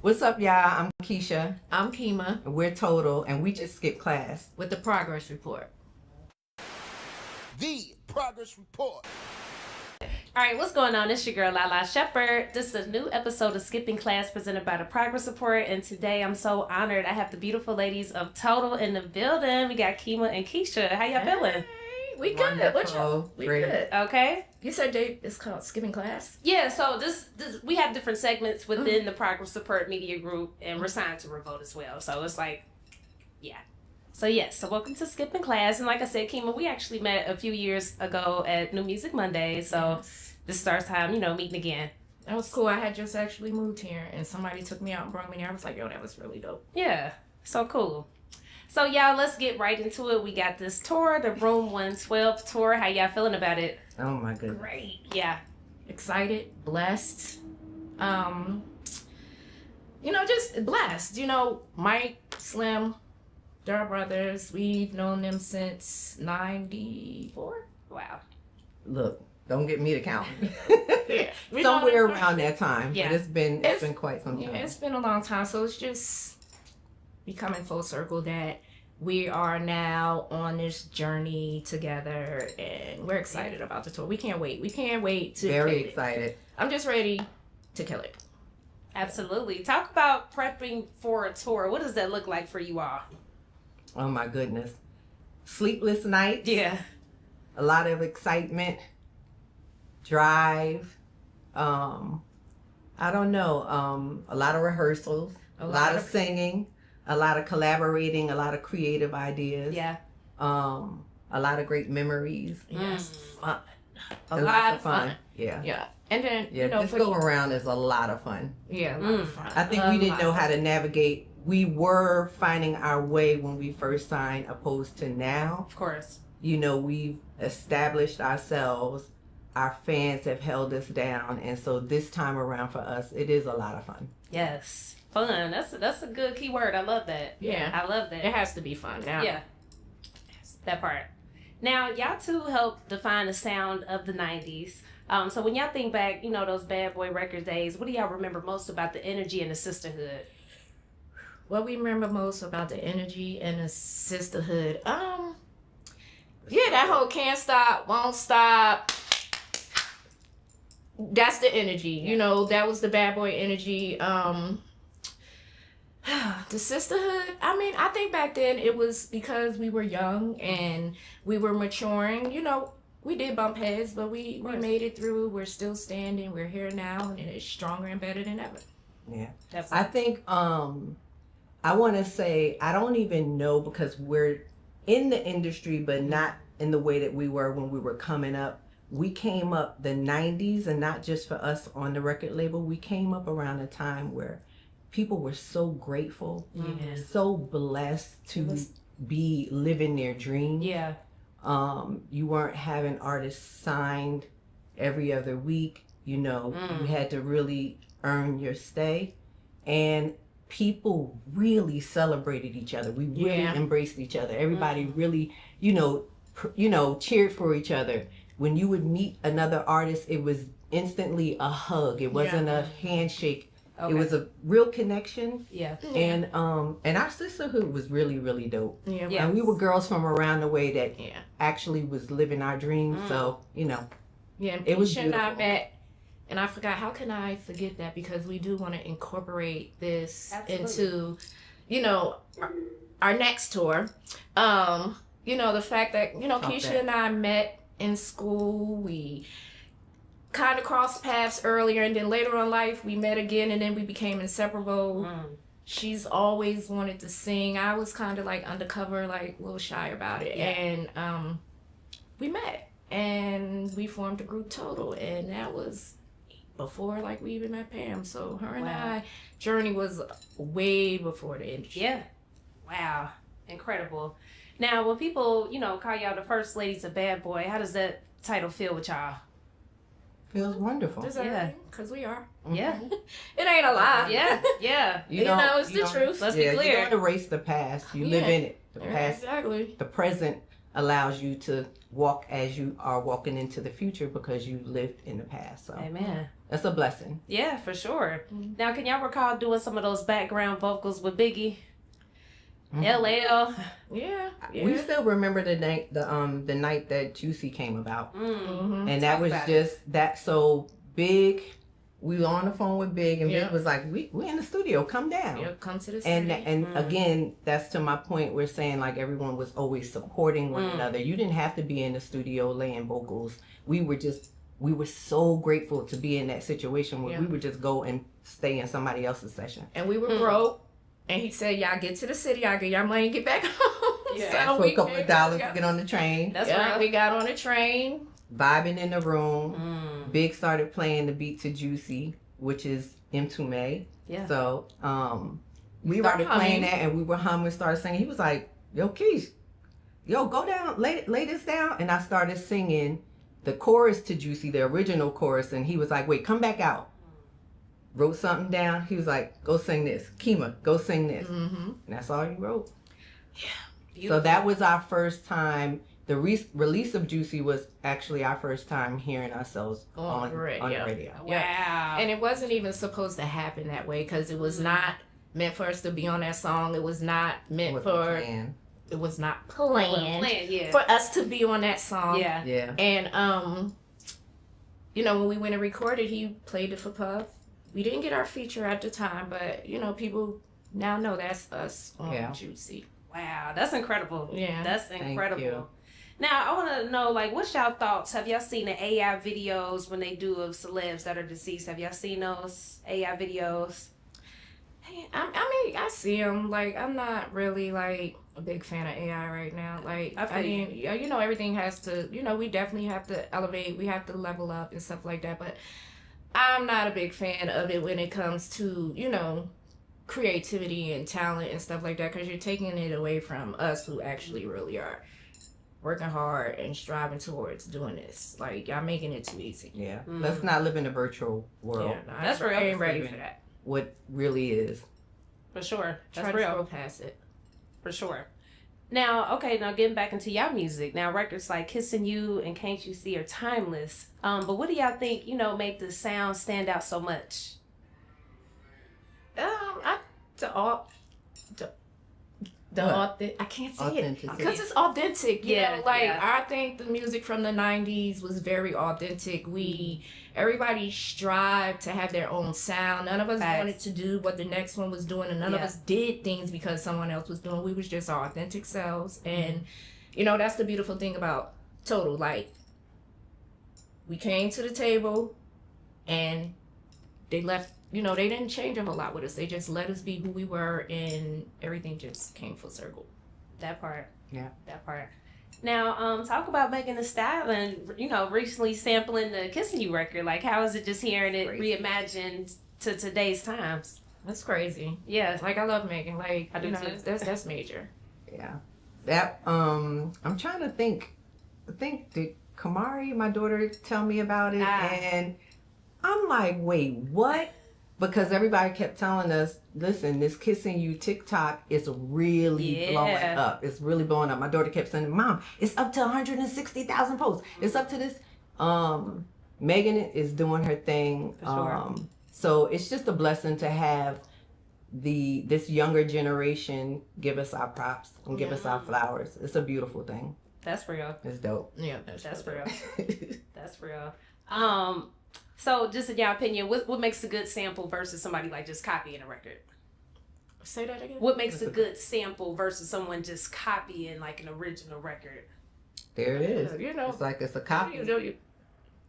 What's up, y'all? I'm Keisha. I'm Kima. And we're Total, and we just skipped class. With the progress report. The progress report. All right, what's going on? It's your girl, Lala Shepherd. This is a new episode of Skipping Class presented by the Progress Report. And today I'm so honored. I have the beautiful ladies of Total in the building. We got Kima and Keisha. How y'all feeling? We good. What you? We Great. good. Okay. You said it's called Skipping Class? Yeah, so this we have different segments within the Progress Report Media Group, and we're signed to Revote as well. So it's like, yeah. So yes, so welcome to Skipping Class. And like I said, Kima, we actually met a few years ago at New Music Monday. So this is our time, meeting again. That was cool. I had just actually moved here, and somebody took me out and brought me there. I was like, yo, that was really dope. Yeah, so cool. So y'all, let's get right into it. We got this tour, the Room 112 tour. How y'all feeling about it? Oh my goodness. Great. Yeah. Excited, blessed. Just blessed. Mike, Slim, they're brothers. We've known them since 94. Wow. Look, don't get me to count. Yeah. Somewhere around that time. Yeah. But it's been quite some time. Yeah, it's been a long time. So it's just becoming full circle that we are now on this journey together, and we're excited about the tour. We can't wait. We can't wait to Very kill it. excited. I'm just ready to kill it. Absolutely. Talk about prepping for a tour. What does that look like for you all? Oh my goodness. Sleepless nights. Yeah. A lot of excitement. Drive. I don't know. A lot of rehearsals. A lot of singing. A lot of collaborating, a lot of creative ideas. Yeah. A lot of great memories. Yes. Fun. A Lots lot of of fun. Yeah. Yeah. And then, this go around is a lot of fun. Yeah, a lot of fun. I think we didn't know how to navigate. We were finding our way when we first signed, opposed to now. Of course. We've established ourselves. Our fans have held us down. And so this time around for us, it is a lot of fun. Yes. Fun. That's a good key word. I love that. Yeah. I love that. It has to be fun now. Yeah. That part. Now, y'all two helped define the sound of the 90s. So when y'all think back, those bad boy record days, what do y'all remember most about the energy and the sisterhood? What we remember most about the energy and the sisterhood, that whole can't stop, won't stop. That's the energy. Yeah. That was the bad boy energy. The sisterhood, I think back then it was because we were young and we were maturing. We did bump heads, but we made it through. We're still standing. We're here now, and it's stronger and better than ever. Yeah. Definitely. I think I want to say, I don't even know, because we're in the industry, but not in the way that we were when we were coming up. We came up the 90s, and not just for us on the record label. We came up around a time where people were so grateful, so blessed to be living their dream. Yeah. You weren't having artists signed every other week. You had to really earn your stay, and people really celebrated each other. We really embraced each other. Everybody really, cheered for each other. When you would meet another artist, it was instantly a hug. It wasn't a handshake. Okay. It was a real connection. Yeah. And our sisterhood was really, really dope. Yeah. And we were girls from around the way that actually was living our dreams. So, Yeah, and it was Keisha beautiful. and I met, and I forgot, how can I forget that? Because we do want to incorporate this into, our next tour. The fact that, Keisha and I met in school, we kind of crossed paths earlier, and then later on in life we met again, and then we became inseparable. She's always wanted to sing. I was kind of like undercover, like a little shy about it. And we met and we formed a group Total, and that was before we even met Pam. So her and I journey was way before the industry. Yeah. Wow. Incredible. Now, when people, call y'all the first ladies of Bad Boy, how does that title feel with y'all? Feels wonderful. Because we are. Yeah. It ain't a lie. Yeah. It's the truth. Let's be clear. You don't erase the past. You live in it. The past, exactly. the present, allows you to walk as you are walking into the future because you lived in the past. So Amen. that's a blessing. Yeah, for sure. Now, can y'all recall doing some of those background vocals with Biggie? LL. Yeah. We still remember the night the night that Juicy came about. And that Talk was about just that so Big. We were on the phone with Big, and Yeah. Big was like, "We in the studio, come down." Yep, come to the city. And again, that's to my point. We're saying like everyone was always supporting one another. You didn't have to be in the studio laying vocals. We were so grateful to be in that situation where we would just go and stay in somebody else's session. And we were broke. And he said, y'all get to the city, I'll get y'all money and get back home. Yeah. So For a couple came of dollars back. to get on the train. That's Yeah, right. we got on the train. Vibing in the room. Big started playing the beat to Juicy, which is M2May. Yeah. So we started started playing humming. that, and we were humming, started singing. He was like, "Yo, Keish, yo, go down, lay this down." And I started singing the chorus to Juicy, the original chorus, and he was like, "Wait, come back out." Wrote something down. He was like, "Go sing this. Kima, go sing this." And that's all he wrote. Beautiful. So that was our first time. The release of Juicy was actually our first time hearing ourselves on the radio. Wow. And it wasn't even supposed to happen that way because it was not meant for us to be on that song. It was not meant With for, the plan. it was not planned Yeah. for us to be on that song. Yeah. Yeah. And, you know, when we went and recorded, he played it for Puff. We didn't get our feature at the time, but, you know, people now know that's us on Juicy. Wow, that's incredible. Yeah. That's Thank incredible. you. Now, I want to know, like, what's y'all thoughts? Have y'all seen the AI videos when they do of celebs that are deceased? Have y'all seen those AI videos? I mean, I see them. Like, I'm not really, like, a big fan of AI right now. Like, I mean, you know, everything has to, you know, we definitely have to elevate. We have to level up and stuff like that. But I'm not a big fan of it when it comes to, you know, creativity and talent and stuff like that, because you're taking it away from us who actually really are working hard and striving towards doing this. Like, y'all making it too easy. Yeah. Let's not live in a virtual world. Yeah, no, That's real. I ain't ready for that. What really is. For sure. That's Try to real. scroll past it. For sure. Now, okay, now getting back into y'all music. Now, records like Kissing You and Can't You See are timeless. But what do y'all think, you know, make the sound stand out so much? I can't say it because it's authentic. You Yeah, know, like yeah. I think the music from the '90s was very authentic. Everybody strived to have their own sound. None of us wanted to do what the next one was doing, and none of us did things because someone else was doing. We was just our authentic selves, and you know that's the beautiful thing about Total. Like we came to the table, and they left. You know, they didn't change a whole lot with us. They just let us be who we were, and everything just came full circle. That part. Yeah. That part. Now, talk about Megan Thee Stallion, you know, recently sampling the Kissing You record. Like, how is it just hearing it reimagined to today's times? That's crazy. Yeah. Like, I love Megan. Like, I do you know, too. that's major. Yeah. That I'm trying to think. I think did Kamari, my daughter, tell me about it, and I'm like, wait, what? Because everybody kept telling us, listen, this Kissing You TikTok is really blowing up. It's really blowing up. My daughter kept saying, Mom, it's up to 160,000 posts. It's up to this. Megan is doing her thing. So it's just a blessing to have this younger generation give us our props and give us our flowers. It's a beautiful thing. That's real. It's dope. Yeah, that's real. That's real. So, just in your opinion, what makes a good sample versus somebody like just copying a record? Say that again. What makes a good sample versus someone just copying like an original record? There it is. You know, it's like it's a copy.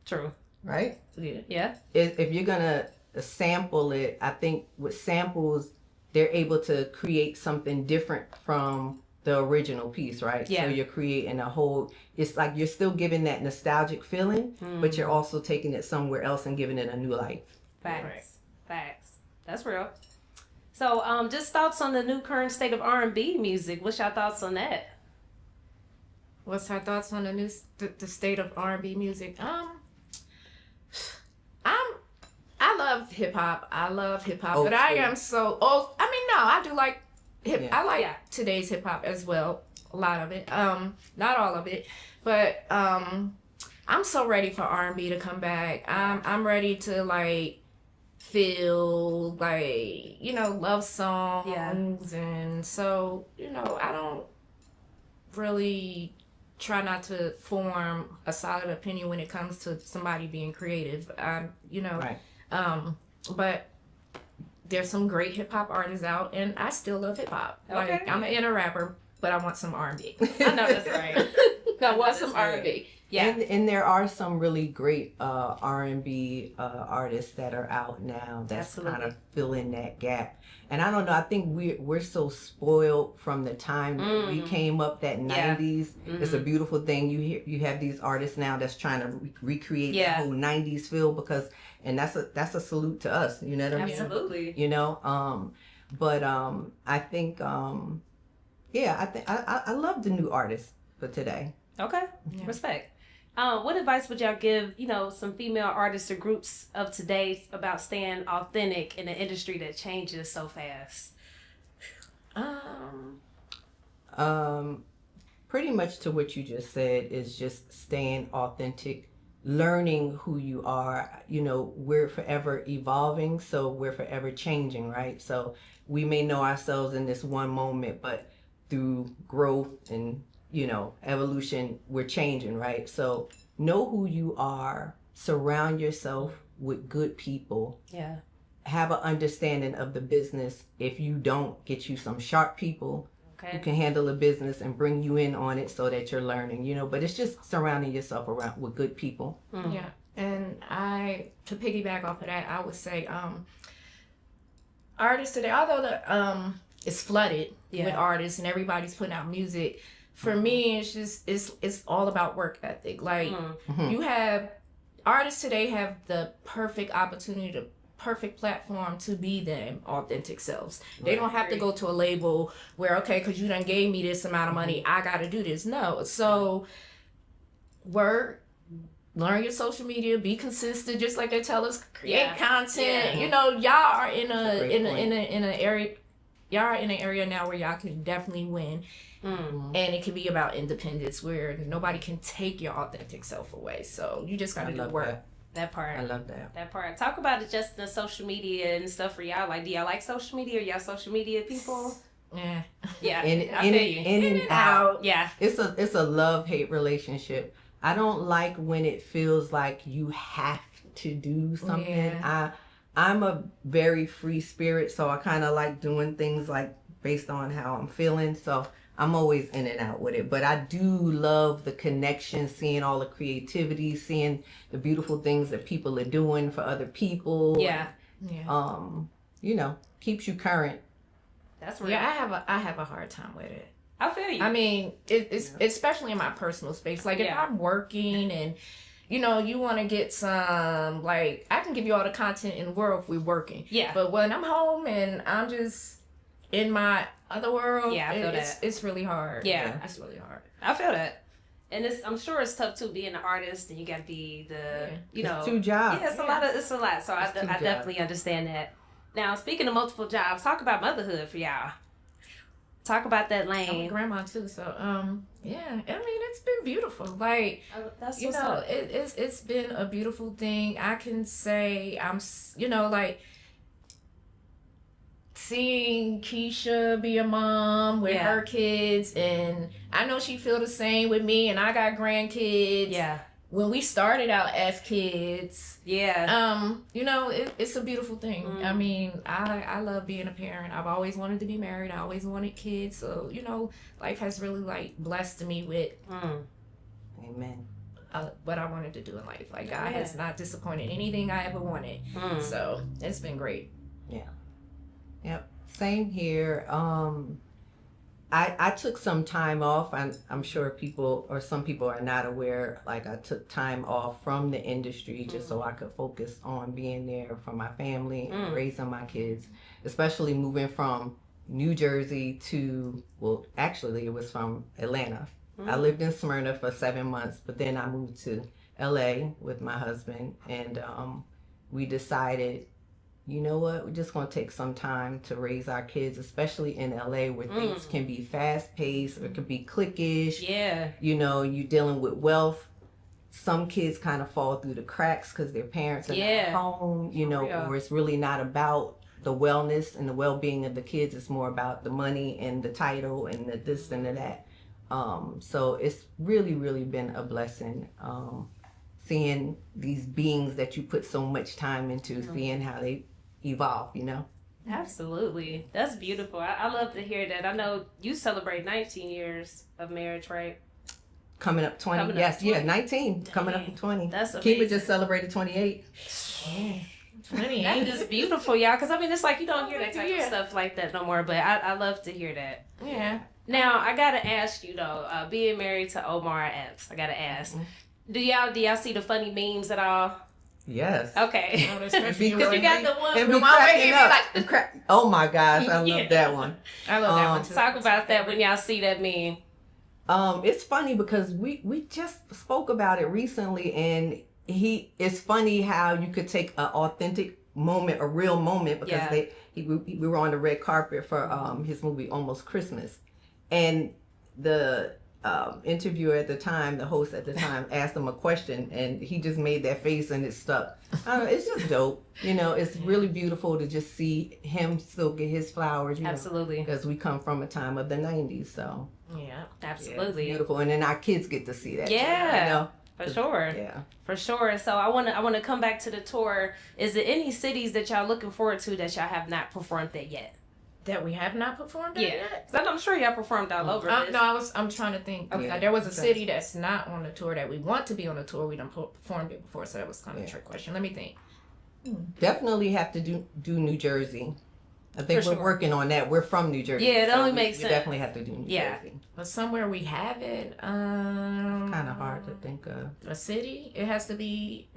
True. Right? Yeah. Yeah. If you're gonna sample it, I think with samples, they're able to create something different from the original piece, right? Yeah. So you're creating a whole, it's like you're still giving that nostalgic feeling, but you're also taking it somewhere else and giving it a new life. Facts. Right. Facts. That's real. So, just thoughts on the new current state of R&B music. What's your thoughts on that? What's our thoughts on the state of R&B music? I love hip hop. Old but I school. am so old. I mean, no, I do like I like Yeah. today's hip hop as well. a lot of it. Not all of it, but I'm so ready for R&B to come back. I'm ready to like feel like, you know, love songs. And so, you know, I don't really try not to form a solid opinion when it comes to somebody being creative. You know, Right. But there's some great hip hop artists out, and I still love hip hop. Okay. Like, I'm an inner rapper, but I want some R&B. I know that's right. I want some R&B. Yeah. And there are some really great R&B artists that are out now that's Absolutely. kind of filling that gap. And I don't know, I think we're so spoiled from the time that we came up, that 90s. It's a beautiful thing. You have these artists now that's trying to recreate the whole 90s feel, because, and that's a salute to us, you know what I mean? Absolutely. You know, I think I love the new artists for today. Okay. Yeah. Respect. What advice would y'all give, you know, some female artists or groups of today about staying authentic in an industry that changes so fast? Pretty much to what you just said, is just staying authentic, learning who you are. You know, we're forever evolving, so we're forever changing, right? So we may know ourselves in this one moment, but through growth and, you know, evolution, we're changing, right? So know who you are, surround yourself with good people. Yeah. Have an understanding of the business. If you don't, get you some sharp people who can handle a business and bring you in on it so that you're learning, you know. But it's just surrounding yourself around with good people. Yeah. And to piggyback off of that, I would say artists today, although it's flooded with artists and everybody's putting out music, for me, it's just it's all about work ethic. Like you have artists today have the perfect opportunity, the perfect platform to be them authentic selves. They don't have to go to a label where, okay, because you done gave me this amount of money, I got to do this. No. So work, learn your social media, be consistent, just like they tell us, create content. You know, y'all are in an area. Y'all are in an area now where y'all can definitely win. And it can be about independence, where nobody can take your authentic self away. So you just got to do work. That part. I love that. That part. Talk about it, just the social media and stuff for y'all. Like, do y'all like social media? Are y'all social media people? Yeah. Yeah. In and out. Yeah. It's a love-hate relationship. I don't like when it feels like you have to do something. Yeah. I'm a very free spirit, so I kind of like doing things like based on how I'm feeling. So I'm always in and out with it. But I do love the connection, seeing all the creativity, seeing the beautiful things that people are doing for other people. Yeah. Yeah. You know, keeps you current. That's real. Yeah, I have a hard time with it. I feel you. I mean, it's especially in my personal space. Like if I'm working and, you know, you want to get some, like, I can give you all the content in the world if we're working. Yeah. But when I'm home and I'm just in my other world, I feel that. It's really hard. Yeah. It's really hard. I feel that. And I'm sure it's tough too, being an artist, and you got to be It's 2 jobs. Yeah, it's a lot. So I definitely understand that. Now, speaking of multiple jobs, talk about motherhood for y'all. Talk about that lane. I'm a grandma too, so yeah. I mean, it's been beautiful. Like, that's you know, it's been a beautiful thing. I can say I'm, you know, like seeing Keisha be a mom with her kids, and I know she feel the same with me, and I got grandkids. Yeah. When we started out as kids, you know, it's a beautiful thing. I mean, I love being a parent. I've always wanted to be married. I always wanted kids. So, you know, life has really like blessed me with Amen. What I wanted to do in life. Like, God has not disappointed anything I ever wanted. So it's been great. Yeah. Yep. Same here. I took some time off. I'm sure some people are not aware. Like, I took time off from the industry just so I could focus on being there for my family and raising my kids, especially moving from New Jersey to, well, actually it was from Atlanta. I lived in Smyrna for 7 months, but then I moved to LA with my husband, and we decided you know what, we're just going to take some time to raise our kids, especially in LA where things can be fast paced or it can be cliquish. Yeah. You know, you're dealing with wealth. Some kids kind of fall through the cracks because their parents are not home, you know, or it's really not about the wellness and the well-being of the kids. It's more about the money and the title and the this and the that. So it's really, really been a blessing. Seeing these beings that you put so much time into, seeing how they evolve, you know? Absolutely. That's beautiful. I love to hear that. I know you celebrate 19 years of marriage, right? Coming up 20. Yes, 20. Yeah, 19. Coming up 20. That's amazing. Kiva just celebrated 28. Yeah. 28. That is beautiful, y'all. Because, I mean, it's like you don't hear that type of stuff like that no more. But I love to hear that. Yeah. Now, I got to ask you, though, being married to Omar Epps, I got to ask, do y'all see the funny memes at all? Yes. Okay. Because you got the one and the be one right cracking here, up. like, oh my gosh, I love that one. I love that one too. Talk about that when y'all see that meme. It's funny because we just spoke about it recently, and it's funny how you could take an authentic moment, a real moment, because we were on the red carpet for his movie Almost Christmas, and the interviewer at the time, the host at the time, asked him a question, and he just made that face, and it stuck. It's just dope, you know. It's really beautiful to just see him still get his flowers, you Absolutely, because we come from a time of the '90s, so yeah, absolutely, beautiful, and then our kids get to see that. Yeah, too, you know? For sure. Yeah. For sure. So I wanna come back to the tour. Is there any cities that y'all looking forward to that y'all have not performed at yet? That we have not performed at yet? Because I'm sure y'all performed all over this. No, I'm trying to think. Okay. There was a city that's not on the tour that we want to be on the tour. We done performed it before, so that was kind of a trick question. Let me think. Definitely have to do New Jersey. I think we're working on that. We're from New Jersey. Yeah, it only makes sense. We definitely have to do New Jersey. But somewhere we haven't. It's kind of hard to think of. A city? It has to be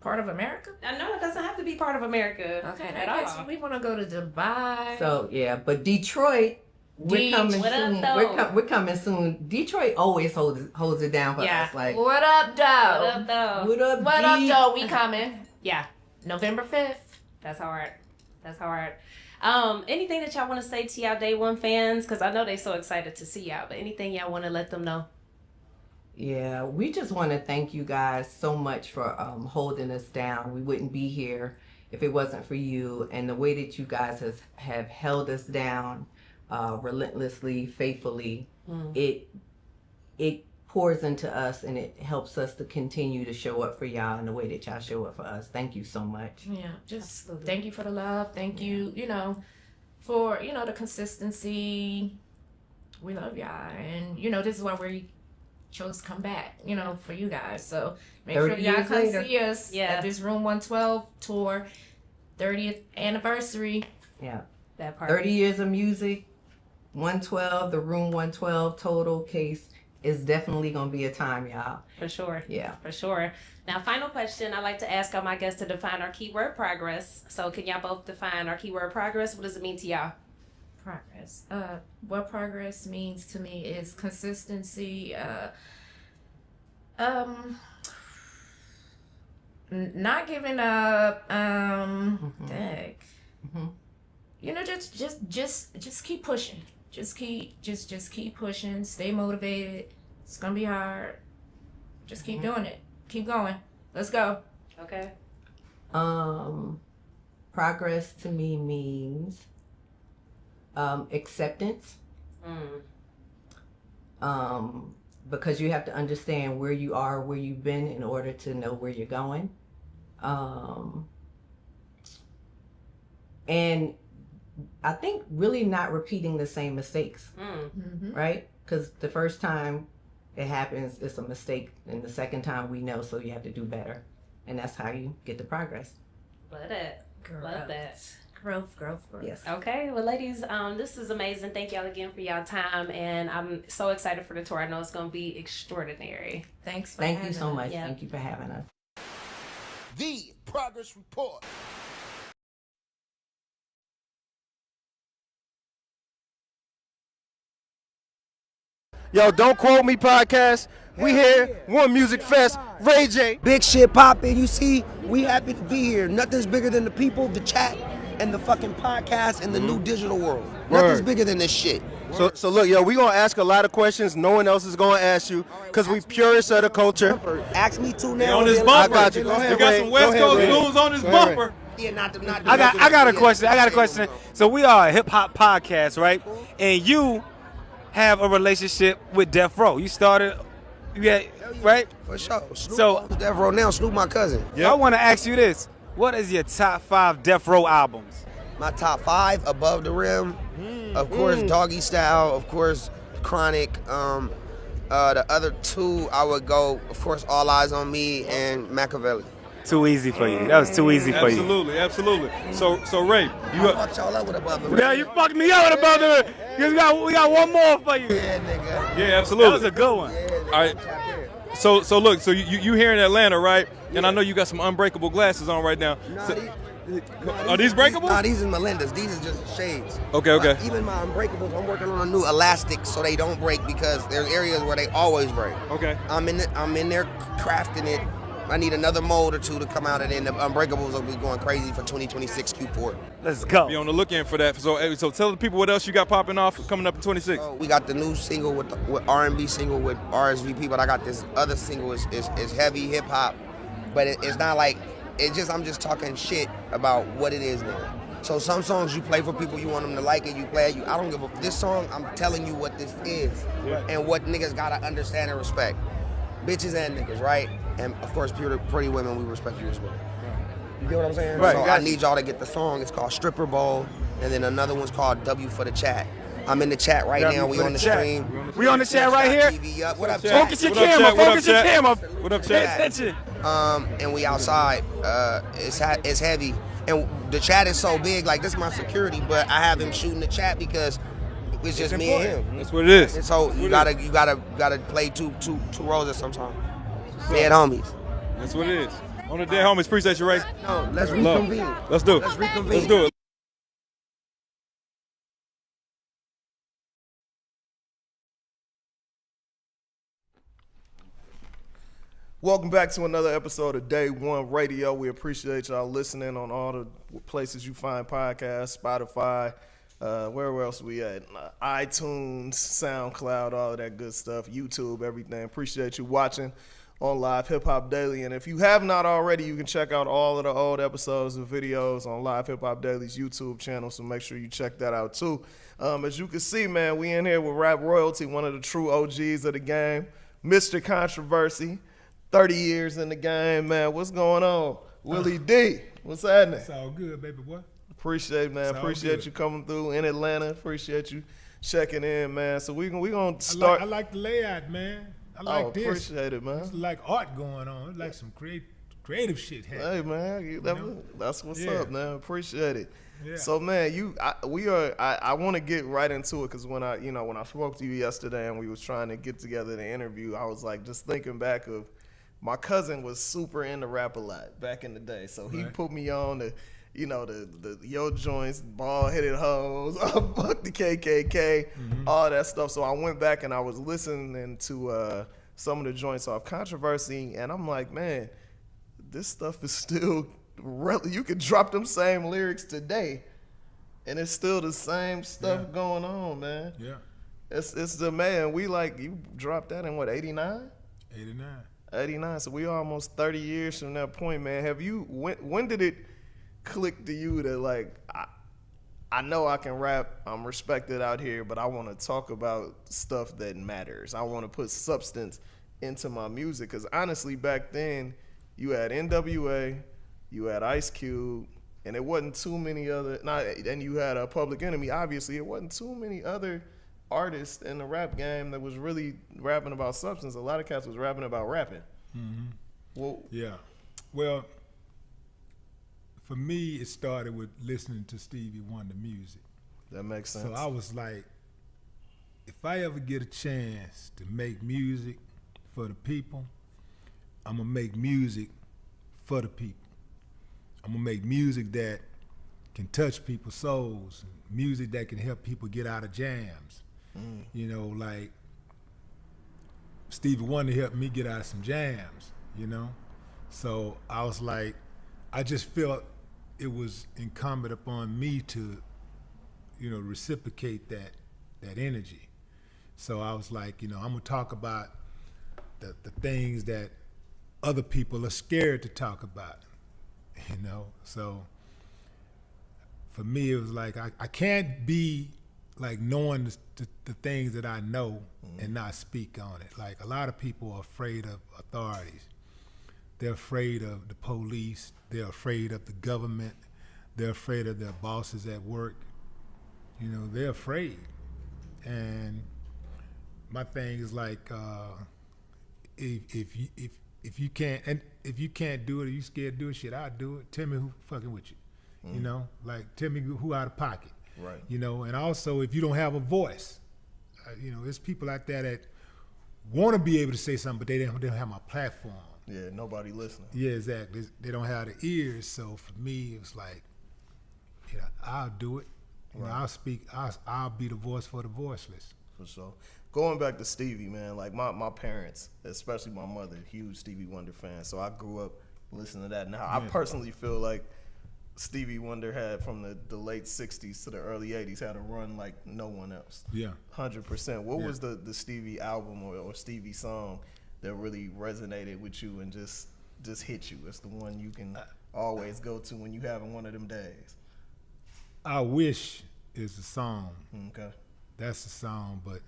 part of America? No, it doesn't have to be part of America. Okay, at all. We want to go to Dubai. So yeah, but Detroit, we're coming soon. We're coming soon. Detroit always holds it down for us. Like, what up, though? What up, though? What up, though? We coming. Yeah, November 5th. That's hard. Anything that y'all want to say to y'all Day One fans? Because I know they're so excited to see y'all. But anything y'all want to let them know? Yeah, we just want to thank you guys so much for holding us down. We wouldn't be here if it wasn't for you, and the way that you guys have held us down relentlessly, faithfully. It pours into us, and it helps us to continue to show up for y'all in the way that y'all show up for us. Thank you so much. Yeah, just thank you for the love. Thank you, for the consistency. We love y'all, and this is why we chose to come back, for you guys. So make sure y'all come see us at this Room 112 tour, 30th anniversary. Yeah, that part. 30 years of music, 112, the Room 112 total case is definitely gonna be a time, y'all. For sure. Yeah, for sure. Now, final question. I like to ask all my guests to define our keyword progress. So can y'all both define our keyword progress? What does it mean to y'all? Progress. What progress means to me is consistency. Not giving up. Just keep pushing. Just keep pushing. Stay motivated. It's gonna be hard. Just keep doing it. Keep going. Let's go. Okay. Progress to me means acceptance. Because you have to understand where you are, where you've been, in order to know where you're going. And I think really not repeating the same mistakes, right? Because the first time it happens, it's a mistake, and the second time we know, so you have to do better, and that's how you get the progress. Love it. Love that. Growth. Yes. Okay. Well, ladies, this is amazing. Thank y'all again for y'all time, and I'm so excited for the tour. I know it's gonna be extraordinary. Thanks. Thank you so much. Yeah. Thank you for having us. The Progress Report. Yo, Don't Quote Me podcast. We here, One Music Fest, Ray J. Big shit popping. You see, we happy to be here. Nothing's bigger than the people, the chat, and the fucking podcast and the new digital world. Nothing's bigger than this shit. So look, yo, we gonna ask a lot of questions. No one else is gonna ask you, cause we purists of the culture. Ask me too now. On this I bumper. got you. Go ahead, We got Ray. some West Go Coast ahead, Ray. blues on this Go ahead, bumper. Yeah, not I got a question. I got a question. So we are a hip hop podcast, right? And you have a relationship with Death Row. You started, right? For sure. Snoop So- owns Death Row now. Snoop my cousin. I want to ask you this: what is your top 5 Death Row albums? My top 5, Above the Rim. Of course, Doggy Style. Of course, Chronic. The other 2, I would go, of course, All Eyes on Me and Machiavelli. Too easy for you. That was too easy for you. Absolutely. So Ray, you I fucked y'all up with Above the Rim. Yeah, you fucked me up with Above the Rim. Because we got one more for you. Yeah, nigga. yeah, absolutely. That was a good one. All right. So look, so you here in Atlanta, right? And I know you got some unbreakable glasses on right now. Are these breakable? Nah, these is Melinda's. These is just shades. Okay. Like, even my unbreakables, I'm working on a new elastic so they don't break because there's areas where they always break. Okay. I'm in there crafting it. I need another mold or 2 to come out, and then the unbreakables will be going crazy for 2026 Q4. Let's go. Be on the lookout for that. So tell the people what else you got popping off coming up in 26. We got the new single with R&B single with RSVP, but I got this other single is heavy hip hop, but it's not like I'm just talking shit about what it is now. So some songs you play for people, you want them to like it, you play it. I don't give a. This song, I'm telling you what this is and what niggas gotta understand and respect. Bitches and niggas, right? And of course, pretty women, we respect you as well. You get what I'm saying? Right, So gotcha. I need y'all to get the song. It's called Stripper Bowl, and then another one's called W for the Chat. I'm in the chat right W now. for We the on the chat. stream. We on the chat right here? TV up. What up, chat? Focus your What up, camera. chat? What up, Focus your chat? camera. What up, Pay chat? attention. And we outside. It's heavy, and the chat is so big. Like, this is my security, but I have him shooting the chat because it's just me and him. That's what it is. And so you gotta play two roles at some time. Dead homies. That's what it is. On the dead homies, appreciate you, Ray. No, let's Love. reconvene. Let's do it. Let's reconvene. Let's do it. Welcome back to another episode of Day One Radio. We appreciate y'all listening on all the places you find podcasts, Spotify, where else we at? iTunes, SoundCloud, all of that good stuff, YouTube, everything. Appreciate you watching on Live Hip Hop Daily. And if you have not already, you can check out all of the old episodes and videos on Live Hip Hop Daily's YouTube channel, so make sure you check that out too. As you can see, man, we in here with Rap Royalty, one of the true OGs of the game, Mr. Controversy. 30 years in the game, man. What's going on? Willie D, what's happening? It's all good, baby boy. Appreciate it, man. It's all Appreciate good. you coming through in Atlanta. Appreciate you checking in, man. So we gonna start. I like the layout, man. I like this. Appreciate it, man. It's like art going on. It's like some creative shit happening. Hey, man, that's what's up, man. Appreciate it. Yeah. So, man, I want to get right into it because when I spoke to you yesterday and we was trying to get together the interview, I was like just thinking back of my cousin was super into rap a lot back in the day, so he put me on the yo joints, bald headed hoes, fuck the KKK, all that stuff. So I went back and I was listening to some of the joints off Controversy, and I'm like, man, this stuff is still you could drop them same lyrics today, and it's still the same stuff going on, man. Yeah. It's the man. We like you dropped that in what 89? 89. 89. So we almost 30 years from that point, man. Have you when did it click to you that like I know I can rap, I'm respected out here, but I want to talk about stuff that matters. I want to put substance into my music, because honestly back then you had NWA, you had Ice Cube, and it wasn't too many other and you had a Public Enemy. Obviously it wasn't too many other artists in the rap game that was really rapping about substance. A lot of cats was rapping about rapping. Well, Yeah. Well, for me, it started with listening to Stevie Wonder music. that makes sense. So I was like, if I ever get a chance to make music for the people, I'm gonna make music for the people. I'm gonna make music that can touch people's souls, music that can help people get out of jams. You know, like Stevie Wonder helped me get out of some jams, you know? So I was like, I just felt it was incumbent upon me to, you know, reciprocate that energy. So I was like, you know, I'm gonna talk about the things that other people are scared to talk about, you know? So for me, it was like, I can't be like knowing the things that I know and not speak on it. Like a lot of people are afraid of authorities. They're afraid of the police. They're afraid of the government. They're afraid of their bosses at work. You know, they're afraid. And my thing is like, if you can't do it, or you scared to do it, shit, I'll do it. Tell me who fucking with you. You know, like tell me who out of pocket. Right. You know, and also if you don't have a voice, you know, there's people out there that want to be able to say something, but they don't have my platform. Yeah, nobody listening. Yeah, exactly. They don't have the ears. So for me, it was like, you know, I'll do it. You know, I'll speak. I'll be the voice for the voiceless. For sure. Going back to Stevie, man, like my parents, especially my mother, huge Stevie Wonder fan. So I grew up listening to that. Now, I personally feel like Stevie Wonder had, from the late 60s to the early 80s, had a run like no one else. Yeah. 100%. What was the Stevie album or Stevie song that really resonated with you and just hit you? It's the one you can always go to when you having one of them days. I Wish is the song. Okay. That's the song, but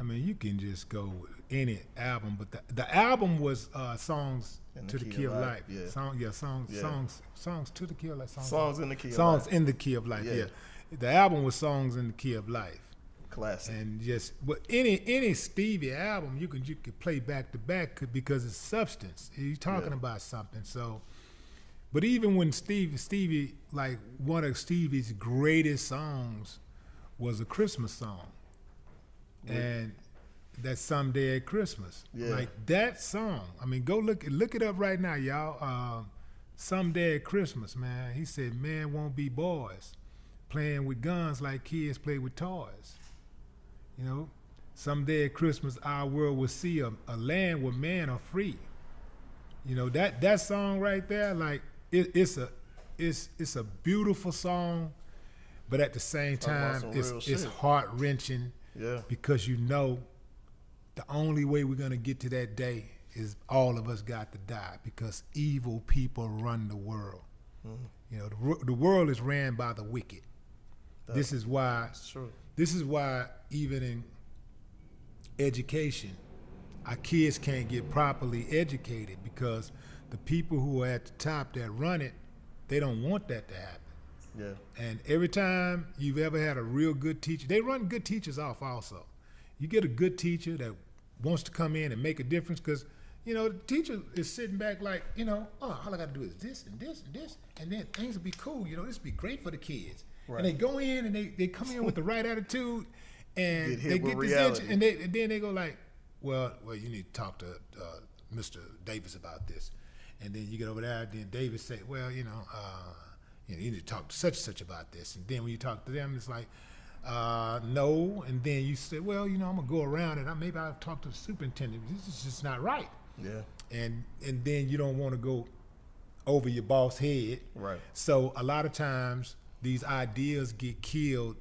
I mean, you can just go with any album, but the album was songs to the key of life. Yeah. Songs to the key of life. Songs in the key of life. Songs in the key of life. Yeah. The album was Songs in the Key of Life. Classic. And but any Stevie album you could play back to back because it's substance. He's talking about something. So, but even when Stevie, like one of Stevie's greatest songs was a Christmas song. And that's Someday at Christmas. Yeah. Like that song. I mean, go look it up right now, y'all. Someday at Christmas, man. He said, "Man won't be boys, playing with guns like kids play with toys." You know, someday at Christmas, our world will see a land where men are free. You know, that song right there, like it's a beautiful song, but at the same time, it's heart wrenching. Yeah. Because you know, the only way we're gonna get to that day is all of us got to die because evil people run the world. Mm-hmm. You know, the world is ran by the wicked. This is why even in education, our kids can't get properly educated because the people who are at the top that run it, they don't want that to happen. Yeah. And every time you've ever had a real good teacher, they run good teachers off also. You get a good teacher that wants to come in and make a difference because, you know, the teacher is sitting back like, you know, oh, all I got to do is this and this and this, and then things will be cool. You know, this will be great for the kids. Right. And they go in and they come in with the right attitude and they get this itch, and then they go like, well, you need to talk to Mr. Davis about this. And then you get over there, and then Davis say, well, you know, you need to talk to such and such about this. And then when you talk to them, it's like, no. And then you say, well, you know, I'm going to go around and maybe I'll talk to the superintendent. This is just not right. Yeah. And then you don't want to go over your boss head. Right. So a lot of times these ideas get killed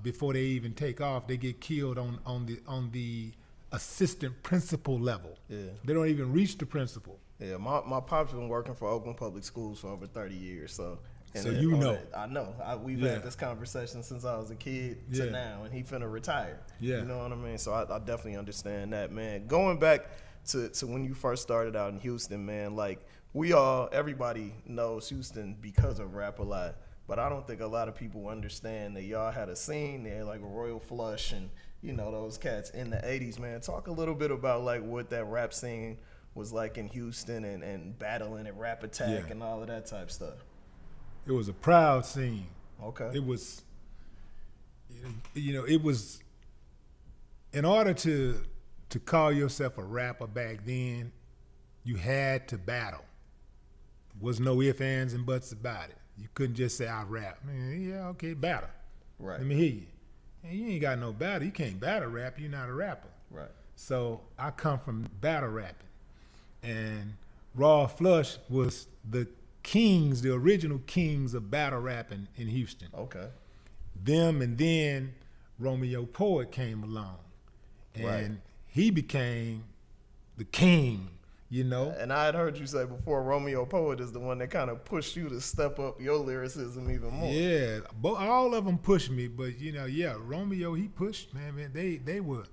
before they even take off. They get killed on the assistant principal level. Yeah. They don't even reach the principal. Yeah, my pop's been working for Oakland Public Schools for over 30 years, so. So you know. I know. We've had this conversation since I was a kid to now, and he finna retire. Yeah. You know what I mean? So I definitely understand that, man. Going back to when you first started out in Houston, man, like everybody knows Houston because of Rap a Lot, but I don't think a lot of people understand that y'all had a scene there, like a Royal Flush and, you know, those cats in the 80s, man. Talk a little bit about like what that rap scene was like in Houston and battling at Rap Attack and all of that type stuff. It was a proud scene. Okay. It was, you know, it was, in order to call yourself a rapper back then, you had to battle. Was no ifs, ands, and buts about it. You couldn't just say, I rap. Yeah, okay, battle. Right. Let me hear you. And you ain't got no battle. You can't battle rap. You're not a rapper. Right. So I come from battle rapping, and Raw Flush was the original kings of battle rapping in Houston. Okay. Them, and then Romeo Poet came along, and he became the king, you know. And I had heard you say before, Romeo Poet is the one that kind of pushed you to step up your lyricism even more. Yeah, all of them pushed me, but Romeo, he pushed, man. They were,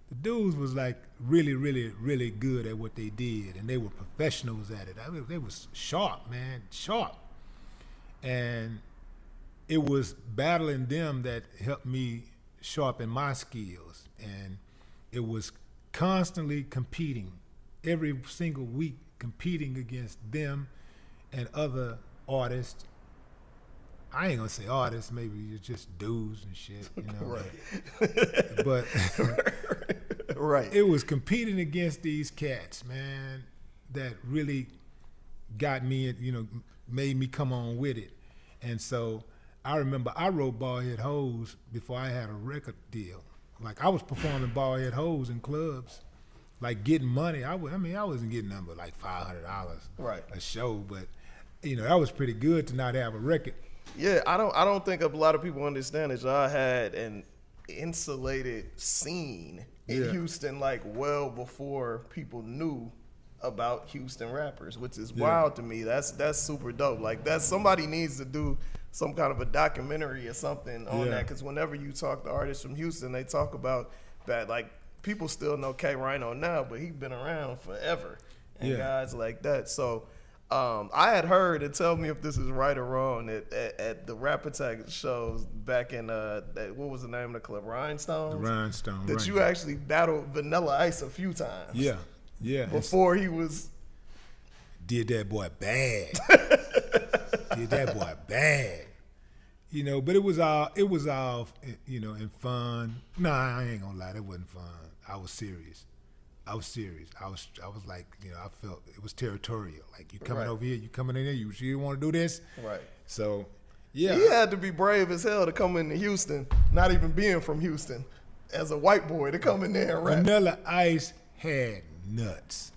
the dudes was like really, really, really good at what they did, and they were professionals at it. They was sharp, man, sharp. And it was battling them that helped me sharpen my skills, and it was constantly competing, every single week competing against them and other artists. I ain't gonna say artists, maybe you're just dudes and shit, you know. Right. But right. It was competing against these cats, man, that really got me, made me come on with it. And so I remember I wrote Baldhead Hoes before I had a record deal. Like, I was performing Baldhead Hoes in clubs, like getting money. I wasn't getting nothing but like $500 a show, but that was pretty good to not have a record. Yeah, I don't think a lot of people understand that y'all had an insulated scene in Houston, like well before people knew about Houston rappers, which is wild to me. That's super dope. Like, somebody needs to do some kind of a documentary or something on that, because whenever you talk to artists from Houston, they talk about that. Like, people still know K Rhino now, but he's been around forever, and guys like that. So I had heard, and tell me if this is right or wrong, that at the Rap Attack shows back in what was the name of the club, Rhinestones? The Rhinestone, that right. you actually battled Vanilla Ice a few times. Yeah. Before he was... Did that boy bad. But it was all in fun. Nah, I ain't gonna lie, that wasn't fun. I was serious. I was like, I felt it was territorial. Like, you coming over here, you coming in here, you sure you want to do this? Right. So, yeah. He had to be brave as hell to come into Houston, not even being from Houston, as a white boy to come in there and rap. Vanilla Ice had nuts.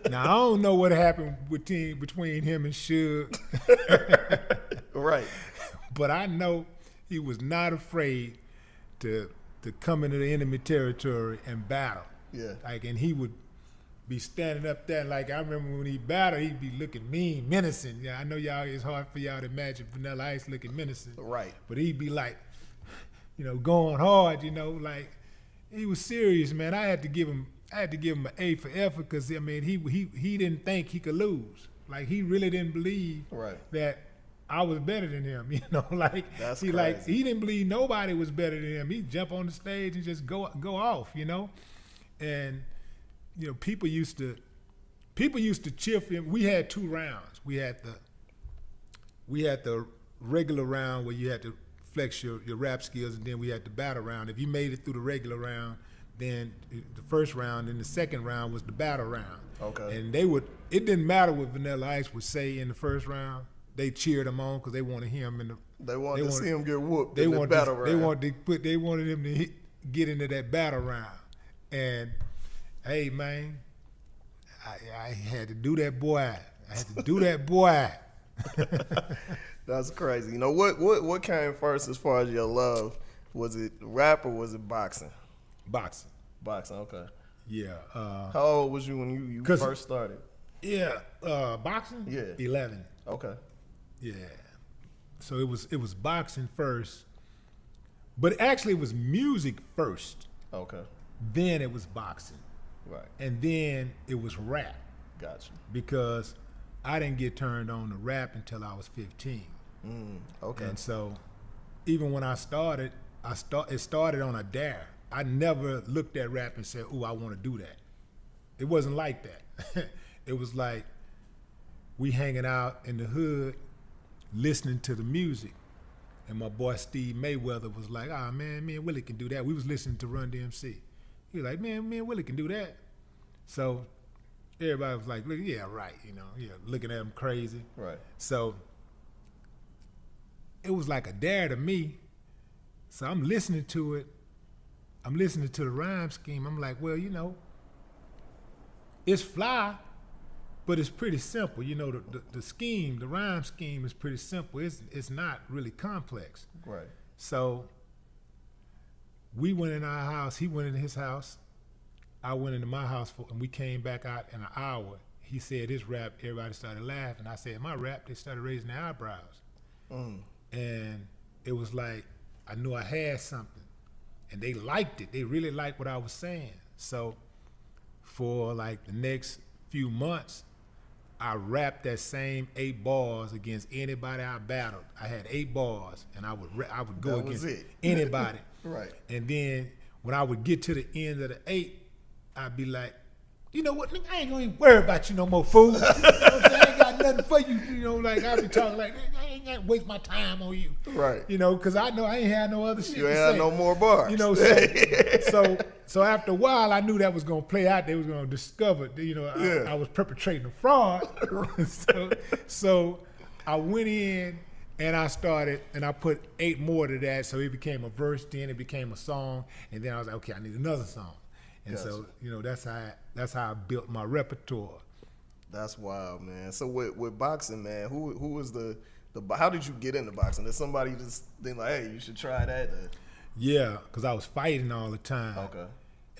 Now, I don't know what happened between him and Suge. Right. But I know he was not afraid to come into the enemy territory and battle. Yeah. Like, and he would be standing up there, like, I remember when he battled, he'd be looking mean, menacing. Yeah, I know y'all, it's hard for y'all to imagine Vanilla Ice looking menacing. Right. But he'd be like, going hard, like, he was serious, man. I had to give him an A for effort, because he didn't think he could lose. Like, he really didn't believe that I was better than him. Like, that's he crazy. Like, he didn't believe nobody was better than him. He'd jump on the stage and just go off, and people used to cheer for him. We had 2 rounds. We had the regular round where you had to flex your rap skills, and then we had the battle round. If you made it through the regular round, then the first round, and the second round was the battle round. Okay. And it didn't matter what Vanilla Ice would say in the first round. They cheered him on because they wanted to hear him in the. They wanted to see him get whooped in the battle round. They wanted him to get into that battle round, and hey, man, I had to do that, boy. That's crazy. What came first as far as your love? Was it rap or was it boxing? Boxing. Boxing, okay. Yeah. How old was you when you first started? Yeah, boxing? Yeah. 11. Okay. Yeah. So it was boxing first, but actually it was music first. Okay. Then it was boxing. Right. And then it was rap. Gotcha. Because I didn't get turned on to rap until I was 15. Okay. And so even when I started, it started on a dare. I never looked at rap and said, "Ooh, I want to do that." It wasn't like that. It was like we hanging out in the hood, listening to the music, and my boy Steve Mayweather was like, "Ah, man, me and Willie can do that." We was listening to Run DMC. He was like, "Man, me and Willie can do that." So everybody was like, "Yeah, right," looking at him crazy. Right. So it was like a dare to me. So I'm listening to it. I'm listening to the rhyme scheme. I'm like, well, you know, it's fly, but it's pretty simple. You know, the scheme, the rhyme scheme is pretty simple. It's not really complex. Right. So we went in our house. He went in his house. I went into my house, and we came back out in an hour. He said his rap, everybody started laughing. I said my rap, they started raising their eyebrows. And it was like, I knew I had something. And they liked it. They really liked what I was saying. So for like the next few months, I rapped that same 8 bars against anybody I battled. I had 8 bars, and I would go against anybody. Right. And then when I would get to the end of the 8, I'd be like, you know what, nigga, I ain't gonna even worry about you no more, fool. You know what I'm saying? I ain't got nothing for you. You know, like I'd be talking like, I ain't gonna waste my time on you. Right. You know, because I know I ain't had no other shit You ain't to had say. no more bars. You know, so after a while, I knew that was gonna play out. They was gonna discover, you know, I was perpetrating a fraud. so I went in and I started, and I put 8 more to that, so it became a verse. Then it became a song, and then I was like, okay, I need another song. And Gotcha. so, you know, that's how I built my repertoire. That's wild, man. So with boxing, man, who was the how did you get into boxing? Did somebody just think like, hey, you should try that? Yeah, because I was fighting all the time. Okay.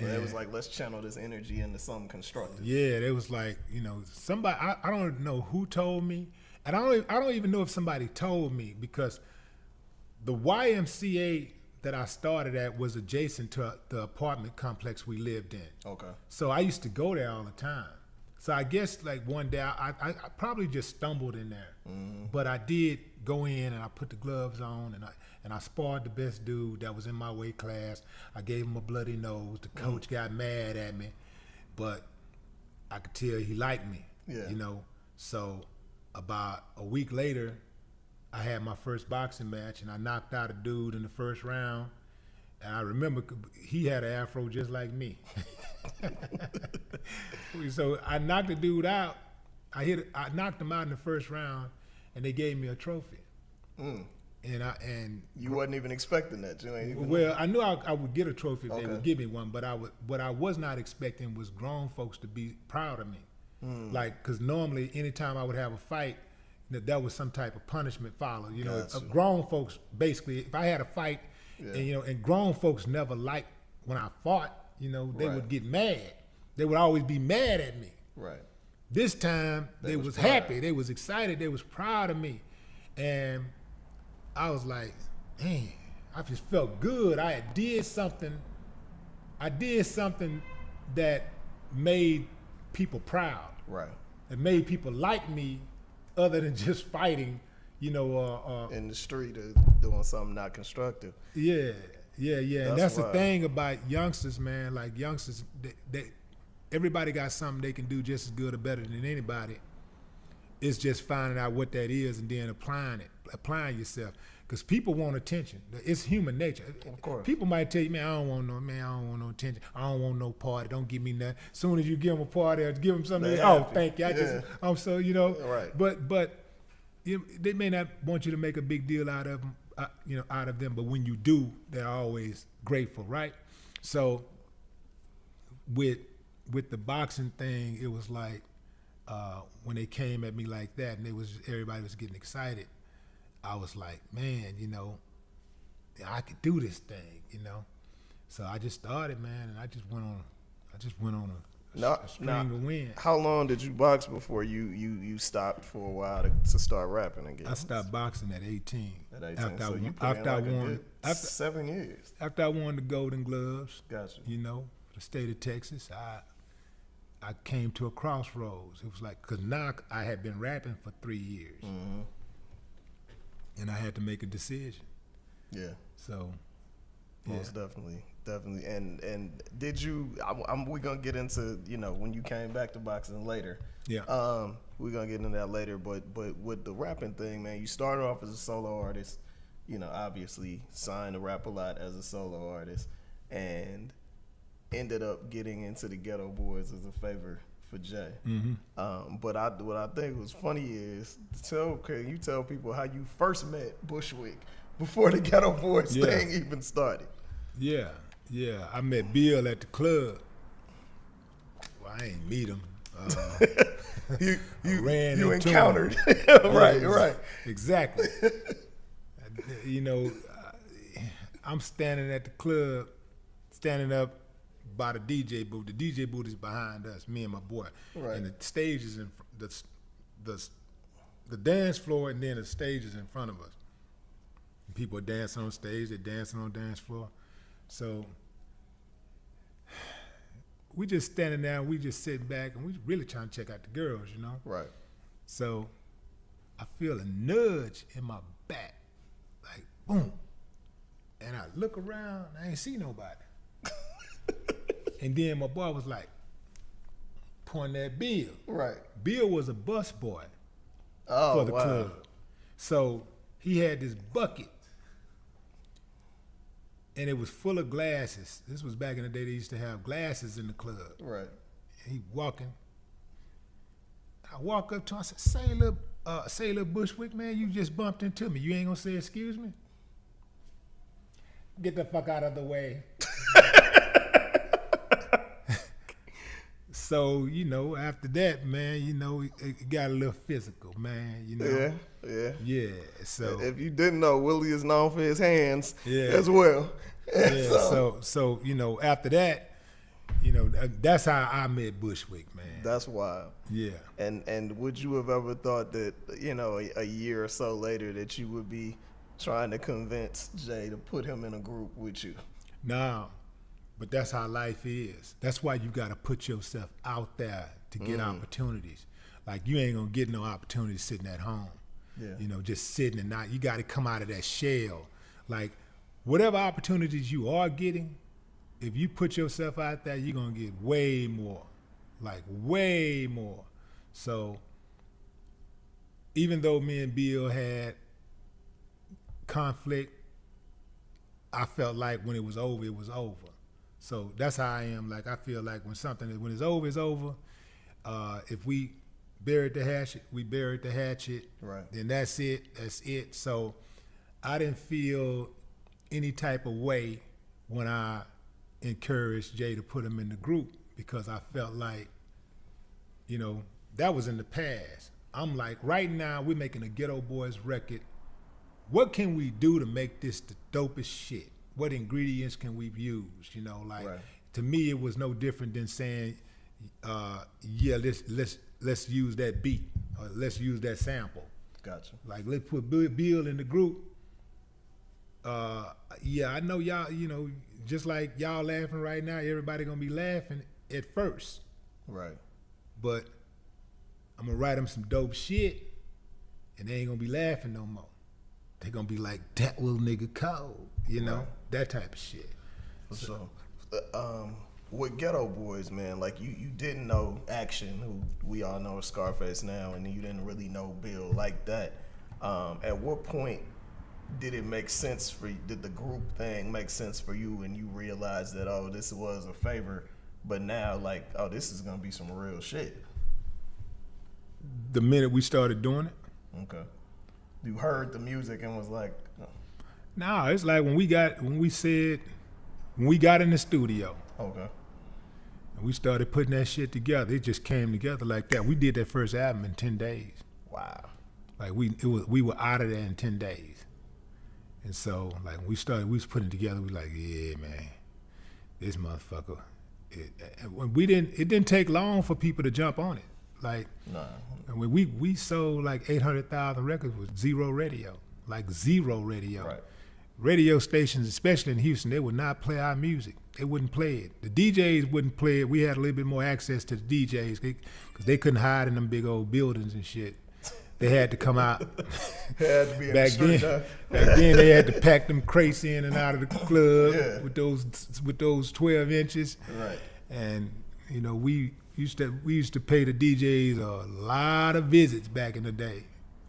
And it was like, let's channel this energy into something constructive. Yeah, it was like, you know, somebody, I don't know who told me, and I don't even know if somebody told me, because the YMCA that I started at was adjacent to the apartment complex we lived in. Okay. So I used to go there all the time. So I guess like one day I probably just stumbled in there, but I did go in and I put the gloves on and I sparred the best dude that was in my weight class. I gave him a bloody nose. The coach got mad at me, but I could tell he liked me. Yeah. You know. So about a week later, I had my first boxing match, and I knocked out a dude in the first round. And I remember he had an afro just like me. So I knocked the dude out. I knocked him out in the first round, and they gave me a trophy. And you wasn't even expecting that. You ain't even well, I knew I would get a trophy if they would give me one, but what I was not expecting was grown folks to be proud of me. Like, because normally anytime I would have a fight, that was some type of punishment followed. You know, Gotcha. grown folks, basically, if I had a fight, and you know, and grown folks never liked when I fought, you know, they would get mad. They would always be mad at me. Right. This time, they was happy. They was excited. They was proud of me. And I was like, man, I just felt good. I did something that made people proud. Right. It made people like me, other than just fighting, you know. In the street, doing something not constructive. Yeah. And that's the wild. thing about youngsters, man. Like youngsters, everybody got something they can do just as good or better than anybody. It's just finding out what that is and then applying yourself. Because people want attention. It's human nature. Of course. People might tell you, man, I don't want no attention. I don't want no party. Don't give me nothing. As soon as you give them a party or give them something, thank you. I'm so, you know. Right. But they may not want you to make a big deal out of them, out of them. But when you do, they're always grateful, right? So with the boxing thing, it was like when they came at me like that, and everybody was getting excited. I was like, man, you know, I could do this thing, you know. So I just started, man, and I just went on a string of wins. How long did you box before you stopped for a while to start rapping again? I stopped boxing at 18. At 18. After I won 7 years. After I won the Golden Gloves, Gotcha. You know, for the state of Texas, I came to a crossroads. It was like, because now I had been rapping for 3 years. Mm-hmm. And I had to make a decision. Yeah. So, most definitely. And did you? We're gonna get into, you know, when you came back to boxing later. Yeah. We're gonna get into that later. But with the rapping thing, man, you started off as a solo artist. You know, obviously signed to rap a lot as a solo artist, and ended up getting into the Ghetto Boys as a favor for Jay. Mm-hmm. But what I think was funny is, can you tell people how you first met Bushwick before the Ghetto Boys thing even started? Yeah. Yeah, I met Bill at the club. Well, I ain't meet him. You encountered. Right. Exactly. You know, I'm standing at the club, standing up by the DJ booth. The DJ booth is behind us, me and my boy. Right. And the stage is in the dance floor, and then the stage is in front of us. And people are dancing on stage, they're dancing on the dance floor. So we just standing there, we just sitting back, and we really trying to check out the girls, you know? Right. So I feel a nudge in my back, like boom. And I look around, I ain't see nobody. And then my boy was like, pointing at Bill. Right. Bill was a bus boy for the club. So he had this bucket, and it was full of glasses. This was back in the day they used to have glasses in the club. Right. And he walking. I walk up to him, I said, say little Bushwick, man, you just bumped into me. You ain't gonna say excuse me? Get the fuck out of the way. So, you know, after that, man, you know, it got a little physical, man, you know. Yeah. So if you didn't know, Willie is known for his hands as well. Yeah. So you know, after that, you know, that's how I met Bushwick, man. That's wild. Yeah. And would you have ever thought that, you know, a year or so later that you would be trying to convince Jay to put him in a group with you? No. But that's how life is. That's why you got to put yourself out there to get opportunities. Like, you ain't going to get no opportunities sitting at home. Yeah. You know, just sitting and not. You got to come out of that shell. Like, whatever opportunities you are getting, if you put yourself out there, you're going to get way more. Like, way more. So, even though me and Bill had conflict, I felt like when it was over, it was over. So that's how I am. Like, I feel like when it's over, it's over. If we buried the hatchet, we buried the hatchet. Right. Then that's it. That's it. So I didn't feel any type of way when I encouraged Jay to put him in the group, because I felt like, you know, that was in the past. I'm like, right now we're making a Ghetto Boys record. What can we do to make this the dopest shit? What ingredients can we use? You know, like, to me, it was no different than saying, let's use that beat, or let's use that sample. Gotcha. Like, let's put Bill in the group. I know y'all, you know, just like y'all laughing right now, everybody gonna be laughing at first. Right. But I'm gonna write them some dope shit, and they ain't gonna be laughing no more. They gonna be like, that little nigga cold, you know, that type of shit. So, with Ghetto Boys, man, like, you didn't know Action, who we all know is Scarface now, and you didn't really know Bill like that. At what point did it make sense for you? Did the group thing make sense for you, and you realized that, oh, this was a favor, but now, like, oh, this is gonna be some real shit? The minute we started doing it. Okay. You heard the music and was like, oh. Nah, it's like when we got in the studio. Okay. And we started putting that shit together. It just came together like that. We did that first album in 10 days. Wow. Like, we were out of there in 10 days. And so, like, when we was putting it together, we like, yeah, man, this motherfucker. It didn't take long for people to jump on it. Like, when we sold like 800,000 records with zero radio. Right. Radio stations, especially in Houston, they would not play our music. They wouldn't play it. The DJs wouldn't play it. We had a little bit more access to the DJs because they couldn't hide in them big old buildings and shit. They had to come out. Had to be back then they had to pack them crates in and out of the club with those 12 inches. Right. And, you know, we used to pay the DJs a lot of visits back in the day.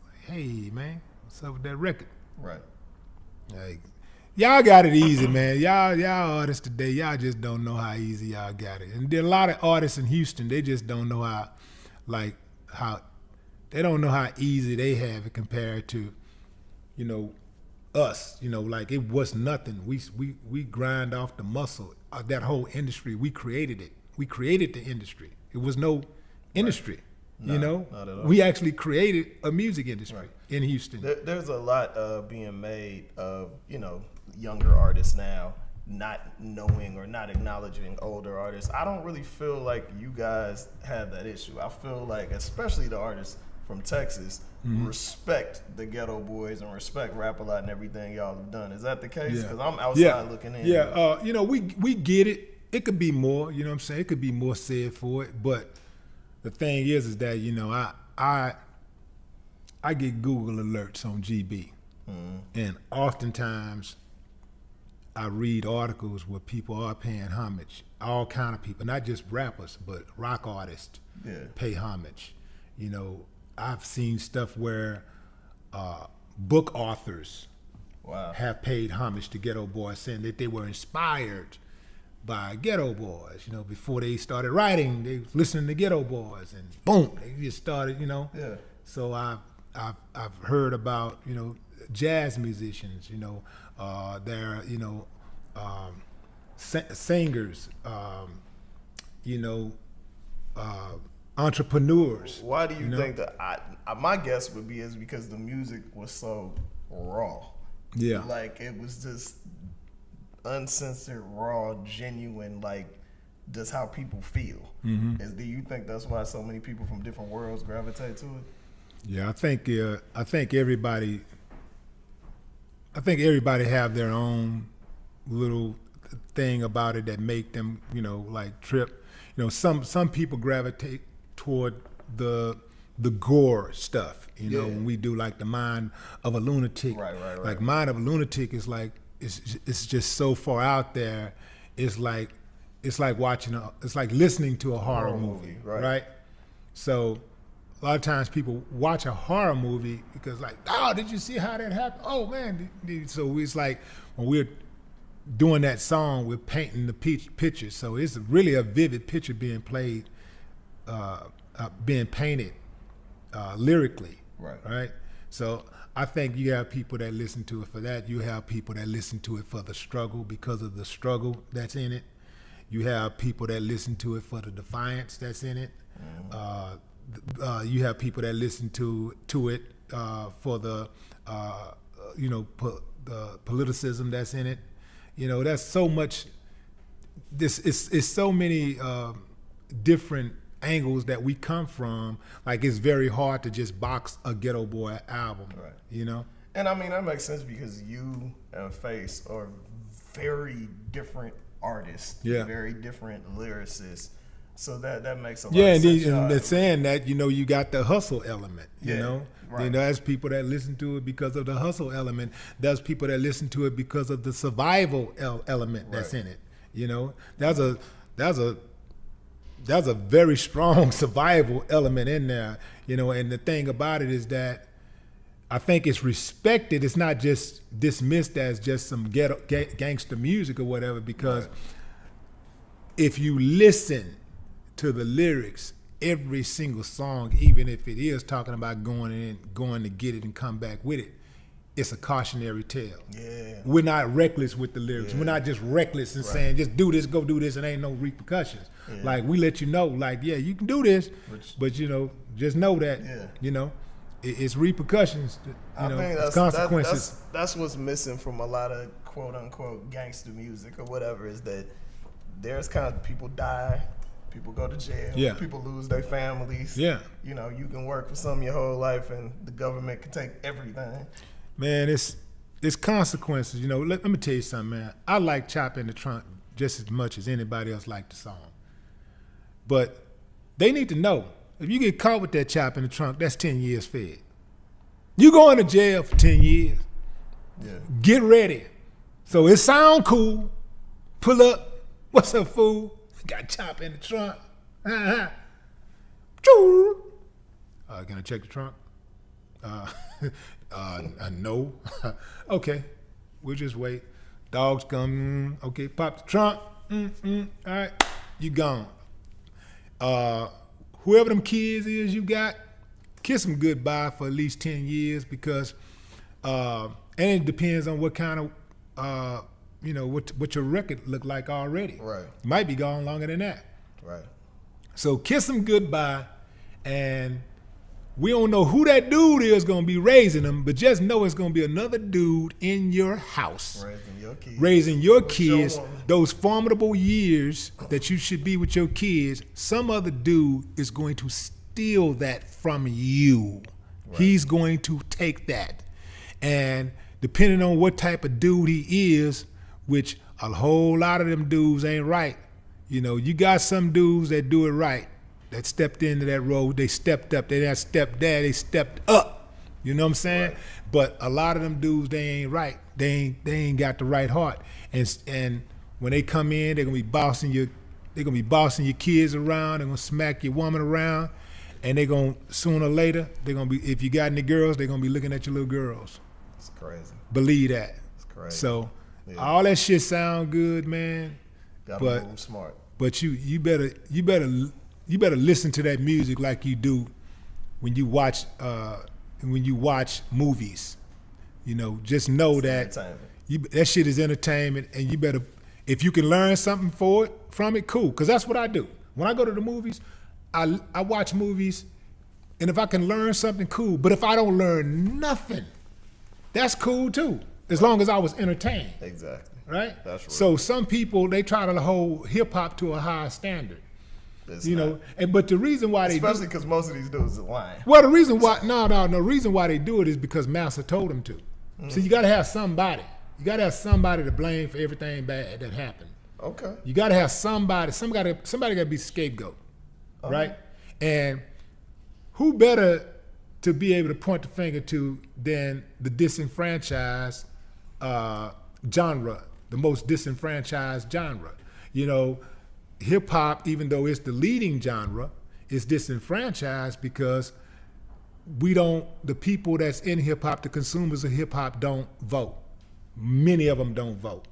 Like, hey, man, what's up with that record? Right. Like, y'all got it easy, man. Y'all artists today, y'all just don't know how easy y'all got it. And there are a lot of artists in Houston, they just don't know how they don't know how easy they have it compared to, you know, us, you know, like it was nothing. We grind off the muscle. That whole industry, we created it. We created the industry. It was no industry, you know. Not at all. We actually created a music industry in Houston. There's a lot being made of, you know, younger artists now not knowing or not acknowledging older artists. I don't really feel like you guys have that issue. I feel like, especially the artists from Texas, respect the Ghetto Boys and respect Rap-A-Lot and everything y'all have done. Is that the case? Because I'm outside looking in. Yeah, you know, we get it. It could be more, you know what I'm saying? It could be more said for it. But the thing is that, you know, I get Google alerts on GB. And oftentimes I read articles where people are paying homage. All kind of people, not just rappers, but rock artists pay homage. You know, I've seen stuff where book authors have paid homage to Ghetto Boys, saying that they were inspired by Ghetto Boys. You know, before they started writing, they was listening to Ghetto Boys, and boom, they just started. You know, so I've heard about, you know, jazz musicians. You know, they're, you know, singers. You know. Entrepreneurs. Why do you think that? My guess would be is because the music was so raw. Yeah. Like it was just uncensored, raw, genuine, like just how people feel. Do you think that's why so many people from different worlds gravitate to it? Yeah, I think everybody have their own little thing about it that make them, you know, like trip. You know, some people gravitate toward the gore stuff, you know, when we do like the Mind of a Lunatic. Right. Like Mind of a Lunatic is like it's just so far out there. It's like watching it's like listening to a horror movie, right? So a lot of times people watch a horror movie because like, oh, did you see how that happened? Oh man, so it's like when we're doing that song, we're painting the picture. So it's really a vivid picture being played, being painted lyrically, right? So I think you have people that listen to it for that. You have people that listen to it for the struggle because of the struggle that's in it. You have people that listen to it for the defiance that's in it. You have people that listen to it for the, you know, the politicism that's in it. You know, that's so much. It's so many different angles that we come from. Like it's very hard to just box a Ghetto Boy album, you know. And I mean that makes sense because you and Face are very different artists, very different lyricists. So that makes a lot of sense. And they're saying that, you know, you got the hustle element, you know. You know, there's people that listen to it because of the hustle element. There's people that listen to it because of the survival element that's in it. You know, there's a very strong survival element in there. You know, and the thing about it is that I think it's respected. It's not just dismissed as just some gangster music or whatever. Because if you listen to the lyrics, every single song, even if it is talking about going to get it and come back with it, it's a cautionary tale. We're not reckless with the lyrics. We're not just reckless and saying just do this, go do this, and ain't no repercussions. Like we let you know, like you can do this, but you know, just know that you know it's repercussions. You know, it's consequences. That's what's missing from a lot of quote unquote gangster music or whatever, is that there's kind of people die. People go to jail. People lose their families. You know, you can work for something your whole life, and the government can take everything. Man, it's consequences. You know, let me tell you something, man. I like Chop in the Trunk just as much as anybody else liked the song. But they need to know, if you get caught with that Chop in the Trunk, that's 10 years fed. You going to jail for 10 years. Get ready. So it sound cool. Pull up. What's up, fool? Got Chop in the trunk. Can I check the trunk? No. Okay, we'll just wait. Dogs come. Okay, pop the trunk. All right, you gone. Whoever them kids is you got, kiss them goodbye for at least 10 years because And it depends on what kind of, what your record look like already. Right. Might be gone longer than that. Right. So kiss them goodbye, and we don't know who that dude is gonna be raising them, but just know it's gonna be another dude in your house. Raising your kids, those formidable years that you should be with your kids, some other dude is going to steal that from you. Right. He's going to take that. And depending on what type of dude he is, which a whole lot of them dudes ain't right. You got some dudes that do it right, that stepped into that road, they stepped up, they didn't step there, they stepped up. You know what I'm saying? Right. But a lot of them dudes, they ain't right. They ain't got the right heart. And when they come in, they're gonna be bossing your kids around, they're gonna smack your woman around, and they're gonna sooner or later, they're gonna be, if you got any girls, they're gonna be looking at your little girls. It's crazy. Believe that. It's crazy. So all that shit sound good, man. Gotta move smart. But you better listen to that music like you do when you watch movies. Just know that that shit is entertainment, and you better, if you can learn something from it, cool. Because that's what I do. When I go to the movies, I watch movies, and if I can learn something, cool. But if I don't learn nothing, that's cool too, as long as I was entertained. Exactly. Right? That's right. So some people, they try to hold hip hop to a higher standard. But the reason why especially because most of these dudes are lying. Well, the reason why the reason why they do it is because Master told them to. Mm-hmm. So you got to have somebody. You got to have somebody to blame for everything bad that happened. Okay. You got to have somebody. Somebody got to be scapegoat, right? And who better to be able to point the finger to than the disenfranchised genre, the most disenfranchised genre? Hip hop, even though it's the leading genre, is disenfranchised because the people that's in hip hop, the consumers of hip hop, don't vote. Many of them don't vote.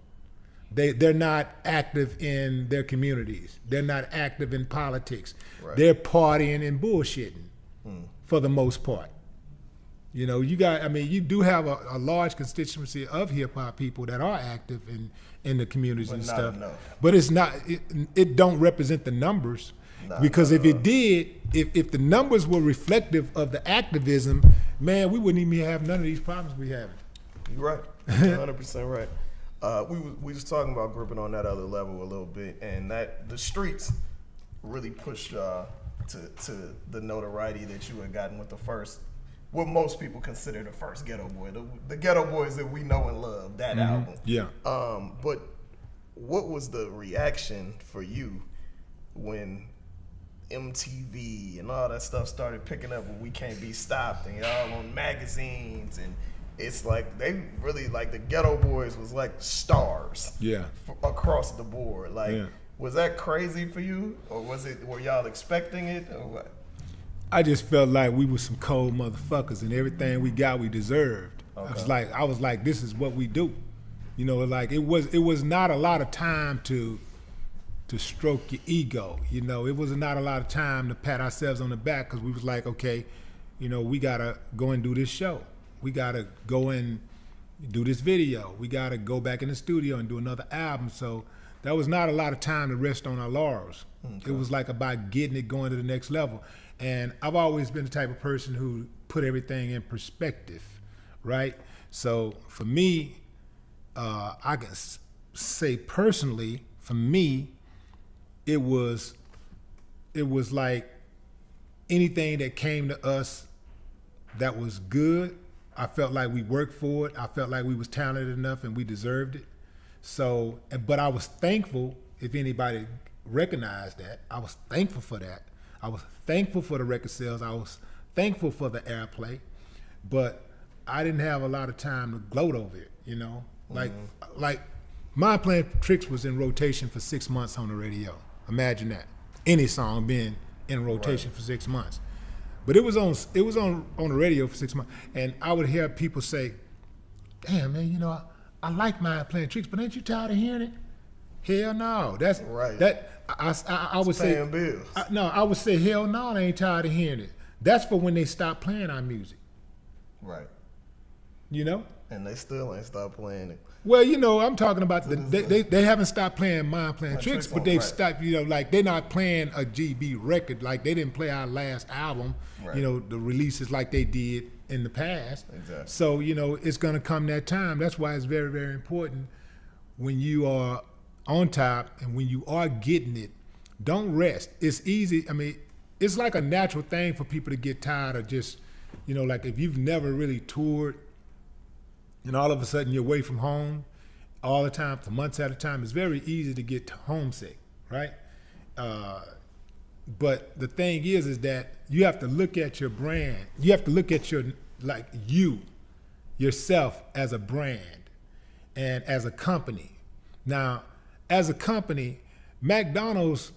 They're not active in their communities. They're not active in politics. Right. They're partying and bullshitting for the most part. You do have a large constituency of hip hop people that are active in the communities and stuff. But it's not. It don't represent the numbers, because if it did, if the numbers were reflective of the activism, man, we wouldn't even have none of these problems we have. You're right, 100% right. We was talking about gripping on that other level a little bit, and that the streets really pushed y'all to the notoriety that you had gotten with the first, what most people consider the first Ghetto Boy, the Ghetto Boys that we know and love, that album. Yeah. But what was the reaction for you when MTV and all that stuff started picking up when We Can't Be Stopped, and y'all on magazines, and it's like they really, like, the Ghetto Boys was like stars across the board. Was that crazy for you, or were y'all expecting it, or what? I just felt like we were some cold motherfuckers, and everything we got, we deserved. Okay. I was like, this is what we do. It was not a lot of time to stroke your ego. It was not a lot of time to pat ourselves on the back, because we was like, okay, we gotta go and do this show. We gotta go and do this video. We gotta go back in the studio and do another album. So that was not a lot of time to rest on our laurels. Okay. It was like about getting it going to the next level. And I've always been the type of person who put everything in perspective, right? So for me, I can say personally, for me, it was like anything that came to us that was good, I felt like we worked for it. I felt like we was talented enough and we deserved it. So, but I was thankful if anybody recognized that. I was thankful for that. I was thankful for the record sales. I was thankful for the airplay, but I didn't have a lot of time to gloat over it, Like Mind Playing Tricks was in rotation for 6 months on the radio. Imagine that. Any song being in rotation for 6 months. But it was on the radio for 6 months, and I would hear people say, damn, man, I like Mind Playing Tricks, but ain't you tired of hearing it? Hell no. That's right. That I would say bills. I would say hell no, I ain't tired of hearing it. That's for when they stop playing our music. Right. And they still ain't stopped playing it. Well, you know, I'm talking about they haven't stopped playing Mind Playing Tricks, but they've stopped, you know, like they're not playing a GB record. Like they didn't play our last album, you know, the releases like they did in the past. Exactly. So, you know, it's going to come that time. That's why it's very, very important when you are on top and when you are getting it, don't rest. It's easy. I mean, it's like a natural thing for people to get tired of just, you know, like if you've never really toured, and all of a sudden you're away from home all the time for months at a time, it's very easy to get homesick, right? But the thing is that you have to look at your brand. You have to look at yourself as a brand and as a company. Now, as a company, McDonald's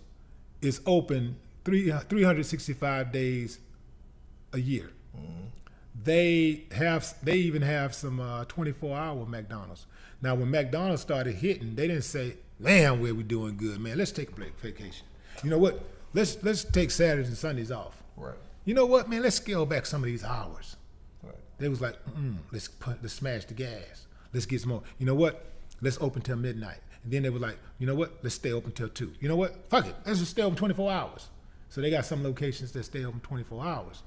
is open 365 days a year. They even have some 24-hour McDonald's. Now, when McDonald's started hitting, they didn't say, "Man, we doing good, man. Let's take a break, vacation. You know what? Let's take Saturdays and Sundays off. Right. You know what, man? Let's scale back some of these hours." Right. They was like, let's smash the gas. Let's get some more. You know what? Let's open till midnight. And then they were like, you know what? Let's stay open till 2. You know what? Fuck it. Let's just stay open 24 hours. So they got some locations that stay open 24 hours.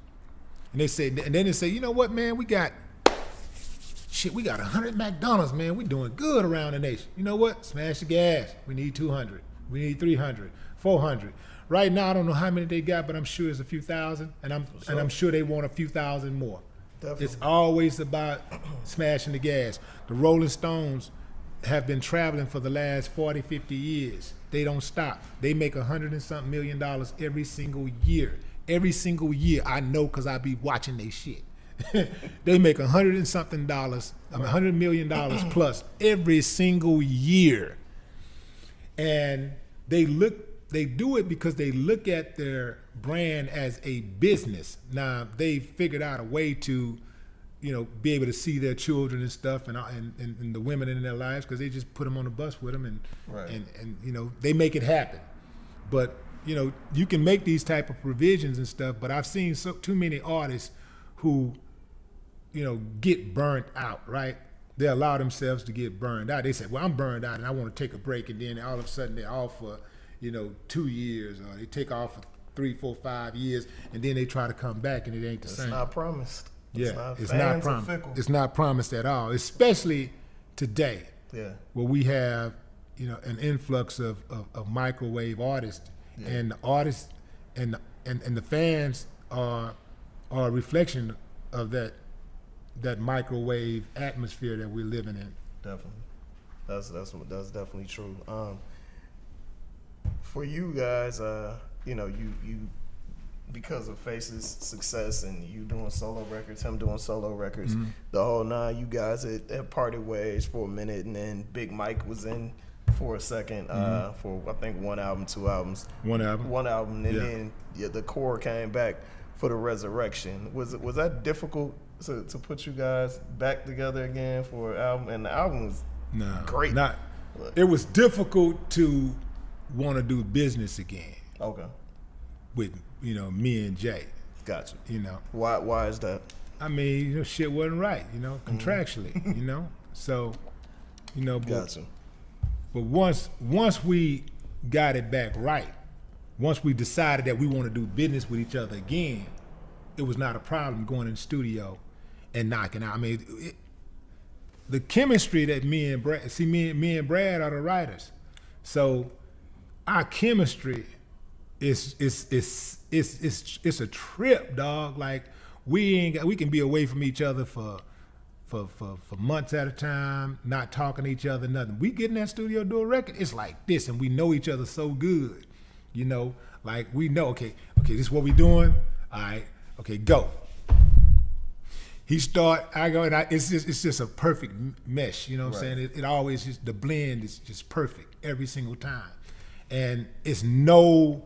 And then they say, you know what, man, we got 100 McDonald's, man. We doing good around the nation. You know what? Smash the gas. We need 200. We need 300, 400. Right now, I don't know how many they got, but I'm sure it's a few thousand, and I'm sure they want a few thousand more. Definitely. It's always about smashing the gas. The Rolling Stones have been traveling for the last 40, 50 years. They don't stop. They make $100 and something million every single year. Every single year, I know because I be watching they shit. They make $100 and something $100 million plus every single year. And they do it because they look at their brand as a business. Now, they figured out a way to, you know, be able to see their children and stuff and the women in their lives because they just put them on the bus with them and you know, they make it happen. But you know, you can make these type of provisions and stuff, but I've seen too many artists who, you know, get burnt out, right? They allow themselves to get burned out. They say, well, I'm burned out and I want to take a break, and then all of a sudden they're off for, you know, 2 years, or they take off for 3, 4, 5 years, and then they try to come back and it ain't the same. It's not promised. Yeah, it's not promised. It's not promised at all, especially today, where we have, you know, an influx of microwave artists. Yeah. And the artists and the fans are a reflection of that microwave atmosphere that we're living in. Definitely, that's definitely true. For you guys, you know, you because of Face's success and you doing solo records, him doing solo records, the whole nine, you guys had parted ways for a minute, and then Big Mike was in for a second, for I think 1 album, 2 albums. One album, and then the core came back for the resurrection. Was that difficult to put you guys back together again for an album? And the album was great. It was difficult to want to do business again. Okay. With, you know, me and Jay. Gotcha. You know. Why is that? I mean, you know, shit wasn't right, you know, contractually, you know. So, you know, gotcha. But once we got it back right, once we decided that we want to do business with each other again, it was not a problem going in the studio and knocking out. I mean, the chemistry that me and Brad are the writers, so our chemistry is a trip, dog. Like we can be away from each other for months at a time, not talking to each other, nothing. We get in that studio, do a record, it's like this, and we know each other so good, you know, like we know, okay, this is what we doing, all right, okay, go. He start, I go, and it's just a perfect mesh, you know what I'm saying? It always just, the blend is just perfect every single time. And it's no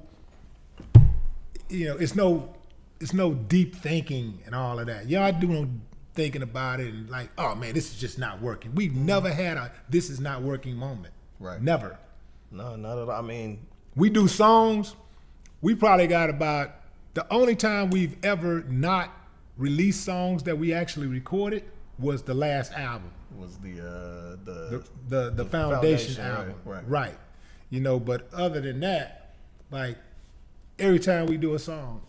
deep thinking and all of that. Y'all doing thinking about it and like, oh man, this is just not working. We've never had a this is not working moment. Right. Never. No, not at all. I mean, we do songs. We probably got about, the only time we've ever not released songs that we actually recorded was the last album. Was The foundation album. Right. You know, but other than that, like every time we do a song,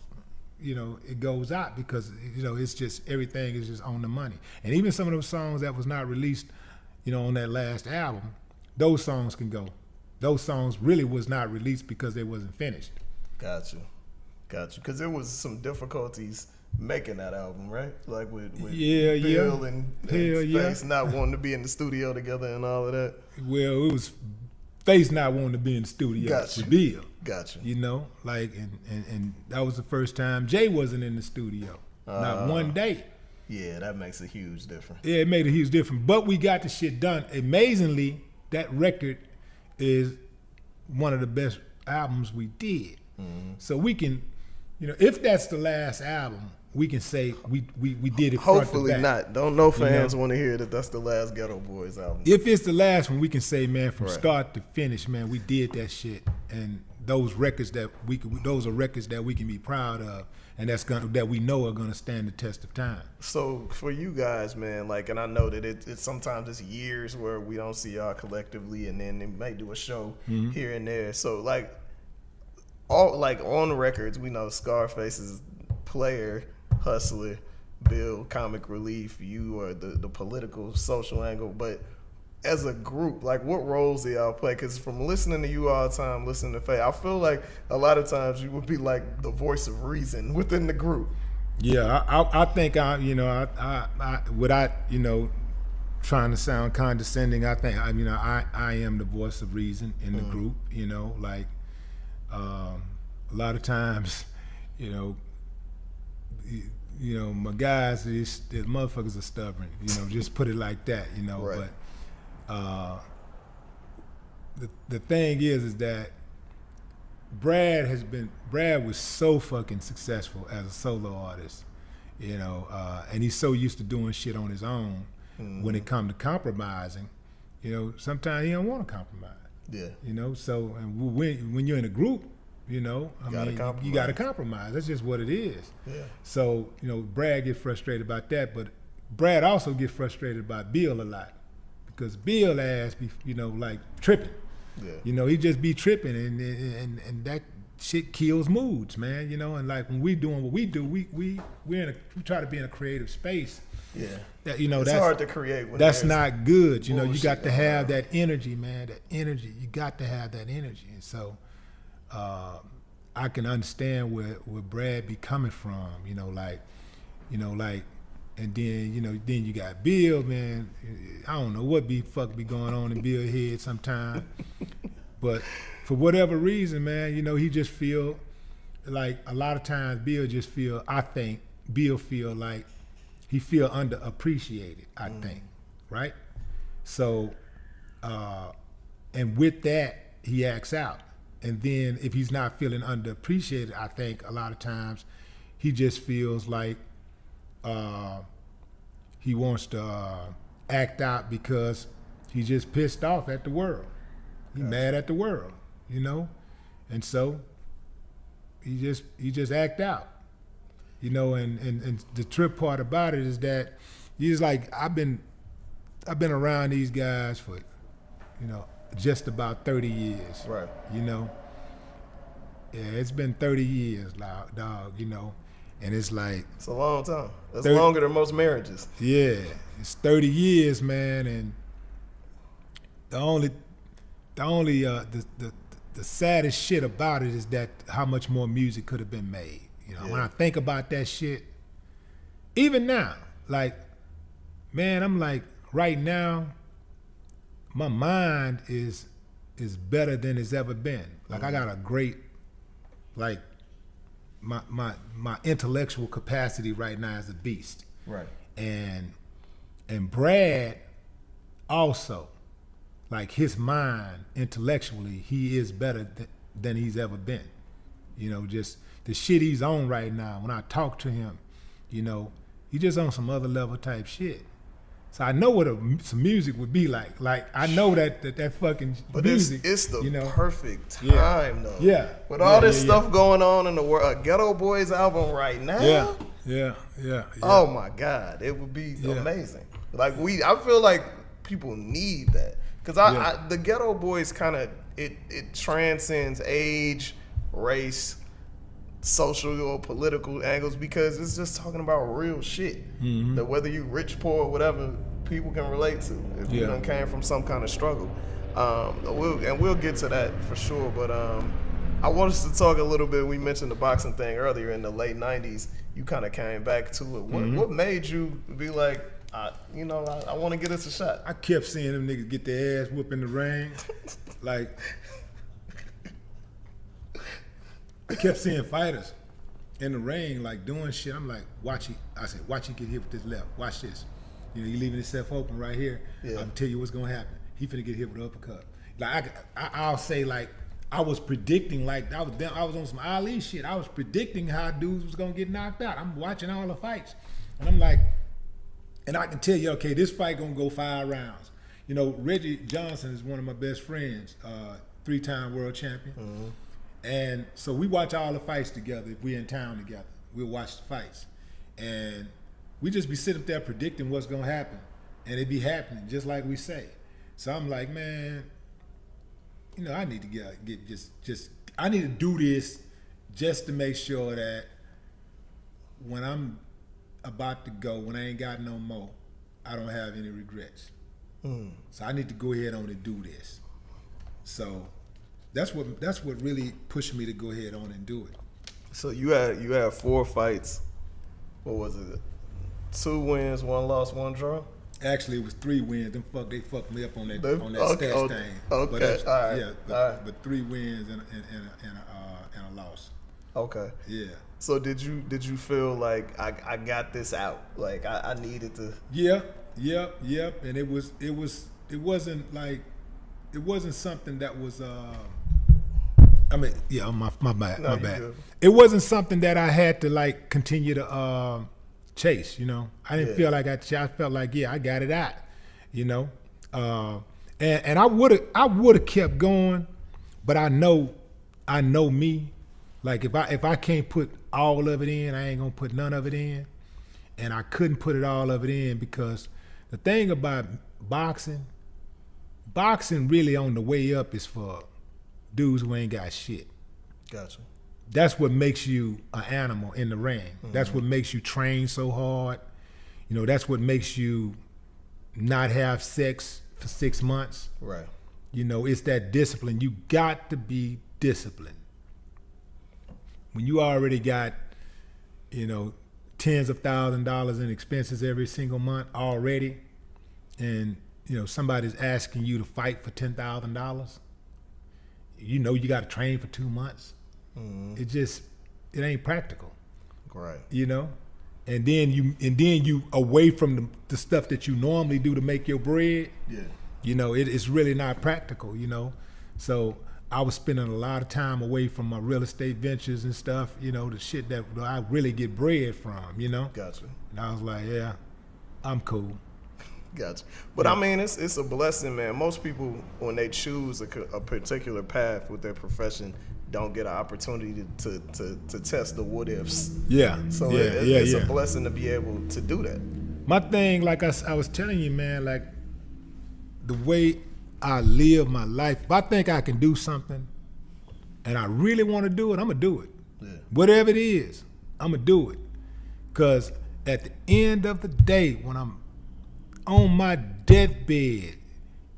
you know, it goes out because, you know, it's just everything is just on the money. And even some of those songs that was not released, you know, on that last album, those songs can go. Those songs really was not released because they wasn't finished. Got you. Because there was some difficulties making that album, right? Like with Bill and Face not wanting to be in the studio together and all of that. Well, it was Face not wanting to be in the studio with Bill. Gotcha. You know, like and that was the first time Jay wasn't in the studio. Not one day. Yeah, that makes a huge difference. Yeah, it made a huge difference. But we got the shit done. Amazingly, that record is one of the best albums we did. Mm-hmm. So we can, you know, if that's the last album, we can say we did it. Hopefully front to back. not. Don't know fans want to hear that that's the last Ghetto Boys album. If it's the last one, we can say, man, from start to finish, man, we did that shit. And those records those are records that we can be proud of, and that we know are gonna stand the test of time. So for you guys, man, like, and I know that it's sometimes it's years where we don't see y'all collectively, and then they might do a show here and there. So like, on records, we know Scarface is player, hustler, Bill, comic relief, you are the political, social angle. But as a group, like, what roles do y'all play? Because from listening to you all the time, listening to Faye, I feel like a lot of times you would be like the voice of reason within the group. Yeah, I think I without, you know, trying to sound condescending, I think I am the voice of reason in the group. You know, like a lot of times, you know, my guys, these motherfuckers are stubborn. You know, just put it like that. You know, but. The thing is that Brad was so fucking successful as a solo artist, you know, and he's so used to doing shit on his own. When it comes to compromising, you know, sometimes he don't want to compromise. Yeah. You know, so and when you're in a group, you know, you got to compromise. That's just what it is. Yeah. So, you know, Brad gets frustrated about that, but Brad also gets frustrated about Bill a lot. Because Bill ass be, you know, like tripping. Yeah. You know, he just be tripping, and that shit kills moods, man. You know, and like when we doing what we do, we try to be in a creative space. Yeah. That, you know, that's hard to create. That's not good. You know, you got to have that energy, man. That energy. You got to have that energy. And so, I can understand where Brad be coming from. You know, like. And then, you know, then you got Bill, man. I don't know what be going on in Bill's head sometimes. But for whatever reason, man, you know, he just feel like a lot of times I think Bill feel like he feel underappreciated, I think, right? So, and with that, he acts out. And then if he's not feeling underappreciated, I think a lot of times he just feels like, he wants to act out because he's just pissed off at the world. He's mad at the world, you know, and so he just act out, you know. And the trip part about it is that he's like, I've been around these guys for, you know, just about 30 years, right? You know, yeah, it's been 30 years, dog, you know. And it's like, it's a long time. That's longer than most marriages. Yeah, it's 30 years, man. And the saddest shit about it is that how much more music could have been made. You know, when I think about that shit, even now, like, man, I'm like, right now, my mind is better than it's ever been. Like, I got a great, like, my intellectual capacity right now is a beast. Right. And Brad also, like, his mind intellectually, he is better than he's ever been. You know, just the shit he's on right now, when I talk to him, you know, he just on some other level type shit. So I know what some music would be like. Like, I know that fucking but music. It's the, you know, perfect time, though. Yeah. With all this stuff going on in the world, a Ghetto Boys album right now. Yeah. Oh my God, it would be amazing. Like I feel like people need that because the Ghetto Boys kind of it transcends age, race, social or political angles because it's just talking about real shit. That whether you rich, poor, whatever, people can relate to if you done came from some kind of struggle. We'll get to that for sure. But I want us to talk a little bit. We mentioned the boxing thing earlier in the late '90s. You kind of came back to it. What made you be like, I want to get us a shot? I kept seeing them niggas get their ass whooped in the ring. Like, I kept seeing fighters in the ring, like, doing shit. I'm like, watch it. I said, watch it get hit with this left. Watch this. You know, you leaving himself open right here. Yeah. I'll tell you what's going to happen. He finna get hit with an uppercut. Like, I'll say, like, I was predicting, like, I was on some Ali shit. I was predicting how dudes was going to get knocked out. I'm watching all the fights. And I'm like, and I can tell you, okay, this fight going to go 5 rounds. You know, Reggie Johnson is one of my best friends, 3-time world champion. And so we watch all the fights together. If we're in town together, we'll watch the fights. And we just be sitting there predicting what's going to happen. And it be happening, just like we say. So I'm like, man, you know, I need to get I need to do this just to make sure that when I'm about to go, when I ain't got no more, I don't have any regrets. So I need to go ahead on and do this. So that's what really pushed me to go ahead on and do it. So you had 4 fights. What was it? 2 wins, 1 loss, 1 draw. Actually, it was 3 wins. They fucked me up on that stats thing. Okay, all right. But 3 wins and a loss. Okay. Yeah. So did you feel like I got this out? Like I needed to. Yep. And it wasn't something that was. My bad. It wasn't something that I had to like continue to chase. You know, I didn't feel like I felt like I got it out. You know, and I would have kept going, but I know me. Like if I can't put all of it in, I ain't gonna put none of it in. And I couldn't put it all of it in because the thing about boxing really on the way up is for dudes who ain't got shit. Gotcha. That's what makes you an animal in the ring. That's what makes you train so hard. You know, that's what makes you not have sex for 6 months. Right. You know, it's that discipline. You got to be disciplined. When you already got, you know, tens of thousands of dollars in expenses every single month already, and, you know, somebody's asking you to fight for $10,000, you know you got to train for 2 months. It ain't practical. Right. You know? And then you away from the stuff that you normally do to make your bread. Yeah. You know, it's really not practical, you know? So I was spending a lot of time away from my real estate ventures and stuff, you know, the shit that I really get bread from, you know? Gotcha. And I was like, yeah, I'm cool. Gotcha. But I mean, it's a blessing, man. Most people, when they choose a particular path with their profession, don't get an opportunity to test the what ifs. Yeah. So it's a blessing to be able to do that. My thing, like I was telling you, man, like the way I live my life, if I think I can do something and I really want to do it, I'm going to do it. Yeah. Whatever it is, I'm going to do it. Because at the end of the day, when I'm on my deathbed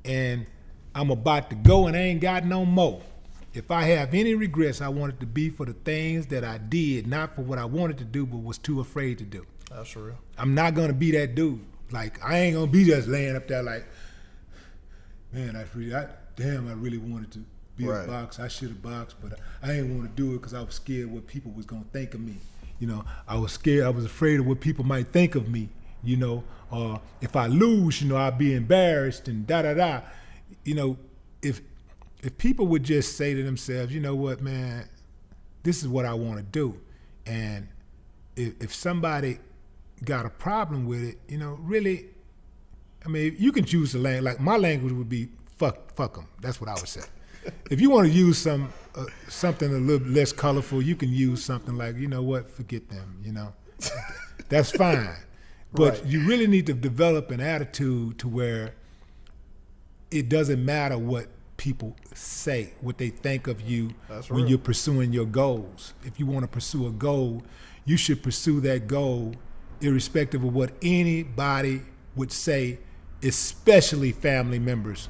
and I'm about to go and I ain't got no more, if I have any regrets, I want it to be for the things that I did, not for what I wanted to do but was too afraid to do. That's real. I'm not going to be that dude. Like, I ain't going to be just laying up there like, man, I really wanted to be a boxer. I should have boxed, but I ain't want to do it because I was scared what people was going to think of me. You know, I was scared. I was afraid of what people might think of me, you know. If I lose, you know, I'll be embarrassed and da-da-da. You know, if people would just say to themselves, you know what, man, this is what I want to do. And if somebody got a problem with it, you know, really, I mean, you can choose the language. Like my language would be fuck them. That's what I would say. If you want to use something a little less colorful, you can use something like, you know what, forget them. You know, that's fine. But Right. you really need to develop an attitude to where it doesn't matter what people say, what they think of you when you're pursuing your goals. If you want to pursue a goal, you should pursue that goal irrespective of what anybody would say, especially family members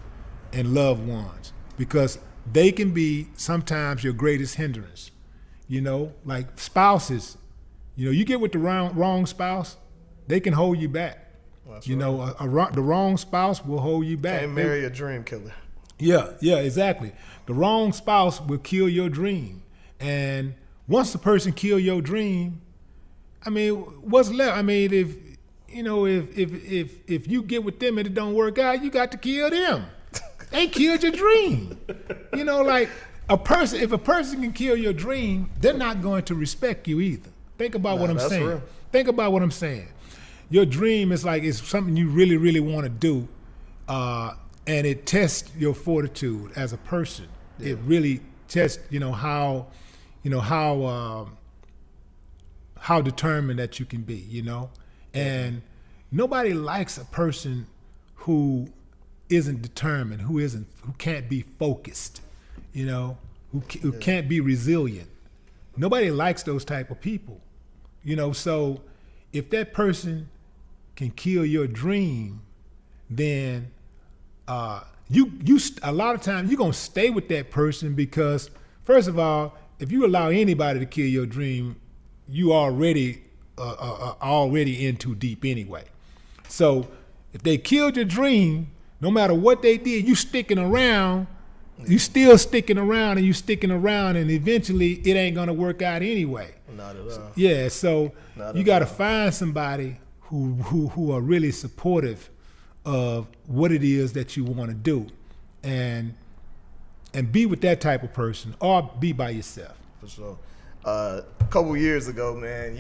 and loved ones, because they can be sometimes your greatest hindrance. Like spouses, you get with the wrong spouse, they can hold you back. That's the wrong spouse will hold you back. Can't marry a dream killer. Yeah, exactly. The wrong spouse will kill your dream. And once a person kill your dream, I mean, what's left? I mean, if you get with them and it don't work out, you got to kill them. They killed your dream. Like if a person can kill your dream, they're not going to respect you either. Think about what I'm saying. Real. Think about what I'm saying. Your dream is like it's something you really, really want to do, and it tests your fortitude as a person. Yeah. It really tests, how determined that you can be, And nobody likes a person who isn't determined, who can't be focused, who can't be resilient. Nobody likes those type of people, So if that person can kill your dream, then you a lot of times you're gonna stay with that person because, first of all, if you allow anybody to kill your dream, you already in too deep anyway. So if they killed your dream, no matter what they did, you sticking around, you still sticking around, and and eventually it ain't gonna work out anyway. Not at all. Yeah, so you got to find somebody who are really supportive of what it is that you want to do, and be with that type of person, or be by yourself. For sure. A couple years ago, man,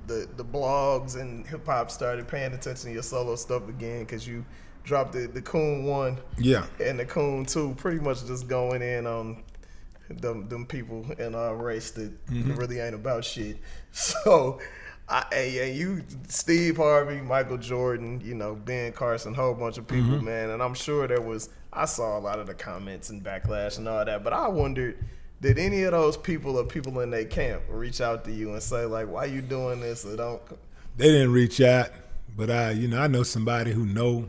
the blogs and hip hop started paying attention to your solo stuff again because you dropped the Coon 1 and the Coon 2, pretty much just going in on them people in our race that really ain't about shit. So, you, Steve Harvey, Michael Jordan, Ben Carson, whole bunch of people, man. And I'm sure I saw a lot of the comments and backlash and all that, but I wondered, did any of those people or people in their camp reach out to you and say, like, why you doing this or don't? They didn't reach out, but I know somebody who know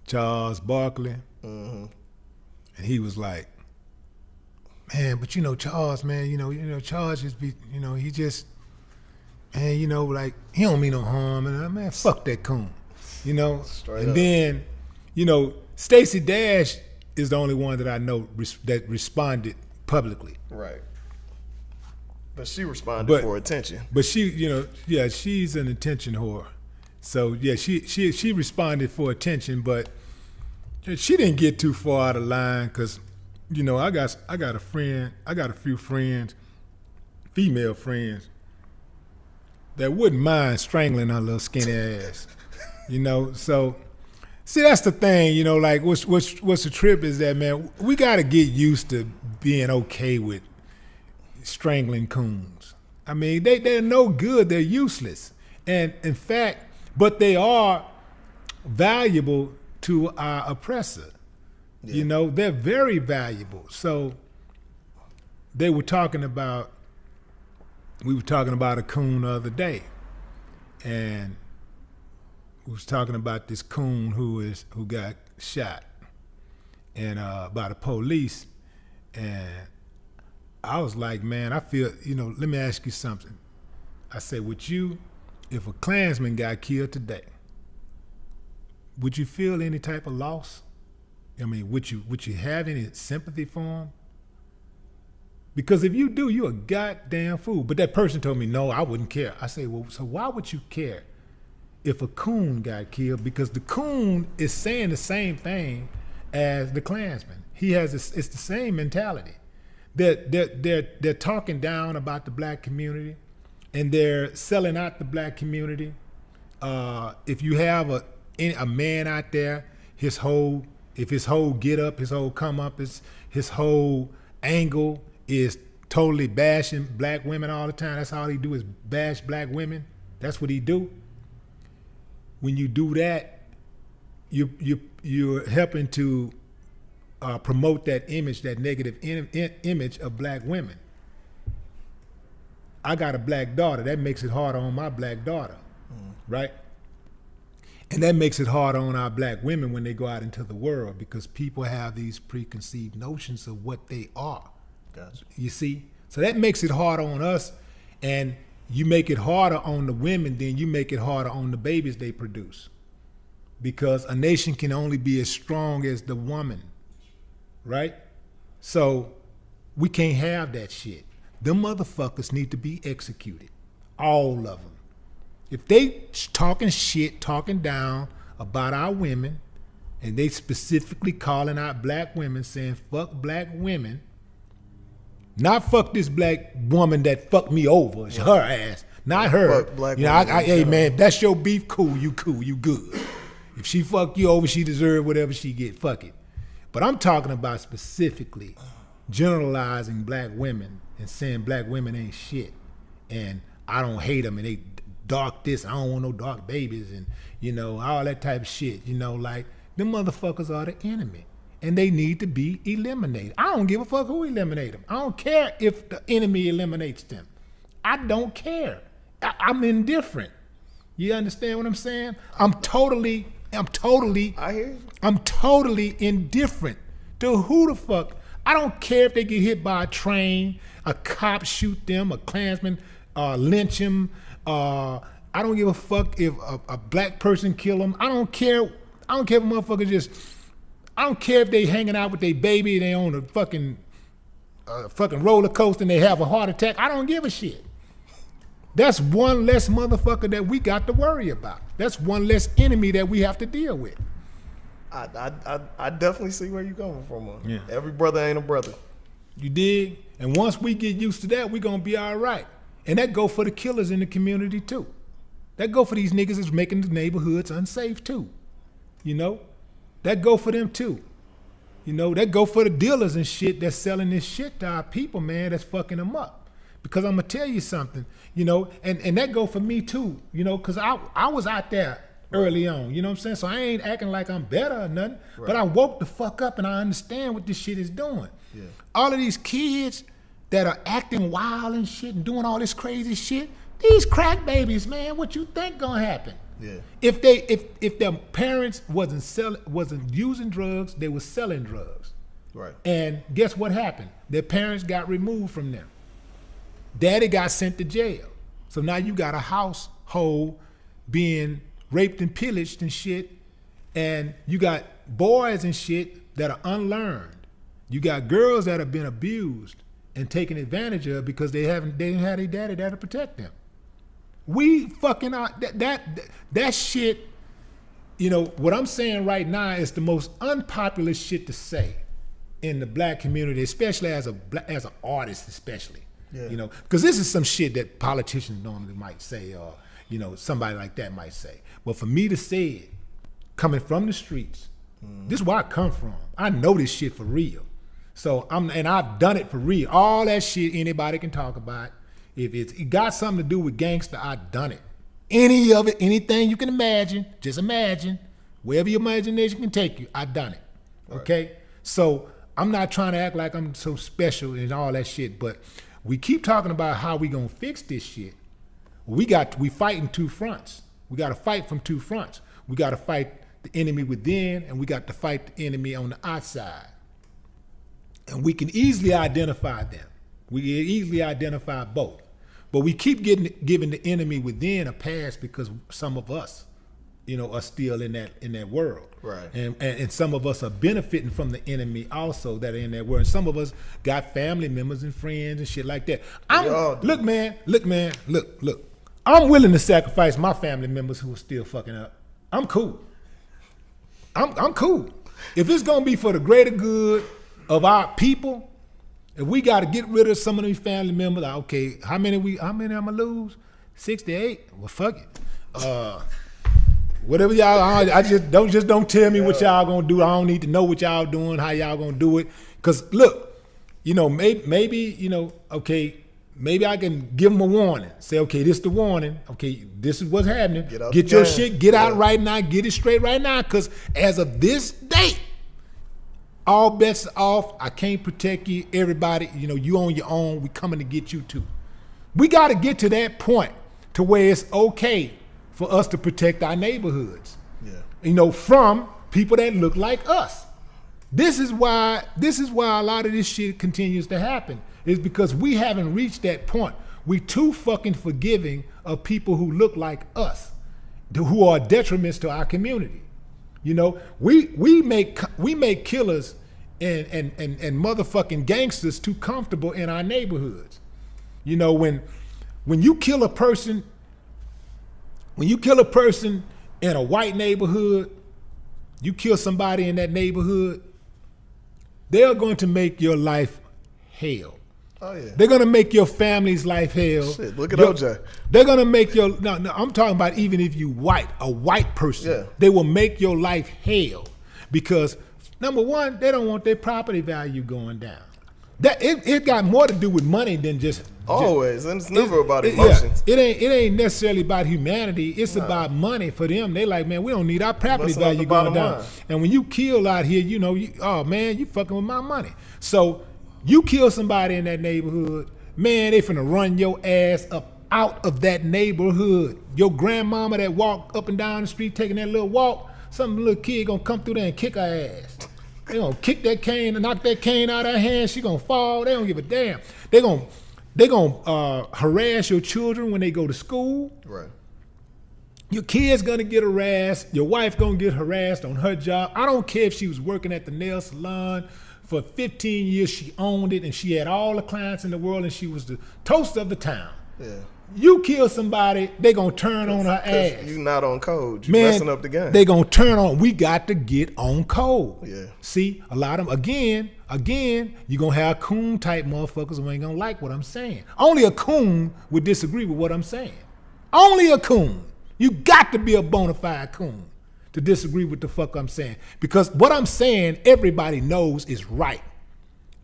Charles Barkley, and he was like, man, but Charles, man, Charles just be, he just, man, like, he don't mean no harm, and man, fuck that coon, Straight and up. then, Stacey Dash is the only one that I know that responded publicly. Right. But she responded for attention. But she, she's an attention whore. So yeah, she responded for attention, but she didn't get too far out of line because, I got a few friends, female friends, that wouldn't mind strangling her little skinny ass, So, see, that's the thing, like what's the trip is that, man, we got to get used to being okay with strangling coons. I mean, they're no good. They're useless, and in fact, but they are valuable to our oppressor. Yeah. They're very valuable. So we were talking about a coon the other day, and we was talking about this coon who got shot and by the police, and I was like, man, I feel, let me ask you something. I said, if a Klansman got killed today, would you feel any type of loss? I mean, would you have any sympathy for him? Because if you do, you're a goddamn fool. But that person told me, no, I wouldn't care. I say, well, so why would you care if a coon got killed? Because the coon is saying the same thing as the Klansman. It's the same mentality. They're talking down about the black community, and they're selling out the black community. If you have a man out there, his whole get up, his whole come up, his whole angle is totally bashing black women all the time. That's all he do is bash black women. That's what he do. When you do that, you're helping to promote that image, that negative image of black women. I got a black daughter. That makes it harder on my black daughter, right? And that makes it hard on our black women when they go out into the world, because people have these preconceived notions of what they are. Gotcha. You see? So that makes it hard on us, and you make it harder on the women, then you make it harder on the babies they produce. Because a nation can only be as strong as the woman, right? So we can't have that shit. Them motherfuckers need to be executed. All of them. If they talking shit, talking down about our women, and they specifically calling out black women, saying fuck black women, not fuck this black woman that fucked me over, it's her ass, not her. Fuck black you know, women. hey man, if that's your beef, cool, you good. If she fuck you over, she deserve whatever she get, fuck it. But I'm talking about specifically generalizing black women and saying black women ain't shit, and I don't hate them, and they dark this, I don't want no dark babies, and you know, all that type of shit. You know, like, them motherfuckers are the enemy, and they need to be eliminated. I don't give a fuck who eliminate them. I don't care if the enemy eliminates them. I don't care. I'm indifferent. You understand what I'm saying? I'm totally I hear you. I'm totally indifferent to who the fuck. I don't care if they get hit by a train, a cop shoot them, a Klansman lynch him. I don't give a fuck if a black person kill them. I don't care. I don't care if a motherfucker just. I don't care if they hanging out with their baby and they on a fucking roller coaster and they have a heart attack. I don't give a shit. That's one less motherfucker that we got to worry about. That's one less enemy that we have to deal with. I definitely see where you're coming from. Yeah. Every brother ain't a brother. You dig? And once we get used to that, we're gonna be all right. And that go for the killers in the community too. That go for these niggas that's making the neighborhoods unsafe too. You know? That go for them too. You know, that go for the dealers and shit that's selling this shit to our people, man, that's fucking them up. Because I'm gonna tell you something, you know, and that go for me too, you know, because I was out there early on, you know what I'm saying? So I ain't acting like I'm better or nothing, but I woke the fuck up and I understand what this shit is doing. Yeah. All of these kids that are acting wild and shit and doing all this crazy shit, these crack babies, man, what you think gonna happen? Yeah. If their parents wasn't using drugs, they were selling drugs. Right. And guess what happened? Their parents got removed from them. Daddy got sent to jail. So now you got a household being raped and pillaged and shit, and you got boys and shit that are unlearned. You got girls that have been abused and taken advantage of because they didn't have their daddy there to protect them. We fucking out that shit. You know what I'm saying right now is the most unpopular shit to say in the black community, especially as an artist, especially. Yeah. You know, because this is some shit that politicians normally might say, or you know, somebody like that might say. But for me to say it, coming from the streets, this is where I come from. I know this shit for real. So I've done it for real. All that shit anybody can talk about. If it got something to do with gangster, I've done it. Any of it, anything you can imagine, just imagine. Wherever your imagination can take you, I've done it. Okay? Right. So I'm not trying to act like I'm so special and all that shit, but we keep talking about how we gonna fix this shit. We fighting two fronts. We gotta fight from two fronts. We gotta fight the enemy within, and we got to fight the enemy on the outside. And we can easily identify them. We can easily identify both. But we keep giving the enemy within a pass because some of us, you know, are still in that world. Right. And some of us are benefiting from the enemy also that are in that world. And some of us got family members and friends and shit like that. Look, man. I'm willing to sacrifice my family members who are still fucking up. I'm cool. I'm cool. If it's gonna be for the greater good of our people, if we gotta get rid of some of these family members, like, okay, how many I'm gonna lose? 68? Well, fuck it. Whatever y'all, I just don't tell me what y'all gonna do. I don't need to know what y'all doing, how y'all gonna do it. Cause look, you know, maybe, you know, okay, maybe I can give them a warning. Say, okay, this is the warning. Okay, this is what's happening. Get your shit, get out right now, get it straight right now. Because as of this date, all bets are off. I can't protect you. Everybody, you on your own. We coming to get you too. We got to get to that point to where it's okay for us to protect our neighborhoods. Yeah. From people that look like us. This is why a lot of this shit continues to happen. Is because we haven't reached that point. We too fucking forgiving of people who look like us, who are detriments to our community. We make killers and motherfucking gangsters too comfortable in our neighborhoods. When you kill a person in a white neighborhood, you kill somebody in that neighborhood, they are going to make your life hell. Oh yeah. They're gonna make your family's life hell. Shit, look at OJ. They're gonna make your no. I'm talking about even if you a white person, they will make your life hell because number one, they don't want their property value going down. That it got more to do with money than just always, and it's never about emotions. Yeah, it ain't necessarily about humanity. It's about money for them. They like, man, we don't need our property value going down. And when you kill out here, oh man, you fucking with my money. So you kill somebody in that neighborhood, man, they finna run your ass up out of that neighborhood. Your grandmama that walk up and down the street taking that little walk, some little kid gonna come through there and kick her ass. They gonna kick that cane and knock that cane out of her hand. She gonna fall. They don't give a damn. They gonna harass your children when they go to school. Right. Your kid's gonna get harassed. Your wife gonna get harassed on her job. I don't care if she was working at the nail salon. For 15 years, she owned it, and she had all the clients in the world, and she was the toast of the town. Yeah. You kill somebody, they gonna turn on her ass. You not on code. You messing up the game. They gonna turn on. We got to get on code. Yeah. See, a lot of them, again, you gonna have coon type motherfuckers who ain't gonna like what I'm saying. Only a coon would disagree with what I'm saying. Only a coon. You got to be a bona fide coon to disagree with the fuck I'm saying. Because what I'm saying, everybody knows is right.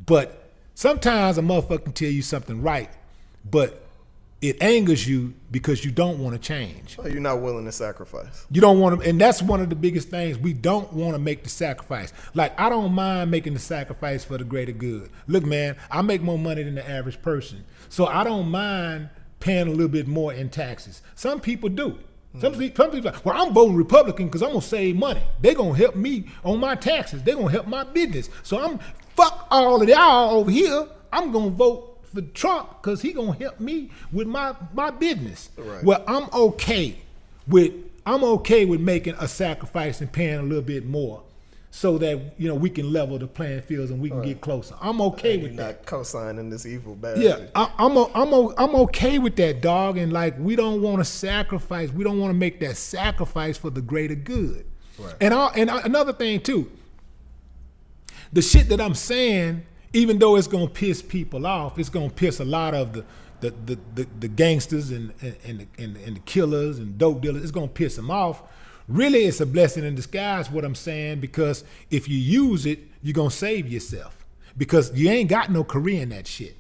But sometimes a motherfucker can tell you something right, but it angers you because you don't want to change. Oh, you're not willing to sacrifice. You don't want to, and that's one of the biggest things. We don't want to make the sacrifice. Like, I don't mind making the sacrifice for the greater good. Look, man, I make more money than the average person. So I don't mind paying a little bit more in taxes. Some people do. Some people like, well, I'm voting Republican because I'm going to save money. They're going to help me on my taxes. They're going to help my business. So fuck all of y'all over here. I'm going to vote for Trump because he going to help me with my business. Right. Well, I'm okay with making a sacrifice and paying a little bit more so that, we can level the playing fields and we can get closer. I'm okay with that. Not co-signing this evil bad. Yeah, I'm okay with that, dog. And like, we don't want to sacrifice. We don't want to make that sacrifice for the greater good. Right. And another thing too, the shit that I'm saying, even though it's gonna piss people off, it's gonna piss a lot of the gangsters and the killers and dope dealers. It's gonna piss them off. Really, it's a blessing in disguise, what I'm saying, because if you use it, you're going to save yourself because you ain't got no career in that shit.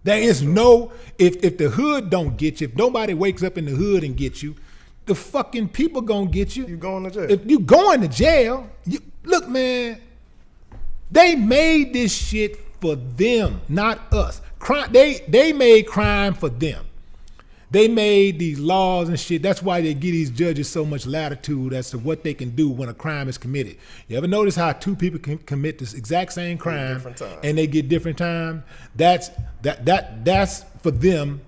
There is no, if the hood don't get you, if nobody wakes up in the hood and gets you, the fucking people going to get you. You going to jail. If you going to jail, look, man, they made this shit for them, not us. They made crime for them. They made these laws and shit. That's why they give these judges so much latitude as to what they can do when a crime is committed. You ever notice how two people can commit this exact same crime and they get different time? That's for them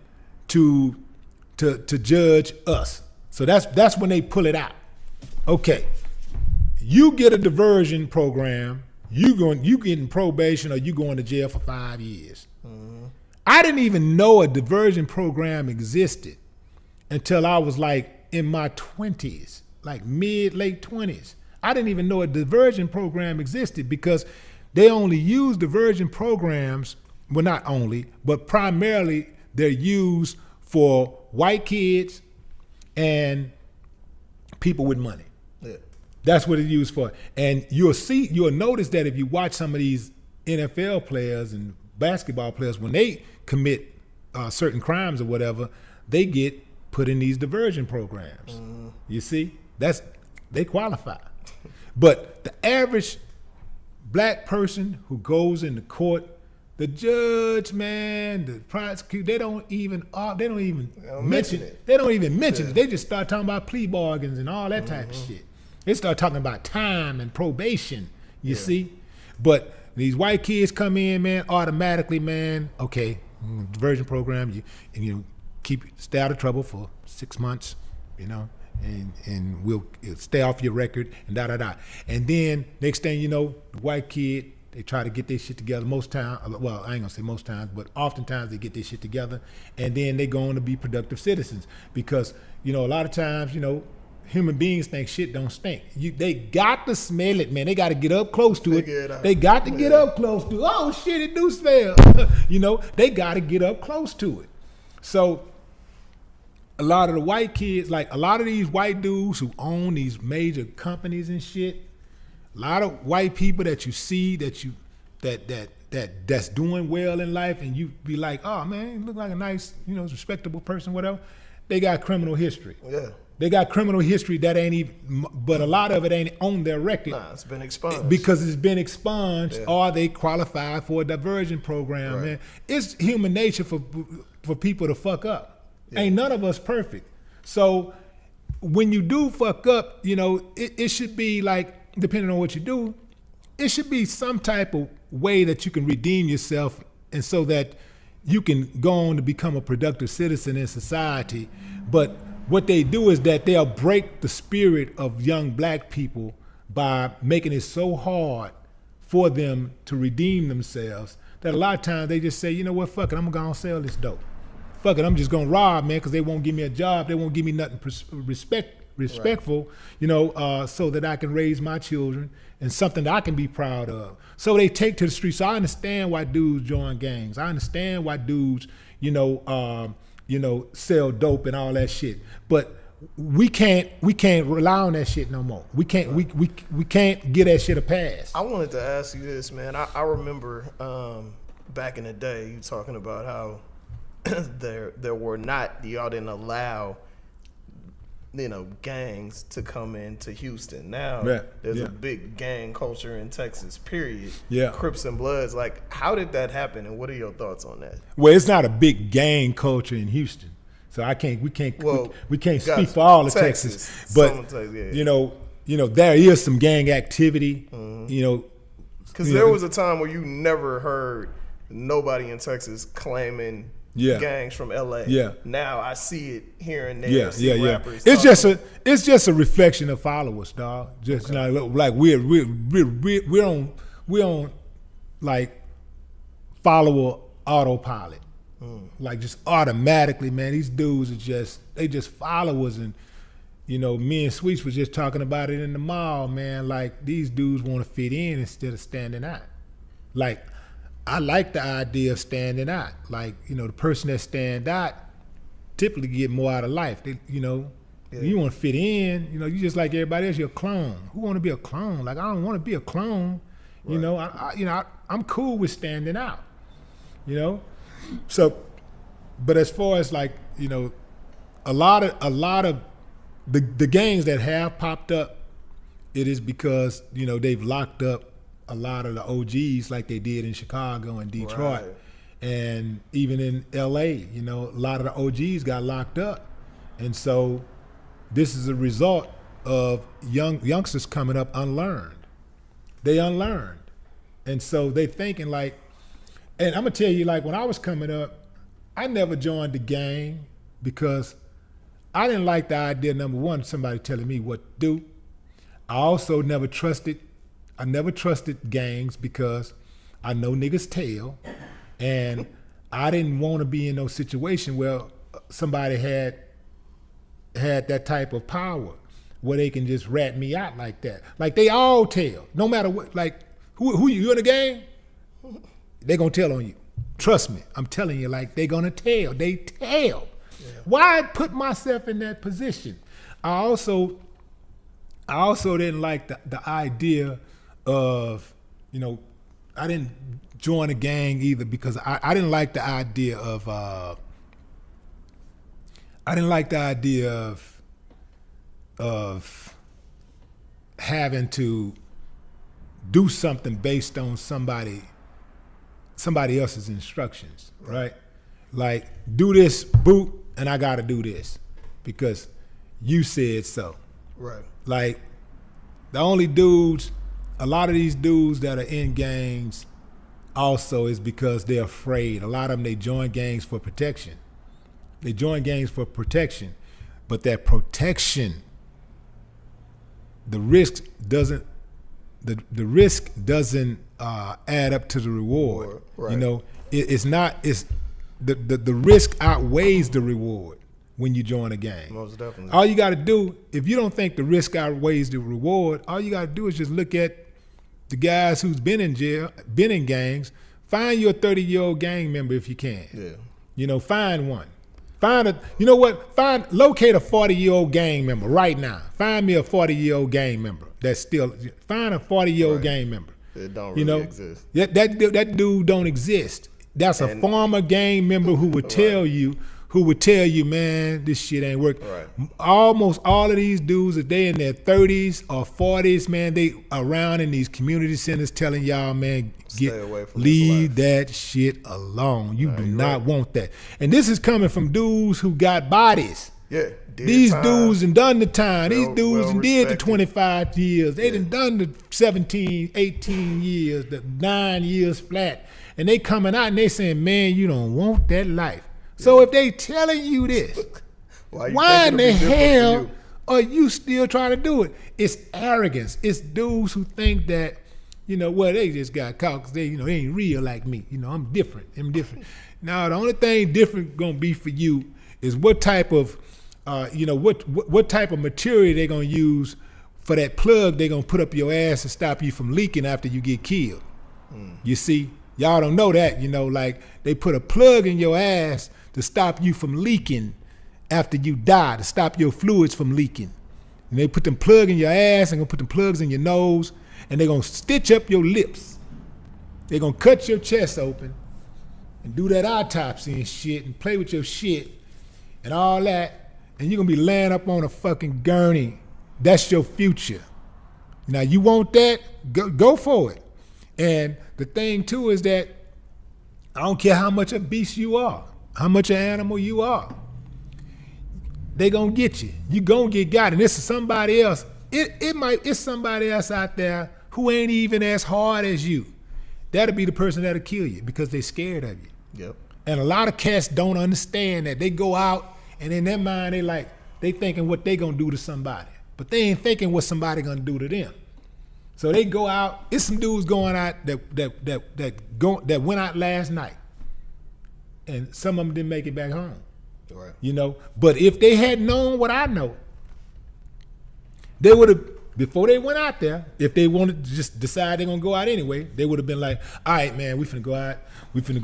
to judge us. So that's when they pull it out. Okay, you get a diversion program. You getting probation or you going to jail for 5 years. Mm-hmm. I didn't even know a diversion program existed until I was like in my 20s, like late 20s. I didn't even know a diversion program existed because they only use diversion programs, well, not only, but primarily they're used for white kids and people with money. Yeah. That's what it's used for. And you'll notice that if you watch some of these NFL players and basketball players, when they commit certain crimes or whatever, they get put in these diversion programs. You see, they qualify. But the average black person who goes into court, the judge, man, the prosecutor, they don't even mention it. They don't even mention it. They just start talking about plea bargains and all that type of shit. They start talking about time and probation, you see? But these white kids come in, man, automatically, man, okay, diversion program, you stay out of trouble for 6 months, you know, and we'll stay off your record and da-da-da. And then next thing you know, the white kid, they try to get their shit together most times. Well, I ain't gonna say most times, but oftentimes they get their shit together, and then they go on to be productive citizens. Because, you know, a lot of times, you know, human beings think shit don't stink. They got to smell it, man. They got to get up close to it. They got to get up close to it. Oh shit, it do smell. You know, they got to get up close to it. So a lot of the white kids, like a lot of these white dudes who own these major companies and shit, a lot of white people that you see that's doing well in life, and you be like, oh man, you look like a nice, you know, respectable person, whatever. They got criminal history. Yeah. They got criminal history that ain't even, but a lot of it ain't on their record. Nah, it's been expunged. Because it's been expunged, or they qualify for a diversion program, man. It's human nature for people to fuck up. Ain't none of us perfect. So when you do fuck up, you know, it should be like, depending on what you do, it should be some type of way that you can redeem yourself, and so that you can go on to become a productive citizen in society. But what they do is that they'll break the spirit of young black people by making it so hard for them to redeem themselves that a lot of times they just say, you know what, fuck it, I'm gonna sell this dope. Fuck it, I'm just gonna rob, man, because they won't give me a job, they won't give me nothing respectful, you know, so that I can raise my children and something that I can be proud of. So they take to the streets. So I understand why dudes join gangs. I understand why dudes, you know, sell dope and all that shit. But we can't rely on that shit no more. We can't get that shit a pass. I wanted to ask you this, man. I remember back in the day you talking about how there were not, y'all didn't allow, you know, gangs to come into Houston. Now there's a big gang culture in Texas, period. Yeah. Crips and Bloods. Like, how did that happen, and what are your thoughts on that? Well, it's not a big gang culture in Houston. So we can't speak for all of Texas. But you know, there is some gang activity, you know. Because there was a time where you never heard nobody in Texas claiming gangs from LA. Yeah. Now I see it here and there. Yeah. It's just a reflection of followers, dog. Just like we're on like follower autopilot. Like just automatically, man. These dudes are just followers, and you know, me and Sweets was just talking about it in the mall, man. Like these dudes want to fit in instead of standing out. Like, I like the idea of standing out. Like, you know, the person that stand out typically get more out of life. They, you know, you want to fit in. You know, you just like everybody else. You're a clone. Who want to be a clone? Like, I don't want to be a clone. Right. You know, I'm cool with standing out. You know, so, but as far as like, you know, a lot of the gangs that have popped up, it is because, you know, they've locked up a lot of the OGs like they did in Chicago and Detroit. Right. And even in LA, you know, a lot of the OGs got locked up. And so this is a result of youngsters coming up unlearned. They unlearned. And so they thinking like, and I'm gonna tell you, like when I was coming up, I never joined the gang because I didn't like the idea, number one, somebody telling me what to do. I also never trusted gangs because I know niggas tell, and I didn't want to be in no situation where somebody had that type of power where they can just rat me out like that. Like they all tell, no matter what. Like who you in the gang? They gonna tell on you. Trust me, I'm telling you. Like they gonna tell. They tell. Yeah. Why put myself in that position? I also didn't like the idea of, you know, I didn't join a gang either because I didn't like the idea of having to do something based on somebody else's instructions, right? Like, do this, boot, and I gotta do this because you said so. Right. Like, the only dudes, a lot of these dudes that are in gangs also is because they're afraid. A lot of them, they join gangs for protection. They join gangs for protection, but that protection, the risk doesn't add up to the reward. Right. You know, it's the risk outweighs the reward when you join a gang. Most definitely. All you got to do, if you don't think the risk outweighs the reward, all you got to do is just look at the guys who's been in jail, been in gangs. Find your 30-year-old gang member if you can. Yeah. You know, find one. Locate a 40-year-old gang member right now. Find me a 40-year-old gang member that's still, find a 40-year-old gang member. It don't really exist. That dude don't exist. That's a former gang member who would tell you, man, this shit ain't working. Right. Almost all of these dudes, if they in their 30s or 40s, man, they around in these community centers telling y'all, man, leave that shit alone. You do not want that. And this is coming from dudes who got bodies. Yeah. These dudes and done the time. These dudes and did the 25 years. They done the 17, 18 years, the 9 years flat. And they coming out and they saying, man, you don't want that life. So if they telling you this, why in the hell are you still trying to do it? It's arrogance. It's dudes who think that, you know, well, they just got caught because they ain't real like me. You know, I'm different. Now, the only thing different gonna be for you is what type of, what type of material they gonna use for that plug they gonna put up your ass to stop you from leaking after you get killed. You see, y'all don't know that, you know, like they put a plug in your ass to stop you from leaking after you die, to stop your fluids from leaking. And they put them plug in your ass and gonna put them plugs in your nose and they're gonna stitch up your lips. They're gonna cut your chest open and do that autopsy and shit and play with your shit and all that. And you're gonna be laying up on a fucking gurney. That's your future. Now you want that? Go for it. And the thing too is that I don't care how much a beast you are, how much an animal you are, they gonna get you. You gonna get got, and this is somebody else. It's somebody else out there who ain't even as hard as you. That'll be the person that'll kill you because they scared of you. Yep. And a lot of cats don't understand that. They go out and in their mind they thinking what they gonna do to somebody, but they ain't thinking what somebody gonna do to them. So they go out. It's some dudes going out that went out last night, and some of them didn't make it back home. Right. You know, but if they had known what I know, they would have, before they went out there, if they wanted to just decide they're gonna go out anyway, they would have been like, all right, man, we finna go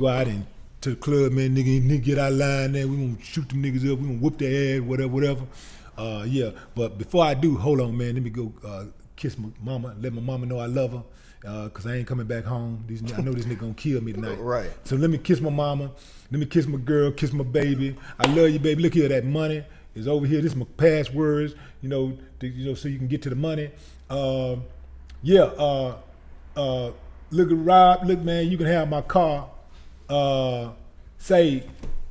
out and to the club, man, nigga get out of line there, we gonna shoot them niggas up, we gonna whoop their ass, whatever. Yeah, but before I do, hold on, man, let me go kiss my mama, let my mama know I love her, cause I ain't coming back home. I know this nigga gonna kill me tonight. Right. So let me kiss my mama, let me kiss my girl, kiss my baby. I love you, baby. Look here, that money is over here. This is my passwords, so you can get to the money. Look at Rob, look, man, you can have my car. Say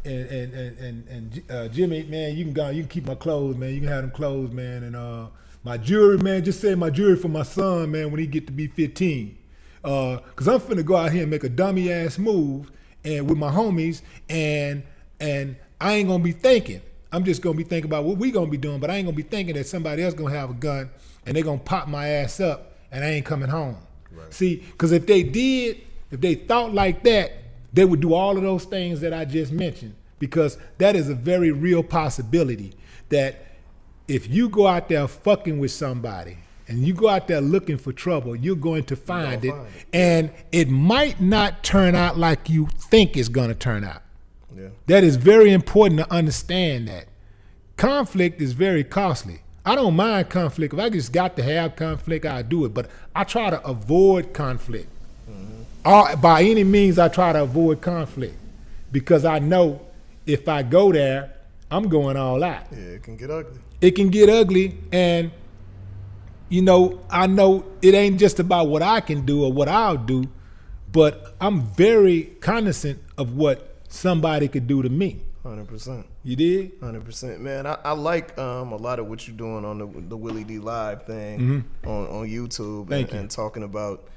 and Jimmy, man, you can keep my clothes, man. You can have them clothes, man, and my jewelry, man, just say my jewelry for my son, man, when he get to be 15. Cause I'm finna go out here and make a dummy ass move and with my homies and I ain't gonna be thinking. I'm just gonna be thinking about what we gonna be doing, but I ain't gonna be thinking that somebody else gonna have a gun and they gonna pop my ass up and I ain't coming home. Right. See, cause if they thought like that, they would do all of those things that I just mentioned, because that is a very real possibility that if you go out there fucking with somebody and you go out there looking for trouble, you're going to find it. And it might not turn out like you think it's gonna turn out. Yeah. That is very important to understand that. Conflict is very costly. I don't mind conflict. If I just got to have conflict, I'll do it. But I try to avoid conflict. Mm-hmm. by any means, I try to avoid conflict because I know if I go there, I'm going all out. Yeah, it can get ugly. It can get ugly, and you know, I know it ain't just about what I can do or what I'll do, but I'm very cognizant of what somebody could do to me. 100%. You did? 100%. Man, I like a lot of what you're doing on the Willie D Live thing on YouTube and talking about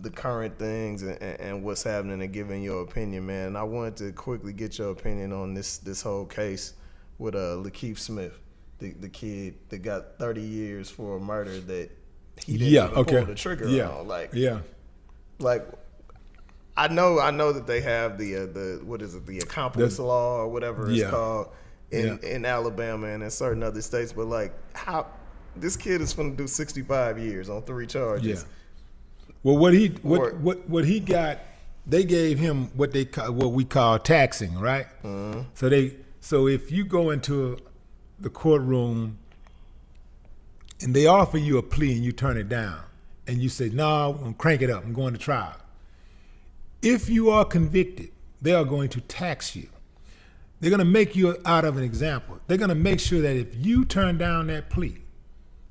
the current things and what's happening and giving your opinion, man. I wanted to quickly get your opinion on this whole case with Lakeith Smith, the kid that got 30 years for a murder that he didn't even pull the trigger on. Like I know that they have the what is it, the accomplice law or whatever it's called in Alabama and in certain other states, but like how this kid is going to do 65 years on 3 charges. Yeah. Well, what he got, they gave him what we call taxing, right? So if you go into the courtroom and they offer you a plea and you turn it down and you say, no, I'm gonna crank it up, I'm going to trial. If you are convicted, they are going to tax you. They're gonna make you out of an example. They're gonna make sure that if you turn down that plea,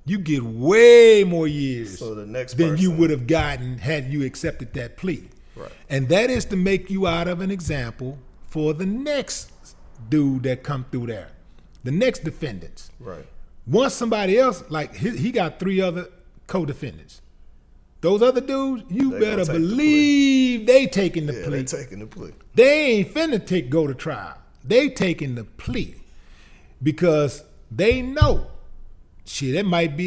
you get way more years than you would have gotten had you accepted that plea. Right. And that is to make you out of an example for the next dude that come through there, the next defendants. Right. Once somebody else, like he got 3 other co-defendants. Those other dudes, you better believe they taking the plea. They taking the plea. They ain't finna go to trial. They taking the plea because they know, shit, they might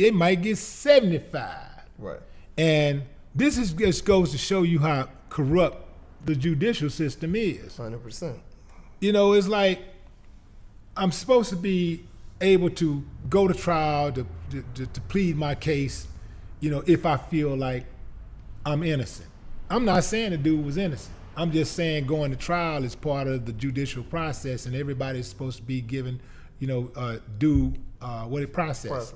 get 75. Right. And this just goes to show you how corrupt the judicial system is. 100%. You know, it's like I'm supposed to be able to go to trial to plead my case, you know, if I feel like I'm innocent. I'm not saying the dude was innocent. I'm just saying going to trial is part of the judicial process, and everybody's supposed to be given, you know, due process.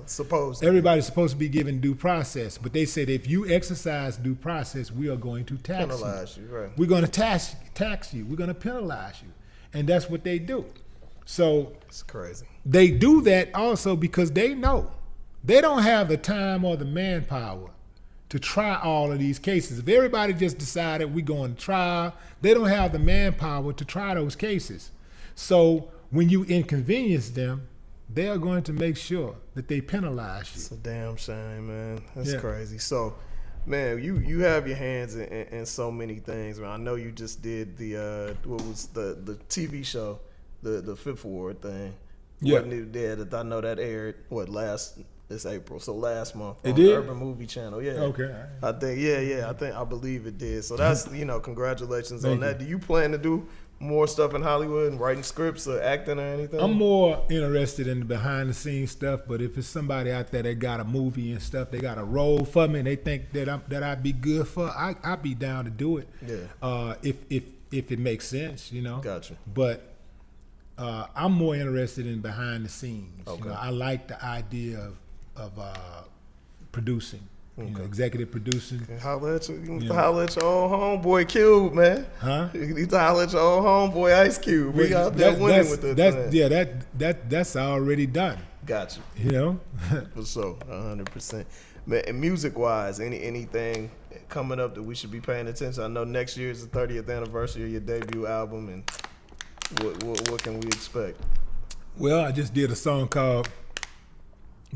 Everybody's supposed to be given due process, but they said if you exercise due process, we are going to penalize you. Right. We're going to tax you. We're going to penalize you, and that's what they do. So it's crazy. They do that also because they know they don't have the time or the manpower to try all of these cases. If everybody just decided we're going to trial, they don't have the manpower to try those cases. So when you inconvenience them, they are going to make sure that they penalize you. It's a damn shame, man. That's crazy. So, man, you have your hands in so many things, man. I know you just did the the TV show, the Fifth Ward thing. Yeah. Wasn't it dead? I know that aired this April, so last month on the Urban Movie Channel. Yeah. Okay. I think I believe it did. So that's congratulations on that. Do you plan to do more stuff in Hollywood and writing scripts or acting or anything? I'm more interested in the behind the scenes stuff, but if it's somebody out there that got a movie and stuff, they got a role for me and they think that I'd be good for, I'd be down to do it. Yeah. If it makes sense, you know. Gotcha. But I'm more interested in behind the scenes. Okay. You know, I like the idea of producing. You know, executive producing. Holler at your old homeboy Cube, man. Huh? You need to holler at your old homeboy Ice Cube. We out there winning with that's already done. Gotcha. You know? For sure, 100%. Man, and music-wise, anything coming up that we should be paying attention? I know next year is the 30th anniversary of your debut album, and what can we expect? Well, I just did a song called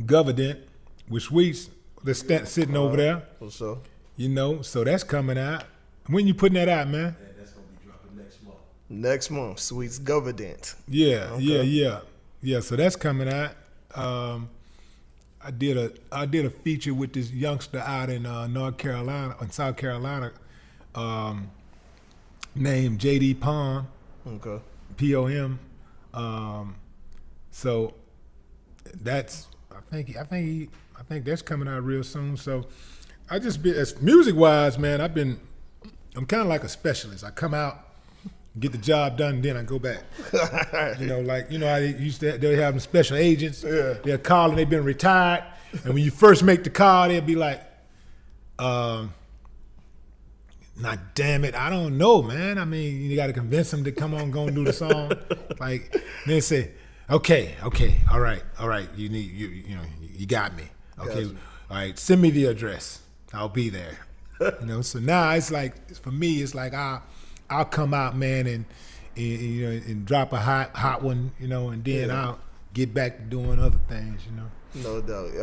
Government with Sweets. They're sitting over there. For sure. You know, so that's coming out. When you putting that out, man? Yeah, that's gonna be dropping next month. Next month, Sweets Government. Yeah, okay. yeah. So that's coming out. I did a feature with this youngster out in South Carolina, named JD Pom. Okay. POM. So that's I think that's coming out real soon. So I just be as music wise, man. I'm kind of like a specialist. I come out, get the job done, and then I go back. You know, like how they used to. They have them special agents. Yeah. They're calling. They've been retired, and when you first make the call, they'll be like, Nah, damn it, I don't know, man. I mean, you got to convince them to come on, go and do the song. Like, then say, okay, all right, you know, you got me. Okay, all right, send me the address. I'll be there. You know, so now it's like, for me, it's like I'll come out, man, and you know, and drop a hot one, you know, and then I'll get back to doing other things, you know. No doubt.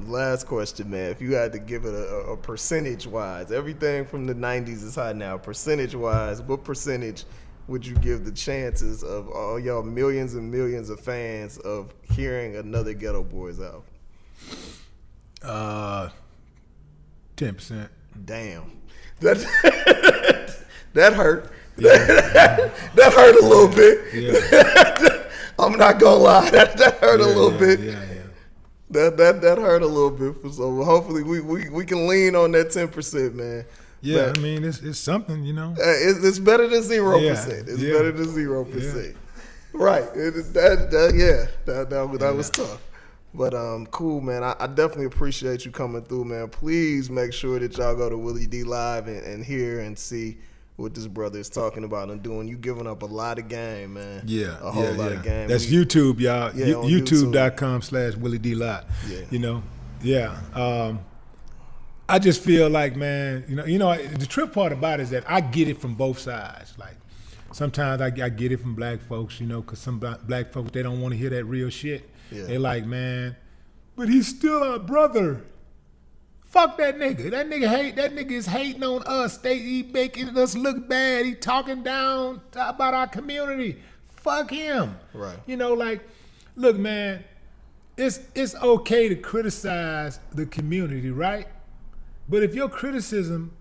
Last question, man. If you had to give it a percentage-wise, everything from the 90s is hot now. Percentage-wise, what percentage would you give the chances of all y'all millions and millions of fans of hearing another Ghetto Boys album? 10%. Damn. That hurt. Yeah. that hurt a little bit. Yeah. I'm not gonna lie. That hurt a little bit. Yeah. That hurt a little bit. So hopefully we can lean on that 10%, man. Yeah, but, I mean it's something, you know. It's better than 0%. Yeah, It's better than 0%. Yeah. Right. That was tough. But cool, man. I definitely appreciate you coming through, man. Please make sure that y'all go to Willie D Live and hear and see what this brother is talking about and doing. You giving up a lot of game, man. Yeah. A whole lot of game. That's YouTube, y'all. Yeah, YouTube.com/Willie D Live. Yeah. You know? Yeah. I just feel like, man, you know, the trip part about it is that I get it from both sides. Like, sometimes I get it from black folks, you know, because some black folks, they don't want to hear that real shit. Yeah. They like, man, but he's still our brother. Fuck that nigga. That nigga is hating on us. He making us look bad. He talking down about our community. Fuck him. Right. You know, like, look, man, it's okay to criticize the community, right? But if your criticism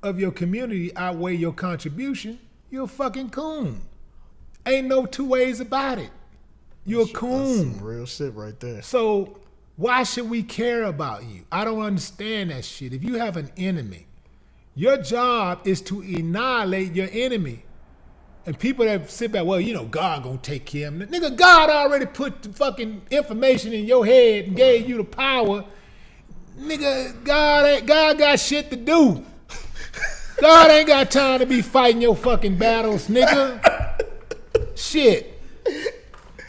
of your community outweigh your contribution, you're a fucking coon. Ain't no two ways about it. You're a coon. That's some real shit right there. So why should we care about you? I don't understand that shit. If you have an enemy, your job is to annihilate your enemy. And people that sit back, well, you know, God gonna take care of him. Nigga, God already put the fucking information in your head and gave you the power. Nigga, God got shit to do. God ain't got time to be fighting your fucking battles, nigga. Shit.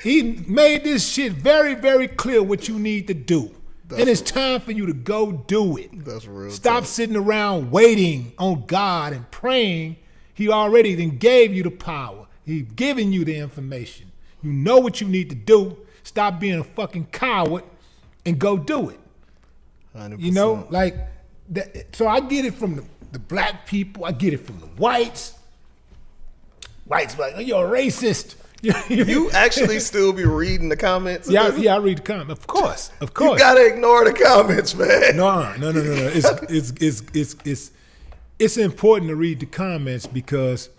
He made this shit very, very clear what you need to do. And it's time for you to go do it. That's real. Stop sitting around waiting on God and praying. He already then gave you the power. He's giving you the information. You know what you need to do. Stop being a fucking coward and go do it. 100%. You know, like that. So I get it from the black people. I get it from the whites. Whites like, oh, you're a racist. You actually still be reading the comments? Yeah, I read the comments. Of course. You gotta ignore the comments, man. No. It's important to read the comments because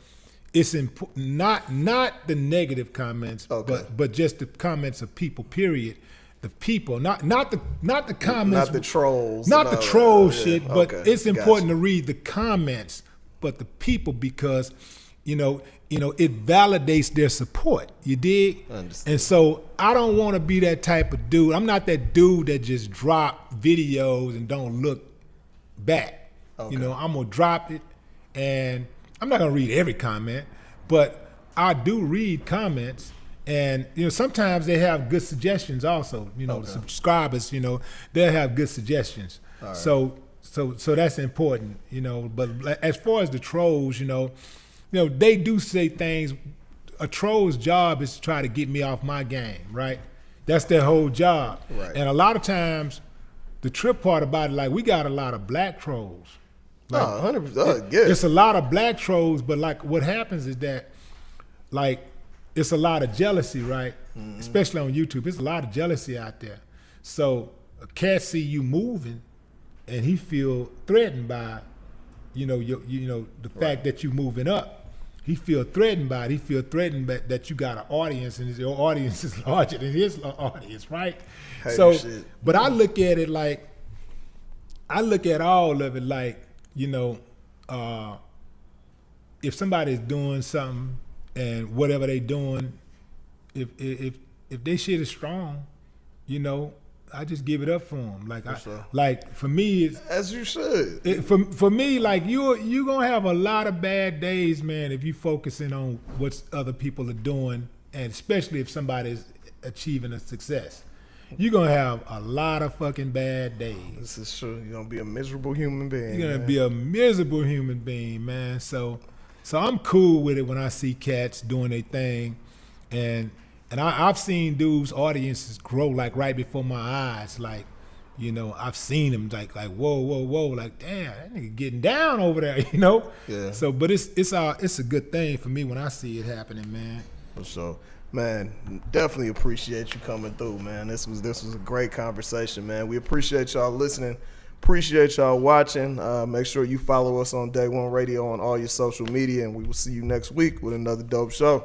it's not the negative comments, okay, but just the comments of people. Period. The people, not the comments, not the trolls, not the troll shit. Yeah. But Okay. it's important to read the comments, but the people because you know it validates their support. You dig? Understood. And so I don't want to be that type of dude. I'm not that dude that just drop videos and don't look back. Okay. You know, I'm gonna drop it, and I'm not gonna read every comment, but I do read comments, and you know sometimes they have good suggestions also. You know, Okay. subscribers, you know, they'll have good suggestions. All right. So that's important. You know, but as far as the trolls, you know, they do say things. A troll's job is to try to get me off my game, right? That's their whole job. Right. And a lot of times, the trip part about it, like we got a lot of black trolls. Like, 100%. Yeah. It's a lot of black trolls, but like what happens is that, like, it's a lot of jealousy, right? Mm-hmm. Especially on YouTube, there's a lot of jealousy out there. So a cat see you moving, and he feel threatened by, the fact that you moving up. He feel threatened by it. He feel threatened that you got an audience, and your audience is larger than his audience, right? Shit. But I look at it like, I look at all of it like, if somebody's doing something and whatever they doing, if they shit is strong, I just give it up for them. sure. Like for me, it's, As you should. for me, like you gonna have a lot of bad days, man, if you focusing on what other people are doing, and especially if somebody's achieving a success. You're gonna have a lot of fucking bad days. This is true. You're gonna be a miserable human being. You're gonna be a miserable human being, man. So I'm cool with it when I see cats doing their thing, and I've seen dudes' audiences grow like right before my eyes. Like, you know, I've seen them like whoa, like damn, that nigga getting down over there, you know. Yeah. So, but it's a good thing for me when I see it happening, man. For sure. Man, definitely appreciate you coming through, man. This was a great conversation, man. We appreciate y'all listening. Appreciate y'all watching. Make sure you follow us on Day One Radio on all your social media, and we will see you next week with another dope show.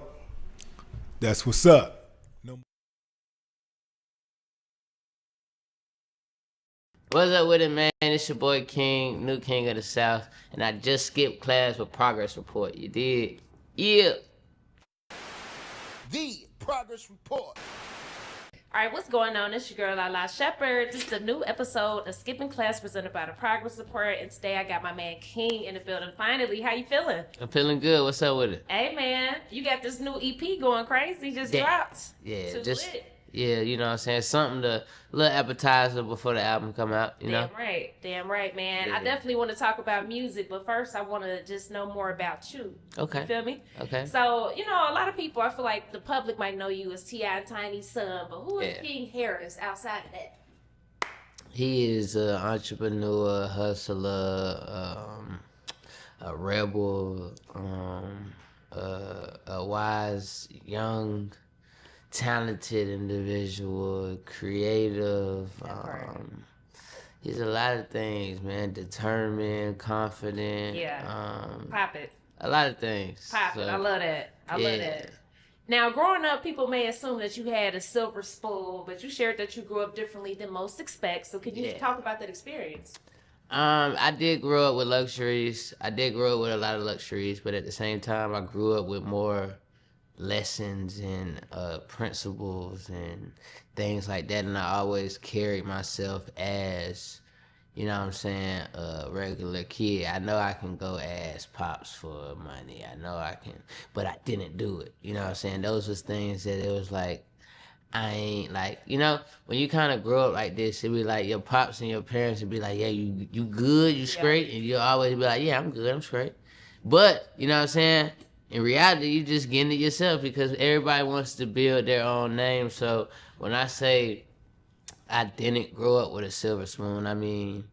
That's what's up. What's up with it, man? It's your boy King, new king of the South, and I just skipped class with progress report. You did? Yeah. The Progress Report. All right, what's going on? It's your girl, Lala Shepherd. This is a new episode of Skipping Class presented by the Progress Report. And today I got my man King in the building. Finally, how you feeling? I'm feeling good. What's up with it? Hey, man, you got this new EP going crazy. Just dropped. Yeah, Too just lit. yeah, you know what I'm saying? Something to little appetizer before the album come out, you know? Damn right, man. Yeah. I definitely want to talk about music, but first I want to just know more about you. Okay. You feel me? Okay. So, you know, a lot of people, I feel like the public might know you as T.I. and Tiny's son, but who is King Harris outside of that? He is an entrepreneur, hustler, a rebel, a wise, young, talented individual, creative. He's a lot of things, man. Determined, confident. Yeah. Pop it. A lot of things. Pop it. I love that. I love that. Now, growing up, people may assume that you had a silver spoon, but you shared that you grew up differently than most expect. So could you talk about that experience? I did grow up with luxuries. I did grow up with a lot of luxuries, but at the same time, I grew up with more lessons and principles and things like that, and I always carried myself as, you know what I'm saying, a regular kid. I know I can go ask pops for money. I know I can, but I didn't do it. You know what I'm saying? Those was things that it was like, I ain't like, you know, when you kind of grow up like this, it'd be like your pops and your parents would be like, yeah, you good, you straight, and you'll always be like, yeah, I'm good, I'm straight. But, you know what I'm saying? In reality, you just getting it yourself because everybody wants to build their own name. So when I say I didn't grow up with a silver spoon, I mean,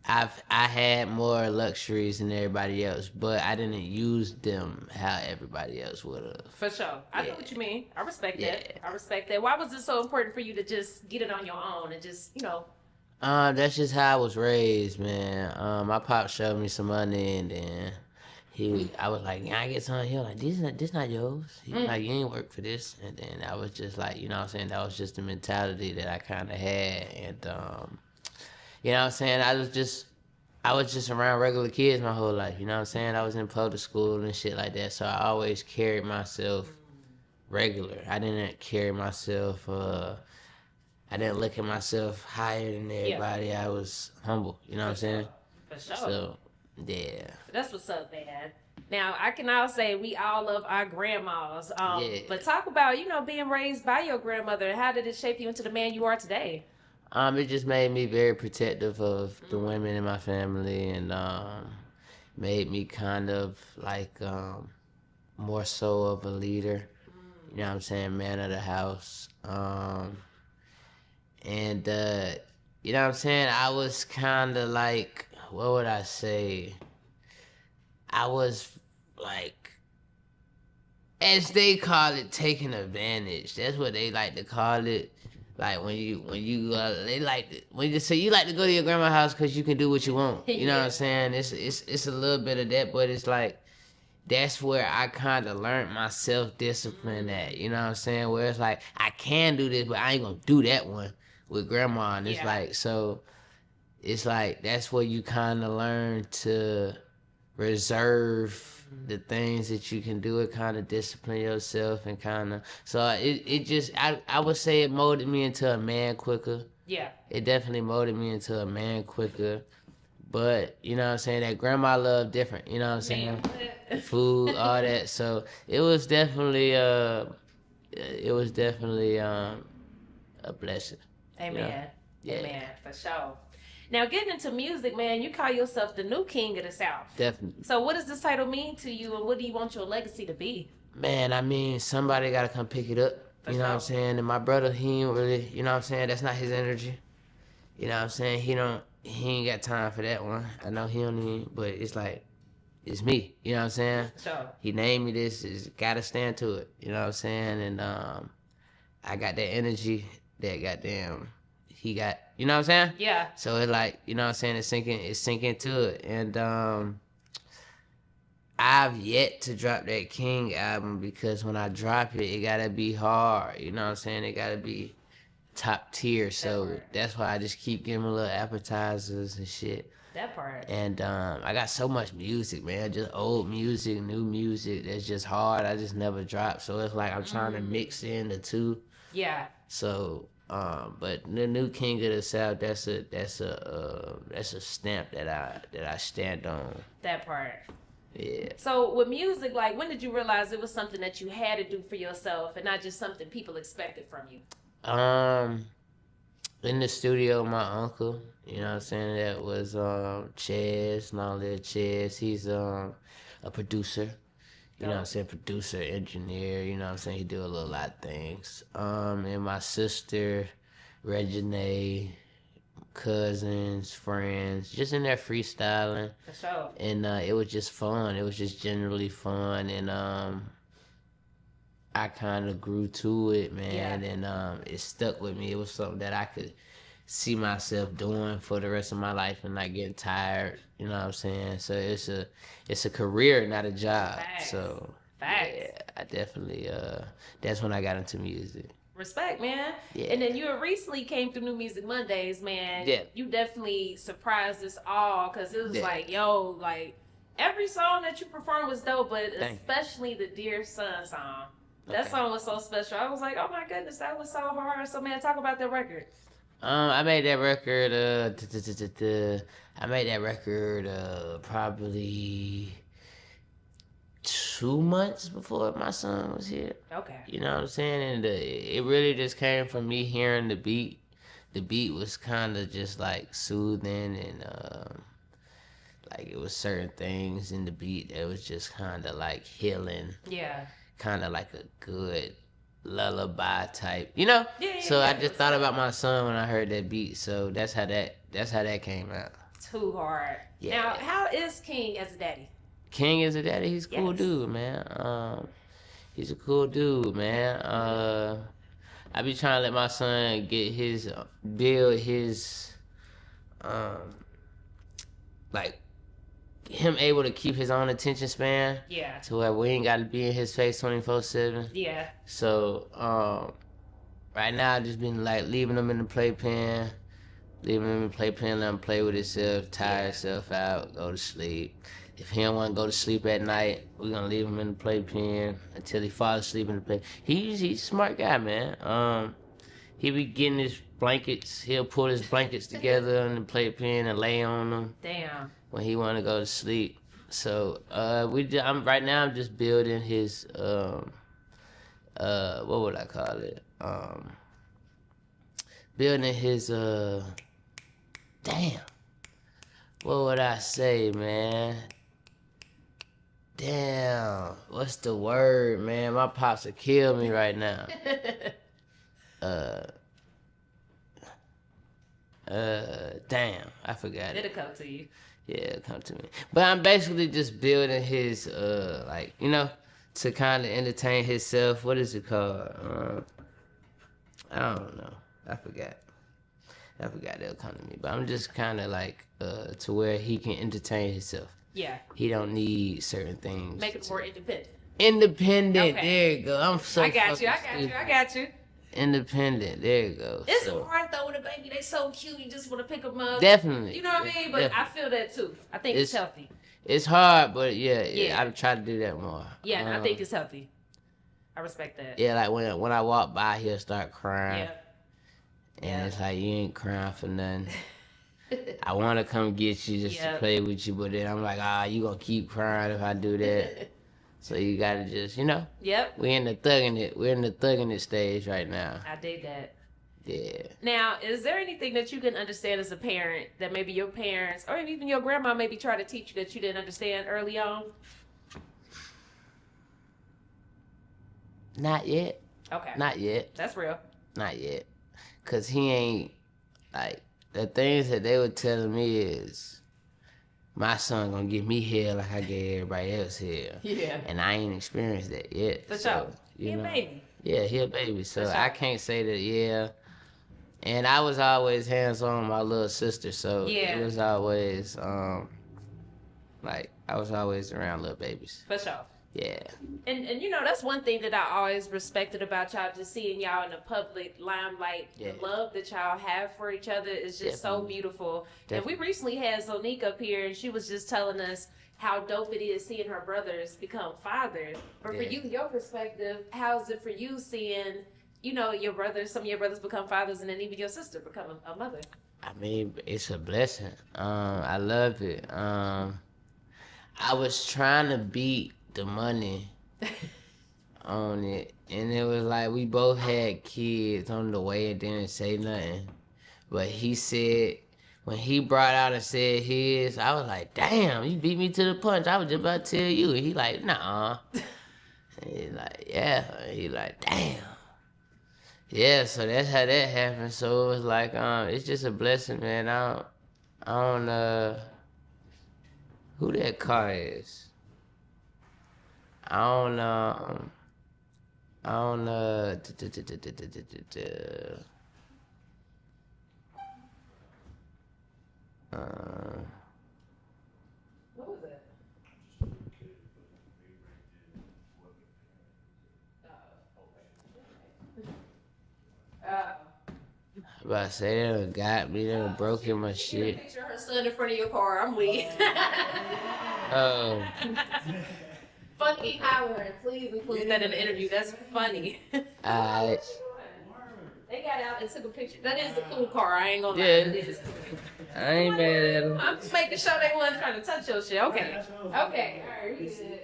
I had more luxuries than everybody else, but I didn't use them how everybody else would have. For sure. I know what you mean. I respect that. I respect that. Why was it so important for you to just get it on your own and just, you know? That's just how I was raised, man. My pop showed me some money, and then I was like, yeah, I get something. He was like, this not yours. He was like, you ain't work for this. And then I was just like, you know what I'm saying? That was just the mentality that I kind of had. And, you know what I'm saying? I was just around regular kids my whole life. You know what I'm saying? I was in public school and shit like that. So I always carried myself regular. I didn't carry myself, I didn't look at myself higher than everybody. I was humble. You know what I'm saying? For sure. So, yeah. That's what's up, man. Now, I can all say we all love our grandmas. But talk about, you know, being raised by your grandmother. How did it shape you into the man you are today? It just made me very protective of the women in my family, and made me kind of like more so of a leader. You know what I'm saying? Man of the house. And you know what I'm saying? I was kind of like, what would I say? I was like, as they call it, taking advantage. That's what they like to call it. Like when you they like to, when you say you like to go to your grandma's house because you can do what you want. You know what I'm saying? It's a little bit of that, but it's like that's where I kind of learned my self-discipline at. You know what I'm saying? Where it's like I can do this, but I ain't gonna do that one with grandma. And it's like, so it's like that's where you kind of learn to reserve the things that you can do. It kind of discipline yourself and kind of, so it just, I would say it molded me into a man quicker. Yeah. It definitely molded me into a man quicker. But, you know what I'm saying, that grandma love different, you know what I'm saying? Food, all that. So it was definitely a blessing. Amen. You know? Yeah. Amen, for sure. Now, getting into music, man, you call yourself the new king of the South. Definitely. So what does this title mean to you, and what do you want your legacy to be? Man, I mean, somebody got to come pick it up. You know what I'm saying? And my brother, he ain't really, you know what I'm saying? That's not his energy. You know what I'm saying? He ain't got time for that one. I know he don't even, but it's like, it's me. You know what I'm saying? Sure. He named me this. It's gotta stand to it. You know what I'm saying? And I got that energy that goddamn he got. You know what I'm saying? Yeah. So it's like, you know what I'm saying? It's sinking to it. And I've yet to drop that King album because when I drop it, it gotta be hard. You know what I'm saying? It gotta be top tier. So that's why I just keep giving a little appetizers and shit. That part. And I got so much music, man. Just old music, new music. That's just hard. I just never drop. So it's like I'm trying to mix in the two. Yeah. So, but the new King of the South, that's a stamp that I stand on. That part. Yeah. So with music, like, when did you realize it was something that you had to do for yourself and not just something people expected from you? In the studio, my uncle, you know what I'm saying, that was Chaz, Knowledge Chaz. He's a producer. You know what I'm saying? Producer, engineer, you know what I'm saying? He do a lot of things. And my sister, Reginae, cousins, friends, just in there freestyling. For sure. And it was just fun. It was just generally fun. And I kind of grew to it, man. Yeah. And it stuck with me. It was something that I could see myself doing for the rest of my life and not getting tired. You know what I'm saying? So it's a career, not a job. Facts. So Facts. yeah, I definitely that's when I got into music. Respect, man. Yeah. And then you recently came through New Music Mondays, man. Yeah. You definitely surprised us all because it was like, yo, like every song that you performed was dope, but especially the Dear Son song. That song was so special. I was like, oh my goodness, that was so hard. So man, talk about that record. I made that record. I made that record probably 2 months before my son was here. Okay. You know what I'm saying? And it really just came from me hearing the beat. The beat was kind of just like soothing and like it was certain things in the beat that was just kind of like healing. Yeah. Kind of like a good lullaby type, you know? Yeah, so I just thought about my son when I heard that beat. So that's how that came out. Too hard. Yeah. Now, how is King as a daddy? King as a daddy, he's a cool dude, man. He's a cool dude, man. I be trying to let my son build his, like, him able to keep his own attention span. Yeah. To where we ain't got to be in his face 24/7. Yeah. So, right now I just been like leaving him in the playpen, let him play with himself, tire himself out, go to sleep. If he don't want to go to sleep at night, we're gonna leave him in the playpen until he falls asleep in the play. He's a smart guy, man. He be getting his blankets. He'll pull his blankets together in the playpen and lay on them. Damn. When he want to go to sleep. So right now I'm just building his what would I call it? Building his damn. What would I say, man? Damn. What's the word, man? My pops will kill me right now. Damn, I forgot it. It'll come to you. Yeah, it'll come to me. But I'm basically just building his, like, you know, to kind of entertain himself. What is it called? I don't know. I forgot. It'll come to me. But I'm just kind of like, to where he can entertain himself. Yeah. He don't need certain things. Make it more independent. Independent. Okay. There you go. I'm so I got you. Independent. There you go. It's hard though with a baby. They so cute. You just want to pick them up. Definitely. You know what I mean? But I feel that too. I think it's healthy. It's hard, but yeah. I try to do that more. Yeah, I think it's healthy. I respect that. Yeah, like when I walk by, he'll start crying. Yeah. And it's like, you ain't crying for nothing. I want to come get you just to play with you, but then I'm like, you gonna keep crying if I do that. So you gotta just, Yep. We're in the thugging it stage right now. I dig that. Yeah. Now, is there anything that you can understand as a parent that maybe your parents or even your grandma maybe try to teach you that you didn't understand early on? Not yet. Okay. Not yet. That's real. Not yet. Cause he ain't, like, the things that they were telling me is, my son gonna give me hell like I gave everybody else hell. Yeah. And I ain't experienced that yet. For sure. He a baby. Yeah, he a baby. So For sure. I can't say that, And I was always hands-on with my little sister, so it was always, like, I was always around little babies. For sure. Yeah. And that's one thing that I always respected about y'all, just seeing y'all in the public limelight. Yeah. The love that y'all have for each other is just so beautiful. Definitely. And we recently had Zonique up here, and she was just telling us how dope it is seeing her brothers become fathers. But for you, your perspective, how is it for you seeing, your brothers, some of your brothers become fathers, and then even your sister become a mother? I mean, it's a blessing. I love it. I was trying to beat the money on it, and it was like we both had kids on the way and didn't say nothing. But he said, when he brought out and said his, I was like, damn, you beat me to the punch. I was just about to tell you. And he like, nah. And he's like, yeah. And he like, damn. Yeah, so that's how that happened. So it was like, it's just a blessing, man. I don't who that car is. I don't What was it? About to say, they done got me, they done broken my shit. Picture her son in front of your car. I'm weak. Oh. Funky hollering. Please include that in the interview. That's funny. Alright. They got out and took a picture. That is a cool car. I ain't gonna lie. Yeah. It is. I ain't mad at him. I'm just making sure they wasn't trying to touch your shit. Okay. Okay. All right. You good.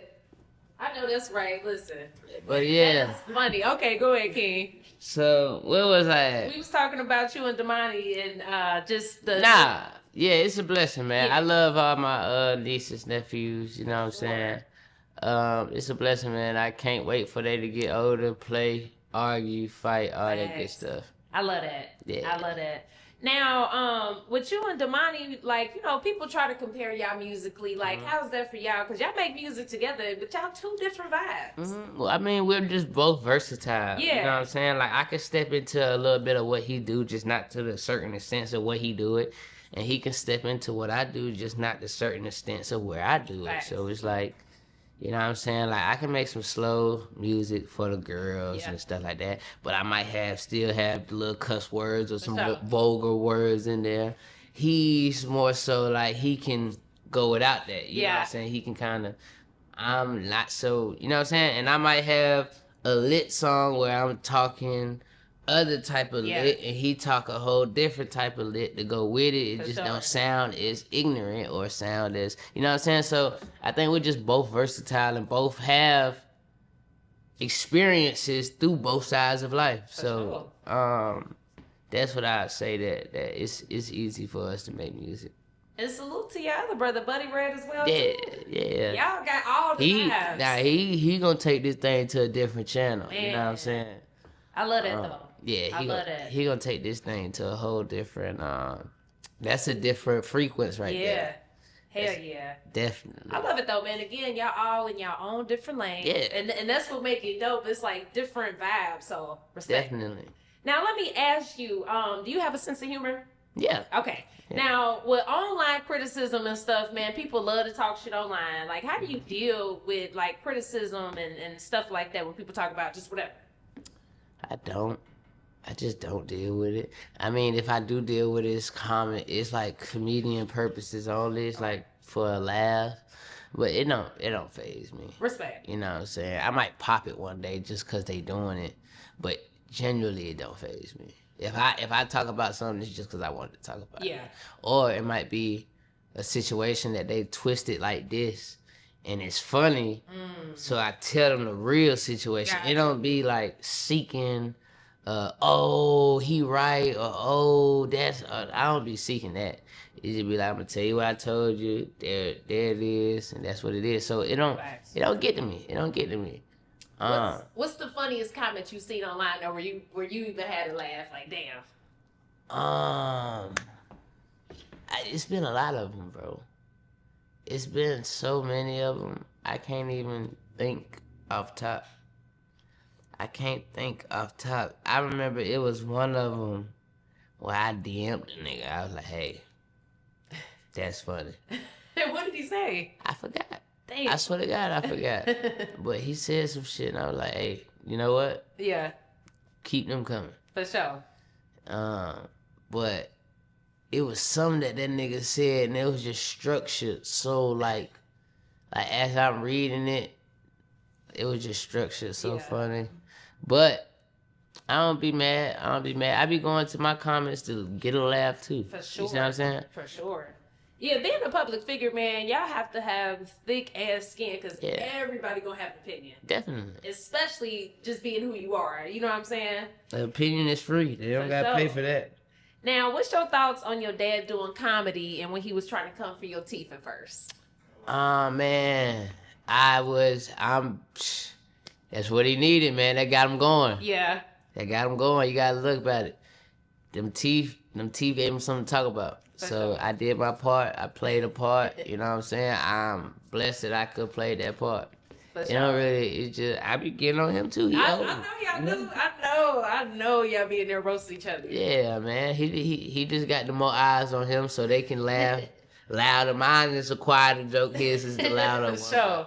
I know that's right. Listen. But yeah. That's funny. Okay. Go ahead, King. So, where was I at? We was talking about you and Damani and just the... Nah. Yeah, it's a blessing, man. Yeah. I love all my nieces, nephews, you know what I'm saying? It's a blessing, man. I can't wait for they to get older, play, argue, fight, all that good stuff. I love that. Yeah. I love that. Now, with you and Damani, like, people try to compare y'all musically. Like, how's that for y'all? Because y'all make music together, but y'all two different vibes. Well, I mean, we're just both versatile. Yeah. You know what I'm saying? Like, I can step into a little bit of what he do, just not to the certain extent of what he do it. And he can step into what I do, just not to certain extent of where I do it. Facts. So it's like, you know what I'm saying? Like, I can make some slow music for the girls and stuff like that, but I might still have the little cuss words or some vulgar words in there. He's more so like he can go without that. You know what I'm saying? He can kind of, I'm not so, you know what I'm saying? And I might have a lit song where I'm talking other type of lit, and he talk a whole different type of lit to go with it. It just don't sound as ignorant or sound as, you know what I'm saying? So I think we're just both versatile and both have experiences through both sides of life. So that's what I'd say, that it's easy for us to make music. And salute to your other brother, Buddy Red, as well. Yeah, too. yeah. Y'all got all the vibes. Now he gonna take this thing to a different channel. Man. You know what I'm saying? I love that though. Yeah, I love that. He gonna take this thing to a whole different. That's a different frequency right there. Hell yeah. Definitely. I love it though, man. Again, y'all all in your own different lanes. Yeah. And that's what make it dope. It's like different vibes. So respect. Definitely. Now let me ask you, do you have a sense of humor? Yeah. Okay. Yeah. Now with online criticism and stuff, man, people love to talk shit online. Like, how do you deal with like criticism and stuff like that when people talk about just whatever? I just don't deal with it. I mean, if I do deal with it, it's common. It's like comedian purposes only. It's like for a laugh. But it don't faze me. Respect. You know what I'm saying? I might pop it one day just because they doing it. But generally, it don't faze me. If I talk about something, it's just because I wanted to talk about Yeah. it. Or it might be a situation that they twisted like this, and it's funny. So I tell them the real situation. Gotcha. It don't be like seeking, oh, he right, or oh, that's. I don't be seeking that. It just be like, I'm gonna tell you what I told you. There it is, and that's what it is. So it don't get to me. It don't get to me. What's the funniest comment you've seen online, or where you even had a laugh? Like, damn. It's been a lot of them, bro. It's been so many of them. I can't even think off top. I can't think off top. I remember it was one of them where I DM'd the nigga. I was like, hey, that's funny. What did he say? I forgot. Damn. I swear to God, I forgot. But he said some shit, and I was like, hey, you know what? Yeah, Keep them coming. for sure. But it was something that nigga said, and it was just structured so like as I'm reading it, it was just structured so funny. But I don't be mad. I be going to my comments to get a laugh too. For sure. You see what I'm saying? For sure. Yeah, being a public figure, man, y'all have to have thick ass skin because everybody gonna have an opinion. Definitely. Especially just being who you are. You know what I'm saying? The opinion is free. They don't gotta pay for that. Now, what's your thoughts on your dad doing comedy and when he was trying to come for your teeth at first? Man, that's what he needed, man. That got him going. Yeah. That got him going. You gotta look about it. Them teeth gave him something to talk about. So I did my part. I played a part. You know what I'm saying? I'm blessed that I could play that part. You know, really, it's just, I be getting on him too. I know y'all do. I know y'all be in there roasting each other. Yeah, man. He just got the more eyes on him so they can laugh louder. Mine is a quieter joke. His is the louder one. For sure.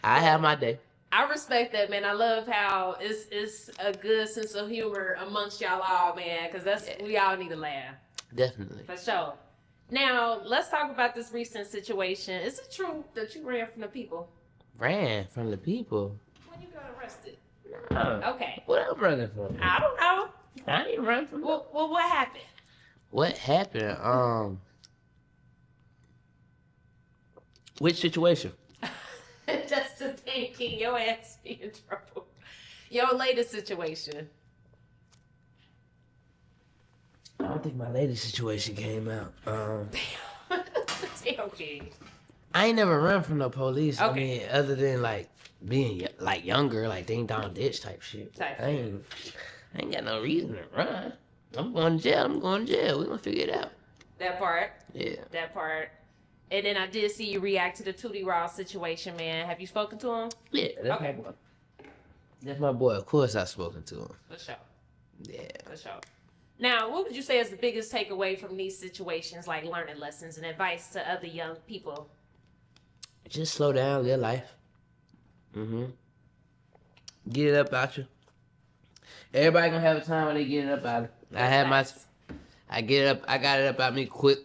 I have my day. I respect that, man. I love how it's a good sense of humor amongst y'all all, man, because we all need to laugh. Definitely. For sure. Now, let's talk about this recent situation. Is it true that you ran from the people? Ran from the people? When you got arrested? No. Okay. What I'm running from? I don't know. I ain't run from Well, what happened? What happened? Which situation? Just to thinking your ass be in trouble. Your latest situation. I don't think my latest situation came out. Damn, King. I ain't never run from the police. Okay. I mean, other than like being like younger, like ding dong ditch type shit. I ain't got no reason to run. I'm going to jail. We gonna figure it out. That part. Yeah. That part. And then I did see you react to the Tootie Raw situation, man. Have you spoken to him? Yeah, that's my boy. That's my boy. Of course I've spoken to him. For sure. Yeah. For sure. Now, what would you say is the biggest takeaway from these situations, like learning lessons and advice to other young people? Just slow down, live life. Get it up out you. Everybody gonna have a time when they get it up out. I got it up out me quick.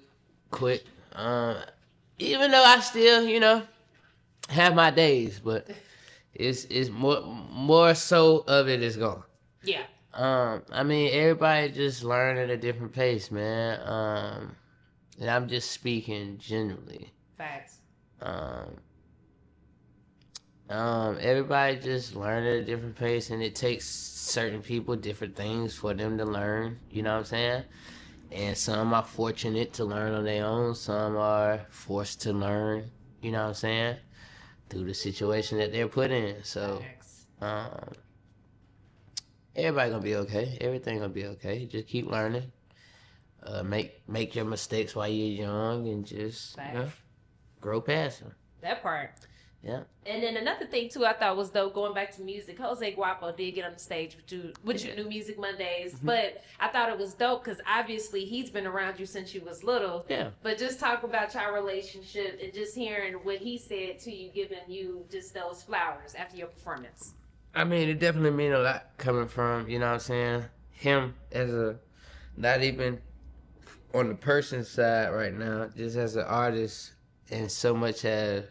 Even though I still, have my days, but it's more so of it is gone. Yeah. I mean, everybody just learn at a different pace, man. And I'm just speaking generally. Facts. Everybody just learn at a different pace, and it takes certain people different things for them to learn. You know what I'm saying? And some are fortunate to learn on their own. Some are forced to learn. You know what I'm saying? Through the situation that they're put in. So, everybody gonna be okay. Everything gonna be okay. Just keep learning. Make your mistakes while you're young, and just grow past them. That part. Yeah. And then another thing too, I thought was dope. Going back to music, Jose Guapo did get on the stage with you New Music Mondays, but I thought it was dope because obviously he's been around you since you was little. Yeah. But just talk about your relationship and just hearing what he said to you, giving you just those flowers after your performance. I mean, it definitely mean a lot coming from, you know what I'm saying, him as not even on the person's side right now, just as an artist, and so much as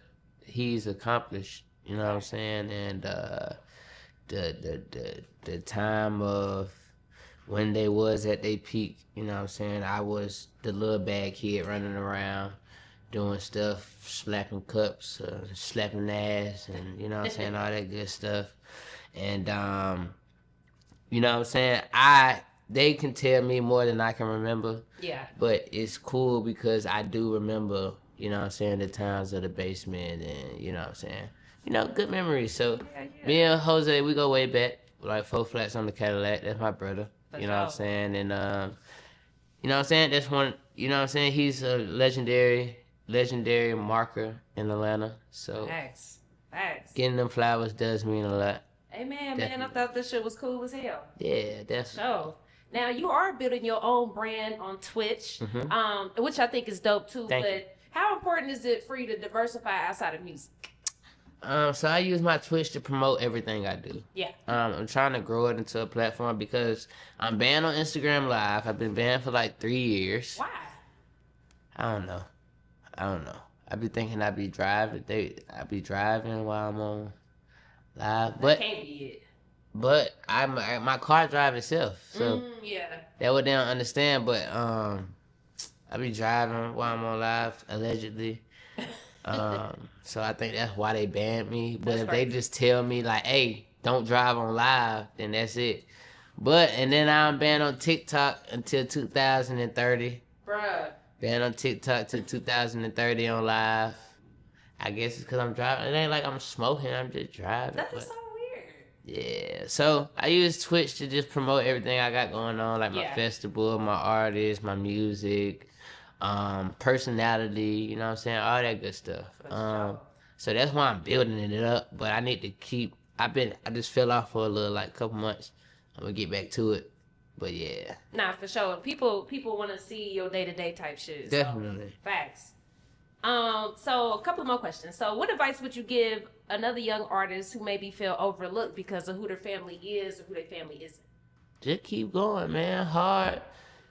he's accomplished, you know what I'm saying, and the time of when they was at their peak. You know what I'm saying? I was the little bad kid running around doing stuff, slapping cups, slapping ass, and you know what I'm saying, all that good stuff. And you know what I'm saying, they can tell me more than I can remember. Yeah. But it's cool because I do remember, you know what I'm saying, the times of the basement, and you know what I'm saying, you know, good memories. So me and Jose, we go way back, like 4 flats on the Cadillac. That's my brother. You know what I'm saying? And you know what I'm saying, that's one, you know what I'm saying, he's a legendary marker in Atlanta. So Facts. getting them flowers does mean a lot. Hey man, I thought this shit was cool as hell. Yeah, definitely. So now you are building your own brand on Twitch, which I think is dope too. Thank but you. how important is it for you to diversify outside of music? So I use my Twitch to promote everything I do. Yeah. I'm trying to grow it into a platform because I'm banned on Instagram Live. I've been banned for like 3 years. Why? I don't know. I be thinking I be driving while I'm on live, but That can't be it. But my car drive itself, so Yeah. that what they don't understand. But I be driving while I'm on live, allegedly. So I think that's why they banned me. But if they just tell me like, hey, don't drive on live, then that's it. And then I'm banned on TikTok until 2030. Bruh. Banned on TikTok till 2030 on live. I guess it's because I'm driving. It ain't like I'm smoking, I'm just driving. That is so weird. Yeah, so I use Twitch to just promote everything I got going on, like my festival, my artists, my music, personality, you know what I'm saying, all that good stuff. So that's why I'm building it up, but I need to keep, I just fell off for a little, like, couple months. I'm gonna get back to it, but yeah. Nah, for sure. People want to see your day-to-day type shit. Definitely. So, facts. So a couple more questions. So what advice would you give another young artist who maybe feel overlooked because of who their family is or who their family isn't? Just keep going, man. Hard,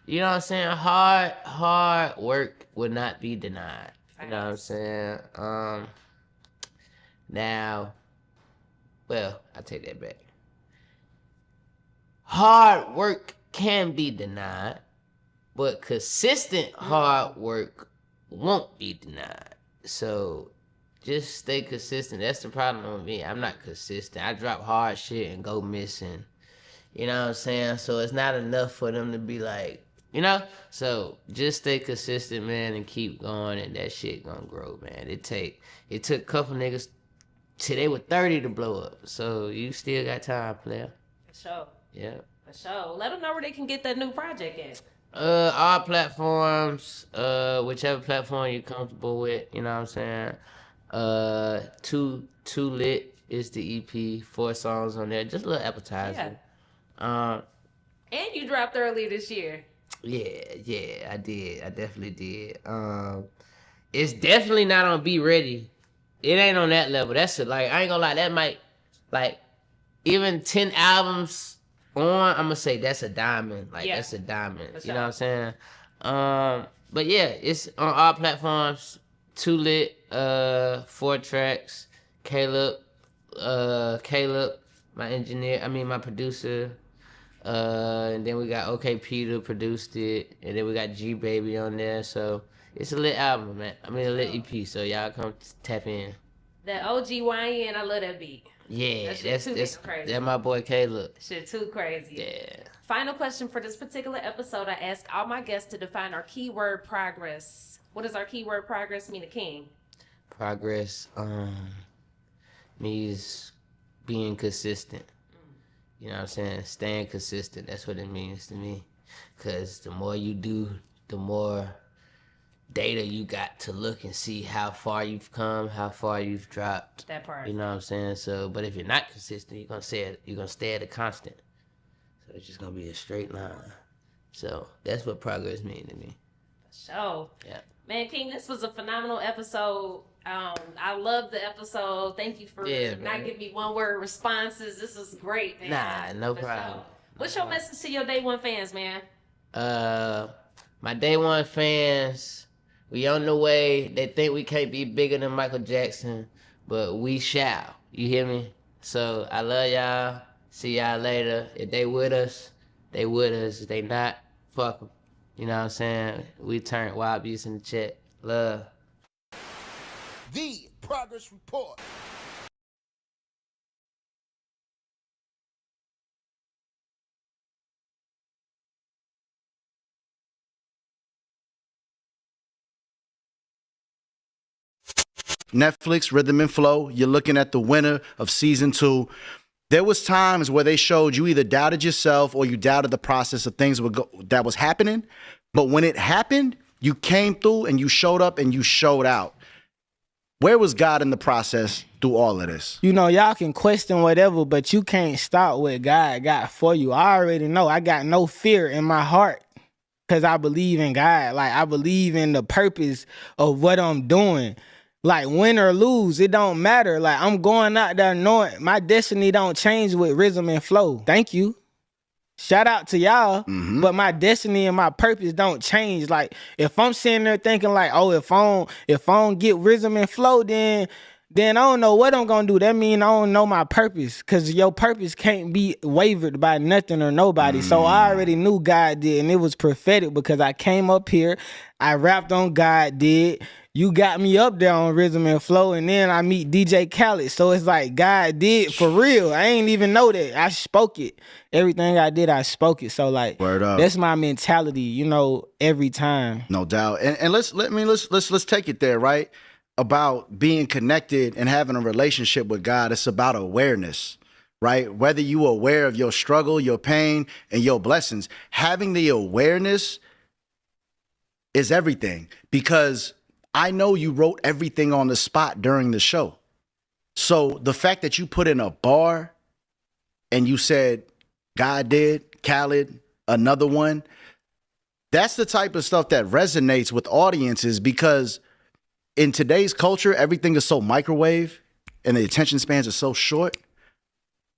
you know what I'm saying? Hard work will not be denied. You know what I'm saying? Now, well, I take that back. Hard work can be denied, but consistent hard work won't be denied. So just stay consistent. That's the problem with me. I'm not consistent. I drop hard shit and go missing. You know what I'm saying? So it's not enough for them to be like, you know? So just stay consistent, man, and keep going, and that shit gonna grow, man. It took a couple niggas till they were 30 to blow up. So you still got time, player. For sure. Yeah. For sure. Let them know where they can get that new project at. All platforms, whichever platform you're comfortable with, you know what I'm saying? Too Lit is the EP, 4 songs on there, just a little appetizer. Yeah. And you dropped earlier this year. Yeah, I did. I definitely did. It's definitely not on Be Ready. It ain't on that level. That's like, I ain't gonna lie, that might, like, even 10 albums on, I'm gonna say that's a diamond. Like, that's a diamond. You know what I'm saying? But yeah, it's on all platforms. Too Lit, 4 tracks. Caleb, my producer. And then we got OK Peter produced it, and then we got G Baby on there. So it's a lit album, man. A lit EP. So y'all come tap in. That OGYN, I love that beat. Yeah, that's crazy. That's my boy Caleb. Shit too crazy. Yeah. Final question for this particular episode. I ask all my guests to define our keyword progress. What does our keyword progress mean to King? Progress means being consistent. You know what I'm saying? Staying consistent. That's what it means to me. Because the more you do, the more data you got to look and see how far you've come, how far you've dropped. That part. You know what I'm saying? So, but if you're not consistent, you're gonna stay at a constant. So it's just gonna be a straight line. So that's what progress means to me. So, yeah. Man, King, this was a phenomenal episode. I love the episode. Thank you for not giving me one-word responses. This is great, man. Nah, no problem. Sure. What's your message to your Day One fans, man? My Day One fans, we on the way. They think we can't be bigger than Michael Jackson, but we shall. You hear me? So I love y'all. See y'all later. If they with us, they with us. If they not, fuck them. You know what I'm saying? We turned Wild Beats in the chat. Love. The Progress Report. Netflix, Rhythm and Flow, you're looking at the winner of season 2. There was times where they showed you either doubted yourself or you doubted the process of things that was happening. But when it happened, you came through and you showed up and you showed out. Where was God in the process through all of this? You know, y'all can question whatever, but you can't stop what God got for you. I already know. I got no fear in my heart because I believe in God. Like, I believe in the purpose of what I'm doing. Like, win or lose, it don't matter. Like, I'm going out there knowing my destiny don't change with Rhythm and Flow. Thank you. Shout out to y'all, but my destiny and my purpose don't change. Like, if I'm sitting there thinking like, oh, if I don't get Rhythm and Flow, then I don't know what I'm gonna do. That mean I don't know my purpose, because your purpose can't be wavered by nothing or nobody. So I already knew God did, and it was prophetic because I came up here, I rapped on God did. You got me up there on Rhythm and Flow, and then I meet DJ Khaled. So it's like God did for real. I ain't even know that. I spoke it. Everything I did, I spoke it. So like, word up. That's my mentality, you know, every time. No doubt. And let's take it there, right? About being connected and having a relationship with God. It's about awareness, right? Whether you are aware of your struggle, your pain, and your blessings, having the awareness is everything, because I know you wrote everything on the spot during the show. So the fact that you put in a bar and you said, God did, Khaled, another one, that's the type of stuff that resonates with audiences, because in today's culture, everything is so microwave and the attention spans are so short,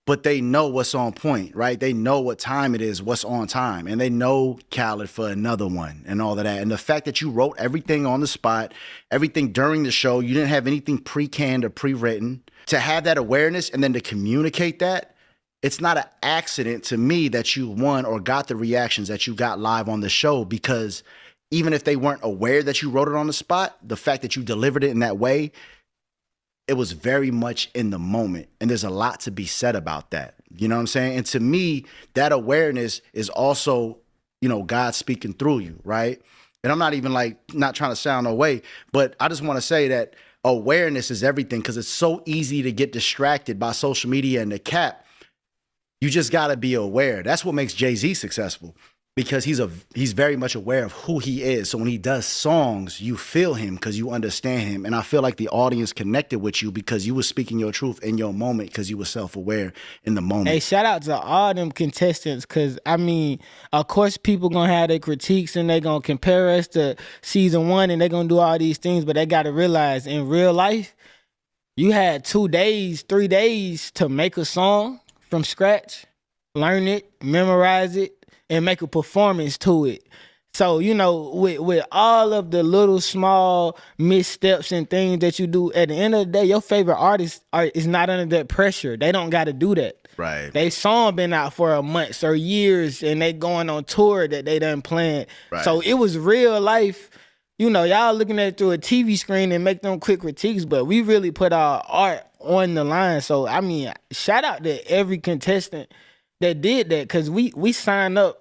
but they know what's on point, right? They know what time it is, what's on time, and they know Khaled for another one and all of that. And the fact that you wrote everything on the spot, everything during the show, you didn't have anything pre-canned or pre-written, to have that awareness and then to communicate that, it's not an accident to me that you won or got the reactions that you got live on the show, because even if they weren't aware that you wrote it on the spot, the fact that you delivered it in that way, it was very much in the moment. And there's a lot to be said about that. You know what I'm saying? And to me, that awareness is also, you know, God speaking through you, right? And I'm not even like, not trying to sound away, but I just want to say that awareness is everything, because it's so easy to get distracted by social media and the cap. You just got to be aware. That's what makes Jay-Z successful, because he's very much aware of who he is. So when he does songs, you feel him because you understand him. And I feel like the audience connected with you because you were speaking your truth in your moment, because you were self-aware in the moment. Hey, shout out to all them contestants, because, I mean, of course people going to have their critiques and they going to compare us to season 1 and they going to do all these things, but they got to realize in real life, you had 2 days, 3 days to make a song from scratch, learn it, memorize it, and make a performance to it. So, you know, with all of the little small missteps and things that you do, at the end of the day, your favorite artist is not under that pressure. They don't got to do that. Right. They song been out for a month or years, and they going on tour that they done planned. Right. So it was real life. You know, y'all looking at it through a TV screen and make them quick critiques, but we really put our art on the line. So, I mean, shout out to every contestant that did that, because we signed up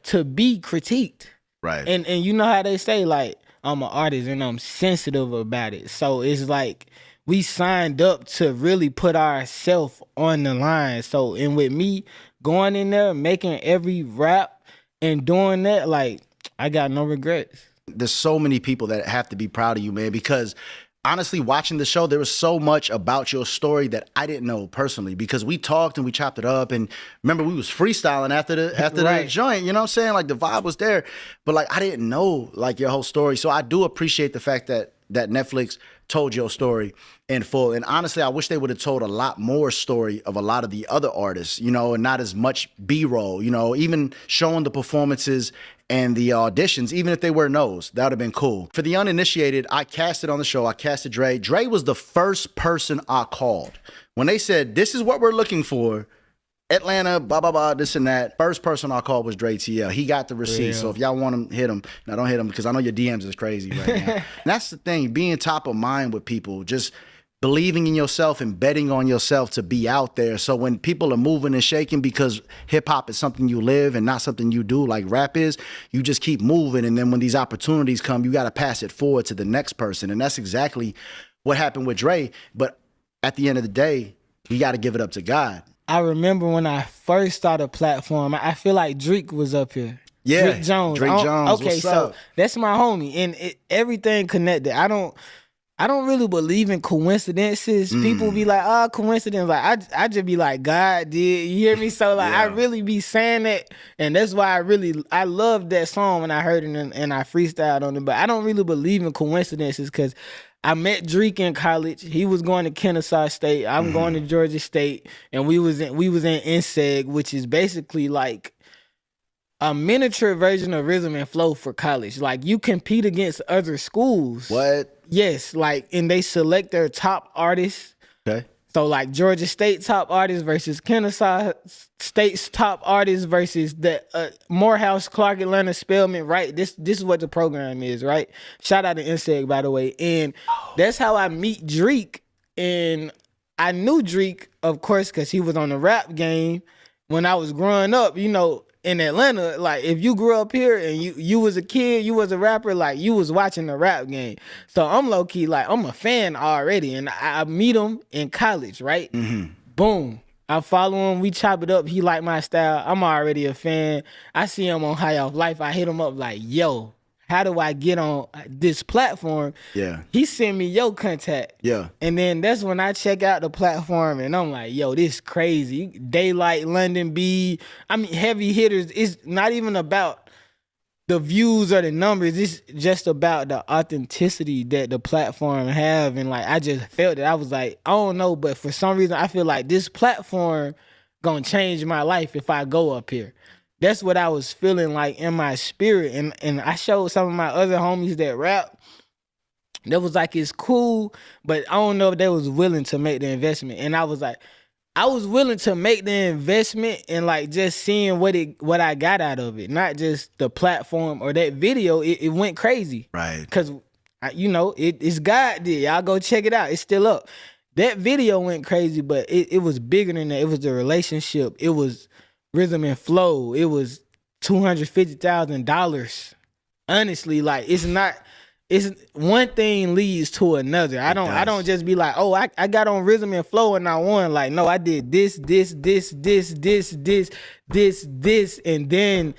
to be critiqued. Right. And you know how they say, like, I'm an artist and I'm sensitive about it. So it's like we signed up to really put ourselves on the line. So, and with me going in there, making every rap and doing that, like, I got no regrets. There's so many people that have to be proud of you, man, because honestly, watching the show, there was so much about your story that I didn't know personally, because we talked and we chopped it up. And remember, we was freestyling after the joint, you know what I'm saying? Like, the vibe was there, but like, I didn't know like your whole story. So I do appreciate the fact that Netflix told your story in full. And honestly, I wish they would have told a lot more story of a lot of the other artists, you know, and not as much B-roll, you know, even showing the performances and the auditions, even if they were no's, that would have been cool. For the uninitiated, I casted on the show. I casted Dre. Dre was the first person I called. When they said, this is what we're looking for, Atlanta, blah, blah, blah, this and that. First person I called was Dre TL. He got the receipt. So if y'all want him, hit him. Now, don't hit him because I know your DMs is crazy right now. And that's the thing, being top of mind with people, just believing in yourself and betting on yourself to be out there. So when people are moving and shaking because hip hop is something you live and not something you do like rap is, you just keep moving. And then when these opportunities come, you got to pass it forward to the next person. And that's exactly what happened with Dre. But at the end of the day, you got to give it up to God. I remember when I first started a platform, I feel like Drake was up here. Yeah, Drake Jones. Drake Jones. Okay, what's so up? that's my homie, and everything connected. I don't really believe in coincidences. People be like, coincidence. Like I just be like, God did. You hear me? So like, I really be saying that, and that's why I loved that song when I heard it and I freestyled on it. But I don't really believe in coincidences because I met Drake in college. He was going to Kennesaw State. I'm going to Georgia State, and we was in NSEG, which is basically like a miniature version of Rhythm and Flow for college. Like you compete against other schools. What? Yes, like, and they select their top artists. Okay. So like Georgia State top artists versus Kennesaw State's top artists versus the Morehouse, Clark, Atlanta, Spelman, right? This is what the program is, right? Shout out to NSEG, by the way. And that's how I meet Drake. And I knew Drake, of course, because he was on the rap game when I was growing up, you know, in Atlanta. Like if you grew up here and you was a kid, you was a rapper, like you was watching the rap game. So I'm low key like I'm a fan already, and I meet him in college, right? Boom, I follow him, we chop it up. He like my style. I'm already a fan. I see him on High Off Life. I hit him up like, yo, how do I get on this platform? Yeah. He sent me your contact. Yeah. And then that's when I check out the platform and I'm like, yo, this crazy. Daylight, London B. I mean, heavy hitters. It's not even about the views or the numbers. It's just about the authenticity that the platform have. And like, I just felt it. I was like, I don't know, but for some reason, I feel like this platform gonna change my life if I go up here. That's what I was feeling like in my spirit. And I showed some of my other homies that rap. That was like, it's cool, but I don't know if they was willing to make the investment. And I was like, I was willing to make the investment and like just seeing what I got out of it. Not just the platform or that video. It went crazy. Right. Because, you know, it's God did. Y'all go check it out. It's still up. That video went crazy, but it was bigger than that. It was the relationship. It was Rhythm and Flow. It was $250,000. Honestly, like it's one thing leads to another. I don't just be like, oh, I got on Rhythm and Flow and I won. Like, no, I did this, and then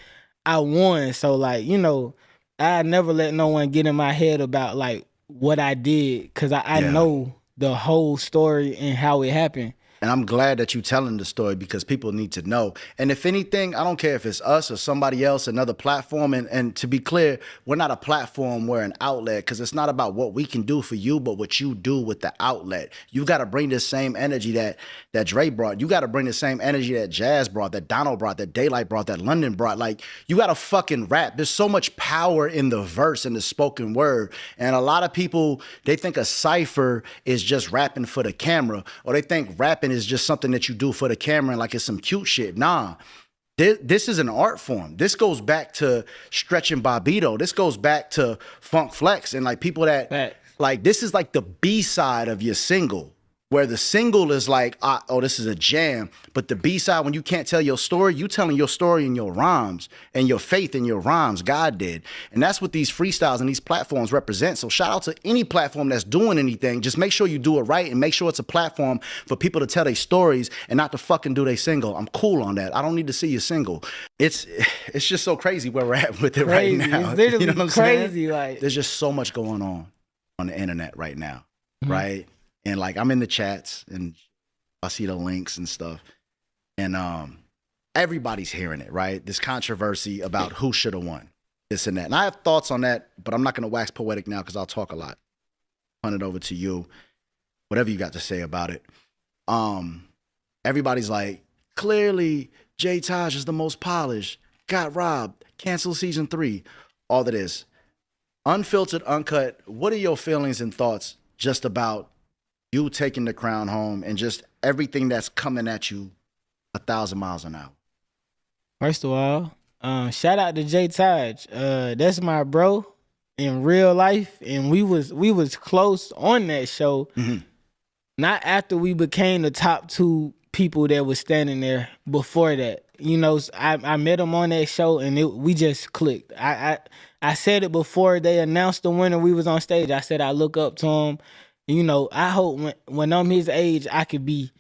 I won. So like, you know, I never let no one get in my head about like what I did because I know the whole story and how it happened. And I'm glad that you're telling the story because people need to know. And if anything, I don't care if it's us or somebody else, another platform. And to be clear, we're not a platform, we're an outlet because it's not about what we can do for you, but what you do with the outlet. You got to bring this same energy that Dre brought. You got to bring the same energy that Jazz brought, that Donald brought, that Daylight brought, that London brought. Like, you got to fucking rap. There's so much power in the verse and the spoken word. And a lot of people, they think a cypher is just rapping for the camera, or they think rapping is just something that you do for the camera and like it's some cute shit. Nah, this is an art form. This goes back to Stretch and Bobbito. This goes back to Funk Flex and like people that like, this is like the B-side of your single. Where the single is like, oh, this is a jam. But the B-side, when you can't tell your story, you telling your story in your rhymes and your faith in your rhymes. God did. And that's what these freestyles and these platforms represent. So shout out to any platform that's doing anything. Just make sure you do it right and make sure it's a platform for people to tell their stories and not to fucking do their single. I'm cool on that. I don't need to see your single. It's just so crazy where we're at with it right now. It's literally you know what I'm crazy. saying? Like, there's just so much going on the internet right now, right? And like, I'm in the chats and I see the links and stuff. And everybo's hearing it, right? This controversy about who should have won, this and that. And I have thoughts on that, but I'm not going to wax poetic now because I'll talk a lot. Punt it over to you. Whatever you got to say about it. Everybody's like, clearly J Taj is the most polished, got robbed, cancel season 3, all that is. Unfiltered, uncut, what are your feelings and thoughts just about you taking the crown home and just everything that's coming at you 1,000 miles an hour? First of all, shout out to Jay Taj. That's my bro in real life, and we was close on that show. Mm-hmm. Not after we became the top 2 people that was standing there before that. You know, I met him on that show, and we just clicked. I said it before they announced the winner. We was on stage. I said I look up to him. You know, I hope when I'm his age, I could be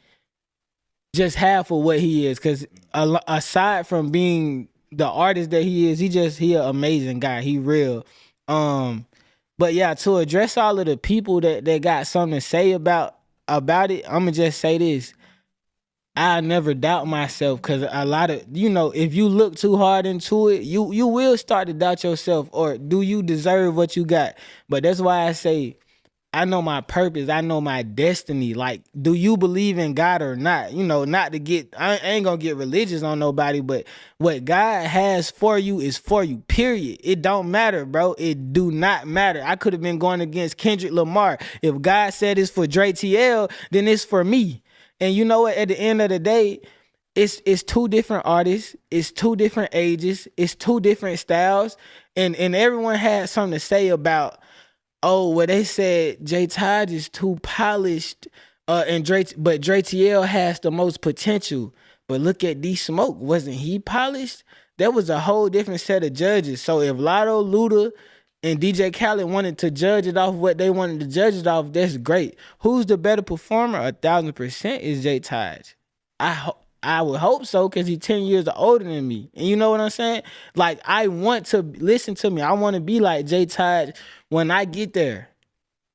just half of what he is. Because aside from being the artist that he is, he an amazing guy. He real. But yeah, to address all of the people that got something to say about it, I'm gonna just say this. I never doubt myself, because a lot of, you know, if you look too hard into it, you will start to doubt yourself, or do you deserve what you got? But that's why I say, I know my purpose. I know my destiny. Like, do you believe in God or not? You know, not to get, I ain't gonna get religious on nobody, but what God has for you is for you, period. It don't matter, bro. It do not matter. I could have been going against Kendrick Lamar. If God said it's for Dre TL, then it's for me. And you know what? At the end of the day, it's 2 different artists, it's 2 different ages, it's 2 different styles, and everyone had something to say about, oh, well, they said Jay Taj is too polished, but Dre TL has the most potential. But look at D Smoke, wasn't he polished? That was a whole different set of judges. So if Lotto, Luda, and DJ Khaled wanted to judge it off what they wanted to judge it off, that's great. Who's the better performer? 1,000% is Jay Taj. I would hope so, because he's 10 years older than me. And you know what I'm saying? Like, I want to, listen to me, I want to be like Jay Taj when I get there.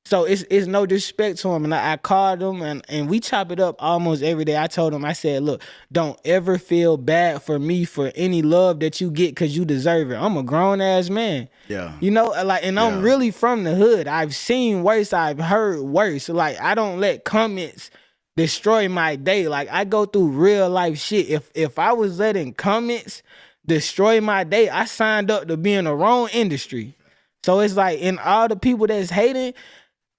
So it's no disrespect to him. And I called him, and we chop it up almost every day. I told him, I said, look, don't ever feel bad for me for any love that you get, because you deserve it. I'm a grown-ass man. Yeah. You know, like, and I'm really from the hood. I've seen worse. I've heard worse. Like, I don't let comments destroy my day. Like, I go through real life shit. If I was letting comments destroy my day, I signed up to be in the wrong industry. So it's like, in all the people that's hating,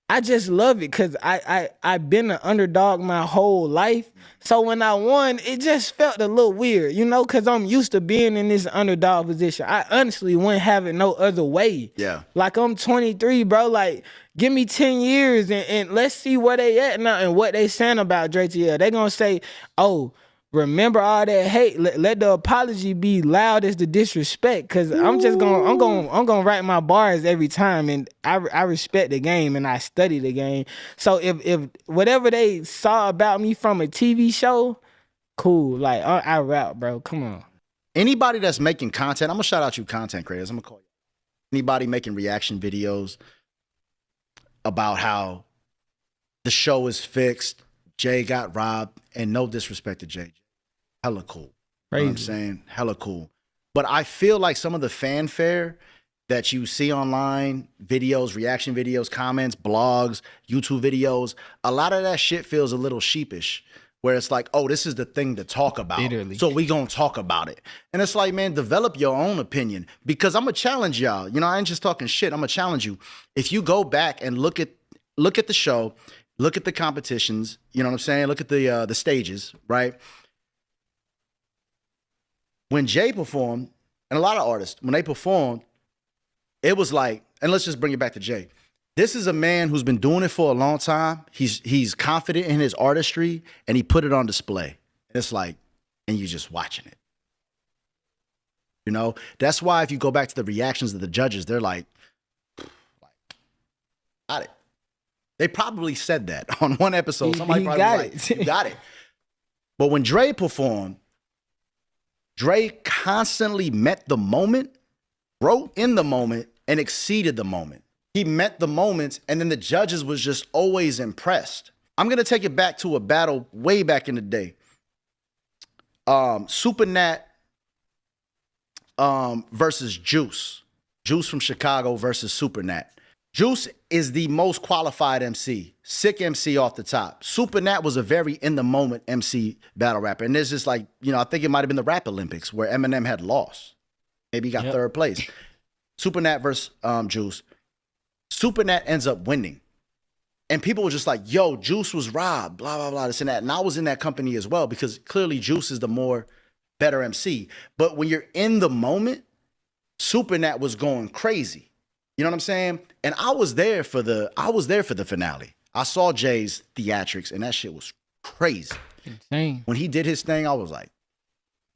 I just love it, because I've been an underdog my whole life. So when I won, it just felt a little weird, you know, because I'm used to being in this underdog position. I honestly wouldn't have it no other way. Yeah. Like, I'm 23, bro. Like, give me 10 years and let's see where they at now and what they saying about Dre TL. They gonna say, oh, remember all that hate. Let the apology be loud as the disrespect, because I'm gonna write my bars every time, and I respect the game and I study the game. So if whatever they saw about me from a TV show, cool. Like, I rap, bro. Come on. Anybody that's making content, I'm gonna shout out you content creators. I'm gonna call you. Anybody making reaction videos about how the show is fixed, Jay got robbed, and no disrespect to Jay. Hella cool. You know what I'm saying? Hella cool. But I feel like some of the fanfare that you see online, videos, reaction videos, comments, blogs, YouTube videos, a lot of that shit feels a little sheepish, where it's like, oh, this is the thing to talk about. Literally. So we gonna talk about it. And it's like, man, develop your own opinion, because I'm gonna challenge y'all. You know, I ain't just talking shit. I'm gonna challenge you. If you go back and look at the show, look at the competitions, you know what I'm saying? Look at the stages, right? When Jay performed, and a lot of artists, when they performed, it was like, and let's just bring it back to Jay. This is a man who's been doing it for a long time. He's confident in his artistry, and he put it on display. It's like, and you're just watching it. You know, that's why if you go back to the reactions of the judges, they're like, got it. They probably said that on one episode. Somebody probably was like, you got it. But when Dre performed, Dre constantly met the moment, wrote in the moment, and exceeded the moment. He met the moments, and then the judges was just always impressed. I'm going to take it back to a battle way back in the day. Super Nat versus Juice. Juice from Chicago versus Super Nat. Juice is the most qualified MC, sick MC off the top. Super Nat was a very in-the-moment MC battle rapper. And there's just like, you know, I think it might have been the Rap Olympics where Eminem had lost. Maybe he got third place. Super Nat versus Juice. Super Nat ends up winning. And people were just like, yo, Juice was robbed, blah, blah, blah, this and that. And I was in that company as well because clearly Juice is the more better MC. But when you're in the moment, Supernat was going crazy. You know what I'm saying? And I was there for the finale. I saw Jay's theatrics and that shit was crazy. Insane. When he did his thing, I was like,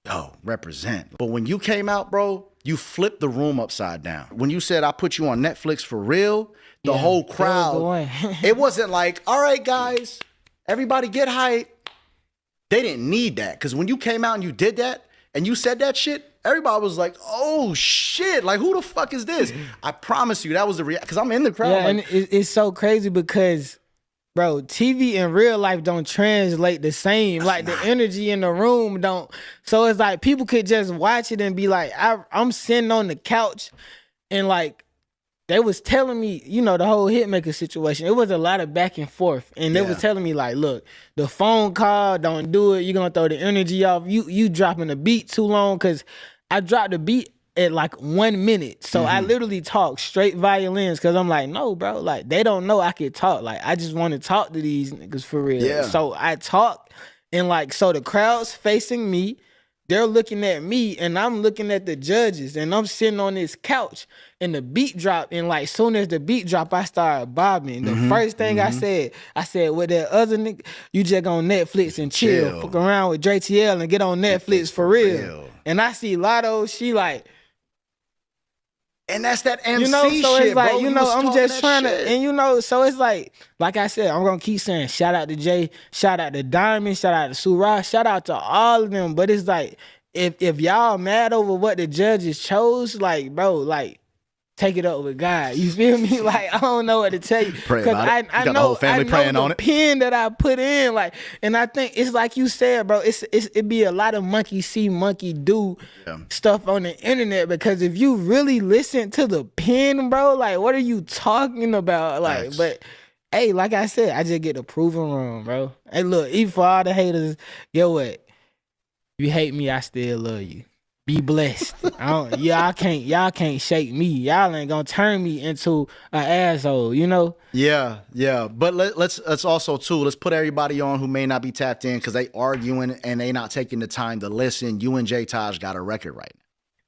yo, represent. But when you came out, bro, you flipped the room upside down. When you said I put you on Netflix for real, the whole crowd, it wasn't like, all right, guys, everybody get hype. They didn't need that. Because when you came out and you did that and you said that shit, everybody was like, oh shit, like who the fuck is this? I promise you that was the reaction. Because I'm in the crowd. Yeah, like, and it's so crazy because, bro, TV in real life don't translate the same. Like the energy in the room don't. So it's like people could just watch it and be like, I'm sitting on the couch and like they was telling me, you know, the whole Hitmaker situation. It was a lot of back and forth. And they was telling me like, look, the phone call, don't do it. You're gonna throw the energy off. You dropping the beat too long. Cause I dropped the beat at like 1 minute. So I literally talk straight violins because I'm like, no, bro, like they don't know I can talk. Like I just want to talk to these niggas for real. Yeah. So I talk and like, so the crowd's facing me. They're looking at me and I'm looking at the judges and I'm sitting on this couch and the beat dropped and like soon as the beat dropped, I started bobbing. The first thing I said, with that other nigga, you just on Netflix and chill. Fuck around with Dre TL and get on Netflix for real. And I see Lotto, she like, and that's that MC you know, so shit, it's like, bro. you know, I'm just trying shit. to, and you know, so it's like I said, I'm gonna keep saying shout out to Jay, shout out to Diamond, shout out to Surah, shout out to all of them. But it's like, if y'all mad over what the judges chose, like, bro, like, take it up with God. You feel me? Like, I don't know what to tell you. Pray about it. You got the whole family praying on it. Pen that I put in, like, and I think it's like you said, bro. It be a lot of monkey see, monkey do stuff on the internet because if you really listen to the pen, bro, like, what are you talking about? Like, Nice. but hey, like I said, I just get the proven wrong, bro. Hey, look, even for all the haters, get what? If you hate me, I still love you. Be blessed. Y'all can't shake me. Y'all ain't gonna turn me into an asshole, you know? Yeah. But let's also too, let's put everybody on who may not be tapped in because they arguing and they not taking the time to listen. You and J Taj got a record right now.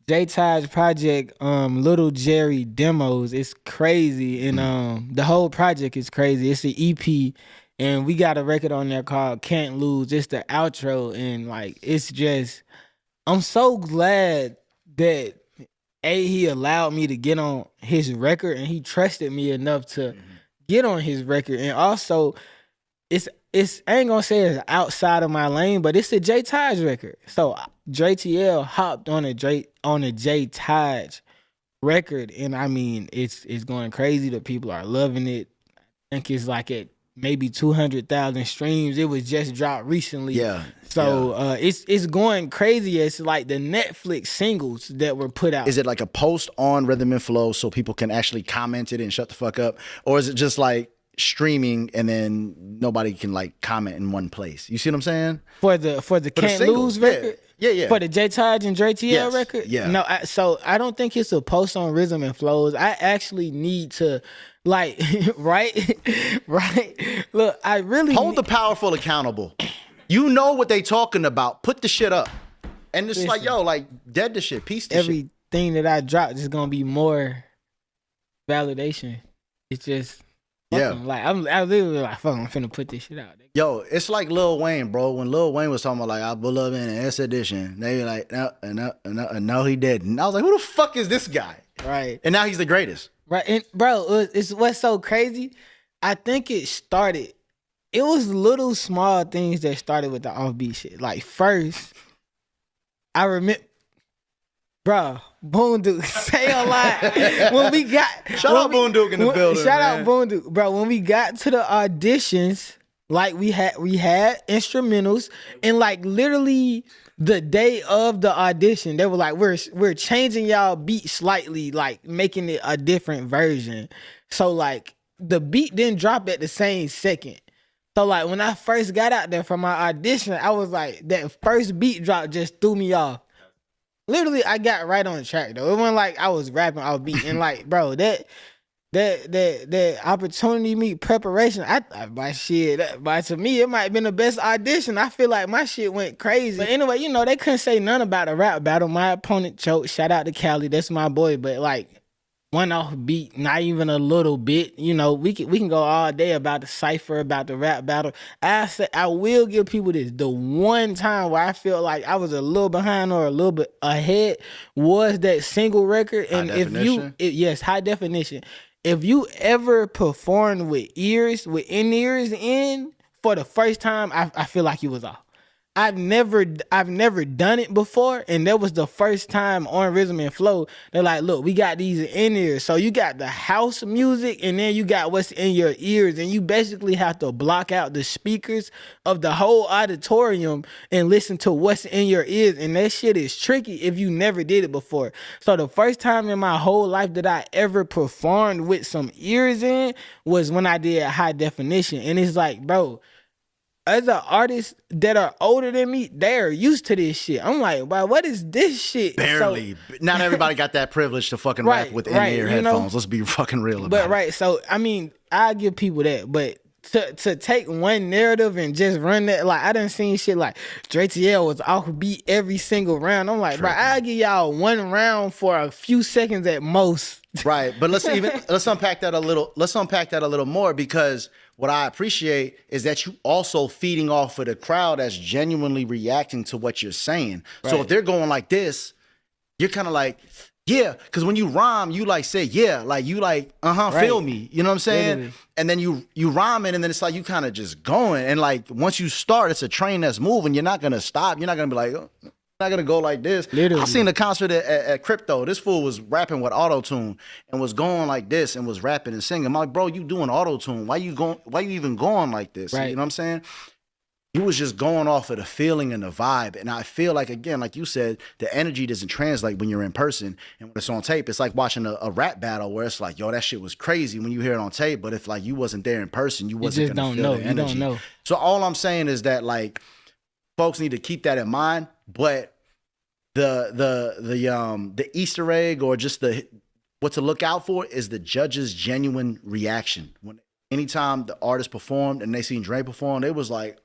J Taj project, Little Jerry Demos, it's crazy. And the whole project is crazy. It's an EP. And we got a record on there called Can't Lose. It's the outro. And like, it's just, I'm so glad that he allowed me to get on his record and he trusted me enough to get on his record. And also, it's I ain't gonna say it's outside of my lane, but it's a J Taj record. So Dre TL hopped on a J Taj record, and I mean it's going crazy. The people are loving it. I think it's like at maybe 200,000 streams. It was just dropped recently. Yeah. So it's going crazy. It's like the Netflix singles that were put out. Is it like a post on Rhythm and Flow so people can actually comment it and shut the fuck up? Or is it just like streaming and then nobody can like comment in one place? You see what I'm saying? For the Can't Lose record? Yeah. For the J Taj and Dre TL record? Yeah. No, so I don't think it's a post on Rhythm and Flows. I actually need to like, right? Look, I really hold the powerful accountable. You know what they talking about. Put the shit up. And it's like, yo, like, dead the shit. Piece the shit. Everything that I drop is gonna be more validation. It's just, like, I literally like, fuck, I'm finna put this shit out. Yo, it's like Lil Wayne, bro. When Lil Wayne was talking about, like, I believe in an S edition, they were like, no, he didn't. I was like, who the fuck is this guy? Right. And now he's the greatest. Right. And, bro, it's what's so crazy. I think it was little small things that started with the offbeat shit. Like, first, I remember, bro, Boon Duke say a lot. When we got shout out Boon Duke in the building. Shout out Boon Duke, bro. When we got to the auditions, like we had instrumentals, and like literally the day of the audition, they were like, we're changing y'all beat slightly, like making it a different version. So like the beat didn't drop at the same second. So like when I first got out there for my audition, I was like, that first beat drop just threw me off. Literally, I got right on track though. It wasn't like I was rapping off beat. And like, bro, that that opportunity meet preparation. My shit, but to me, it might have been the best audition. I feel like my shit went crazy. But anyway, you know, they couldn't say none about the rap battle. My opponent choked. Shout out to Cali. That's my boy. But like, one off beat, not even a little bit. You know, we can go all day about the cypher, about the rap battle. I will give people this. The one time where I felt like I was a little behind or a little bit ahead was that single record. And High Definition. If you ever performed with in-ears in for the first time, I feel like you was off. I've never done it before, and that was the first time on Rhythm and Flow. They're like, look, we got these in-ears. So you got the house music, and then you got what's in your ears, and you basically have to block out the speakers of the whole auditorium and listen to what's in your ears, and that shit is tricky if you never did it before. So the first time in my whole life that I ever performed with some ears in was when I did High Definition, and it's like, bro, as an artist that are older than me, they're used to this shit. I'm like, wow, what is this shit? Barely. Not everybody got that privilege to fucking rap with in-ear headphones. Let's be fucking real about it. But so I mean, I give people that, but to take one narrative and just run that, like I done seen shit like Dre TL was off beat every single round. I'm like, bro, I give y'all one round for a few seconds at most. Right, but let's unpack that a little. Let's unpack that a little more, because what I appreciate is that you also feeding off of the crowd that's genuinely reacting to what you're saying. Right. So if they're going like this, you're kind of like, yeah, because when you rhyme, you like say, yeah, like you like, feel me. You know what I'm saying? Literally. And then you rhyme it, and then it's like you kind of just going. And like once you start, it's a train that's moving. You're not gonna stop. You're not gonna be like, oh, not gonna go like this. Literally. I seen a concert at Crypto. This fool was rapping with auto-tune and was going like this and was rapping and singing. I'm like, bro, you doing auto-tune. Why you even going like this? Right. You know what I'm saying? You was just going off of the feeling and the vibe. And I feel like, again, like you said, the energy doesn't translate when you're in person. And when it's on tape, it's like watching a rap battle where it's like, yo, that shit was crazy when you hear it on tape. But if like you wasn't there in person, you wasn't gonna feel the energy. You don't know. So all I'm saying is that like folks need to keep that in mind. But the Easter egg, or just what to look out for, is the judge's genuine reaction. Anytime the artist performed and they seen Dre perform, they was like,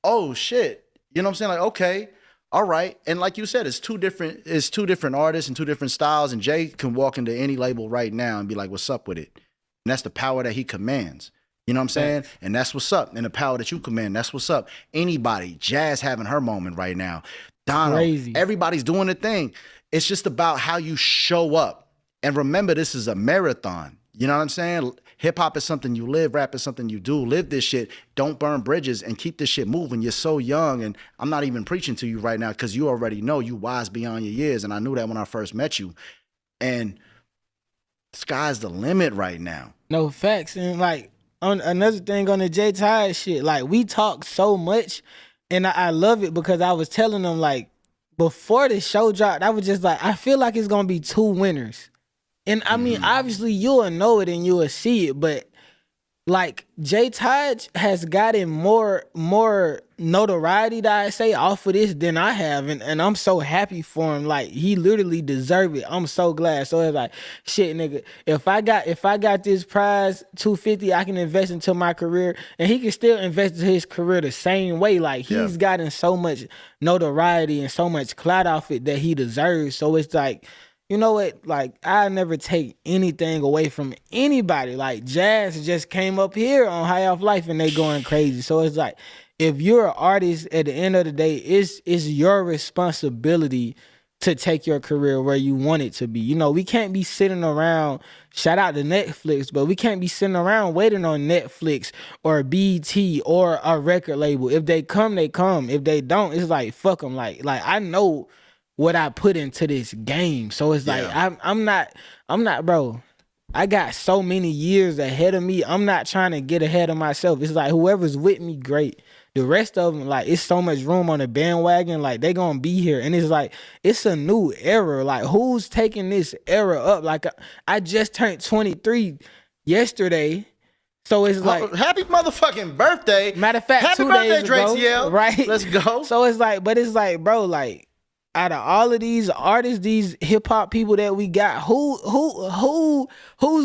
oh shit. You know what I'm saying? Like, okay, all right. And like you said, it's two different artists and two different styles, and Jay can walk into any label right now and be like, what's up with it? And that's the power that he commands. You know what I'm saying? And that's what's up. And the power that you command, that's what's up. Anybody, Jazz having her moment right now. Donald, crazy. Everybody's doing the thing. It's just about how you show up. And remember, this is a marathon. You know what I'm saying? Hip hop is something you live, rap is something you do. Live this shit. Don't burn bridges and keep this shit moving. You're so young, and I'm not even preaching to you right now because you already know you wise beyond your years. And I knew that when I first met you. And sky's the limit right now. No, facts. And like, on another thing on the J Tide shit, like we talk so much. And I love it because I was telling them, like, before the show dropped, I was just like, I feel like it's going to be two winners. And I mean, obviously you'll know it and you'll see it, but like J Tide has gotten more notoriety, that I say, off of this than I have, and I'm so happy for him. Like he literally deserved it. I'm so glad. So it's like, shit, nigga, if I got this prize $250, I can invest into my career, and he can still invest in his career the same way. Like he's gotten so much notoriety and so much clout off it that he deserves. So it's like, you know what? Like, I never take anything away from anybody. Like, Jazz just came up here on High Off Life and they going crazy. So it's like, if you're an artist, at the end of the day, it's your responsibility to take your career where you want it to be. You know, we can't be sitting around, shout out to Netflix, but we can't be sitting around waiting on Netflix or BET or a record label. If they come, they come. If they don't, it's like, fuck them. Like I know what I put into this game. So it's like, I'm not, bro. I got so many years ahead of me. I'm not trying to get ahead of myself. It's like whoever's with me, great. The rest of them, like, it's so much room on the bandwagon. Like, they gonna be here. And it's like, it's a new era. Like, who's taking this era up? Like, I just turned 23 yesterday. So it's like, happy motherfucking birthday. Matter of fact, happy 2 birthday, days ago, Drake TL. right? Let's go. So it's like, but it's like, bro, like, out of all of these artists, these hip hop people that we got, who's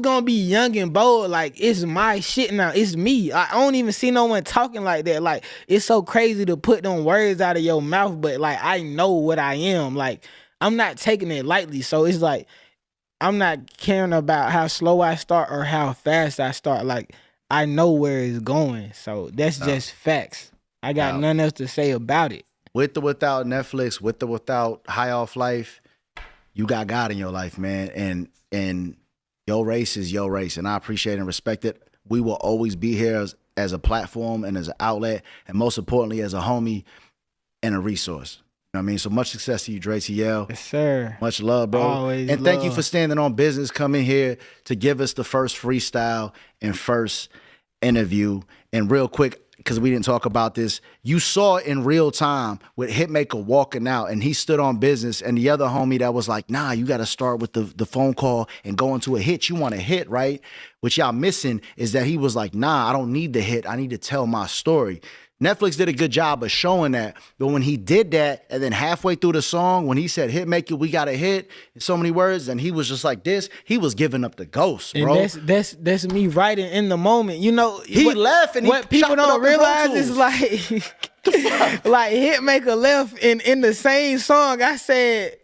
gonna be young and bold? Like, it's my shit now. It's me. I don't even see no one talking like that. Like, it's so crazy to put them words out of your mouth, but like, I know what I am. Like, I'm not taking it lightly. So it's like, I'm not caring about how slow I start or how fast I start. Like, I know where it's going. So that's just facts. I got nothing else to say about it. With or without Netflix, with or without High Off Life, you got God in your life, man. And your race is your race. And I appreciate and respect it. We will always be here as a platform and as an outlet, and most importantly, as a homie and a resource. You know what I mean? So much success to you, Dre TL. Yes, sir. Much love, bro. Always and thank you love. for standing on business, coming here to give us the first freestyle and first interview. And real quick, because we didn't talk about this, you saw it in real time with Hitmaker walking out, and he stood on business, and the other homie that was like, nah, you got to start with the phone call and go into a hit. You want a hit, right? What y'all missing is that he was like, nah, I don't need the hit. I need to tell my story. Netflix did a good job of showing that, but when he did that, and then halfway through the song, when he said, Hitmaker, we got a hit, in so many words, and he was just like this, he was giving up the ghost, bro. And that's me writing in the moment. You know, he left, and what people don't realize is like, like Hitmaker left in the same song. I said,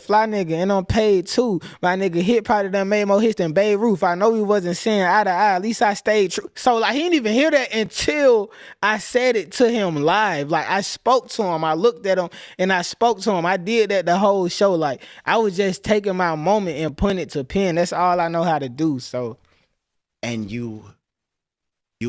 fly nigga, and I'm paid too. My nigga Hit probably done made more hits than Babe Ruth. I know we wasn't seeing eye to eye. At least I stayed true. So like, he didn't even hear that until I said it to him live. Like, I spoke to him. I looked at him and I spoke to him. I did that the whole show. Like, I was just taking my moment and putting it to pen. That's all I know how to do. So, and you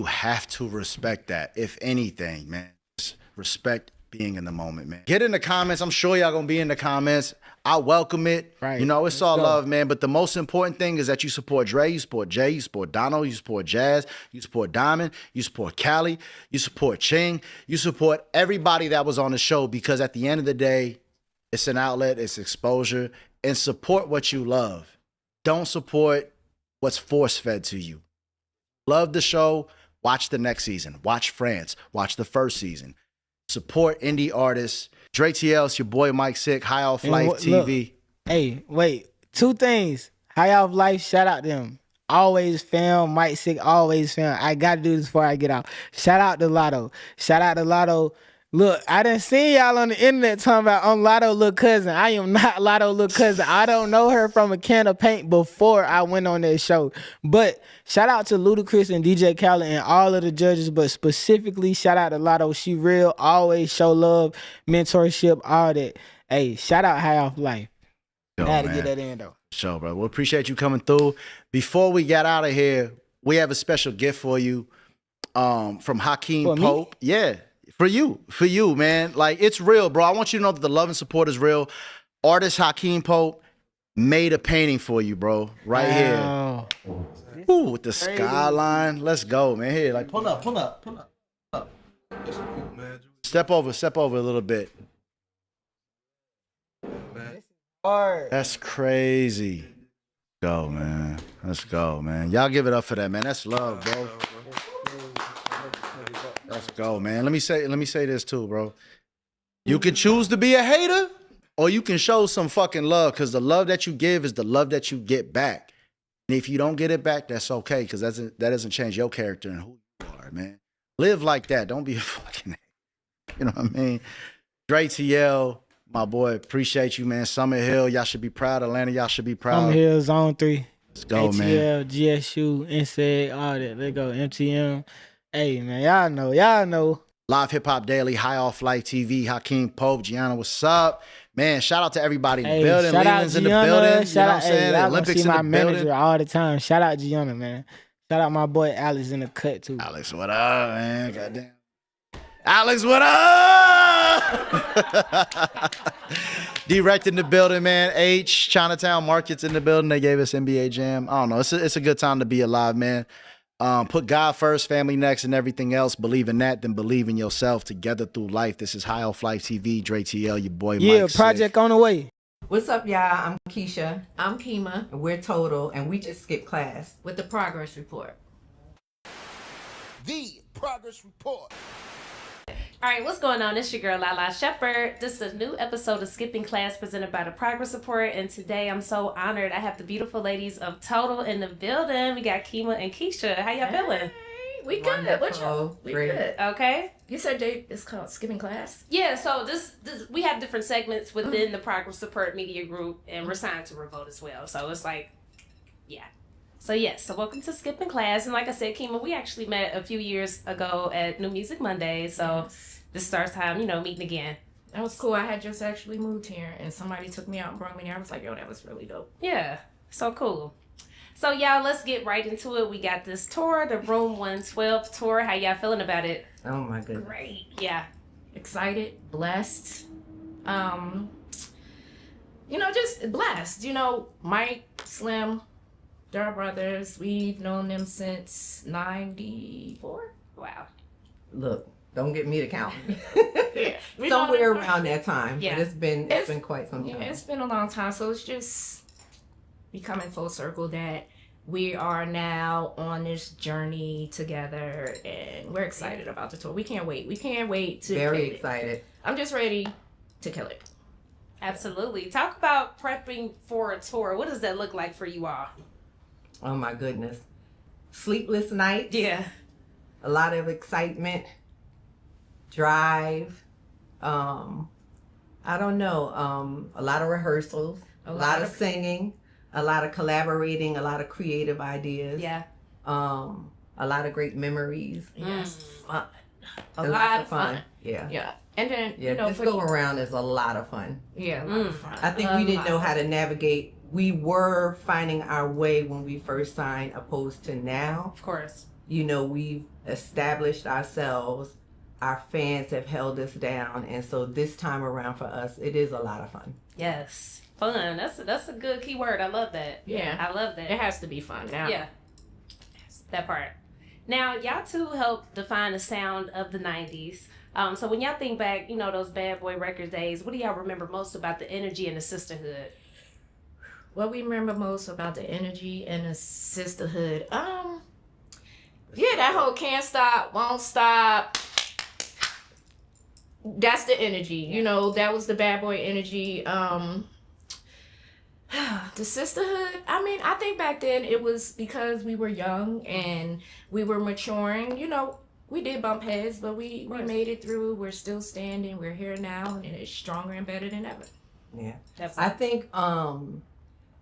have to respect that. If anything, man, just respect being in the moment, man. Get in the comments. I'm sure y'all gonna be in the comments. I welcome it. Right. You know, it's all love, man. But the most important thing is that you support Dre, you support Jay, you support Donald, you support Jazz, you support Diamond, you support Cali, you support Ching, you support everybody that was on the show, because at the end of the day, it's an outlet, it's exposure, and support what you love. Don't support what's force-fed to you. Love the show, watch the next season. Watch France, watch the first season. Support indie artists. Dre TL, it's your boy Mike Sick, High Off Life TV. Look, hey, wait. 2 things. High Off Life, shout out them. Always film. Mike Sick, always film. I got to do this before I get out. Shout out to Lotto. Shout out to Lotto. Look, I done seen y'all on the internet talking about I'm Lotto little cousin. I am not Lotto little cousin. I don't know her from a can of paint before I went on that show. But shout out to Ludacris and DJ Khaled and all of the judges, but specifically shout out to Lotto. She real, always show love, mentorship, all that. Hey, shout out High Off Life. I had to get that in though. Sure, bro. We appreciate you coming through. Before we get out of here, we have a special gift for you from Hakeem Pope. Yeah. For you, man. Like, it's real, bro. I want you to know that the love and support is real. Artist Hakeem Pope made a painting for you, bro. Right here. Ooh, with the skyline. Let's go, man. Here, like, pull up. Step over a little bit. That's crazy. Go, man. Let's go, man. Y'all give it up for that, man. That's love, bro. Let's go, man. Let me say this too, bro. You can choose to be a hater, or you can show some fucking love, because the love that you give is the love that you get back. And if you don't get it back, that's okay, because that doesn't change your character and who you are, man. Live like that. Don't be a fucking hater. You know what I mean? Dre TL, my boy, appreciate you, man. Summit Hill, y'all should be proud. Atlanta, y'all should be proud. Summit Hill, Zone 3. Let's go, ATL, man. GSU, NSAID, all that. Let go, MTM. Hey, man, y'all know. Live Hip Hop Daily, High Off Life TV, Hakeem Pope, Gianna, what's up? Man, shout out to everybody in the building. Shout out Leland's in the Gianna. building. You know what I'm Shout saying? out, Olympics see in my the manager building. all the time. Shout out Gianna, man. Shout out my boy Alex in the cut, too. Alex, what up, man? Goddamn. Alex, what up? Direct in the building, man. H, Chinatown Markets in the building. They gave us NBA Jam. I don't know. It's a good time to be alive, man. Put God first, family next, and everything else. Believe in that, then believe in yourself. Together through life. This is High Off Life TV. Dre TL, your boy Mike. Yeah, project on the way. What's up, y'all? I'm Keisha. I'm Kima. And we're Total, and we just skipped class. With the progress report. The Progress Report. All right, what's going on? It's your girl, Lala Shepherd. This is a new episode of Skipping Class presented by the Progress Report. And today I'm so honored. I have the beautiful ladies of Total in the building. We got Kima and Keisha. How y'all feeling? We good. What you? We good. Okay. You said it's called Skipping Class? Yeah, so this we have different segments within the Progress Report Media Group, and we're signed to Revolt as well. So it's like, yeah. So yes, so welcome to Skipping Class. And like I said, Kima, we actually met a few years ago at New Music Monday. So this is our time, meeting again. That was cool. I had just actually moved here, and somebody took me out and brought me there. I was like, yo, that was really dope. Yeah, so cool. So y'all, let's get right into it. We got this tour, the Room 112 tour. How y'all feeling about it? Oh my goodness. Great. Yeah. Excited, blessed. Just blessed. Mike, Slim, they're our brothers. We've known them since 94. Wow. Look, don't get me to count. Yeah. Somewhere around that time. Yeah. But it's been quite some time. Yeah, it's been a long time. So it's just becoming full circle that we are now on this journey together, and we're excited about the tour. We can't wait. We can't wait to Very excited. I'm just ready to kill it. Absolutely. Talk about prepping for a tour. What does that look like for you all? Oh my goodness. Sleepless nights. Yeah. A lot of excitement. Drive. I don't know. A lot of rehearsals. A lot of singing. A lot of collaborating. A lot of creative ideas. Yeah. A lot of great memories. Yes. Fun. A lot of fun. Yeah. Yeah. And then, this go around is a lot of fun. Yeah, a lot of fun. I think we didn't know how to navigate. We were finding our way when we first signed, opposed to now. Of course. We've established ourselves. Our fans have held us down. And so this time around for us, it is a lot of fun. Yes. Fun. That's a good key word. I love that. Yeah. I love that. It has to be fun now. Yeah. That part. Now, y'all two helped define the sound of the 90s. So when y'all think back, those Bad Boy Records days, what do y'all remember most about the energy and the sisterhood? What we remember most about the energy and the sisterhood? That whole can't stop, won't stop. That's the energy. That was the Bad Boy energy. The sisterhood, I think back then it was because we were young and we were maturing. We did bump heads, but we made it through. We're still standing. We're here now, and it's stronger and better than ever. Yeah. Definitely. I think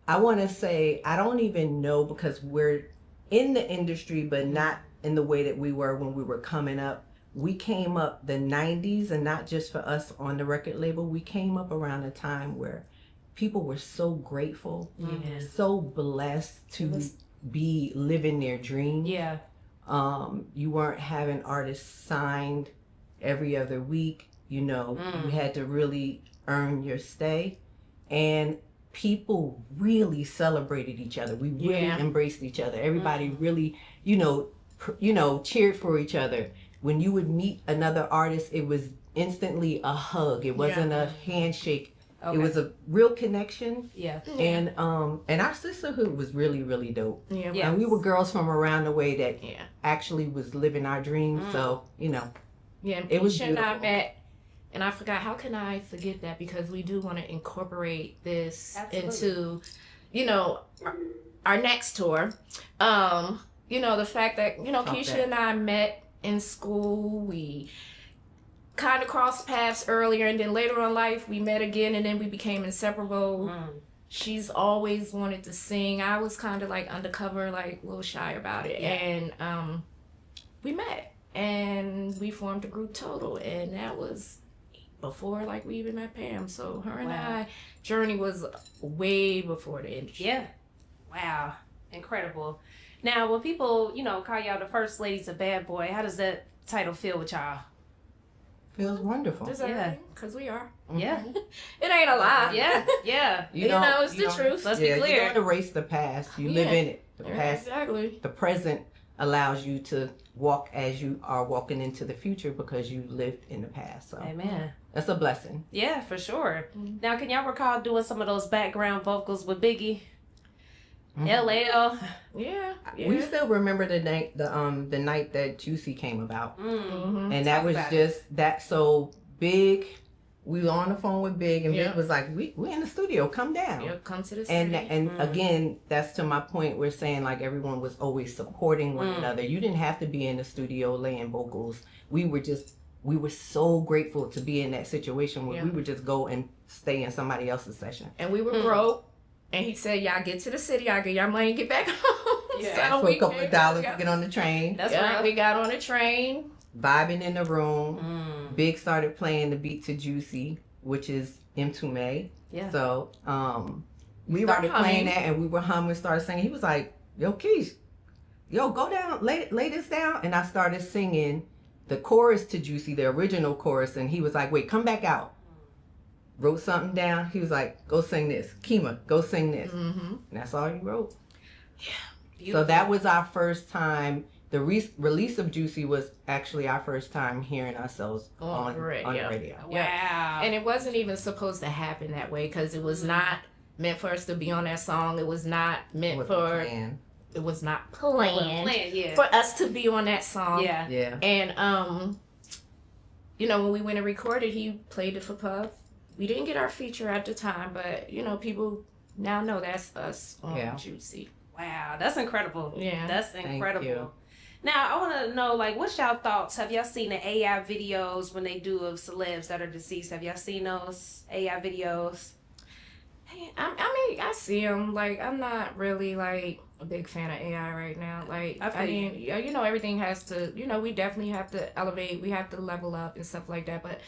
I want to say, I don't even know, because we're in the industry, but not in the way that we were when we were coming up. We came up the 90s, and not just for us on the record label. We came up around a time where people were so grateful, so blessed to be living their dream. Yeah. You weren't having artists signed every other week. You had to really earn your stay, and people really celebrated each other. We really embraced each other. Everybody really, cheered for each other. When you would meet another artist, it was instantly a hug. It wasn't a handshake. Okay. It was a real connection. Yeah. And our sisterhood was really, really dope. Yeah. And we were girls from around the way that actually was living our dreams. So, Yeah, and it was Keisha beautiful. and I met, and I forgot, how can I forget that? Because we do want to incorporate this into, our next tour. The fact that, Keisha and I met in school, we kind of crossed paths earlier, and then later on in life we met again, and then we became inseparable. She's always wanted to sing. I was kind of like undercover, like a little shy about it. And we met and we formed a group Total, and that was before we even met Pam. So her and I journey was way before the industry. Yeah. Wow. Incredible. Now, when people, call y'all the first ladies of Bad Boy, how does that title feel with y'all? Feels wonderful. Because we are. Yeah. It ain't a lie. Yeah. It's the truth. Let's be clear. You don't erase the past. You live in it. The past, exactly. The present allows you to walk as you are walking into the future because you lived in the past. So Amen. That's a blessing. Yeah, for sure. Now, can y'all recall doing some of those background vocals with Biggie? LL. Yeah. We still remember the night the night that Juicy came about. And that was just that so Big. We were on the phone with Big, and Big was like, "We in the studio. Come down. Come to the And city." again, that's to my point. We're saying like everyone was always supporting one another. You didn't have to be in the studio laying vocals. We were so grateful to be in that situation where we would just go and stay in somebody else's session. And we were broke. And he said, "Y'all get to the city. I'll get y'all money and get back home." So for a couple of dollars to get on the train. That's right. We got on the train. Vibing in the room. Big started playing the beat to Juicy, which is M2May. Yeah. So we started playing that, and we were humming, started singing. He was like, "Yo, Keish, yo, go down, lay this down." And I started singing the chorus to Juicy, the original chorus, and he was like, "Wait, come back out." Wrote something down. He was like, "Go sing this. Kima, go sing this." And that's all he wrote. Yeah. Beautiful. So that was our first time. The release of Juicy was actually our first time hearing ourselves on the radio. Wow. And it wasn't even supposed to happen that way because it was not meant for us to be on that song. It was not meant for... It was not planned for us to be on that song. Yeah. And, you know, when we went and recorded, he played it for Puff. We didn't get our feature at the time, but, you know, people now know that's us on Juicy. Wow, that's incredible. Yeah. That's incredible. Now, I want to know, like, what's y'all thoughts? Have y'all seen the AI videos when they do of celebs that are deceased? Have y'all seen those AI videos? I mean, I see them. Like, I'm not really, like, a big fan of AI right now. Like, I mean, you know, everything has to, you know, we definitely have to elevate. We have to level up and stuff like that. But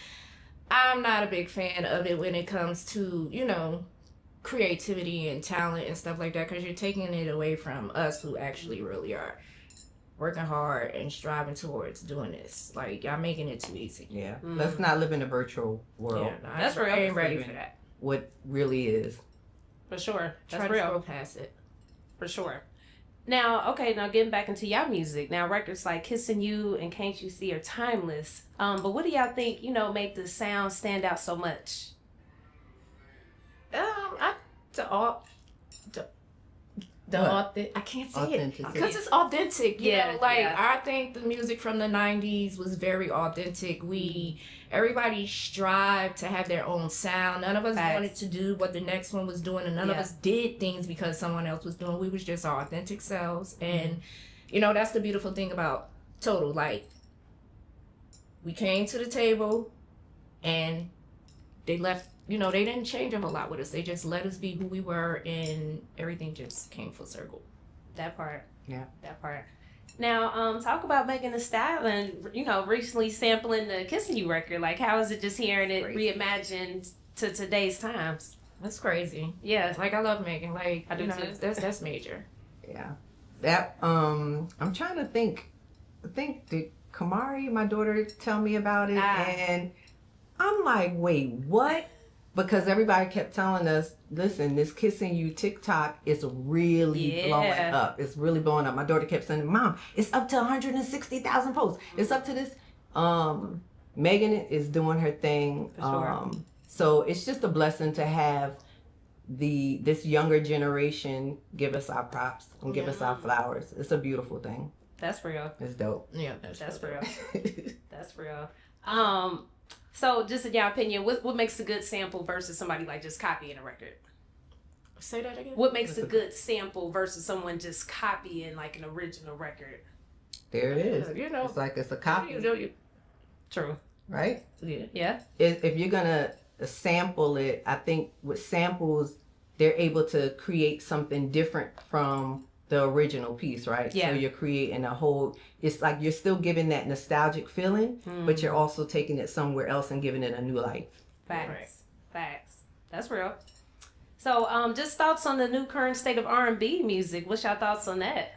I'm not a big fan of it when it comes to, you know, creativity and talent and stuff like that, because you're taking it away from us who actually really are working hard and striving towards doing this. Like, y'all making it too easy. Yeah. Let's not live in a virtual world. Yeah, that's real. I ain't ready for that. What really is. For sure. That's Try real. to go past it. For sure. Now, okay, now getting back into y'all music. Now, records like Kissing You and Can't You See are timeless. But what do y'all think, you know, make the sound stand out so much? I can't say it because it's authentic. You know, like I think the music from the 90s was very authentic. Everybody strived to have their own sound. None of us wanted to do what the next one was doing, and none of us did things because someone else was doing. We was just our authentic selves, and you know, that's the beautiful thing about Total. Like, we came to the table and they left. You know, they didn't change a whole lot with us. They just let us be who we were, and everything just came full circle. That part. Yeah. That part. Now, talk about Megan Thee Stallion, you know, recently sampling the Kissing You record. Like, how is it just hearing it reimagined to today's times? That's crazy. Yeah. Like, I love Megan. Like, I do too. That's major. Yeah. That, I'm trying to think. I think, did Kamari, my daughter, tell me about it? And I'm like, wait, what? Because everybody kept telling us, listen, this Kissing You TikTok is really blowing up. It's really blowing up. My daughter kept saying, Mom, it's up to 160,000 posts. It's up to this. Megan is doing her thing. So it's just a blessing to have this younger generation give us our props and give us our flowers. It's a beautiful thing. That's real. It's dope. Yeah, that's real. That's real. So, just in your opinion, what makes a good sample versus somebody like just copying a record? Say that again. What makes a good sample versus someone just copying like an original record? There it is. You know, it's like it's a copy. True. Right? Yeah. If you're gonna sample it, I think with samples, they're able to create something different from the original piece, right? Yeah. So you're creating a whole, it's like you're still giving that nostalgic feeling, but you're also taking it somewhere else and giving it a new life. Facts. Right. Facts. That's real. So, just thoughts on the new current state of R&B music. What's your thoughts on that?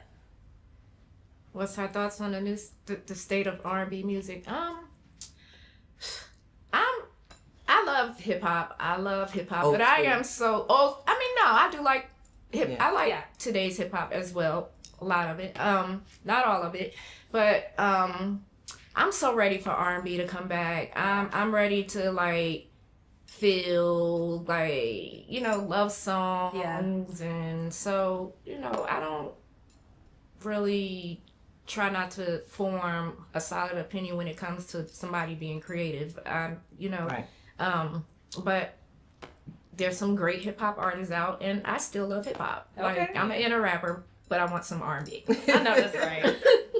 What's our thoughts on the state of R&B music? I love hip hop. But I am so old. I mean, no, I do like I like today's hip hop as well. A lot of it. Not all of it, but I'm so ready for R&B to come back. I'm ready to like feel, like, you know, love songs. And so, you know, I don't really try not to form a solid opinion when it comes to somebody being creative. You know, but there's some great hip hop artists out, and I still love hip hop. Okay. Like, I'm an inner rapper, but I want some R&B. I know that's right.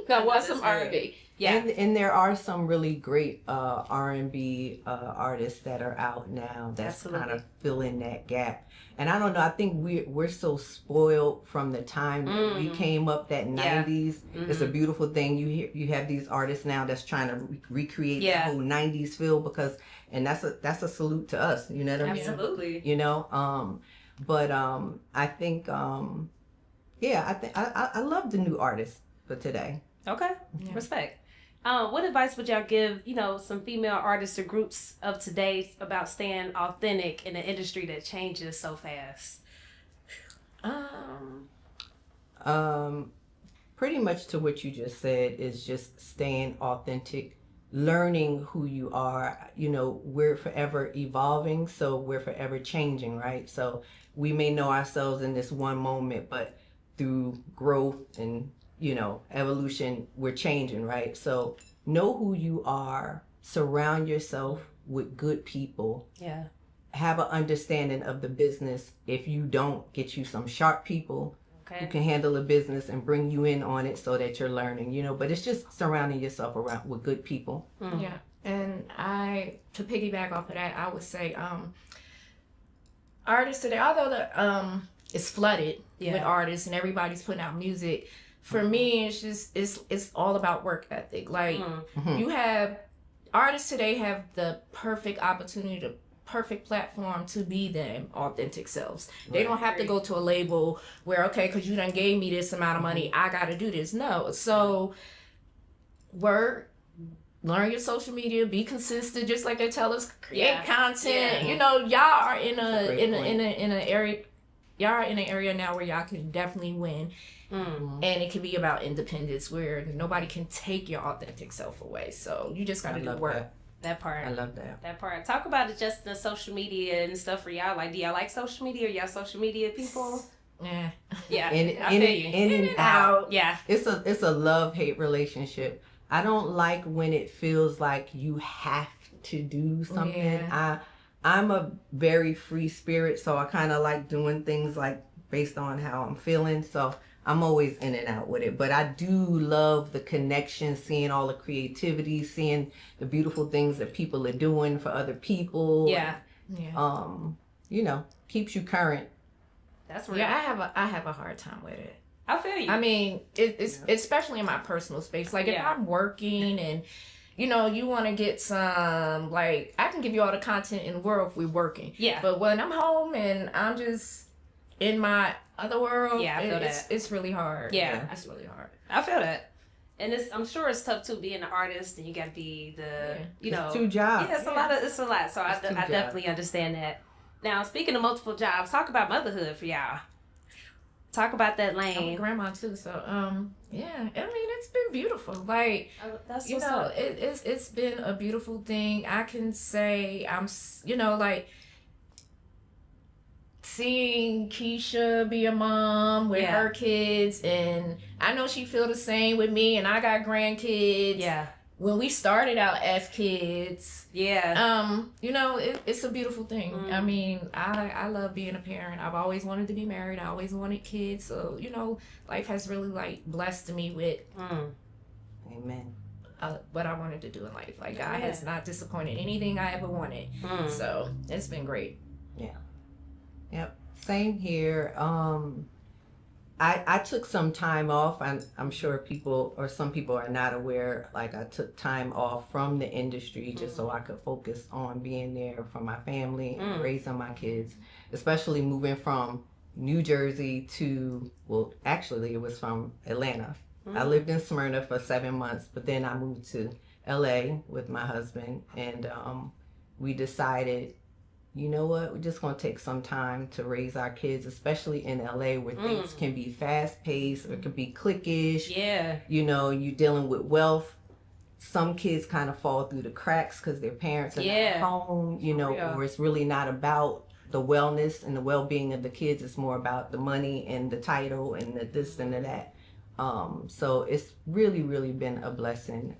I want some R&B. Yeah, and there are some really great R&B artists that are out now that's kind of filling that gap. And I don't know, I think we're so spoiled from the time that we came up, that 90s. It's a beautiful thing. You have these artists now that's trying to recreate the whole 90s feel, because, and that's a salute to us, you know what I mean? Absolutely. You know, I think I love the new artists for today. Okay, respect. What advice would y'all give, you know, some female artists or groups of today about staying authentic in an industry that changes so fast? Pretty much to what you just said, is just staying authentic, learning who you are. You know, we're forever evolving, so we're forever changing, right? So we may know ourselves in this one moment, but through growth and, you know, evolution, we're changing, right? So know who you are, surround yourself with good people. Yeah. Have an understanding of the business. If you don't, get you some sharp people who can handle a business and bring you in on it so that you're learning, you know, but it's just surrounding yourself around with good people. Yeah. And to piggyback off of that, I would say artists today, although it's flooded with artists and everybody's putting out music, for me, it's just, it's all about work ethic. Like, you have, artists today have the perfect opportunity, the perfect platform to be them authentic selves. They don't have to go to a label where, okay, because you done gave me this amount of money, I got to do this. No. So, work, learn your social media, be consistent, just like they tell us, create content. You know, y'all are in an area, y'all are in an area now where y'all can definitely win. And it can be about independence, where nobody can take your authentic self away. So you just got to do work. That part. I love that. That part. Talk about it, just the social media and stuff for y'all. Like, do y'all like social media? Are y'all social media people? Yeah. In and out. Yeah. It's a love-hate relationship. I don't like when it feels like you have to do something. I'm a very free spirit, so I kind of like doing things like based on how I'm feeling. So I'm always in and out with it, but I do love the connection, seeing all the creativity, seeing the beautiful things that people are doing for other people. You know, keeps you current. That's real. Yeah, I have a hard time with it. I feel you. I mean, it's especially in my personal space. Like, if I'm working and, you know, you want to get some, like, I can give you all the content in the world if we're working. Yeah. But when I'm home and I'm just in my other world, I feel that. It's really hard. Yeah. It's really hard. I feel that. And I'm sure it's tough too, being an artist, and you got to be you know. It's 2 jobs. Yeah, it's a lot. So I definitely understand that. Now, speaking of multiple jobs, talk about motherhood for y'all. Talk about that lane. I'm a grandma too, so yeah. I mean, it's been beautiful. Like, that's you know, it's been a beautiful thing. I can say I'm, you know, like, seeing Keisha be a mom with her kids, and I know she feel the same with me, and I got grandkids. Yeah. When we started out as kids, you know, it's a beautiful thing. I mean, I love being a parent. I've always wanted to be married. I always wanted kids. So, you know, life has really, like, blessed me with Amen. What I wanted to do in life. Like, God has not disappointed anything I ever wanted. So it's been great. Yeah. Yep. Same here. I took some time off. I'm sure some people are not aware, like, I took time off from the industry just so I could focus on being there for my family and raising my kids, especially moving from New Jersey to, well, actually it was from Atlanta. I lived in Smyrna for 7 months, but then I moved to LA with my husband, and we decided, you know what, we're just going to take some time to raise our kids, especially in LA where things can be fast paced or it can be cliquish. Yeah. You know, you're dealing with wealth. some kids kind of fall through the cracks because their parents are Yeah. not home, you know, real. or it's really not about the wellness and the well-being of the kids. It's more about the money and the title and the this and the that. So it's really, really been a blessing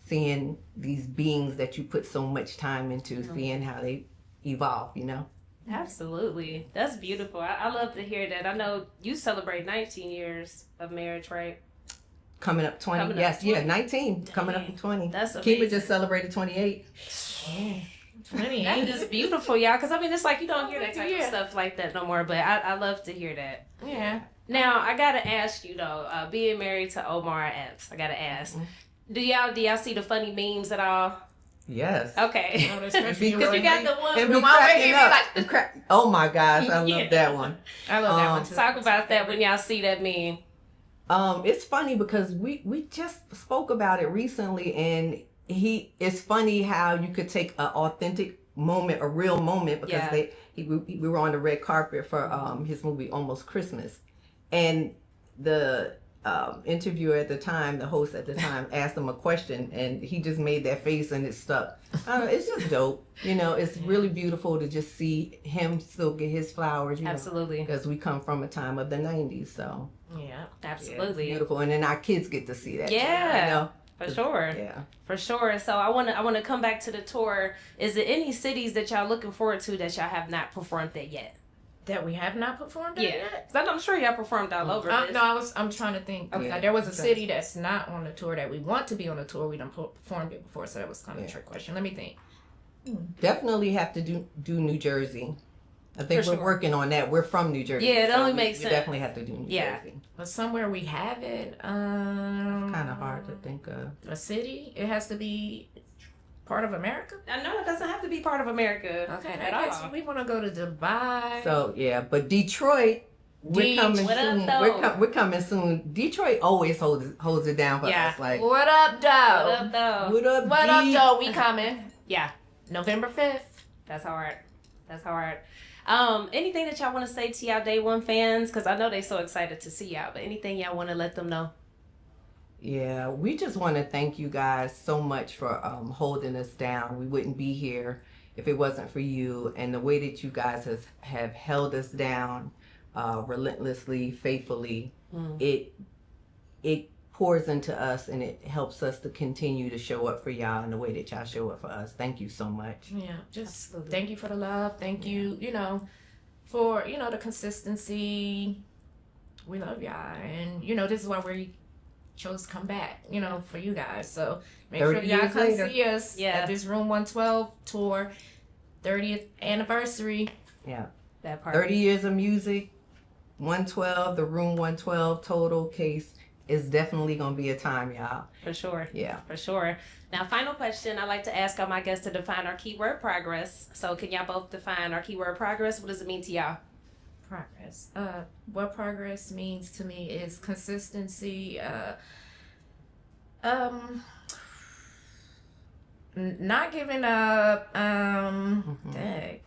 seeing these beings that you put so much time into, seeing how they evolve, you know? Absolutely. That's beautiful. I love to hear that. I know you celebrate 19 years of marriage, right? Coming up 20. Coming up Yes, 20. yeah, 19. Coming up 20. That's Kiva amazing. just celebrated 28. Yeah. 28. That is beautiful, y'all. Because, I mean, it's like you don't hear that type of stuff like that no more. But I love to hear that. Yeah. Now, I got to ask you, though, being married to Omar Epps, I got to ask. Do y'all see the funny memes at all? Yes. Okay. Because you got the one And the be one right cracking here, up. like, And oh my gosh, I love that one. I love that one too. Talk about that when y'all see that meme. It's funny because we just spoke about it recently, and it's funny how you could take an authentic moment, a real moment, because we were on the red carpet for his movie Almost Christmas, and the interviewer at the time, the host at the time, asked him a question, and he just made that face, and it stuck. It's just dope, you know. It's really beautiful to just see him still get his flowers, you Absolutely, because we come from a time of the '90s, so yeah, absolutely, it's beautiful, and then our kids get to see that. Yeah, too, you know? for sure. Yeah, for sure. So I want to come back to the tour. Is there any cities that y'all looking forward to that y'all have not performed at yet? That we have not performed at yet? Because I'm sure y'all performed all over this. No, I'm trying to think. Okay. There was a city that's not on the tour that we want to be on the tour. We done performed it before, so that was kind of a trick question. Let me think. definitely have to do New Jersey. I think For we're sure. working on that. We're from New Jersey. Yeah, it so only we makes sense. definitely have to do New Jersey. But somewhere we haven't. Kind of hard to think of. A city? It has to be part of America? I know it doesn't have to be part of America. Okay, at I guess all. we want to go to Dubai. So yeah, but Detroit, we're coming what up, soon. though? We're coming soon. Detroit always holds it down for us. Like what up, though? What up, though? what up, What up, D? though? We coming. Yeah, November 5th. that's hard. That's hard. Anything that y'all want to say to y'all Day One fans? Because I know they so excited to see y'all. But anything y'all want to let them know? Yeah, we just want to thank you guys so much for holding us down. We wouldn't be here if it wasn't for you, and the way that you guys have held us down relentlessly, faithfully. It pours into us, and it helps us to continue to show up for y'all in the way that y'all show up for us. Thank you so much. Yeah, just thank you for the love. Thank you, for, the consistency. We love y'all. And, this is why we chose to come back, for you guys. So make sure 30 y'all years come later. see us at this Room 112 tour, 30th anniversary. Yeah. That part. 30 years of music, 112, the Room 112 total case is definitely going to be a time, y'all. For sure. Yeah. For sure. Now, final question. I like to ask all my guests to define our keyword progress. So can y'all both define our keyword progress? What does it mean to y'all? Progress. What progress means to me is consistency, not giving up, dang.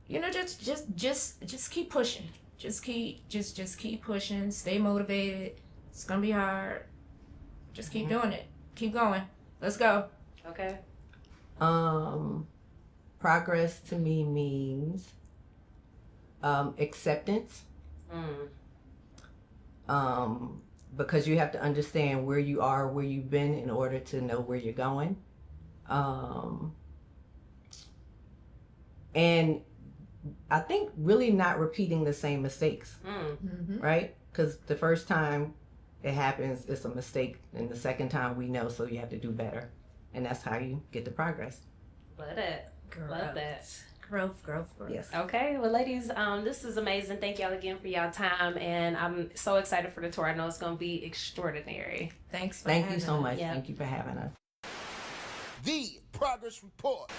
Just keep pushing. Just keep pushing. Stay motivated. It's gonna be hard. Just keep doing it. Keep going. Let's go. Okay. Progress to me means acceptance. Because you have to understand where you are, where you've been, in order to know where you're going. And I think really not repeating the same mistakes, right? Because the first time it happens, it's a mistake, and the second time we know, so you have to do better, and that's how you get the progress. Love it. Love that. Growth. Yes. Okay, well, ladies, this is amazing. Thank y'all again for y'all time, and I'm so excited for the tour. I know it's gonna be extraordinary. Thanks. Thank you so much. Yeah. Thank you for having us. The Progress Report.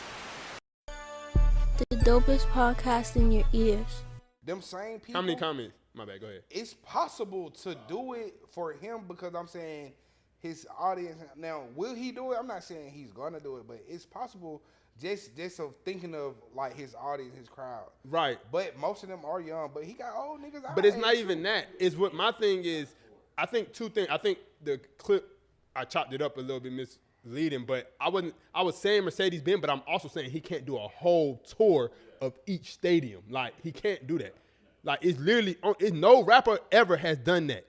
The dopest podcast in your ears. Them same people. How many comments? My bad, go ahead. It's possible to do it for him because I'm saying his audience. Now, will he do it? I'm not saying he's gonna do it, but it's possible. Just of thinking of like his audience, his crowd. Right. But most of them are young. But he got old niggas out. But it's not even that. It's what my thing is. I think two things. I think the clip I chopped it up a little bit misleading, but I was saying Mercedes-Benz, but I'm also saying he can't do a whole tour of each stadium. Like, he can't do that. Like, it's no rapper ever has done that.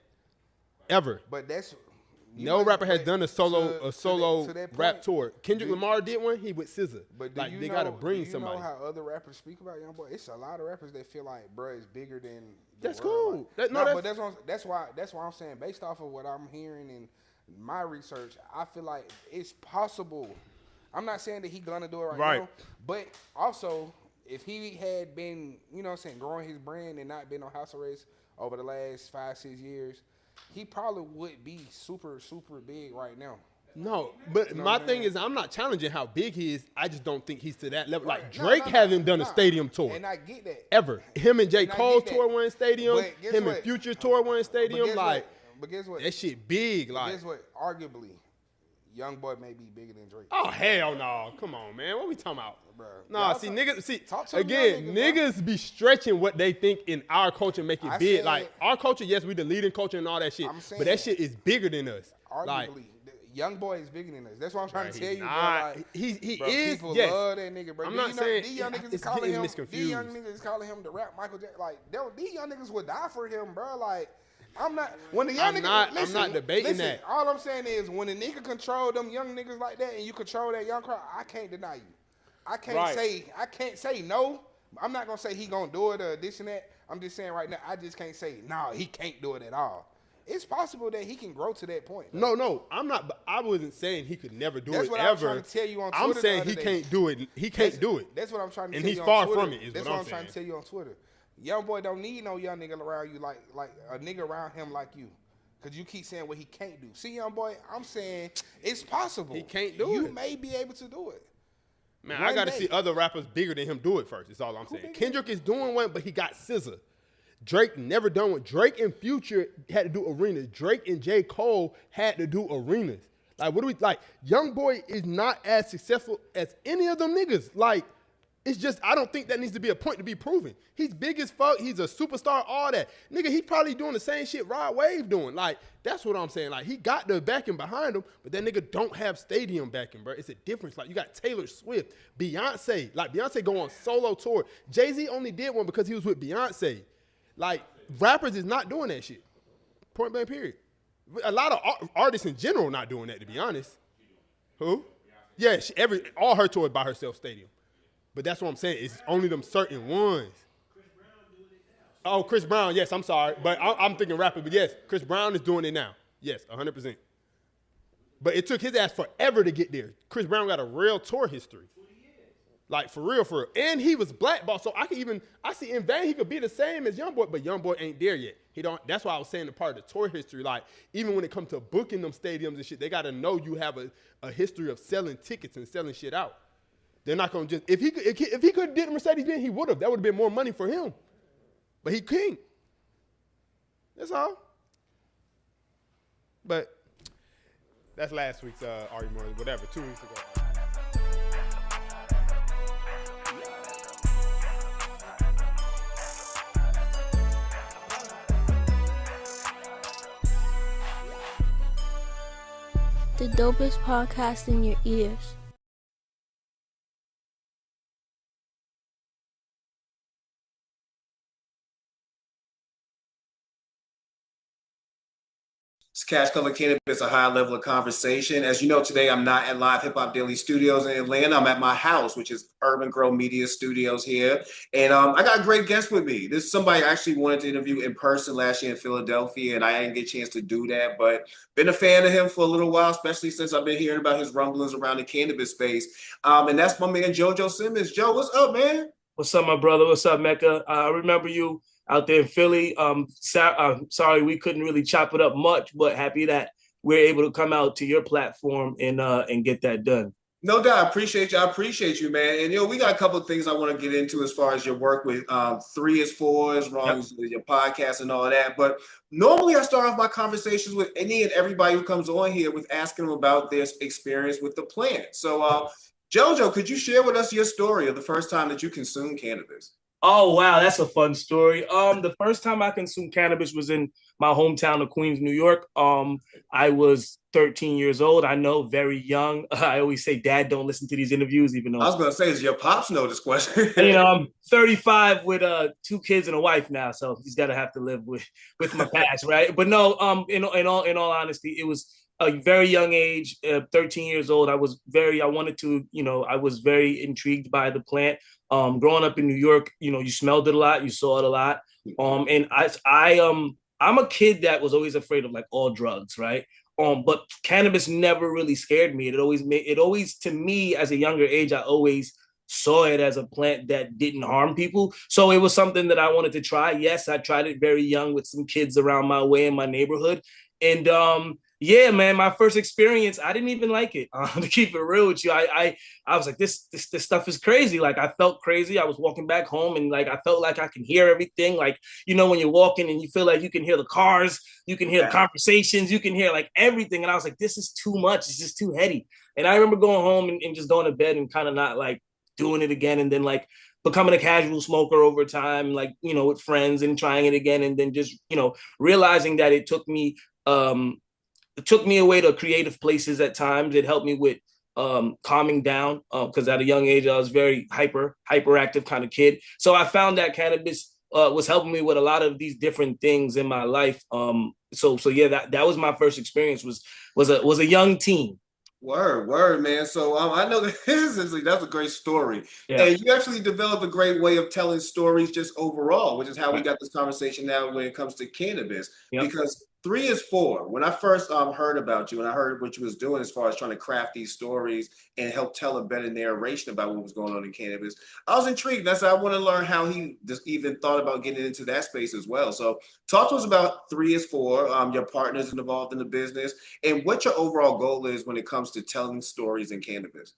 Ever. But that's no rapper has done a solo to that rap point, tour. Kendrick Lamar did one. He with SZA. But like they gotta bring somebody. You know how other rappers speak about YoungBoy? It's a lot of rappers that feel like bruh is bigger than. That's world. cool. Like, but that's why I'm saying, based off of what I'm hearing and my research, I feel like it's possible. I'm not saying that he gonna do it right now, but also if he had been, you know what I'm saying, growing his brand and not been on house arrest over the last 5-6 years, he probably would be super, super big right now. No, but you know my thing is, I'm not challenging how big he is. I just don't think he's to that level. Like, Drake hasn't done a stadium tour. And I get that. Ever. Him and J. Cole tour one stadium. Him and Future tour one stadium. Like, but guess what? That shit big. Like, guess what? Arguably, YoungBoy may be bigger than Drake. Oh, hell no. Come on, man. What we talking about? Nah, see, niggas, again, niggas be stretching what they think in our culture, make it big. Like, our culture, yes, we the leading culture and all that shit, but that shit is bigger than us. Arguably, like, YoungBoy is bigger than us. That's what I'm trying to tell you, bro. Like, he is. People yes. love that nigga, bro. I'm not saying these young niggas it's calling getting him. misconfused. These young niggas calling him the rap Michael Jackson. Like, these young niggas would die for him, bro. Like, I'm not. When the young niggas, listen, I'm not debating that. All I'm saying is, when a nigga control them young niggas like that, and you control that young crowd, I can't deny you. I can't say no. I'm not gonna say he gonna do it or this and that. I'm just saying right now, I just can't say no. He can't do it at all. It's possible that he can grow to that point. No, I'm not. I wasn't saying he could never do That's it what ever. I'm trying to tell you on Twitter. I'm saying he can't do it. He can't do it. That's what I'm trying to and tell he's you on far Twitter. from it. That's what I'm trying to tell you on Twitter. YoungBoy don't need no young nigga around you like a nigga around him like you. Cause you keep saying what he can't do. See, YoungBoy, I'm saying it's possible. He can't do it. You may be able to do it. Man, I got to see other rappers bigger than him do it first. That's all I'm saying. Kendrick is doing one, but he got SZA. Drake never done one. Drake and Future had to do arenas. Drake and J. Cole had to do arenas. Like, what do we like? YoungBoy is not as successful as any of them niggas. Like, it's just, I don't think that needs to be a point to be proven. He's big as fuck. He's a superstar, all that. Nigga, he probably doing the same shit Rod Wave doing. Like, that's what I'm saying. Like, he got the backing behind him, but that nigga don't have stadium backing, bro. It's a difference. Like, you got Taylor Swift, Beyonce. Like, Beyonce go on solo tour. Jay-Z only did one because he was with Beyonce. Like, rappers is not doing that shit. Point blank, period. A lot of artists in general not doing that, to be honest. Who? Yeah, all her tours by herself stadium. But that's what I'm saying. It's only them certain ones. Oh, Chris Brown. Yes, I'm sorry. But I'm thinking rapper. But yes, Chris Brown is doing it now. Yes, 100%. But it took his ass forever to get there. Chris Brown got a real tour history. Like, for real, for real. And he was blackballed. So I see in vain he could be the same as YoungBoy, but YoungBoy ain't there yet. That's why I was saying the part of the tour history. Like, even when it comes to booking them stadiums and shit, they got to know you have a history of selling tickets and selling shit out. They're not gonna just if he could have did Mercedes-Benz, he would have. That would have been more money for him. But he can't. That's all. But that's last week's argument, whatever, 2 weeks ago. The dopest podcast in your ears. It's Cash Color Cannabis, a high level of conversation. As you know, today I'm not at Live Hip Hop Daily Studios in Atlanta. I'm at my house, which is Urban Grow Media Studios here. And I got a great guest with me. This is somebody I actually wanted to interview in person last year in Philadelphia, and I didn't get a chance to do that. But been a fan of him for a little while, especially since I've been hearing about his rumblings around the cannabis space. And that's my man, JoJo Simmons. Joe, what's up, man? What's up, my brother? What's up, Mecca? I remember you out there in Philly. Sorry we couldn't really chop it up much, but happy that we're able to come out to your platform and get that done. No doubt. I appreciate you. I appreciate you, man. And, we got a couple of things I want to get into as far as your work with 3 is 4 is wrong, your podcast and all that. But normally I start off my conversations with any and everybody who comes on here with asking them about their experience with the plant. So, JoJo, could you share with us your story of the first time that you consumed cannabis? Oh wow, that's a fun story. The first time I consumed cannabis was in my hometown of Queens, New York. I was 13 years old. I know, very young. I always say, "Dad, don't listen to these interviews," even though I was gonna say, does your pops know this question? I'm 35 with 2 kids and a wife now, so he's got to have to live with my past, right? But no, in all honesty, it was a very young age, 13 years old. I wanted to, I was very intrigued by the plant. Growing up in New York, you smelled it a lot, you saw it a lot. And I'm a kid that was always afraid of like all drugs, right? But cannabis never really scared me. It always to me as a younger age, I always saw it as a plant that didn't harm people. So it was something that I wanted to try. Yes, I tried it very young with some kids around my way in my neighborhood. And yeah, man, my first experience, I didn't even like it. To keep it real with you, I was like, this stuff is crazy. Like, I felt crazy. I was walking back home and like I felt like I can hear everything. Like, when you're walking and you feel like you can hear the cars, you can hear the conversations, you can hear like everything. And I was like, this is too much. It's just too heady. And I remember going home and just going to bed and kind of not like doing it again, and then like becoming a casual smoker over time, like, with friends, and trying it again, and then just, realizing that it took me away to creative places at times. It helped me with calming down, because at a young age I was very hyperactive kind of kid. So I found that cannabis was helping me with a lot of these different things in my life. So yeah, that was my first experience, was a young teen. Word, man. So I know that that's a great story. Yeah. And you actually developed a great way of telling stories just overall, which is how we got this conversation now when it comes to cannabis. Yep. Because 3 is 4. When I first heard about you and I heard what you was doing as far as trying to craft these stories and help tell a better narration about what was going on in cannabis, I was intrigued. I said, I want to learn how he just even thought about getting into that space as well. So talk to us about 3 is 4, your partners involved in the business, and what your overall goal is when it comes to telling stories in cannabis.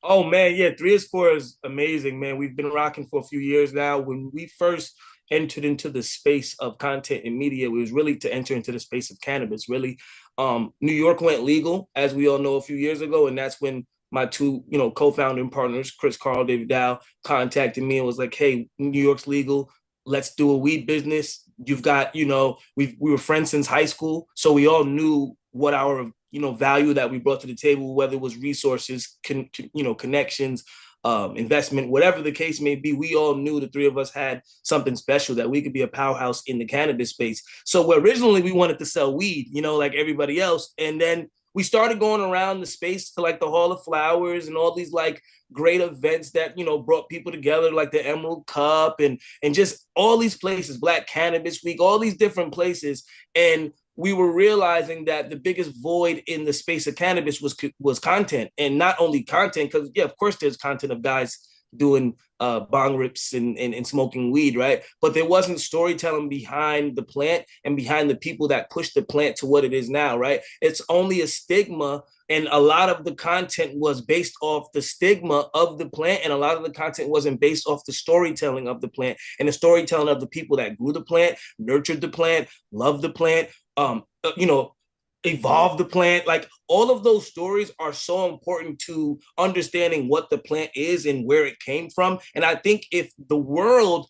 Oh man, yeah, 3 is 4 is amazing, man. We've been rocking for a few years now. When we first entered into the space of content and media, it was really to enter into the space of cannabis. Really, New York went legal, as we all know, a few years ago, and that's when my 2, co-founding partners, Chris Carl, David Dow, contacted me and was like, "Hey, New York's legal. Let's do a weed business. You've got, we were friends since high school, so we all knew what our value that we brought to the table, whether it was resources, connections, investment, whatever the case may be. We all knew the 3 of us had something special, that we could be a powerhouse in the cannabis space. So originally we wanted to sell weed, like everybody else. And then we started going around the space to like the Hall of Flowers and all these like great events that, brought people together, like the Emerald Cup and just all these places, Black Cannabis Week, all these different places. And we were realizing that the biggest void in the space of cannabis was content, and not only content, because yeah, of course there's content of guys doing bong rips and smoking weed, right? But there wasn't storytelling behind the plant and behind the people that pushed the plant to what it is now, right? It's only a stigma, and a lot of the content was based off the stigma of the plant, and a lot of the content wasn't based off the storytelling of the plant and the storytelling of the people that grew the plant, nurtured the plant, loved the plant, evolve the plant. Like, all of those stories are so important to understanding what the plant is and where it came from. And I think if the world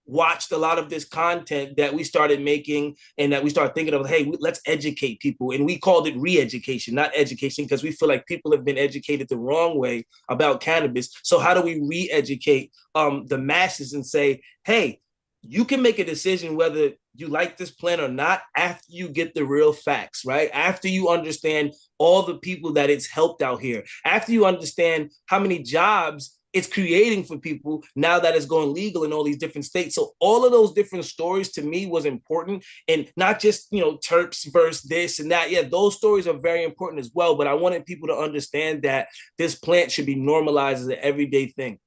watched a lot of this content that we started making, and that we started thinking of, hey, let's educate people. And we called it re-education, not education, because we feel like people have been educated the wrong way about cannabis. So how do we re-educate the masses and say, hey, you can make a decision whether you like this plant or not after you get the real facts, right? After you understand all the people that it's helped out here, after you understand how many jobs it's creating for people now that it's going legal in all these different states. So all of those different stories to me was important, and not just, terps versus this and that. Yeah, those stories are very important as well. But I wanted people to understand that this plant should be normalized as an everyday thing.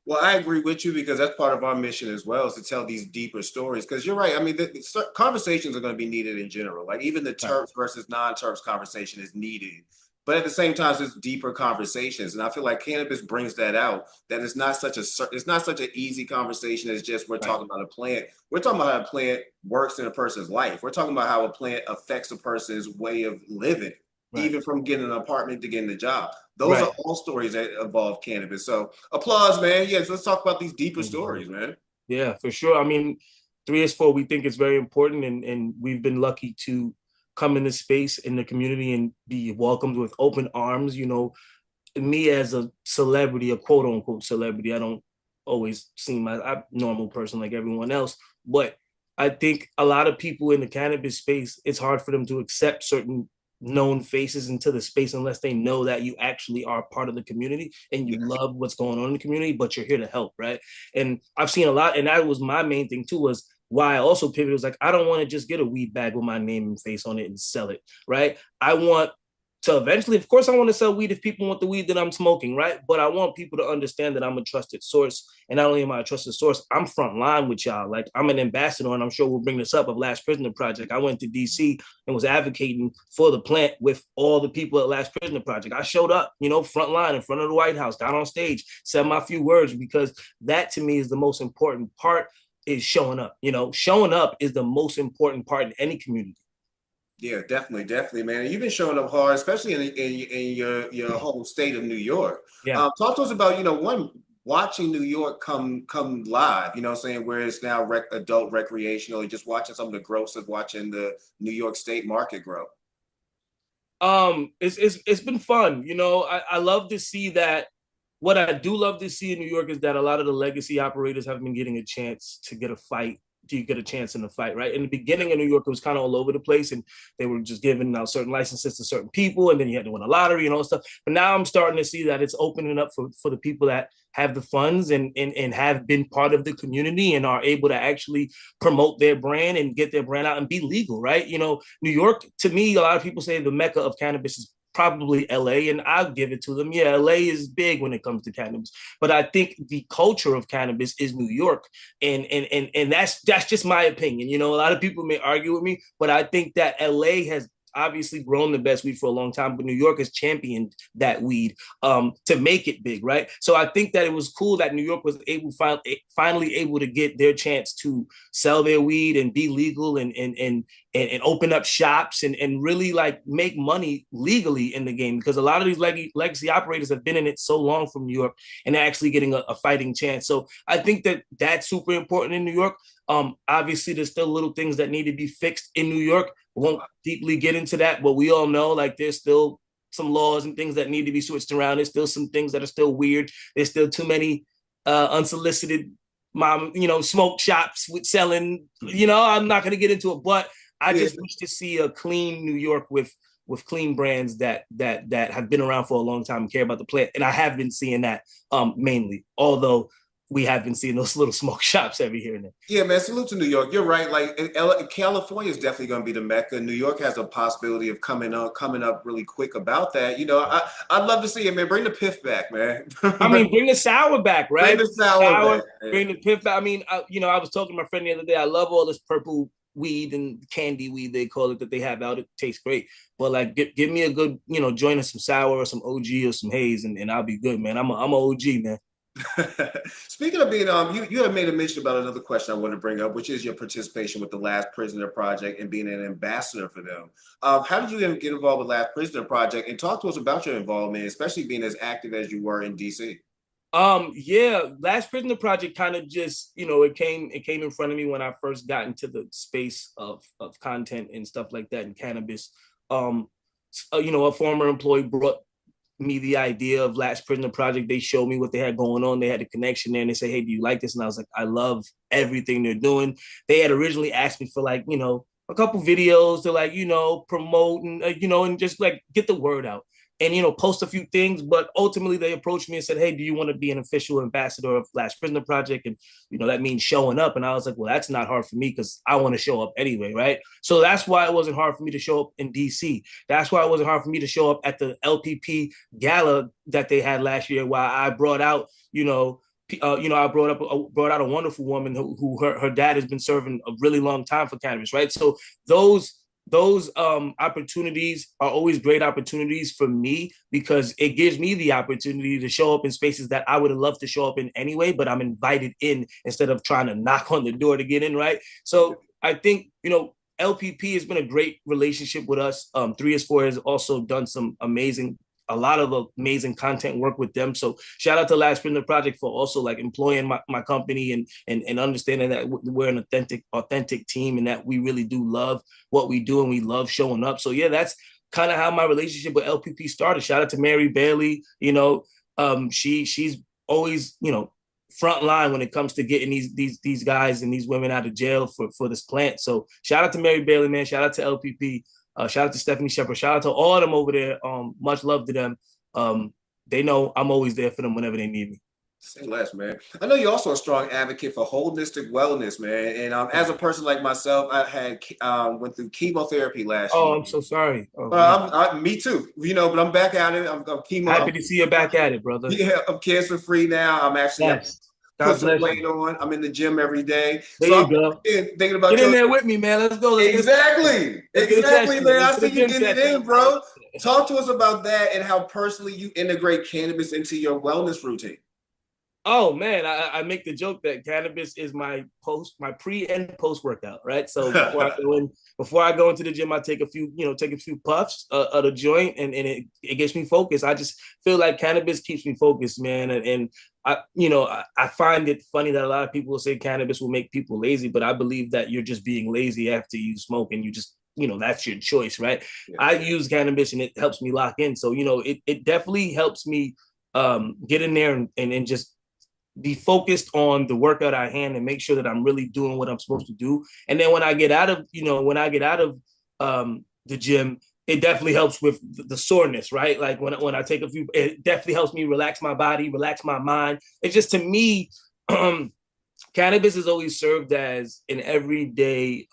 Well, I agree with you, because that's part of our mission as well, is to tell these deeper stories. Because you're right. I mean, the conversations are going to be needed in general. Like, even the terps versus non-terps conversation is needed. But at the same time, there's deeper conversations, and I feel like cannabis brings that out. That it's not such an easy conversation as just we're talking about a plant. We're talking about how a plant works in a person's life. We're talking about how a plant affects a person's way of living. even from getting an apartment to getting a job. Those Right. are all stories that involve cannabis. So applause, man. Yes, let's talk about these deeper stories, man. Yeah, for sure. I mean, 3 is 4, we think it's very important, and we've been lucky to come in this space in the community and be welcomed with open arms. You know, me as a celebrity, a quote unquote celebrity, I don't always seem like I'm a normal person like everyone else, but I think a lot of people in the cannabis space, it's hard for them to accept certain known faces into the space unless they know that you actually are part of the community and you love what's going on in the community, but you're here to help, right? And I've seen a lot, and that was my main thing too, was why I also pivoted. Was like, I don't want to just get a weed bag with my name and face on it and sell it, right? I want to eventually, of course, I want to sell weed if people want the weed that I'm smoking, right? But I want people to understand that I'm a trusted source. And not only am I a trusted source, I'm front line with y'all. Like, I'm an ambassador, and I'm sure we'll bring this up, of Last Prisoner Project. I went to DC and was advocating for the plant with all the people at Last Prisoner Project. I showed up, you know, front line in front of the White House, got on stage, said my few words, because that to me is the most important part, is showing up. You know, showing up is the most important part in any community. Yeah, definitely, man. And you've been showing up hard, especially in your home state of New York. Yeah. Talk to us about, you know, watching New York come live, you know what I'm saying, where it's now adult recreational, and just watching some of the growth of watching the New York State market grow. It's been fun. You know, I love to see that. What I do love to see in New York is that a lot of the legacy operators have been getting a chance to get a chance in the fight, right? In the beginning of New York, it was kind of all over the place, and they were just giving out certain licenses to certain people, and then you had to win a lottery and all that stuff. But now I'm starting to see that it's opening up for the people that have the funds and have been part of the community and are able to actually promote their brand and get their brand out and be legal, right? You know, New York, to me, a lot of people say the mecca of cannabis is probably LA, and I'll give it to them. Yeah, LA is big when it comes to cannabis, but I think the culture of cannabis is New York, and that's just my opinion. You know, a lot of people may argue with me, but I think that LA has obviously grown the best weed for a long time, but New York has championed that weed to make it big, right? So I think that it was cool that New York was finally able to get their chance to sell their weed and be legal and open up shops and really like make money legally in the game, because a lot of these legacy operators have been in it so long from New York and they're actually getting a fighting chance. So I think that that's super important in New York. Obviously, there's still little things that need to be fixed in New York. Won't deeply get into that, but we all know like there's still some laws and things that need to be switched around. There's still some things that are still weird. There's still too many unsolicited smoke shops with selling. You know, I'm not going to get into it, but I just wish to see a clean New York with clean brands that have been around for a long time and care about the plant. And I have been seeing that mainly, although we have been seeing those little smoke shops every here and there. Yeah, man, salute to New York. You're right. Like California is definitely going to be the mecca. New York has a possibility of coming up really quick about that. You know, I'd love to see it, man. Bring the piff back, man. I mean, bring the sour back, right? Bring the sour back. Bring the piff back. I mean, I was talking to my friend the other day. I love all this purple weed and candy weed, they call it, that they have out. It tastes great. But like, give me a good, joint of some sour or some OG or some haze, and I'll be good, man. I'm a OG, man. Speaking of being, you have made a mention about another question I want to bring up, which is your participation with the Last Prisoner Project and being an ambassador for them. How did you get involved with Last Prisoner Project, and talk to us about your involvement, especially being as active as you were in DC? Yeah, Last Prisoner Project kind of just, it came in front of me when I first got into the space of content and stuff like that in cannabis. A former employee brought me the idea of Last Prisoner Project. They showed me what they had going on. They had a connection there, and they said, "Hey, do you like this?" And I was like, "I love everything they're doing." They had originally asked me for like, a couple videos to like, promote and, and just like get the word out and, post a few things. But ultimately they approached me and said, "Hey, do you want to be an official ambassador of Last Prisoner Project?" And, that means showing up. And I was like, well, that's not hard for me because I want to show up anyway, right? So that's why it wasn't hard for me to show up in DC. That's why it wasn't hard for me to show up at the LPP gala that they had last year, while I brought out, I brought out a wonderful woman who her dad has been serving a really long time for cannabis, right? So those opportunities are always great opportunities for me, because it gives me the opportunity to show up in spaces that I would have loved to show up in anyway, but I'm invited in instead of trying to knock on the door to get in, right? So I think, LPP has been a great relationship with us. 3 is 4 has also done a lot of amazing content work with them. So shout out to Last Sprinter Project for also like employing my company and understanding that we're an authentic team and that we really do love what we do and we love showing up. So yeah, that's kind of how my relationship with LPP started. Shout out to Mary Bailey. She's always, front line when it comes to getting these guys and these women out of jail for this plant. So shout out to Mary Bailey, man. Shout out to LPP. Shout out to Stephanie Shepard. Shout out to all of them over there. Much love to them. They know I'm always there for them whenever they need me. Say less, man. I know you're also a strong advocate for holistic wellness, man. And as a person like myself, I had went through chemotherapy last year. Oh, I'm so sorry. Me too. But I'm back at it. I'm chemo. Happy to see you back at it, brother. Yeah, I'm cancer free now. I'm actually put some weight on. I'm in the gym every day. There you go. Thinking about get in there with me, man. Let's go. Exactly, man. I see you getting it in, bro. Talk to us about that and how personally you integrate cannabis into your wellness routine. Oh man, I make the joke that cannabis is my pre and post workout, right? So before I go into the gym, I take a few puffs of the joint, and it gets me focused. I just feel like cannabis keeps me focused, man. And I find it funny that a lot of people will say cannabis will make people lazy, but I believe that you're just being lazy after you smoke, and you just that's your choice, right? Yeah. I use cannabis and it helps me lock in. So it definitely helps me get in there and just be focused on the workout at hand and make sure that I'm really doing what I'm supposed to do. And then when I get out of the gym, it definitely helps with the soreness, right? Like when I take it definitely helps me relax my body, relax my mind. It's just, to me, cannabis has always served as an everyday,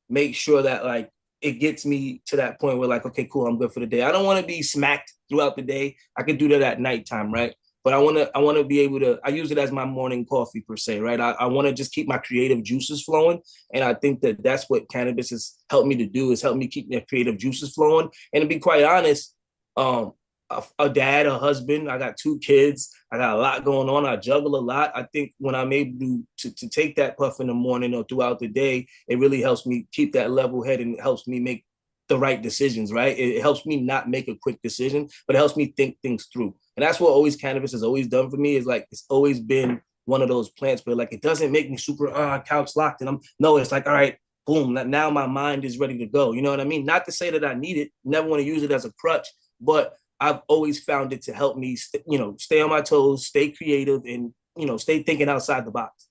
make sure that like it gets me to that point where like, okay, cool, I'm good for the day. I don't want to be smacked throughout the day. I can do that at nighttime, right? But I want to be able to, I use it as my morning coffee per se, right? I want to just keep my creative juices flowing. And I think that that's what cannabis has helped me to do, is help me keep my creative juices flowing. And to be quite honest, a dad, a husband, I got 2 kids, I got a lot going on, I juggle a lot. I think when I'm able to take that puff in the morning or throughout the day, it really helps me keep that level head and helps me make the right decisions, right? It helps me not make a quick decision, but it helps me think things through. And that's what cannabis has always done for me, is like, it's always been one of those plants where like, it doesn't make me super couch locked. And it's like, all right, boom, now my mind is ready to go. You know what I mean? Not to say that I need it, never want to use it as a crutch, but I've always found it to help me, stay on my toes, stay creative, and, stay thinking outside the box.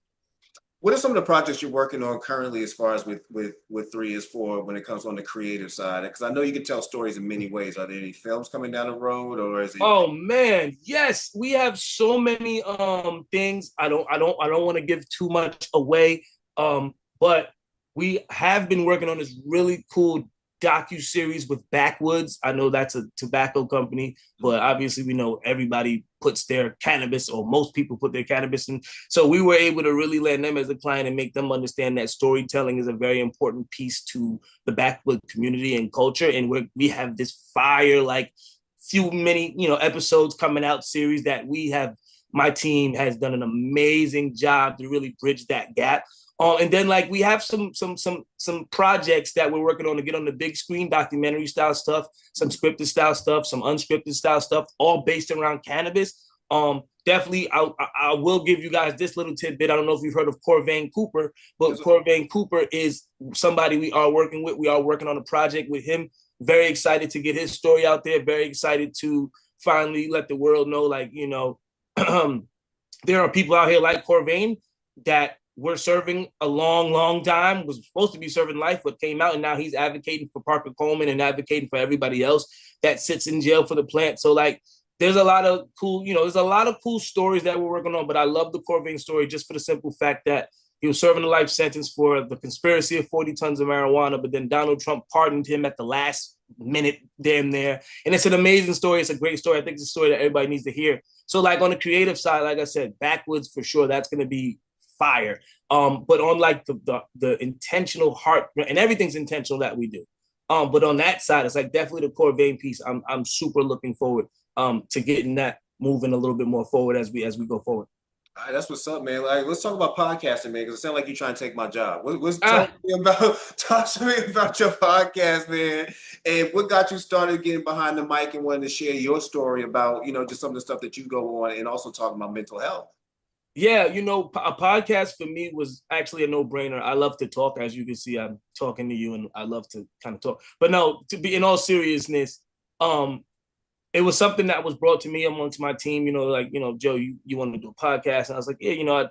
What are some of the projects you're working on currently as far as with 3 is 4 when it comes on the creative side? Because I know you can tell stories in many ways. Are there any films coming down the road, or is it? Oh man, yes, we have so many things. I don't want to give too much away, but we have been working on this really cool docu-series with Backwoods. I know that's a tobacco company, but obviously we know everybody puts their cannabis, or most people put their cannabis in. So we were able to really land them as a client and make them understand that storytelling is a very important piece to the Backwoods community and culture. And we have this fire, like many episodes coming out series that my team has done an amazing job to really bridge that gap. And then like we have some projects that we're working on to get on the big screen, documentary style stuff, some scripted style stuff, some unscripted style stuff, all based around cannabis. Definitely, I will give you guys this little tidbit. I don't know if you've heard of Corvain Cooper, but Corvain Cooper is somebody we are working with. We are working on a project with him. Very excited to get his story out there. Very excited to finally let the world know, like, there are people out here like Corvain that were serving a long time, was supposed to be serving life, but came out, and now he's advocating for Parker Coleman and advocating for everybody else that sits in jail for the plant. So like, there's a lot of cool, stories that we're working on, but I love the Corvain story just for the simple fact that he was serving a life sentence for the conspiracy of 40 tons of marijuana, but then Donald Trump pardoned him at the last minute damn there. And it's an amazing story. It's a great story. I think it's a story that everybody needs to hear. So like on the creative side, like I said, Backwoods for sure, that's going to be fire. But on like the intentional heart, and everything's intentional that we do. But on that side, it's like definitely the Corvain piece. I'm super looking forward to getting that moving a little bit more forward as we go forward. All right, that's what's up, man. Like, let's talk about podcasting, man, because it sounds like you're trying to take my job. What's talk to me about your podcast, man, and what got you started getting behind the mic and wanting to share your story about, just some of the stuff that you go on, and also talking about mental health. Yeah, a podcast for me was actually a no-brainer. I love to talk, as you can see. I'm talking to you, and I love to kind of talk. But no, to be in all seriousness, it was something that was brought to me amongst my team. Joe, you want to do a podcast? And I was like, yeah,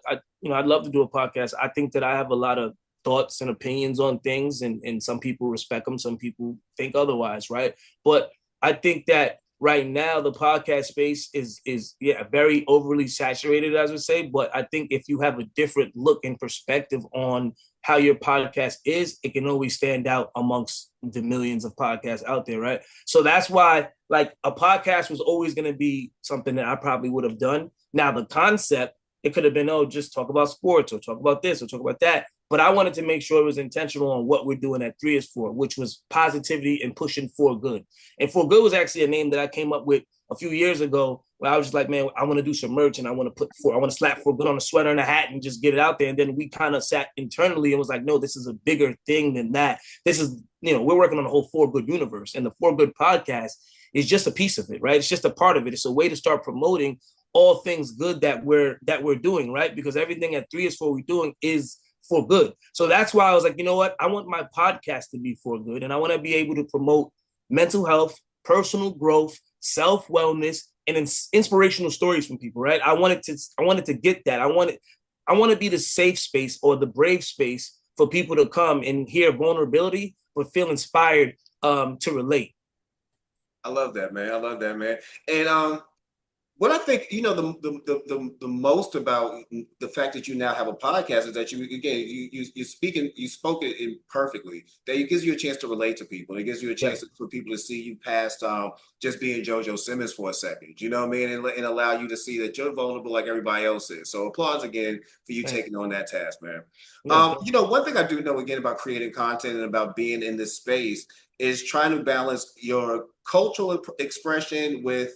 I'd love to do a podcast. I think that I have a lot of thoughts and opinions on things, and some people respect them, some people think otherwise, right? But I think that right now the podcast space is very overly saturated, as I say. But I think if you have a different look and perspective on how your podcast is, it can always stand out amongst the millions of podcasts out there, right? So that's why, like, a podcast was always going to be something that I probably would have done. Now, the concept, it could have been, just talk about sports or talk about this or talk about that. But I wanted to make sure it was intentional on what we're doing at 3 is 4, which was positivity and pushing for good. And for good was actually a name that I came up with a few years ago, where I was just like, man, I want to do some merch, and I want to slap for good on a sweater and a hat and just get it out there. And then we kind of sat internally and was like, no, this is a bigger thing than that. This is, we're working on the whole For Good universe, and the For Good podcast is just a piece of it, right? It's just a part of it. It's a way to start promoting all things good that we're doing, right? Because everything at 3 is 4 we're doing is for good. So that's why I was like, you know what? I want my podcast to be for good, and I want to be able to promote mental health, personal growth, self-wellness, and inspirational stories from people, right? I wanted to get that. I want to be the safe space or the brave space for people to come and hear vulnerability, but feel inspired to relate. I love that, man. And what I think, the most about the fact that you now have a podcast is that you spoke it in perfectly. That it gives you a chance to relate to people. It gives you a chance for people to see you past just being JoJo Simmons for a second. You know what I mean? And allow you to see that you're vulnerable like everybody else is. So applause again for you taking on that task, man. One thing I do know again about creating content and about being in this space is trying to balance your cultural expression with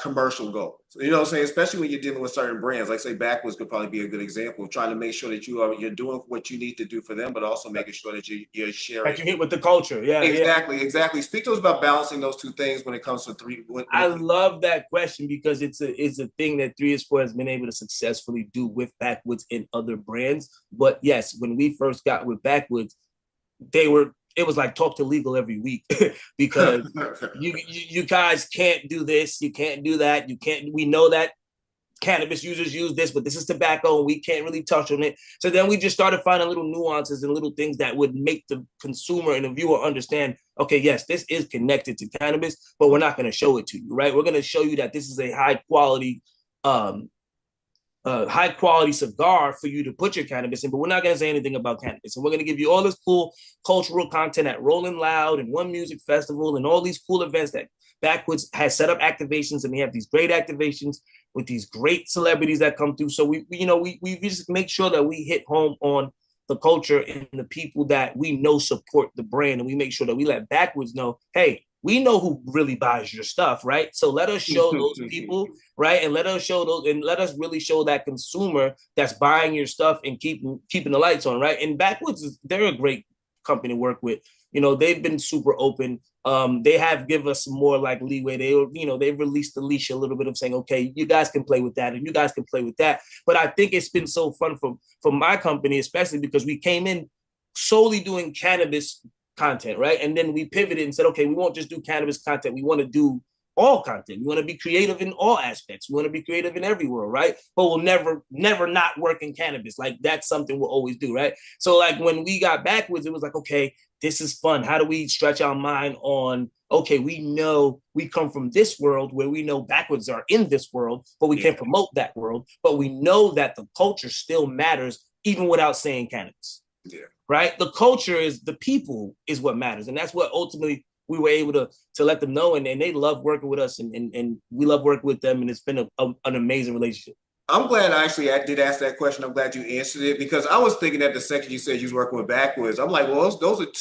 commercial goals. You know what I'm saying? Especially when you're dealing with certain brands, like say Backwoods could probably be a good example of trying to make sure that you're doing what you need to do for them, but also making sure that you're sharing. That you hit with the culture. Yeah. Exactly. Speak to us about balancing those two things when it comes to 3. I love that question because it's a thing that 3 is 4 has been able to successfully do with Backwoods and other brands. But yes, when we first got with Backwoods, it was like talk to legal every week because you guys can't do this, you can't do that, we know that cannabis users use this, but this is tobacco and we can't really touch on it. So then we just started finding little nuances and little things that would make the consumer and the viewer understand, okay, yes, this is connected to cannabis, but we're not going to show it to you, right? We're going to show you that this is a high quality cigar for you to put your cannabis in, but we're not going to say anything about cannabis. And we're going to give you all this cool cultural content at Rolling Loud and One Music Festival and all these cool events that Backwoods has set up activations, and they have these great activations with these great celebrities that come through. So we just make sure that we hit home on the culture and the people that we know support the brand, and we make sure that we let Backwoods know, hey, we know who really buys your stuff, right? So let us show those people, right? And let us really show that consumer that's buying your stuff and keeping the lights on, right? And Backwoods, they're a great company to work with. They've been super open. They have given us some more like leeway. They've released the leash a little bit of saying, okay, you guys can play with that and you guys can play with that. But I think it's been so fun for my company, especially because we came in solely doing cannabis content, right? And then we pivoted and said, okay, we won't just do cannabis content. We want to do all content. We want to be creative in all aspects. We want to be creative in every world, right? But we'll never not work in cannabis. Like that's something we'll always do, right? So like when we got Backwoods, it was like, okay, this is fun. How do we stretch our mind on, okay, we know we come from this world where we know Backwoods are in this world, but we can't promote that world. But we know that the culture still matters even without saying cannabis. Yeah. Right? The culture is the people is what matters. And that's what ultimately we were able to let them know. And they love working with us and we love working with them. And it's been an amazing relationship. I'm glad I did ask that question. I'm glad you answered it because I was thinking that the second you said you was working with Backwoods, I'm like, well, those are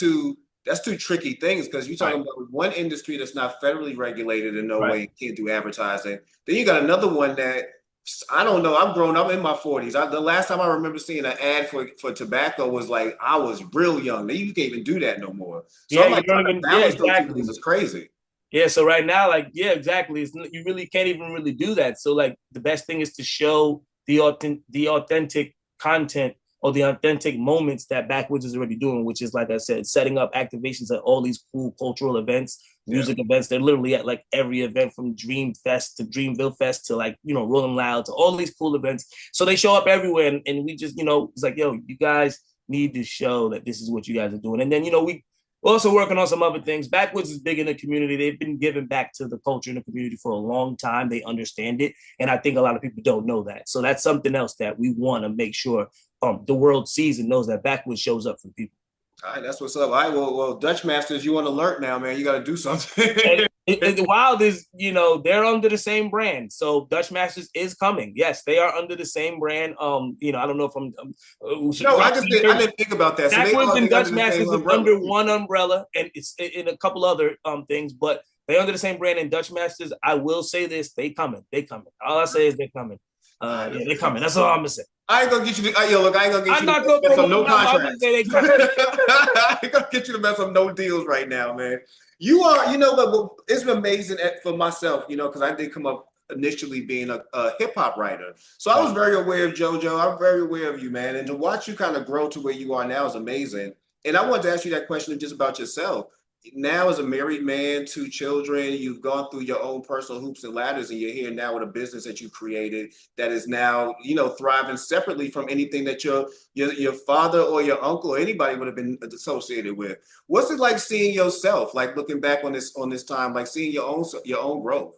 that's two tricky things because you're talking about one industry that's not federally regulated in no way, can't do advertising. Then you got another one that I don't know. I'm grown up in my 40s. The last time I remember seeing an ad for tobacco was like I was real young. You can't even do that no more. So Yeah, I'm you like don't trying to even. Yeah, balance those two exactly. things. It's crazy. Yeah, so right now, like, yeah, exactly. You really can't even really do that. So like, the best thing is to show the authentic content or the authentic moments that Backwoods is already doing, which is, like I said, setting up activations at all these cool cultural events, music events. They're literally at like every event from Dream Fest to Dreamville Fest to like, you know, Rolling Loud to all these cool events. So they show up everywhere, and we just, you know, it's like, yo, you guys need to show that this is what you guys are doing. And then, you know, we're also working on some other things. Backwoods is big in the community. They've been giving back to the culture in the community for a long time. They understand it. And I think a lot of people don't know that. So that's something else that we want to make sure the world sees and knows that Backwoods shows up for people. All right, that's what's up. All right, well, Dutch Masters, you on alert now, man. You got to do something. The Wild is, you know, they're under the same brand. So Dutch Masters is coming. Yes, they are under the same brand. You know, I don't know if I'm. No, I didn't think about that. So Backwoods and Dutch Masters is umbrella. under one umbrella, and it's in a couple other things, but they're under the same brand. And Dutch Masters, I will say this: they coming. All I say is they're coming. Yeah, they're coming. That's all I'm gonna say. I ain't gonna get you to, look, I ain't gonna get I'm you not to gonna mess up no promote contracts. I ain't gonna get you to mess up no deals right now, man. You are, you know, but it's been amazing for myself, you know, because I did come up initially being a hip hop writer. So I was very aware of JoJo. I'm very aware of you, man. And to watch you kind of grow to where you are now is amazing. And I wanted to ask you that question just about yourself. Now, as a married man, 2 children, you've gone through your own personal hoops and ladders, and you're here now with a business that you created that is now, you know, thriving separately from anything that your father or your uncle or anybody would have been associated with. What's it like seeing yourself, like looking back on this time, like seeing your own growth?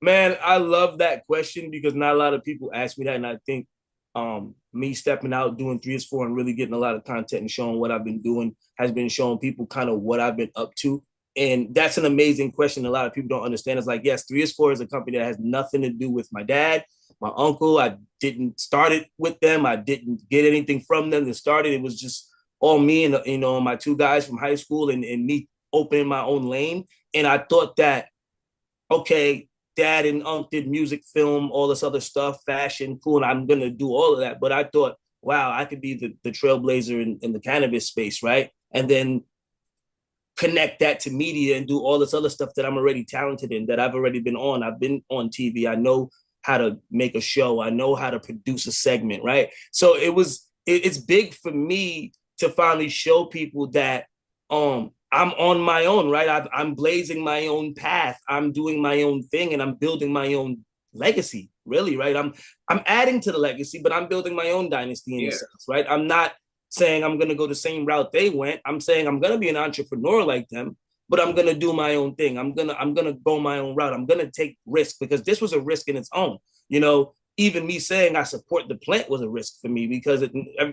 Man, I love that question because not a lot of people ask me that, and I think me stepping out, doing 3 is 4 and really getting a lot of content and showing what I've been doing has been showing people kind of what I've been up to. And that's an amazing question. A lot of people don't understand. It's like, yes, 3 is 4 is a company that has nothing to do with my dad, my uncle. I didn't start it with them. I didn't get anything from them to start it. It was just all me and, you know, my 2 guys from high school and me opening my own lane. And I thought that, okay, dad and uncle did music, film, all this other stuff, fashion, cool, and I'm gonna do all of that. But I thought, wow, I could be the trailblazer in the cannabis space, right? And then connect that to media and do all this other stuff that I'm already talented in, that I've already been on. I've been on TV. I know how to make a show. I know how to produce a segment, right? So it's big for me to finally show people that I'm on my own, right? I'm blazing my own path. I'm doing my own thing, and I'm building my own legacy, really, right? I'm adding to the legacy, but I'm building my own dynasty in a sense, right? I'm not saying I'm going to go the same route they went. I'm saying I'm going to be an entrepreneur like them, but I'm going to do my own thing. I'm going to go my own route. I'm going to take risk because this was a risk in its own. You know, even me saying I support the plant was a risk for me because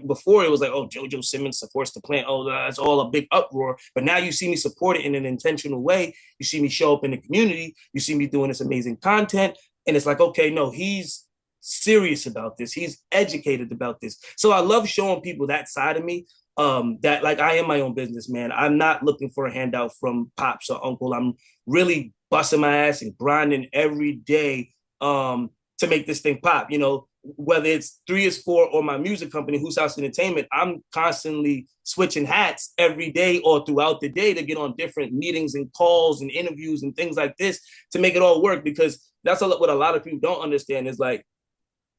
before it was like, oh, JoJo Simmons supports the plant. Oh, that's all a big uproar. But now you see me support it in an intentional way. You see me show up in the community. You see me doing this amazing content. And it's like, okay, no, he's serious about this. He's educated about this. So I love showing people that side of me, that like I am my own businessman. I'm not looking for a handout from pops or uncle. I'm really busting my ass and grinding every day to make this thing pop. You know, whether it's 3 is 4 or my music company, Who's House Entertainment, I'm constantly switching hats every day or throughout the day to get on different meetings and calls and interviews and things like this to make it all work. Because that's what a lot of people don't understand is like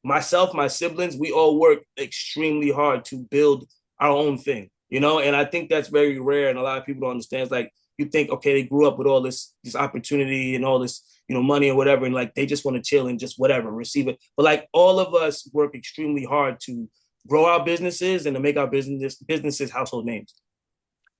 myself, my siblings, we all work extremely hard to build our own thing, you know? And I think that's very rare. And a lot of people don't understand. It's like, you think, okay, they grew up with all this opportunity and all this, you know, money or whatever, and like they just want to chill and just whatever, receive it. But like all of us work extremely hard to grow our businesses and to make our businesses household names.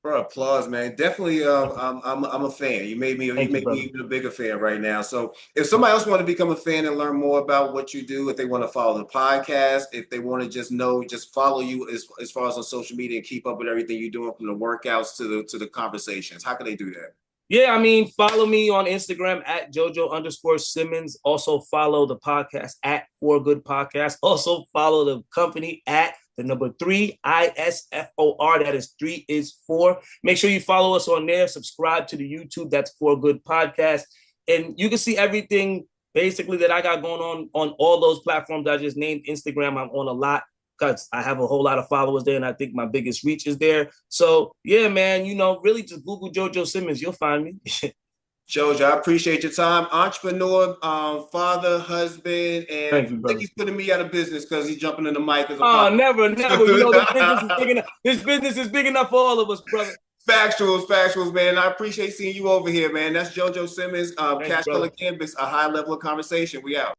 Bro, applause, man. Definitely, I'm a fan. You made me even a bigger fan right now. So if somebody else want to become a fan and learn more about what you do, if they want to follow the podcast, if they want to just follow you as far as on social media and keep up with everything you're doing from the workouts to the conversations, how can they do that? Yeah, I mean, follow me on Instagram at JoJo_Simmons. Also follow the podcast at For Good Podcast. Also follow the company at the number 3 ISFOR. That is 3 is 4. Make sure you follow us on there. Subscribe to the YouTube. That's For Good Podcast. And you can see everything basically that I got going on all those platforms I just named. Instagram, I'm on a lot because I have a whole lot of followers there, and I think my biggest reach is there. So yeah, man, you know, really just Google JoJo Simmons, you'll find me. Jojo, I appreciate your time. Entrepreneur, father, husband, and Thank you, I brother. think he's putting me out of business because he's jumping in the mic as a Oh, never. You know, this business is big enough. This business is big enough for all of us, brother. Factuals, man. I appreciate seeing you over here, man. That's JoJo Simmons, Cash brother. Color Canvas, a high level of conversation. We out.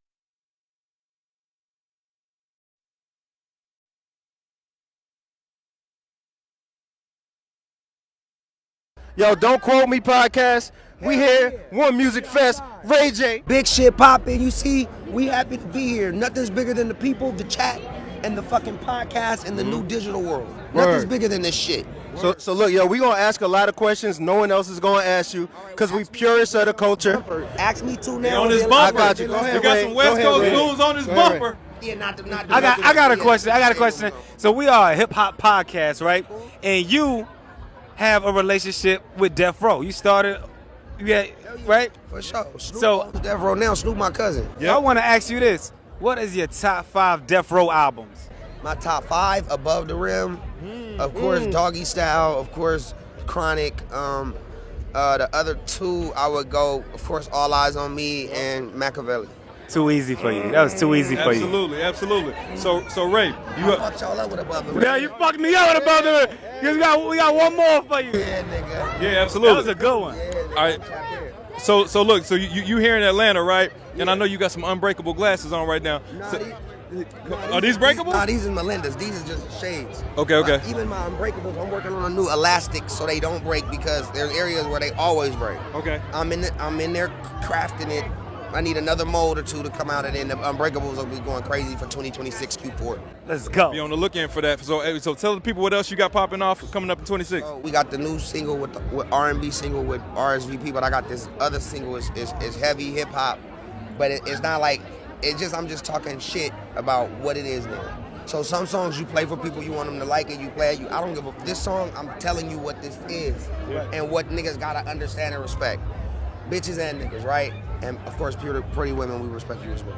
Yo, Don't Quote Me podcast. We here, One Music Fest, Ray J. Big shit popping. You see, we happy to be here. Nothing's bigger than the people, the chat, and the fucking podcast in the new digital world. Nothing's bigger than this shit. So look, yo, we gonna ask a lot of questions no one else is gonna ask you, because we purists of the culture. Ask me too now. On this bumper. I got you. Go ahead, We got Ray. some West Coast goons on this bumper. Yeah, not I got a question. I got a question. So we are a hip hop podcast, right? And you have a relationship with Death Row. You started, right? For sure. Snoop So owns Death Row now. Snoop my cousin. I want to ask you this: what is your top 5 Death Row albums? My top 5: Above the Rim, of course, Doggy Style, of course, Chronic. The other 2 I would go, of course, All Eyes on Me and Machiavelli. Too easy for you. That was too easy for you. Absolutely. So Ray, you fucked y'all up with Above the Rim. Yeah, you fucked me up with Above the Rim. We got one more for you. Yeah, nigga. Yeah, absolutely. That was a good one. All right. So look, so you here in Atlanta, right? And I know you got some unbreakable glasses on right now. Are these breakable? Nah, these are Melinda's. These are just shades. Okay. Even my unbreakables, I'm working on a new elastic so they don't break, because there's areas where they always break. Okay. I'm in there crafting it. I need another mold or 2 to come out, and then the unbreakables will be going crazy for 2026 Q4. Let's go. Be on the lookout for that. So tell the people what else you got popping off coming up in 26. We got the new single with R&B single with RSVP, but I got this other single is heavy hip hop, but it's not like I'm just talking shit about what it is now. So some songs you play for people, you want them to like it, you play it. I don't give a. This song, I'm telling you what this is, and what niggas gotta understand and respect. Bitches and niggas, right? And of course, pretty women, we respect you as well.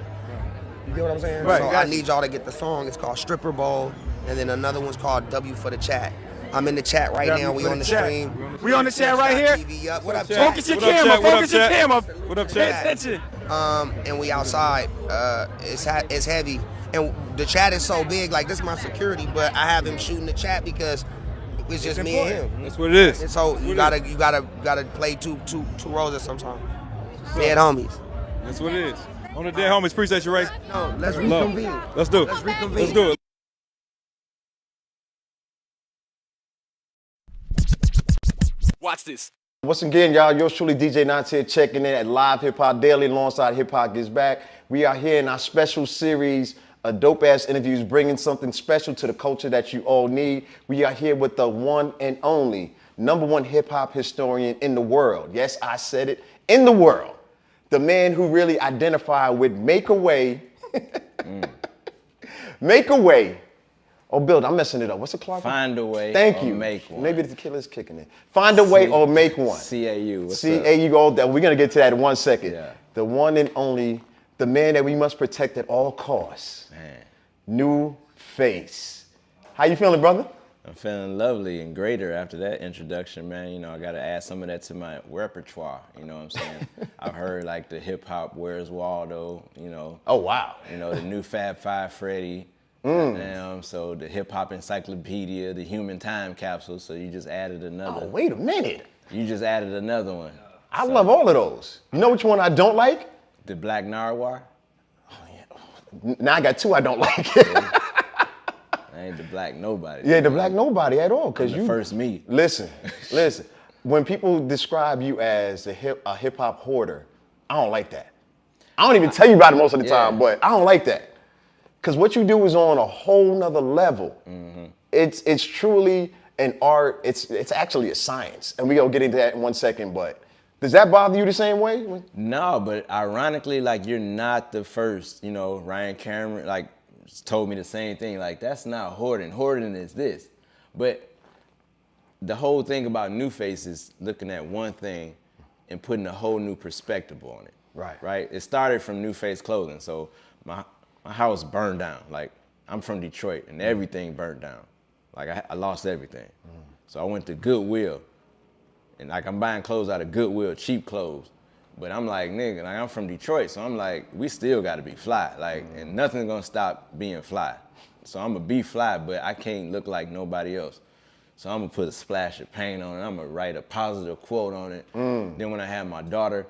You get what I'm saying? Right, So gotcha. I need y'all to get the song. It's called Stripper Bowl, and then another one's called W for the Chat. I'm in the chat right now. We on the stream. We on the chat right here. TV up. What up, chat? Focus your camera. Focus your camera. What up, Pay chat? attention. And we outside. It's heavy, and the chat is so big. Like, this is my security, but I have him shooting the chat because it's just me and him. That's what it is. And so you gotta play two roses sometimes. Dead homies. That's what it is. On the dead homies, appreciate you, Ray. No, let's Love. reconvene. Let's do it. Let's reconvene. Let's do it. Watch this. Once again, y'all, yours truly, DJ Nance here, checking in at Live Hip Hop Daily alongside Hip Hop Gets Back. We are here in our special series of dope-ass interviews, bringing something special to the culture that you all need. We are here with the one and only #1 hip-hop historian in the world. Yes, I said it, in the world. The man who really identified with Make a Way. Make a Way. Oh, Bill, I'm messing it up. What's the clock? Find a way. Thank or you. Make one. Maybe the killer's kicking it. Find a way or make one. CAU. What's See, up? there you go. We're going to get to that in 1 second. Yeah. The one and only, the man that we must protect at all costs. Man. New Face. How you feeling, brother? I'm feeling lovely and greater after that introduction, man. You know, I got to add some of that to my repertoire. You know what I'm saying? I've heard like the hip hop Where's Waldo, you know. Oh, wow. You know, the new Fab Five Freddy. So the hip hop encyclopedia, the human time capsule. So you just added another. Oh, wait a minute. You just added another one. I love all of those. You know which one I don't like? The Black Narwhal. Now I got 2 I don't like. I ain't the Black Nobody. Yeah, the Black Nobody at all. Cause I'm the you first meat. Listen. When people describe you as a hip hop hoarder, I don't like that. I don't even tell you about it most of the time, but I don't like that. Cause what you do is on a whole nother level. Mm-hmm. It's truly an art. It's actually a science, and we gonna get into that in 1 second. But does that bother you the same way? No, but ironically, like you're not the first. You know, Ryan Cameron like told me the same thing. Like that's not hoarding. Hoarding is this. But the whole thing about New Face is looking at one thing and putting a whole new perspective on it. Right. It started from New Face Clothing. So my house burned down. Like, I'm from Detroit, and everything burned down. Like, I lost everything. So I went to Goodwill, and like, I'm buying clothes out of Goodwill, cheap clothes. But I'm like, nigga, like, I'm from Detroit, so I'm like, we still gotta be fly. Like, and nothing's gonna stop being fly. So I'm gonna be fly, but I can't look like nobody else. So I'm gonna put a splash of paint on it. I'm gonna write a positive quote on it. Then when I have my daughter,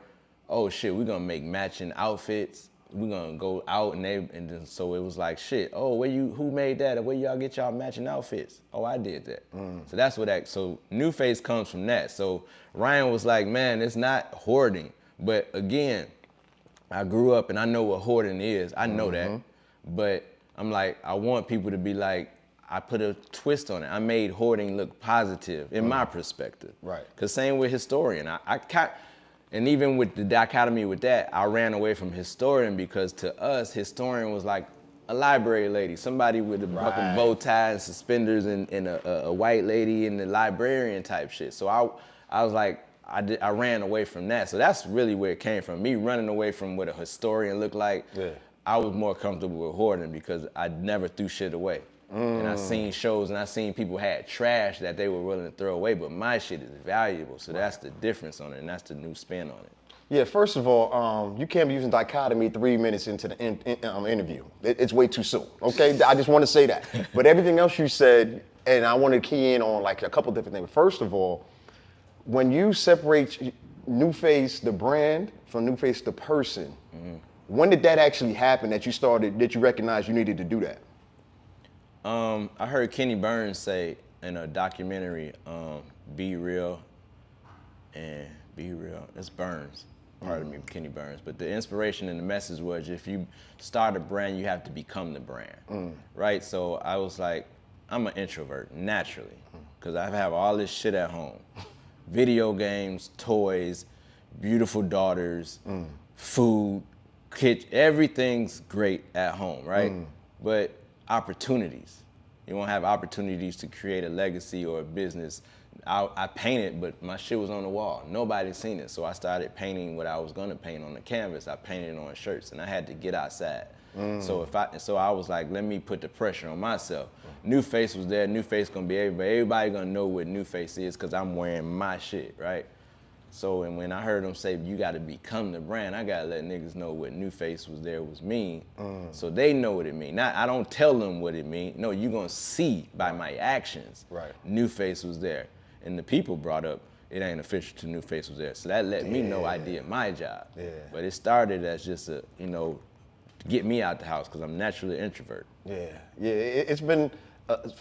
oh shit, we're gonna make matching outfits. We're gonna go out and then so it was like, shit, oh, who made that? Or where y'all get y'all matching outfits? Oh, I did that. So that's so New Face comes from that. So Ryan was like, man, it's not hoarding. But again, I grew up and I know what hoarding is. I know that. But I'm like, I want people to be like, I put a twist on it. I made hoarding look positive in my perspective. Right. Cause same with historian. And even with the dichotomy with that, I ran away from historian because to us, historian was like a library lady, somebody with a fucking bow tie and suspenders and a white lady and the librarian type shit. So I was like, I ran away from that. So that's really where it came from. Me running away from what a historian looked like. Yeah. I was more comfortable with hoarding because I never threw shit away. And I seen shows and I seen people had trash that they were willing to throw away, but my shit is valuable. So that's the difference on it, and that's the new spin on it. Yeah, first of all, you can't be using dichotomy 3 minutes into the interview. It's way too soon, okay? I just want to say that. But everything else you said, and I want to key in on like a couple different things. First of all, when you separate New Face, the brand, from New Face, the person, when did that actually happen that you recognized you needed to do that? I heard Kenny Burns say in a documentary, be real and be real. It's Burns, pardon me, Kenny Burns. But the inspiration and the message was if you start a brand, you have to become the brand, right? So I was like, I'm an introvert, naturally, because I have all this shit at home. Video games, toys, beautiful daughters, food, kitchen, everything's great at home, right? But opportunities. You won't have opportunities to create a legacy or a business. I painted, but my shit was on the wall. Nobody's seen it, so I started painting what I was gonna paint on the canvas. I painted it on shirts, and I had to get outside. So I was like, let me put the pressure on myself. New Face was there. New Face gonna be everybody. Everybody gonna know what New Face is because I'm wearing my shit, right? So, and when I heard them say, you gotta become the brand, I gotta let niggas know what New Face was there was mean. So they know what it mean. I don't tell them what it mean. No, you gonna see by my actions. Right. New Face was there. And the people brought up, it ain't official till New Face was there. So that let me know I did my job. But it started as just to get me out the house because I'm naturally an introvert. It's been,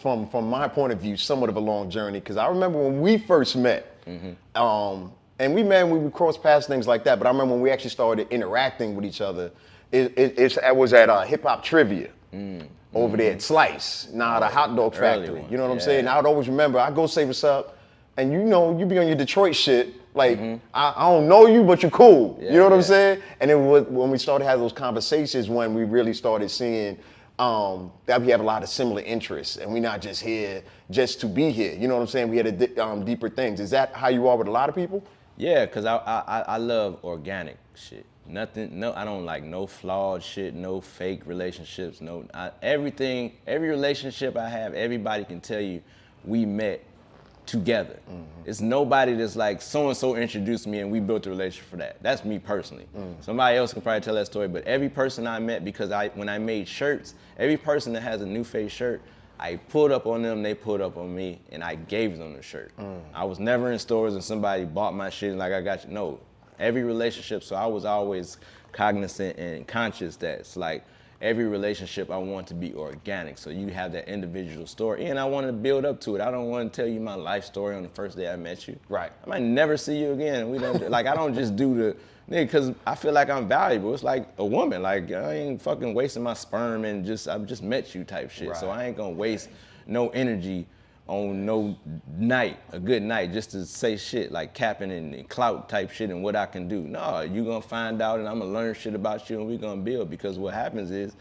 from my point of view, somewhat of a long journey because I remember when we first met, and we met and we would cross paths, things like that. But I remember when we actually started interacting with each other, it was at Hip Hop Trivia over there at Slice, the hot dog factory. You know what I'm saying? I would always remember, I'd go say what's up, and you be on your Detroit shit. Like, I don't know you, but you're cool. You know what I'm saying? And it was when we started having those conversations when we really started seeing that we have a lot of similar interests and we're not just here just to be here. You know what I'm saying? We had deeper things. Is that how you are with a lot of people? Yeah, because I love organic shit. I don't like no flawed shit, no fake relationships, every relationship I have, everybody can tell you we met together. It's nobody that's like so-and-so introduced me and we built a relationship for that. That's me personally. Somebody else can probably tell that story, but every person I met, because when I made shirts, every person that has a New Face shirt, I pulled up on them, they pulled up on me, and I gave them the shirt. I was never in stores and somebody bought my shit and like, I got you. No, every relationship, so I was always cognizant and conscious that it's like, every relationship I want to be organic. So you have that individual story. And I want to build up to it. I don't want to tell you my life story on the first day I met you. Right. I might never see you again. We don't I don't just do the nigga because I feel like I'm valuable. It's like a woman. Like I ain't fucking wasting my sperm and I've just met you type shit. Right. So I ain't gonna waste no energy on no night, a good night, just to say shit like capping and clout type shit and what I can do. No, you gonna find out and I'm gonna learn shit about you and we gonna build, because what happens is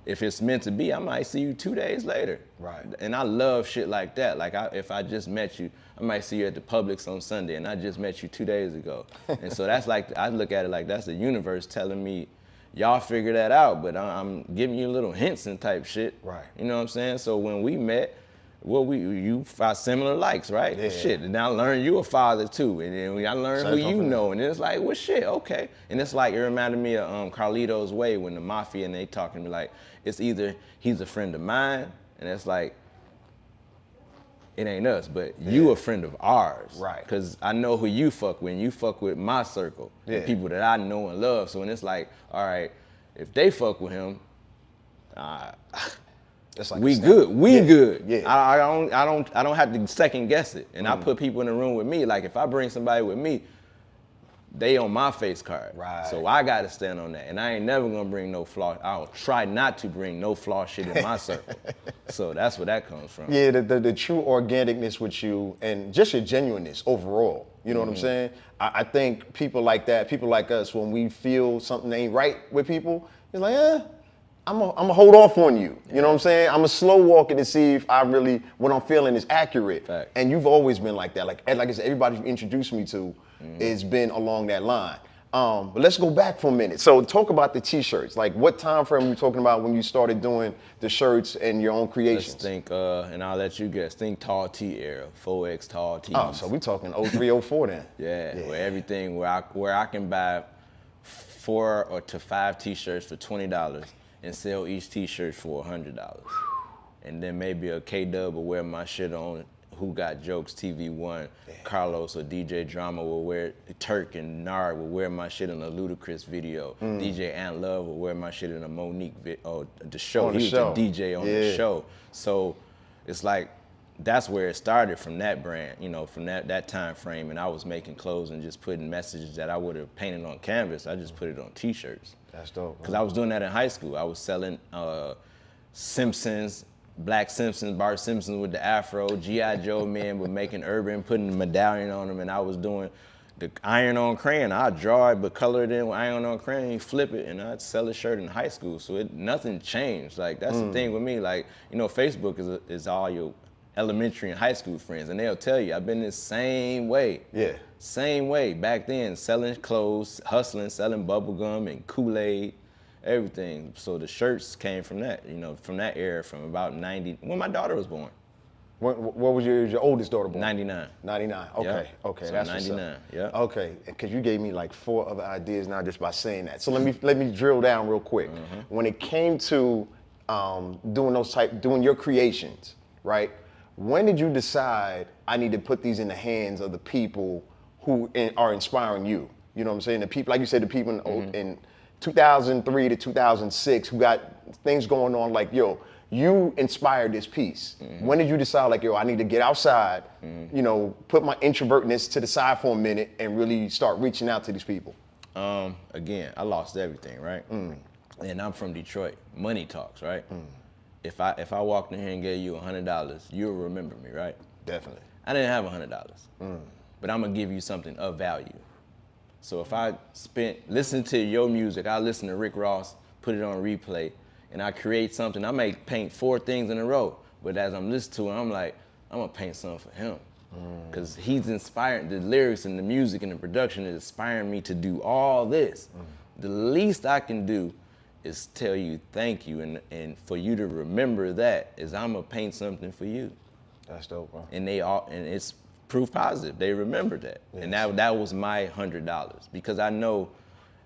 if it's meant to be, I might see you 2 days later. Right. And I love shit like that. Like if I just met you, I might see you at the Publix on Sunday, and I just met you 2 days ago. And so that's like, I look at it like that's the universe telling me, y'all figure that out, but I'm giving you little hints and type shit. Right. You know what I'm saying? So when we met, well, you found similar likes, right? Yeah. Shit, and I learned you a father too, and then I learned who you know, and it's like, well, shit, okay. And it's like, it reminded me of Carlito's Way when the mafia and they talking to me like, it's either he's a friend of mine, and it's like, it ain't us, but you a friend of ours. Right. Because I know who you fuck with, and you fuck with my circle, the people that I know and love. So when it's like, all right, if they fuck with him, It's like we good. We good. Yeah. I don't have to second guess it. And I put people in the room with me. Like if I bring somebody with me, they on my face card. Right. So I gotta stand on that. And I ain't never gonna bring no flaw. I'll try not to bring no flaw shit in my circle. So that's where that comes from. Yeah, the true organicness with you and just your genuineness overall. You know what I'm saying? I think people like that, people like us, when we feel something ain't right with people, it's like, I'm gonna hold off on you. You know what I'm saying? I'm a slow walker to see if what I'm feeling is accurate. Fact. And you've always been like that. Like I said, everybody you introduced me to has been along that line. But let's go back for a minute. So talk about the t-shirts. Like what time frame are we talking about when you started doing the shirts and your own creations? Let's think, and I'll let you guess. Think tall T era, 4X tall T. Oh, so we talking 03, 04 then. Yeah, where everything, where I can buy 4 to 5 t-shirts for $20 and sell each t-shirt for $100. And then maybe a K-Dub will wear my shit on Who Got Jokes TV1. Carlos or DJ Drama will wear, Turk and Nard will wear my shit in a Ludacris video. DJ Ant Love will wear my shit in a Monique the show. On the He was show. the DJ on the show. So it's like, that's where it started from that brand, you know, from that time frame. And I was making clothes and just putting messages that I would have painted on canvas. I just put it on t-shirts. That's dope. Because I was doing that in high school. I was selling Simpsons, Black Simpsons, Bart Simpson with the afro, G.I. Joe men were making urban, putting the medallion on them, and I was doing the iron-on crayon. I'd draw it, but color it in with iron-on crayon, flip it, and I'd sell a shirt in high school. So nothing changed. Like, that's the thing with me. Like, you know, Facebook is all your elementary and high school friends, and they'll tell you, I've been this same way. Yeah. Same way back then, selling clothes, hustling, selling bubble gum and Kool-Aid, everything. So the shirts came from that, you know, from that era, from about 90, when my daughter was born. What was your oldest daughter born? 99. 99, okay, Yep. okay, So that's 99, yeah. Okay, because you gave me like 4 other ideas now just by saying that. So let me drill down real quick. When it came to doing your creations, right? When did you decide I need to put these in the hands of the people who are inspiring you? You know what I'm saying? The people, like you said, the people in 2003 to 2006 who got things going on like, yo, you inspired this piece. When did you decide like, yo, I need to get outside, you know, put my introvertness to the side for a minute and really start reaching out to these people? Again, I lost everything, right? And I'm from Detroit. Money talks, right? If I walked in here and gave you $100, you'll remember me, right? Definitely. I didn't have $100, but I'm gonna give you something of value. So if I listen to your music, I listen to Rick Ross, put it on replay, and I create something, I may paint 4 things in a row, but as I'm listening to it, I'm like, I'm gonna paint something for him. Because he's inspired, the lyrics and the music and the production is inspiring me to do all this. The least I can do is tell you thank you, and for you to remember that is I'm gonna paint something for you. That's dope, bro. And it's proof positive. They remember that. Yes. And that was my $100, because I know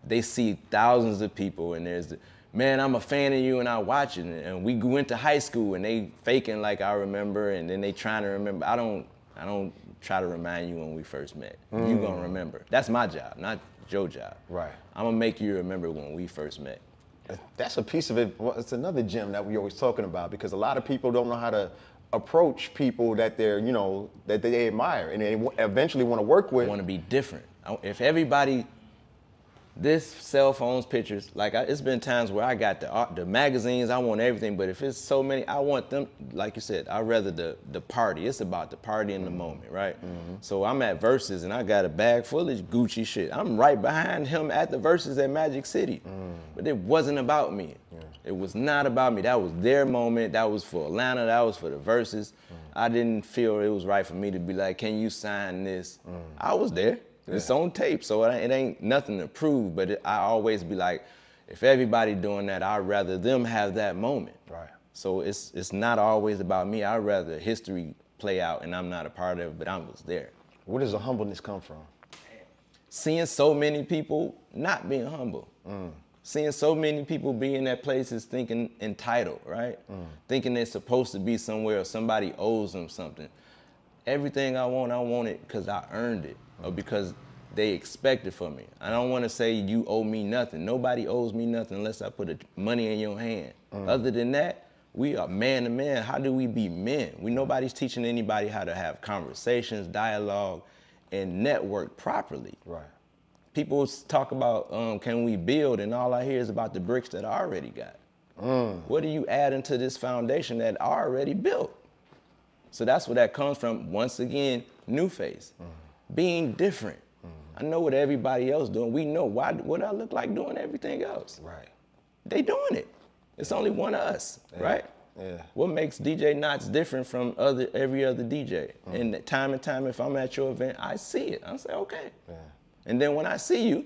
they see thousands of people and there's man, I'm a fan of you and I watch it, and we went to high school and they faking like I remember, and then they trying to remember. I don't try to remind you when we first met. You gonna remember. That's my job, not your job. Right. I'm gonna make you remember when we first met. That's a piece of it. Well, it's another gem that we always talking about, because a lot of people don't know how to approach people that they're, you know, that they admire and they eventually want to work with. Want to be different. If everybody, this cell phones, pictures, like it's been times where I got the magazines, I want everything, but if it's so many, I want them, like you said, I'd rather the party. It's about the party in the moment, right? So I'm at Versus and I got a bag full of Gucci shit. I'm right behind him at the Versus at Magic City, but it wasn't about me. It was not about me. That was their moment. That was for Atlanta. That was for the verses. I didn't feel it was right for me to be like, can you sign this? I was there. It's on tape, so it ain't nothing to prove, but I always be like, if everybody doing that, I'd rather them have that moment. Right. So it's not always about me. I'd rather history play out and I'm not a part of it, but I was there. Where does the humbleness come from? Seeing so many people not being humble. Seeing so many people being at places thinking entitled, right? Thinking they're supposed to be somewhere or somebody owes them something. Everything I want it because I earned it or because they expect it from me. I don't want to say you owe me nothing. Nobody owes me nothing unless I put money in your hand. Other than that, we are man to man. How do we be men? Nobody's teaching anybody how to have conversations, dialogue, and network properly. Right. People talk about can we build, and all I hear is about the bricks that I already got. What are you adding to this foundation that I already built? So that's where that comes from. Once again, new face, being different. I know what everybody else doing. We know what I look like doing everything else. Right. They doing it. It's only one of us, right? Yeah. What makes DJ Knots different from every other DJ? And time, if I'm at your event, I see it. I say, okay. Yeah. And then when I see you,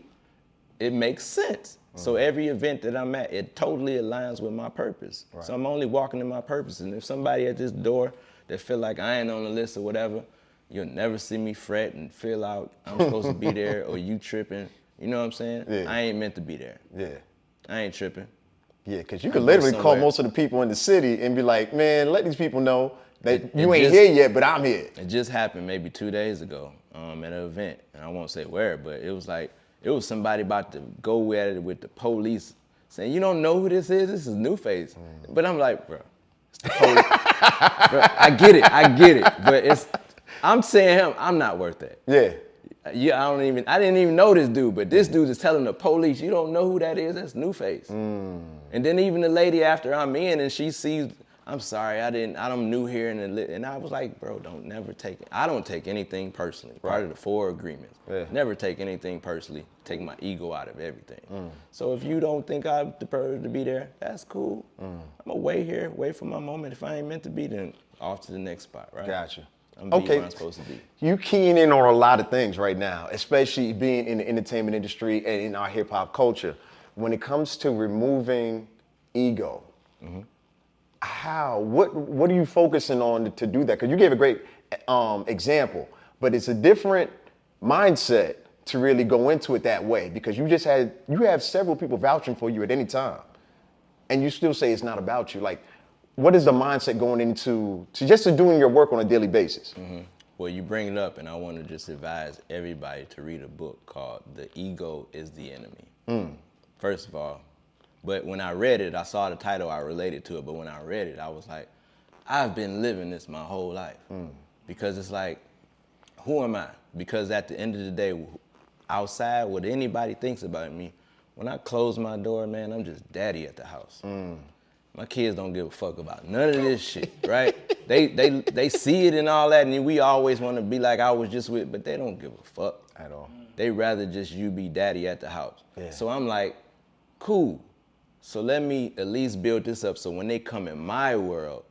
it makes sense. So every event that I'm at, it totally aligns with my purpose. Right. So I'm only walking in my purpose. And if somebody at this door that feel like I ain't on the list or whatever, you'll never see me fret and feel out I'm supposed to be there or you tripping. You know what I'm saying? Yeah. I ain't meant to be there. Yeah. I ain't tripping. Yeah, because you could literally call most of the people in the city and be like, man, let these people know that you ain't here yet, but I'm here. It just happened maybe 2 days ago at an event, and I won't say where, but it was somebody about to go at it with the police saying, you don't know who this is? This is New Face. But I'm like, bro, it's the police. Bro, I get it, but I'm saying him, I'm not worth that. Yeah. Yeah, I didn't even know this dude, but this dude is telling the police, you don't know who that is? That's New Face. And then even the lady after I'm in and she sees, I'm sorry, I'm new here and I was like, bro, don't never take it. I don't take anything personally. Part of the 4 agreements. Yeah. Never take anything personally. Take my ego out of everything. So if you don't think I'm the person to be there, that's cool. I'm gonna wait for my moment. If I ain't meant to be, then off to the next spot, right? Gotcha. I'm okay. Where I'm supposed to be. You keying in on a lot of things right now, especially being in the entertainment industry and in our hip hop culture. When it comes to removing ego, what are you focusing on to do that? Because you gave a great example, but it's a different mindset to really go into it that way because you have several people vouching for you at any time, and you still say it's not about you. Like, what is the mindset going into just doing your work on a daily basis? Well, you bring it up, and I want to just advise everybody to read a book called The Ego is the Enemy. First of all, but when I read it, I saw the title, I related to it, but when I read it, I was like, I've been living this my whole life. Because it's like, who am I? Because at the end of the day, outside, what anybody thinks about me, when I close my door, man, I'm just daddy at the house. My kids don't give a fuck about none of this shit, right? They see it and all that, and we always want to be like I was just with, but they don't give a fuck at all. They rather just you be daddy at the house. Yeah. So I'm like, cool. So let me at least build this up so when they come in my world,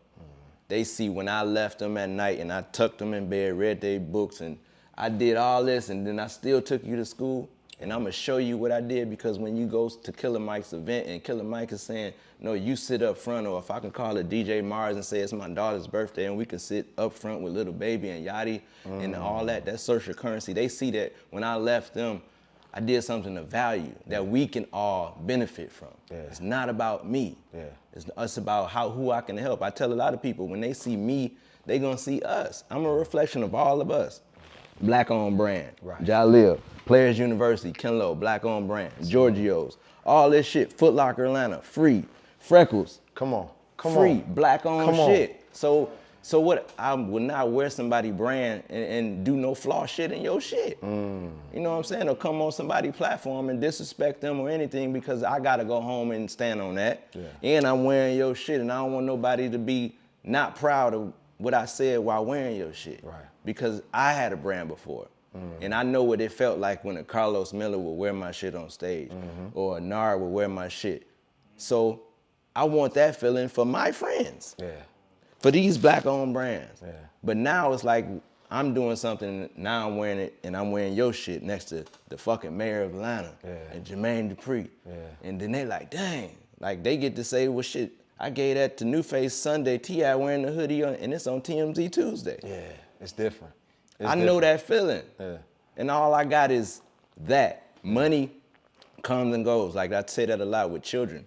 they see when I left them at night and I tucked them in bed, read their books, and I did all this, and then I still took you to school. And I'm gonna show you what I did because when you go to Killer Mike's event and Killer Mike is saying, no, you sit up front, or if I can call it DJ Mars and say it's my daughter's birthday and we can sit up front with Little Baby and Yachty and all that's social currency. They see that when I left them, I did something of value that we can all benefit from. It's not about me. It's about who I can help. I tell a lot of people when they see me, they gonna see us. I'm a reflection of all of us. Black-owned brand, Jalil, Players University, Kenlo, black-owned brand, Giorgio's, all this shit, Foot Locker Atlanta, free, Freckles, come on, free, black-owned shit. So what? I would not wear somebody brand and do no flaw shit in your shit. You know what I'm saying? Or come on somebody's platform and disrespect them or anything because I gotta go home and stand on that. And I'm wearing your shit, and I don't want nobody to be not proud of what I said while wearing your shit. Because I had a brand before. And I know what it felt like when a Carlos Miller would wear my shit on stage or a Nard would wear my shit. So I want that feeling for my friends. Yeah. For these black-owned brands. Yeah. But now it's like I'm doing something, now I'm wearing it, and I'm wearing your shit next to the fucking mayor of Atlanta and Jermaine Dupri. Yeah. And then they like, dang. Like, they get to say, well, shit, I gave that to New Face Sunday, T.I. wearing the hoodie, and it's on TMZ Tuesday. Yeah, it's different. I know that feeling. Yeah. And all I got is that. Money comes and goes. Like, I say that a lot with children.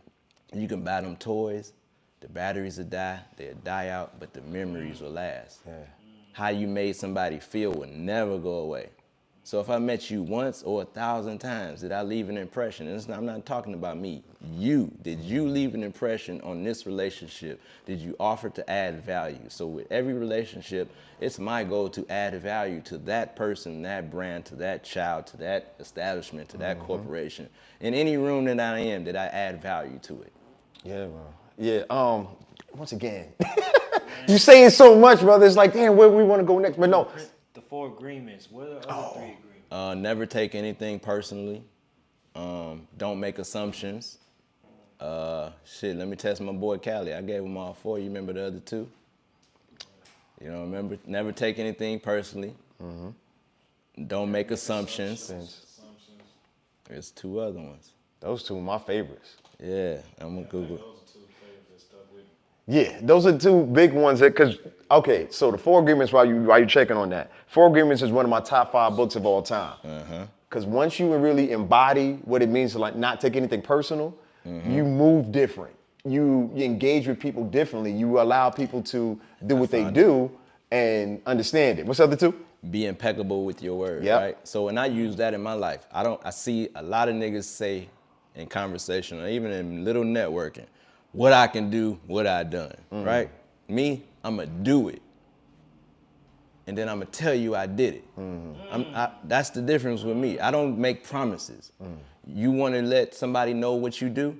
You can buy them toys, the batteries will die, they'll die out, but the memories will last. Yeah. How you made somebody feel will never go away. So if I met you once or 1,000 times, did I leave an impression? And I'm not talking about me. You. Did you leave an impression on this relationship? Did you offer to add value? So with every relationship, it's my goal to add value to that person, that brand, to that child, to that establishment, to that corporation. In any room that I am, did I add value to it? Yeah, bro. Yeah, once again, you saying so much, brother. It's like, damn, where we want to go next? But no. The 4 agreements. What are the other 3 agreements? Never take anything personally. Don't make assumptions. Shit, let me test my boy Cali. I gave him all 4. You remember the other 2? You know, remember, never take anything personally. Don't make assumptions. There's 2 other ones. Those 2 are my favorites. Yeah, I'm gonna Google. Yeah, those are 2 big ones because, okay, so the 4 Agreements, while you checking on that, 4 Agreements is one of my top 5 books of all time. Because once you really embody what it means to like not take anything personal, you move different. You engage with people differently. You allow people to do what they do and understand it. What's the other 2? Be impeccable with your words, right? So when I use that in my life, I see a lot of niggas say in conversation or even in little networking, what I can do, what I done, right? Me, I'ma do it. And then I'ma tell you I did it. That's the difference with me. I don't make promises. You wanna let somebody know what you do?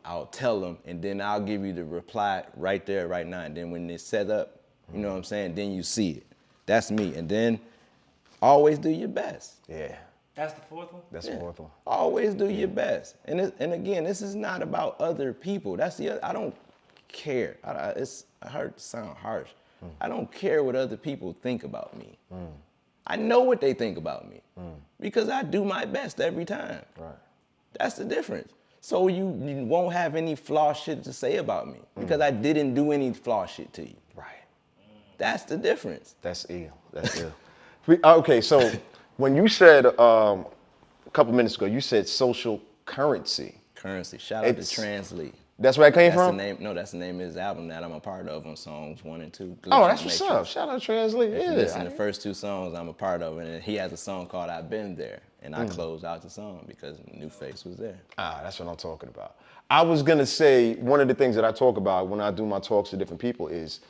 I'll tell them, and then I'll give you the reply right there, right now. And then when it's set up, you know what I'm saying, then you see it. That's me. And then always do your best. Yeah. That's the 4th one? That's the 4th one. Always do your best. And again, this is not about other people. That's the other, I don't care. I heard it sound harsh. I don't care what other people think about me. I know what they think about me because I do my best every time. Right. That's the difference. So you won't have any flaw shit to say about me because I didn't do any flaw shit to you. Right. That's the difference. That's ill. That's ill. Okay, so when you said a couple minutes ago, you said social currency. Currency. Shout out to Translee. That's where it came from? That's the name of his album that I'm a part of on songs 1 and 2. Oh, that's what's up. Shout out to Translee. If you listen to the first 2 songs I'm a part of, and he has a song called I've Been There. And I closed out the song because New Face was there. That's what I'm talking about. I was gonna say, one of the things that I talk about when I do my talks to different people is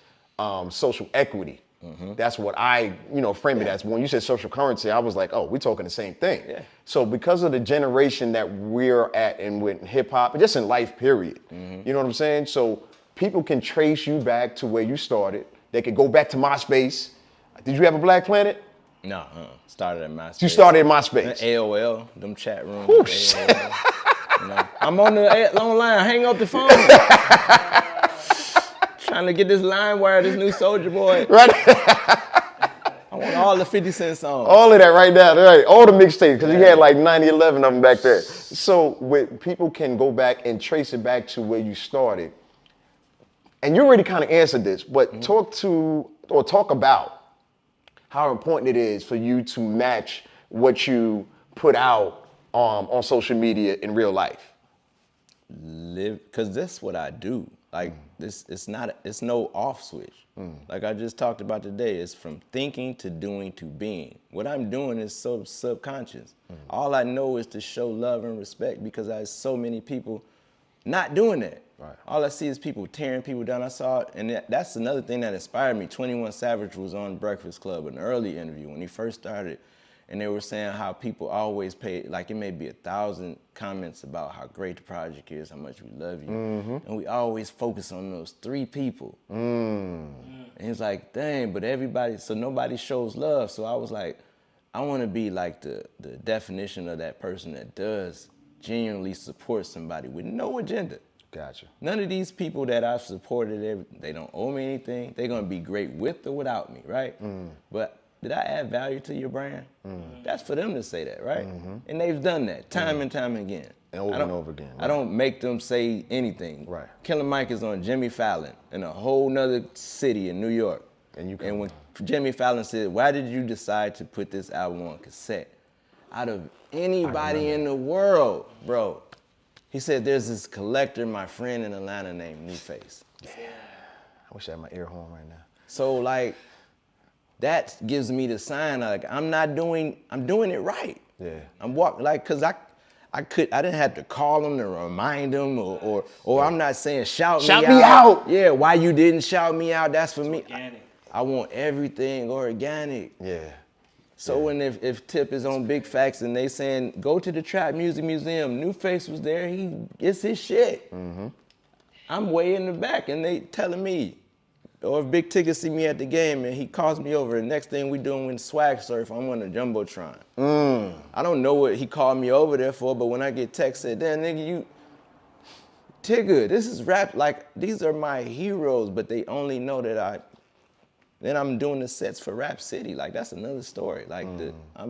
social equity. That's what I, frame it as. When you said social currency, I was like, oh, we're talking the same thing. Yeah. So because of the generation that we're at and with hip hop, just in life, period, you know what I'm saying? So people can trace you back to where you started. They could go back to MySpace. Did you have a Black Planet? No, started at MySpace. You started at MySpace. AOL, them chat rooms. AOL, I'm on the line, hang up the phone. Trying to get this line wire, this new Soldier Boy. Right. I want all the 50 Cent songs. All of that right now, right? All the mixtapes, because he had like 90, 11 of them back there. So people can go back and trace it back to where you started. And you already kind of answered this, but talk about how important it is for you to match what you put out on social media in real life. Because that's what I do. Like it's no off switch. Like I just talked about today, it's from thinking to doing to being. What I'm doing is so subconscious. All I know is to show love and respect because I have so many people not doing that. Right. All I see is people tearing people down. I saw it, and that's another thing that inspired me. 21 Savage was on Breakfast Club, an early interview when he first started, and they were saying how people always pay, like it may be 1,000 comments about how great the project is, how much we love you, and we always focus on those 3 people. And it's like, dang, but everybody, so nobody shows love. So I was like, I want to be like the definition of that person that does genuinely support somebody with no agenda. Gotcha. None of these people that I've supported, they don't owe me anything. They're gonna be great with or without me, right? But did I add value to your brand? That's for them to say that, right? And they've done that time and time again. And over again. I don't make them say anything. Right. Killer Mike is on Jimmy Fallon in a whole nother city in New York. And when Jimmy Fallon said, "Why did you decide to put this album on cassette?" Out of anybody in the world, bro, he said, "There's this collector, my friend in Atlanta named Newface." Yeah. I wish I had my ear horn right now. So like, that gives me the sign like I'm doing it right. Yeah. I'm walking like, cause I didn't have to call him to remind him or I'm not saying shout me out. Yeah, why you didn't shout me out? That's for me. I want everything organic. Yeah. So when if Tip is on Big Facts and they saying go to the Trap Music Museum, Newface was there, he gets his shit. I'm way in the back and they telling me, or if Big Ticket see me at the game and he calls me over, the next thing we doing with Swag Surf, I'm on the Jumbotron. I don't know what he called me over there for, but when I get text said, damn nigga, you, Tigger, this is rap, like these are my heroes, but they only know that then I'm doing the sets for Rap City. Like that's another story. Like I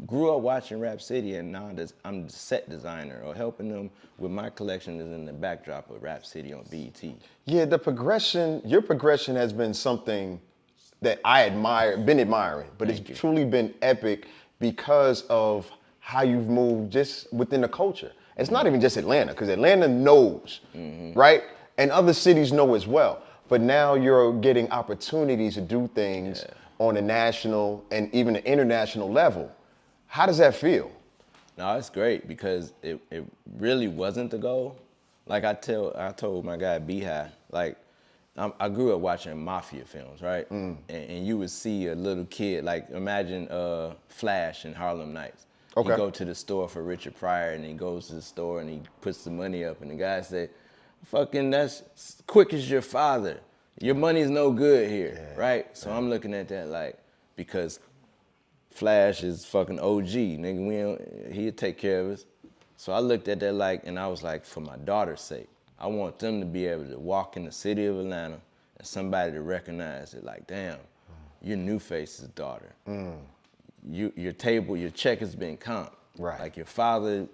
grew up watching Rap City and now I'm the set designer or helping them with my collection is in the backdrop of Rap City on BET. Yeah, your progression has been something that I been admiring, but it's truly been epic because of how you've moved just within the culture. It's not even just Atlanta, because Atlanta knows, right? And other cities know as well. But now you're getting opportunities to do things on a national and even an international level. How does that feel? No, it's great because it really wasn't the goal. Like I told my guy Beehive, like I grew up watching mafia films, right? And you would see a little kid, like imagine Flash in Harlem Nights. Okay. He go to the store for Richard Pryor and he goes to the store and he puts the money up and the guy said, fucking that's quick as your father. Your money's no good here, right? So I'm looking at that like, because Flash is fucking OG, nigga, he'll take care of us. So I looked at that like, and I was like, for my daughter's sake, I want them to be able to walk in the city of Atlanta and somebody to recognize it like, damn, you're Newface's daughter. Your check has been comped. Right. Like your father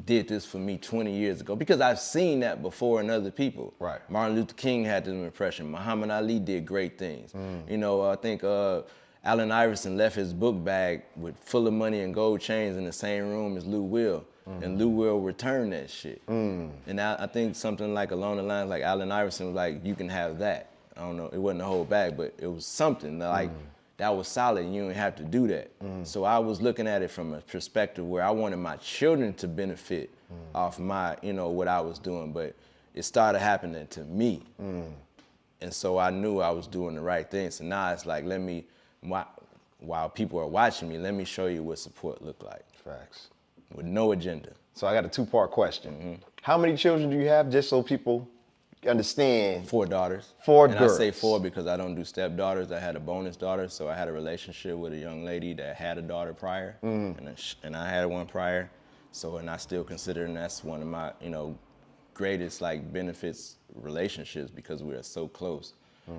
did this for me 20 years ago because I've seen that before in other people. Right. Martin Luther King had this impression. Muhammad Ali did great things. You know, I think Allen Iverson left his book bag full of money and gold chains in the same room as Lou Will. And Lou Will returned that shit. And I think something like along the lines like Allen Iverson was like, you can have that. I don't know, it wasn't a whole bag, but it was something like, that was solid and you didn't have to do that. So I was looking at it from a perspective where I wanted my children to benefit off my, what I was doing, but it started happening to me. And so I knew I was doing the right thing. So now it's like, while people are watching me, let me show you what support look like. Facts. With no agenda. So I got a two-part question. How many children do you have, just so people understand? 4 daughters. 4 and girls. I say 4 because I don't do stepdaughters. I had a bonus daughter, so I had a relationship with a young lady that had a daughter prior, and I had one prior. So, and I still consider, and that's one of my, greatest like benefits relationships because we are so close,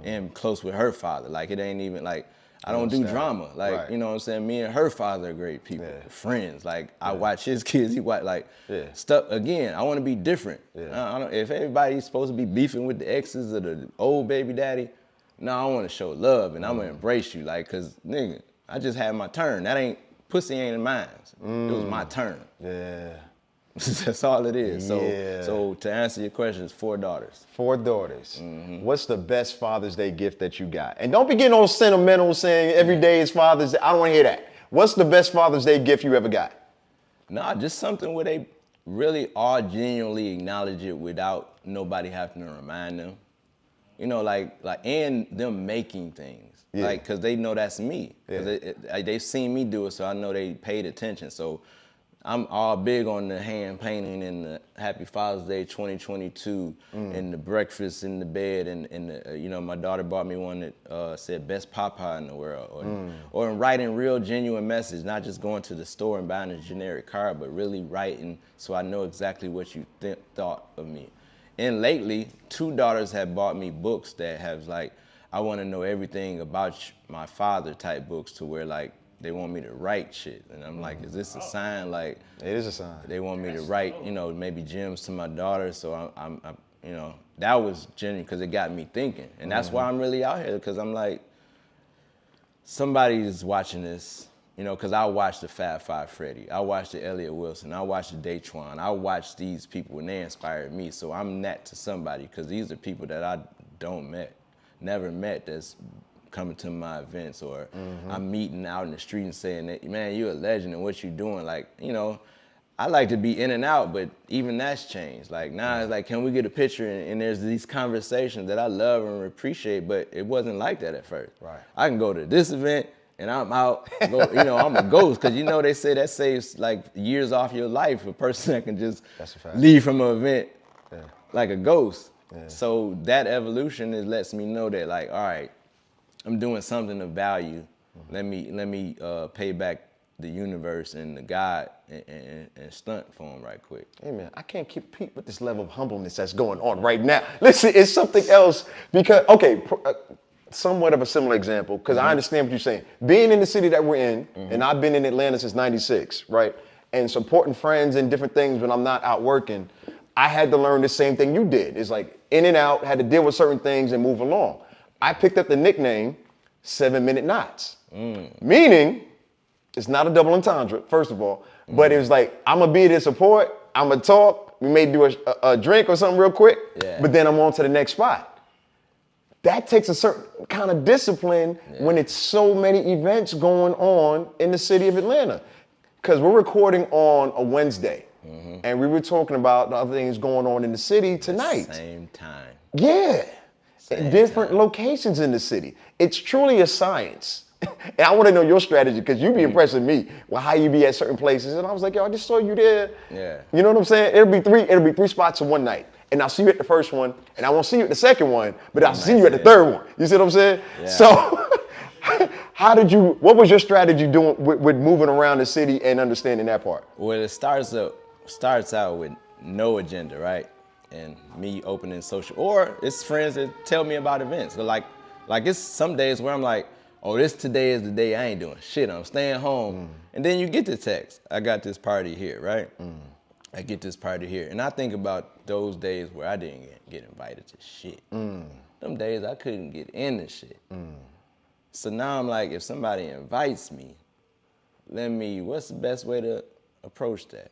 and close with her father. Like it ain't even like I don't do drama. Like you know what I'm saying. Me and her father are great people, friends. Like I watch his kids. He watch like stuff. Again, I want to be different. I don't, if everybody's supposed to be beefing with the exes or the old baby daddy, no, I want to show love and I'm gonna embrace you. Like, cause nigga, I just had my turn. That ain't pussy ain't mine. It was my turn. Yeah. That's all it is. So to answer your question, it's 4 daughters. 4 daughters. What's the best Father's Day gift that you got? And don't be getting all sentimental saying every day is Father's Day. I don't want to hear that. What's the best Father's Day gift you ever got? Nah, just something where they really all genuinely acknowledge it without nobody having to remind them. And them making things. Like, cause they know that's me. They've seen me do it, so I know they paid attention. So I'm all big on the hand painting and the Happy Father's Day 2022 and the breakfast in the bed and the, my daughter bought me one that said best Papa in the world or writing real genuine message, not just going to the store and buying a generic card, but really writing so I know exactly what you thought of me. And lately, 2 daughters have bought me books that have like, I want to know everything about my father type books, to where like they want me to write shit. And I'm like, is this a sign? Like, it is a sign. They want me to write, you know, maybe gems to my daughter. So I'm you know, that was genuine because it got me thinking. And that's why I'm really out here, because I'm like, somebody's watching this, you know, because I watched the Fab Five Freddy, I watched the Elliott Wilson, I watched the Daquan, I watched these people and they inspired me. So I'm that to somebody, because these are people that I never met that's coming to my events, or I'm meeting out in the street and saying that, man, you're a legend and what you doing. Like, you know, I like to be in and out, but even that's changed. Like now it's like, can we get a picture? And there's these conversations that I love and appreciate, but it wasn't like that at first. Right. I can go to this event and I'm out, you know, I'm a ghost, because you know they say that saves like years off your life, a person that can just leave from an event like a ghost. So that evolution lets me know that, like, all right, I'm doing something of value. Let me pay back the universe and the God and stunt for him right quick. Hey man, I can't compete with this level of humbleness that's going on right now. Listen, it's something else, because, okay, somewhat of a similar example, because I understand what you're saying. Being in the city that we're in, and I've been in Atlanta since '96, right? And supporting friends and different things when I'm not out working, I had to learn the same thing you did. It's like in and out, had to deal with certain things and move along. I picked up the nickname 7 Minute Knots, meaning it's not a double entendre, first of all, but it was like, I'm gonna be there to support, I'm gonna talk, we may do a drink or something real quick, but then I'm on to the next spot. That takes a certain kind of discipline when it's so many events going on in the city of Atlanta. Because we're recording on a Wednesday, and we were talking about the other things going on in the city tonight. Same time. Yeah. Different locations in the city. It's truly a science. And I want to know your strategy, because you be impressing me with how you be at certain places. And I was like, yo, I just saw you there. Yeah. You know what I'm saying? It'll be three spots in one night. And I'll see you at the first one, and I won't see you at the second one, but I'll see you at the third one. You see what I'm saying? Yeah. So what was your strategy doing with moving around the city and understanding that part? Well, it starts out with no agenda, right? And me opening social, or it's friends that tell me about events. So like it's some days where I'm like, oh, today is the day I ain't doing shit, I'm staying home. And then you get the text, I got this party here, right? I get this party here. And I think about those days where I didn't get invited to shit. Them days I couldn't get into shit. So now I'm like, if somebody invites me, what's the best way to approach that?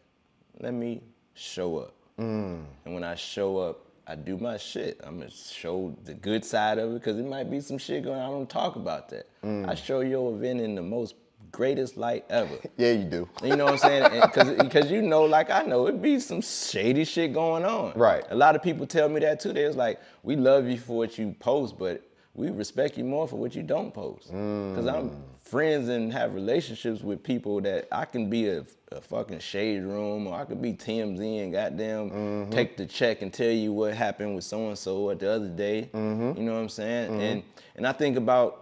Let me show up. And when I show up, I do my shit. I'm gonna show the good side of it, because it might be some shit going on. I don't talk about that. I show your event in the most greatest light ever. Yeah, you do. You know what I'm saying? Because you know, like I know, it be some shady shit going on. Right. A lot of people tell me that too. They was like, we love you for what you post, but we respect you more for what you don't post. Because I'm friends and have relationships with people that I can be a fucking shade room, or I could be TMZ and goddamn take the check and tell you what happened with so-and-so at the other day. You know what I'm saying? And I think about,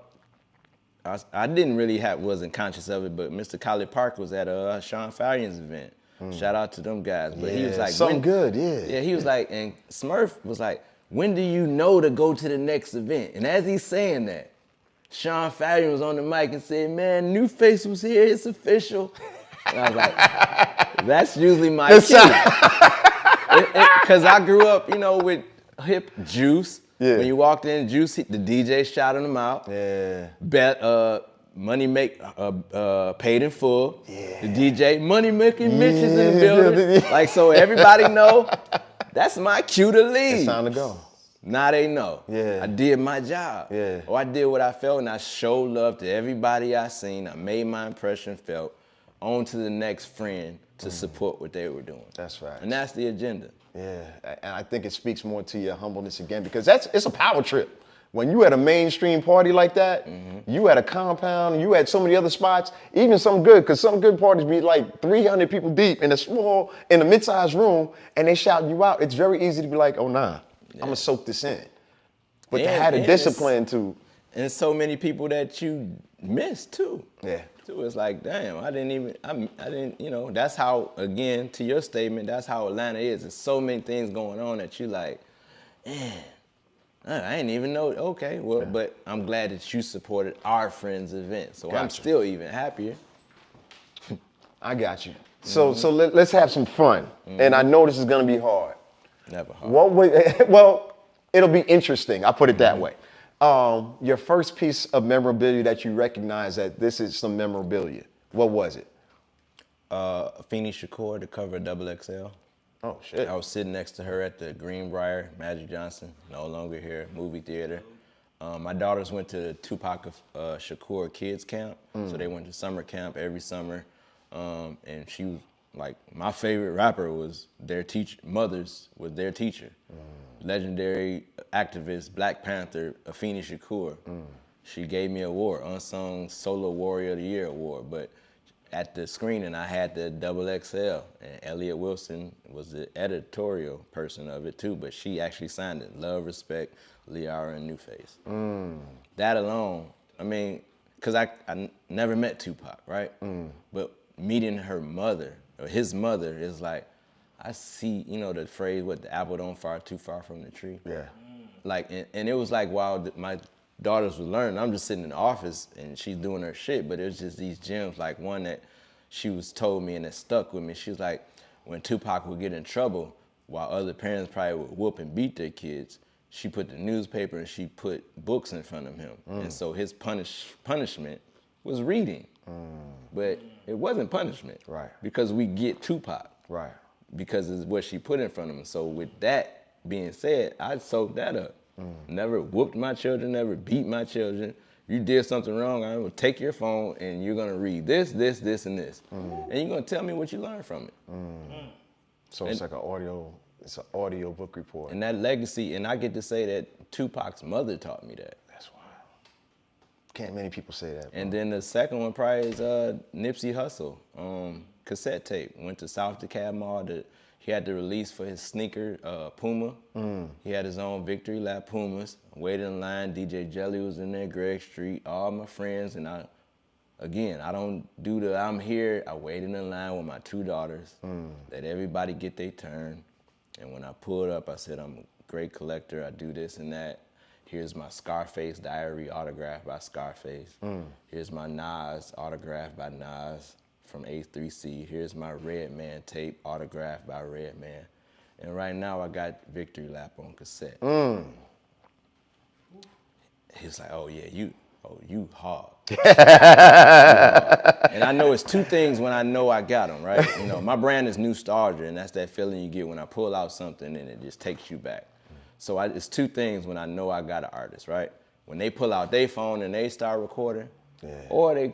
I wasn't conscious of it, but Mr. Khaled Park was at Sean Fallion's event. Shout out to them guys. But he was like, Yeah, he was like, and Smurf was like, when do you know to go to the next event? And as he's saying that, Sean Fallion was on the mic and said, man, new face was here, it's official. And I was like, that's usually my cue. Because I grew up, you know, with hip Juice. Yeah. When you walked in, Juice, the DJ shouted him out. Yeah. Money paid in full. Yeah. The DJ, money making bitches in the building. Like, so everybody know, that's my cue to leave. It's time to go. Now they know. Yeah. I did my job. Yeah. Or I did what I felt, and I showed love to everybody I seen. I made my impression felt. On to the next friend to support what they were doing. That's right. And that's the agenda. Yeah, and I think it speaks more to your humbleness again, because it's a power trip. When you at a mainstream party like that, you at a compound, you at so many other spots, even some good, because some good parties be like 300 people deep in a mid-sized room, and they shout you out. It's very easy to be like, oh nah, I'm gonna soak this in. But to have the discipline to. And so many people that you miss too. Yeah. Too. It's like, damn, I didn't, you know, that's how, again, to your statement, that's how Atlanta is. There's so many things going on that you like, man, I didn't even know. Okay, well, but I'm glad that you supported our friend's event, so I'm still even happier. I got you. So let's have some fun. And I know this is gonna be hard. Never hard. Well, it'll be interesting. I'll put it that way. Your first piece of memorabilia that you recognize that this is some memorabilia. What was it? Afeni Shakur, the cover of XXL. Oh shit! I was sitting next to her at the Greenbrier, Magic Johnson, no longer here, movie theater. My daughters went to the Tupac Shakur kids camp, so they went to summer camp every summer. And she was like, my favorite rapper was their teacher. Mother's was their teacher. Legendary activist, Black Panther, Afeni Shakur. She gave me an award, Unsung Solo Warrior of the Year award. But at the screening, I had the XXL, and Elliot Wilson was the editorial person of it too, but she actually signed it. Love, Respect, Liara, and New Face. That alone, I mean, because I never met Tupac, right? But meeting her mother, or his mother, is like, I see, you know, the phrase, what, the apple don't fall too far from the tree? Yeah. Like, and it was like while my daughters were learning, I'm just sitting in the office and she's doing her shit, but it was just these gems, like one that she was told me and it stuck with me. She was like, when Tupac would get in trouble, while other parents probably would whoop and beat their kids, she put the newspaper and she put books in front of him. And so his punishment was reading. But it wasn't punishment. Right. Because we get Tupac. Right. Because it's what she put in front of him. So with that being said, I soaked that up. Never whooped my children, never beat my children. You did something wrong, I will take your phone and you're gonna read this, this, this, and this. And you're gonna tell me what you learned from it. So it's like it's an audio book report. And that legacy, and I get to say that Tupac's mother taught me that. That's wild. Can't many people say that. And then the second one probably is Nipsey Hussle, cassette tape. Went to South DeKalb Mall. He had the release for his sneaker, Puma. He had his own Victory Lap Pumas. Waited in line, DJ Jelly was in there, Greg Street, all my friends, and I don't do the I'm here. I waited in line with my two daughters, let everybody get their turn. And when I pulled up, I said, I'm a great collector, I do this and that. Here's my Scarface diary autographed by Scarface. Here's my Nas autographed by Nas from A3C. Here's my Redman tape autographed by Redman. And right now I got Victory Lap on cassette. He was like, oh yeah, you hard. And I know it's two things when I know I got them, right? You know, my brand is nostalgia, and that's that feeling you get when I pull out something and it just takes you back. So it's two things when I know I got an artist, right? When they pull out their phone and they start recording, or they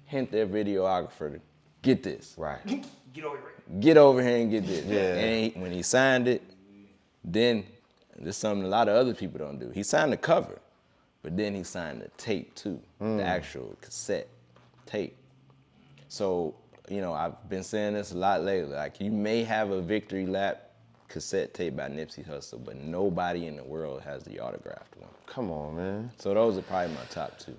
hint their videographer to get this. Right. Get over here and get this. Yeah. And when he signed it, then there's something a lot of other people don't do. He signed the cover, but then he signed the tape too, the actual cassette tape. So, you know, I've been saying this a lot lately. Like, you may have a Victory Lap cassette tape by Nipsey Hussle, but nobody in the world has the autographed one. Come on, man. So those are probably my top two.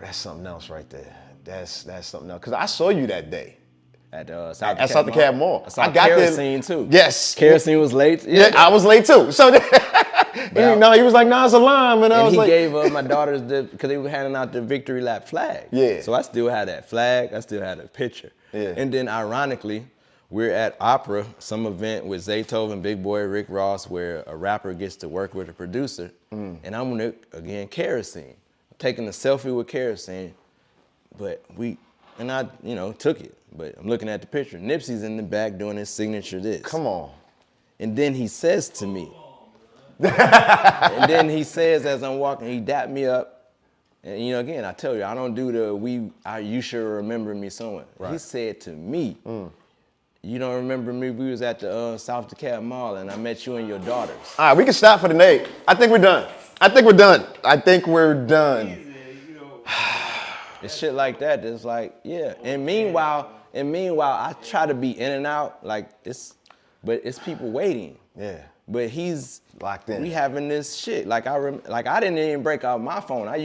That's something else right there. That's something else. Because I saw you that day. At South DeKalb Mall. I got Kerosene too. Yes. Kerosene was late. Yeah, I was late too. So he was like, nah, it's a lime. And I was he like, gave my daughters because they were handing out the Victory Lap flag. Yeah. So I still had that flag. I still had a picture. Yeah. And then ironically, we're at Opera, some event with Zaytoven, Big Boy, Rick Ross, where a rapper gets to work with a producer. And I'm with, again, Kerosene. I'm taking a selfie with Kerosene, but I took it. But I'm looking at the picture. Nipsey's in the back doing his signature this. Come on. And then he says to me, and then he says as I'm walking, he dapped me up. And you know, again, I tell you, I don't do the you should remember me somewhere. Right. He said to me, you don't remember me? We was at the South DeKalb Mall and I met you and your daughters. All right, we can stop for the night. I think we're done. It's shit like that that's like, yeah. And meanwhile, I try to be in and out, but it's people waiting. Yeah. But he's locked in. We having this shit. Like I didn't even break out my phone. I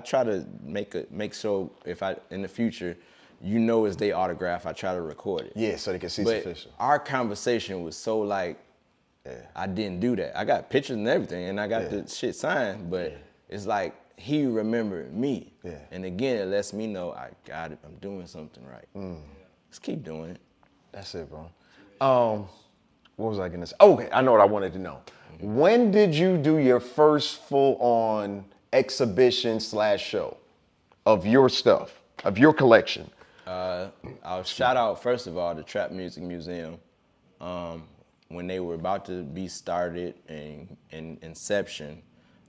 try to make sure if in the future, you know it's their autograph, I try to record it. Yeah, so they can see it's official. Our conversation was so like I didn't do that. I got pictures and everything, and I got the shit signed, but it's like he remembered me. And again, it lets me know I got it. I'm doing something right. Let's keep doing it. That's it, bro. What was I gonna say? Oh, okay, I know what I wanted to know. When did you do your first full-on exhibition / show of your stuff, of your collection? I'll shout out, first of all, the Trap Music Museum. When they were about to be started in inception,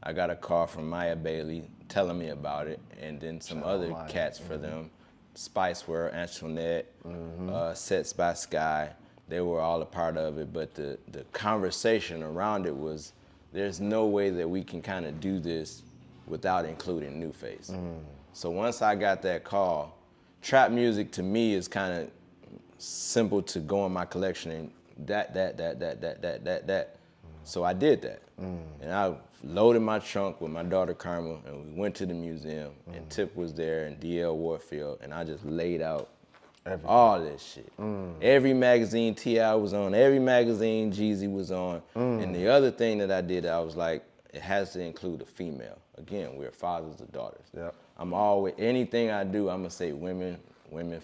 I got a call from Maya Bailey telling me about it, and then some other cats for them, Spice World, Antoinette, Sets by Sky. They were all a part of it, but the conversation around it was, there's no way that we can kind of do this without including New Face. So once I got that call, trap music to me is kind of simple to go in my collection and that. So I did that. And I loaded my trunk with my daughter Karma, and we went to the museum, and Tip was there, and DL Warfield, and I just laid out all this shit. Every magazine T.I. was on, every magazine Jeezy was on. And the other thing that I did, I was like, it has to include a female. Again, we're fathers and daughters. I'm always, anything I do, I'm gonna say women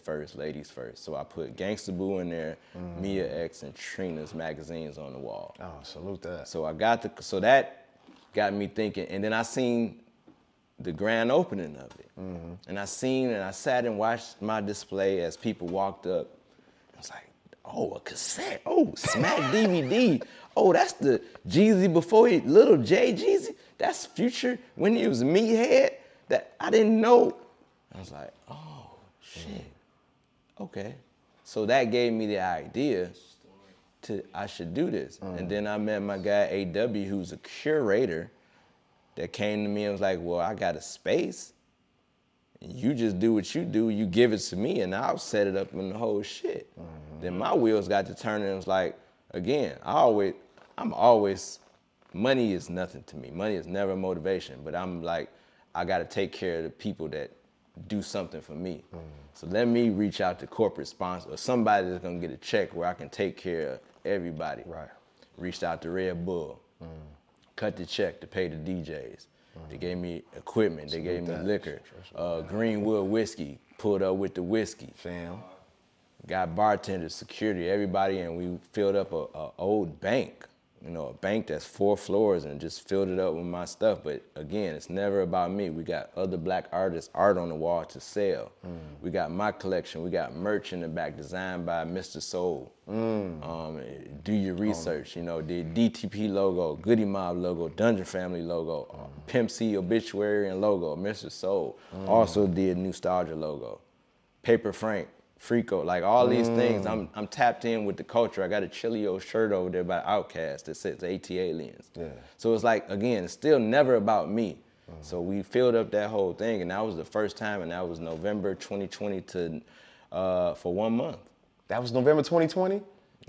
first, ladies first. So I put Gangsta Boo in there, Mia X and Trina's magazines on the wall. Oh, salute that. So so that got me thinking, and then I seen the grand opening of it. And I sat and watched my display as people walked up. I was like, oh, a cassette. Oh, Smack DVD. Oh, that's the Jeezy before Little J Jeezy. That's Future when he was a meathead that I didn't know. I was like, oh, shit. Okay. So that gave me the idea I should do this. And then I met my guy AW, who's a curator, that came to me and was like, well, I got a space. You just do what you do, you give it to me, and I'll set it up in the whole shit. Then my wheels got to turn, and it was like, again, I'm always, money is nothing to me. Money is never motivation, but I'm like, I gotta take care of the people that do something for me. So let me reach out to corporate sponsors, or somebody that's gonna get a check where I can take care of everybody. Reached out to Red Bull, cut the check to pay the DJs. They gave me equipment, they gave me liquor. Greenwood whiskey, pulled up with the whiskey. Got bartenders, security, everybody, and we filled up a old bank. You know, a bank that's 4 floors, and just filled it up with my stuff. But again, it's never about me. We got other black artists' art on the wall to sell. We got my collection. We got merch in the back designed by Mr. Soul. Do your research. You know, did DTP logo, Goody Mob logo, Dungeon Family logo, Pimp C obituary and logo, Mr. Soul. Also did Nostalgia logo, Paper Frank, Freako, like all these things. I'm tapped in with the culture. I got a Chilio shirt over there by Outkast that says AT Aliens. So it's like, again, it's still never about me. So we filled up that whole thing, and that was the first time, and that was November 2020 for 1 month. That was November 2020?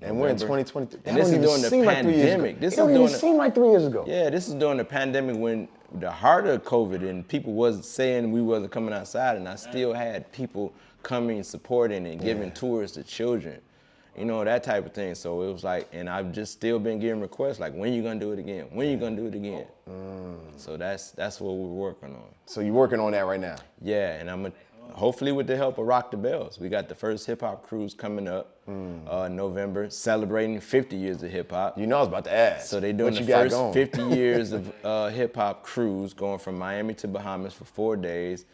And we're in 2023. And this is during the pandemic. It don't even seem like 3 years ago. Yeah, this is during the pandemic when the heart of COVID, and people wasn't saying we wasn't coming outside, and I still had people coming, supporting, and giving tours to children, you know, that type of thing. So it was like, and I've just still been getting requests like, when you gonna do it again? When you gonna do it again? So that's what we're working on. So you're working on that right now? Yeah, and hopefully with the help of Rock the Bells. We got the first hip hop cruise coming up November, celebrating 50 years of hip hop. You know I was about to ask. So they're doing the first 50 years of hip hop cruise, going from Miami to Bahamas for 4 days.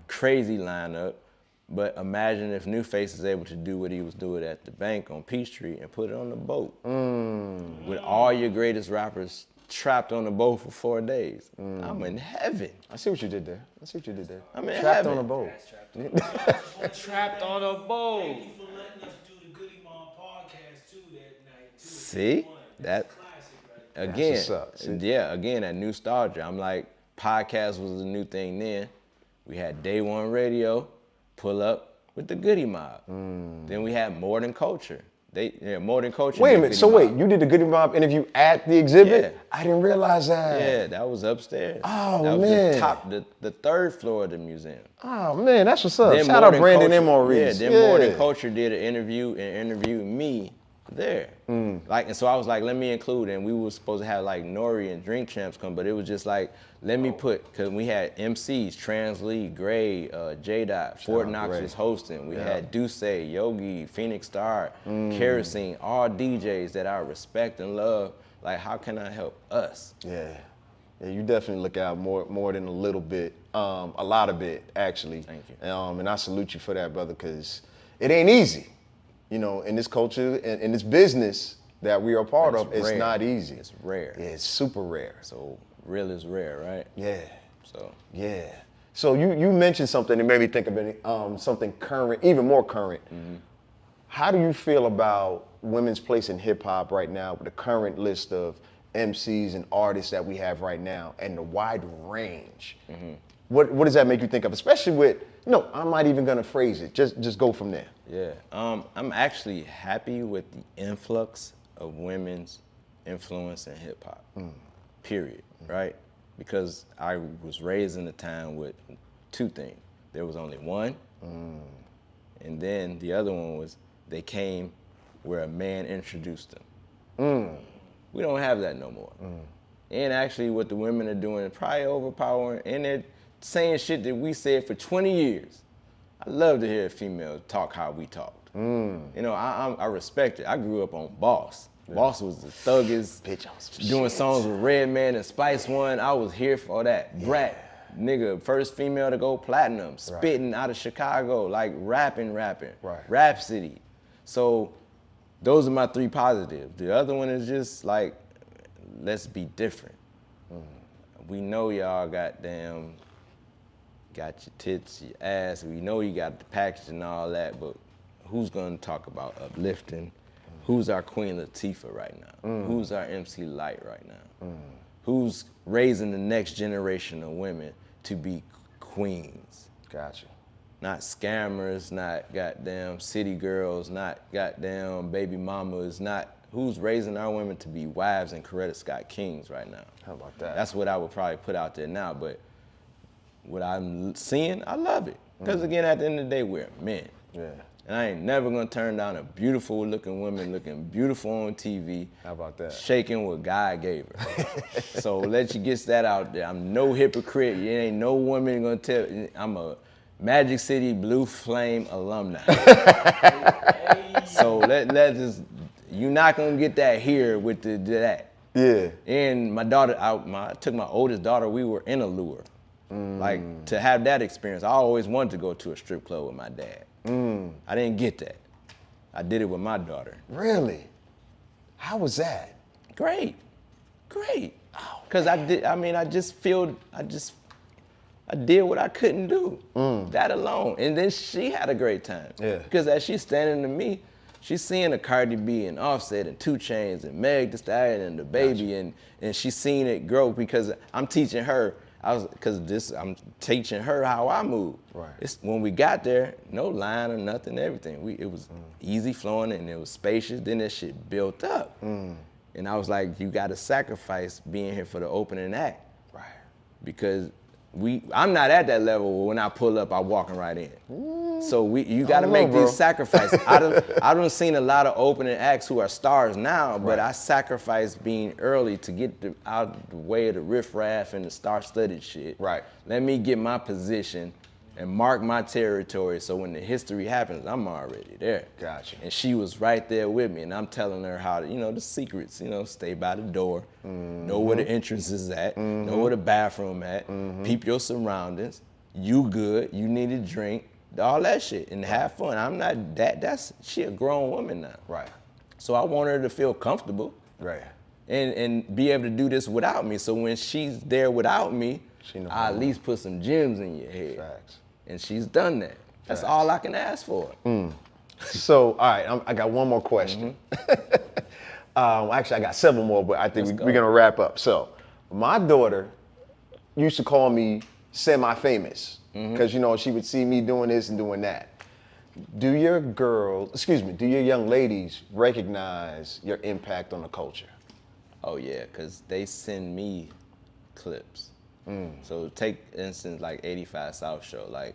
Crazy lineup. But imagine if New Face is able to do what he was doing at the bank on Peachtree and put it on the boat. With all your greatest rappers trapped on the boat for 4 days. I'm in heaven. I see what you did there. I'm in trapped heaven. on a boat. Trapped on a boat. Thank you for letting us do the Goody Mom podcast too that night. See? That, again, That's what's up. yeah, again, that nostalgia. I'm like, podcast was a new thing then. We had Day One Radio, pull up with the Goody Mob. Then we had More Than Culture. More Than Culture. Wait a minute, so wait, you did the Goody Mob interview at the exhibit? Yeah. I didn't realize that. Yeah, that was upstairs. Oh, that man. Was the 3rd floor of the museum. Oh man, that's what's up. Then Shout out Brandon and Maurice. Yeah, then More Than Culture did an interview and interviewed me there. Like, and so I was like, let me include, and we were supposed to have like Nori and Drink Champs come, but it was just like, let me put, cause we had MCs, Trans Lee, Gray, J-Dot, Fort Knox was hosting. We had Duce, Yogi, Phoenix Star, Kerosene, all DJs that I respect and love. Like, how can I help us? Yeah, you definitely look out more than a little bit, a lot of it, actually. Thank you. And I salute you for that, brother, because it ain't easy. You know, in this culture, in this business that we are part of, it's not easy. It's rare. Yeah, it's super rare. So real is rare, right? Yeah. So. Yeah. So you mentioned something that made me think of it, something current, even more current. How do you feel about women's place in hip hop right now with the current list of MCs and artists that we have right now and the wide range? What does that make you think of? Especially with, I'm not even gonna phrase it. Just go from there. Yeah, I'm actually happy with the influx of women's influence in hip hop, period, right? Because I was raised in a time with two things. There was only one, and then the other one was they came where a man introduced them. We don't have that no more. And actually what the women are doing is probably overpowering, and they're saying shit that we said for 20 years. I love to hear a female talk how we talked. I respect it. I grew up on Boss. Boss was the thuggest, doing songs with Redman and Spice One. I was here for that. Brat, nigga, first female to go platinum, spitting out of Chicago, like rapping. Rhapsody. So those are my three positives. The other one is just like, let's be different. We know y'all got your tits, your ass. We know you got the package and all that, but who's gonna talk about uplifting? Who's our Queen Latifah right now? Who's our MC Light right now? Who's raising the next generation of women to be queens? Gotcha. Not scammers, not goddamn city girls, not goddamn baby mamas, not who's raising our women to be wives and Coretta Scott Kings right now. How about that? That's what I would probably put out there now, but what I'm seeing, I love it. Because again, at the end of the day, we're men. Yeah. And I ain't never gonna turn down a beautiful looking woman looking beautiful on TV. How about that? Shaking what God gave her. So let you get that out there. I'm no hypocrite. You ain't no woman gonna tell. I'm a Magic City Blue Flame alumni. So let just, you're not gonna get that here with that. Yeah. And my daughter, I took my oldest daughter, we were in a lure. Like, to have that experience, I always wanted to go to a strip club with my dad. I didn't get that. I did it with my daughter. Really? How was that? Great. Because I did what I couldn't do. That alone. And then she had a great time. Yeah. Because as she's standing to me, she's seeing a Cardi B and Offset and 2 Chainz and Meg Thee Stallion and the baby, and she's seeing it grow because I'm teaching her. I'm teaching her how I move. Right. It's when we got there, no line or nothing, everything. It was easy flowing and it was spacious. Then that shit built up. And I was like, you got to sacrifice being here for the opening act. Right. Because I'm not at that level where when I pull up, I'm walking right in. So you got to make these sacrifices. I done seen a lot of opening acts who are stars now, but I sacrificed being early to get out of the way of the riffraff and the star-studded shit. Right. Let me get my position and mark my territory so when the history happens, I'm already there. Gotcha. And she was right there with me, and I'm telling her how to, the secrets, stay by the door, know where the entrance is at, know where the bathroom at, peep your surroundings, you good, you need a drink, all that shit, and have fun. I'm not she a grown woman now. Right. So I want her to feel comfortable. Right. And be able to do this without me. So when she's there without me, I at least put some gems in your head. Facts. And she's done that. That's all I can ask for. So, all right, I got one more question. Actually, I got several more, but I think we're gonna wrap up. So, my daughter used to call me semi-famous because she would see me doing this and doing that. Do your young ladies recognize your impact on the culture? Oh yeah, because they send me clips. So take instance like 85 South Show, like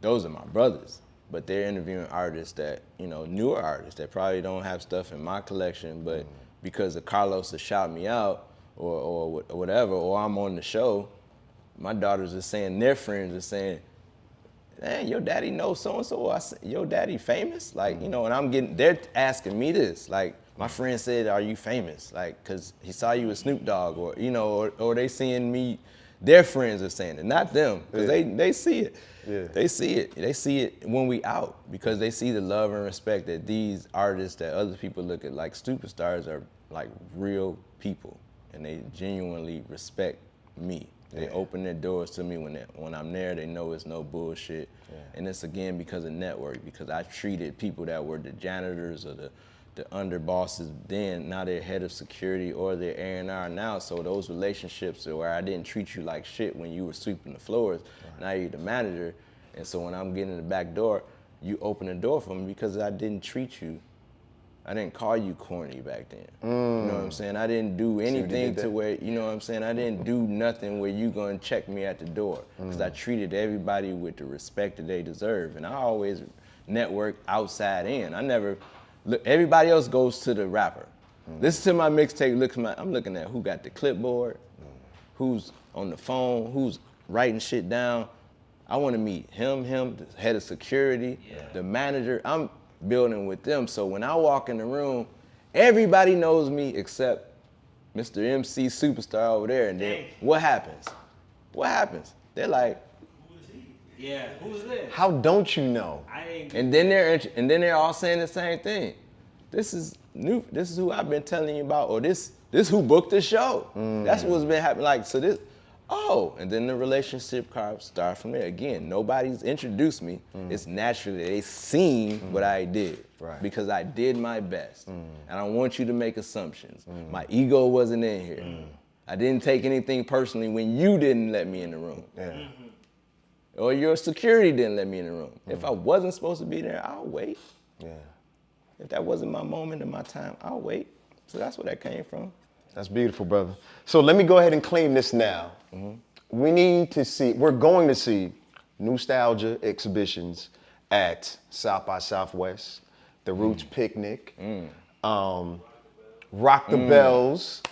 those are my brothers. but they're interviewing artists that, you know, newer artists that probably don't have stuff in my collection, but because of Carlos to shout me out or whatever, or I'm on the show, my daughters are saying, their friends are saying, "Man, your daddy knows so-and-so." I said, "Your daddy famous?" Like, you know, and they're asking me this. Like, my friend said, "Are you famous?" Like, cause he saw you with Snoop Dogg, or, you know, or they seeing me, their friends are saying it, not them, cause they see it. Yeah. They see it. They see it when we out, because they see the love and respect that these artists that other people look at like superstars are like real people, and they genuinely respect me. They open their doors to me when I'm there. They know it's no bullshit. And it's, again, because of network, because I treated people that were the janitors or the underbosses then, now they're head of security or they're A&R now. So those relationships where I didn't treat you like shit when you were sweeping the floors, now you're the manager. And so when I'm getting in the back door, you open the door for me because I didn't treat you. I didn't call you corny back then. You know what I'm saying? I didn't do anything to where, you know what I'm saying? I didn't do nothing where you gonna check me at the door, because I treated everybody with the respect that they deserve. And I always network outside in. I never, look, everybody else goes to the rapper. Listen to my mixtape, I'm looking at who got the clipboard, who's on the phone, who's writing shit down. I wanna meet him, the head of security, the manager. I'm building with them. So when I walk in the room, everybody knows me except Mr. MC Superstar over there. And then what happens? What happens? They're like, Yeah, who's this? How don't you know? and then they're all saying the same thing. This is new. This is who I've been telling you about, or this who booked the show. That's what's been happening. Like, so this. Oh, and then the relationship cards start from there. Again, nobody's introduced me. It's naturally they seen what I did, because I did my best. And I want you to make assumptions. My ego wasn't in here. I didn't take anything personally when you didn't let me in the room. Or your security didn't let me in the room. If I wasn't supposed to be there, I'll wait. If that wasn't my moment in my time, I'll wait. So that's where that came from. That's beautiful, brother. So let me go ahead and claim this now. We're going to see nostalgia exhibitions at South by Southwest, the Roots Picnic, Rock the Bells,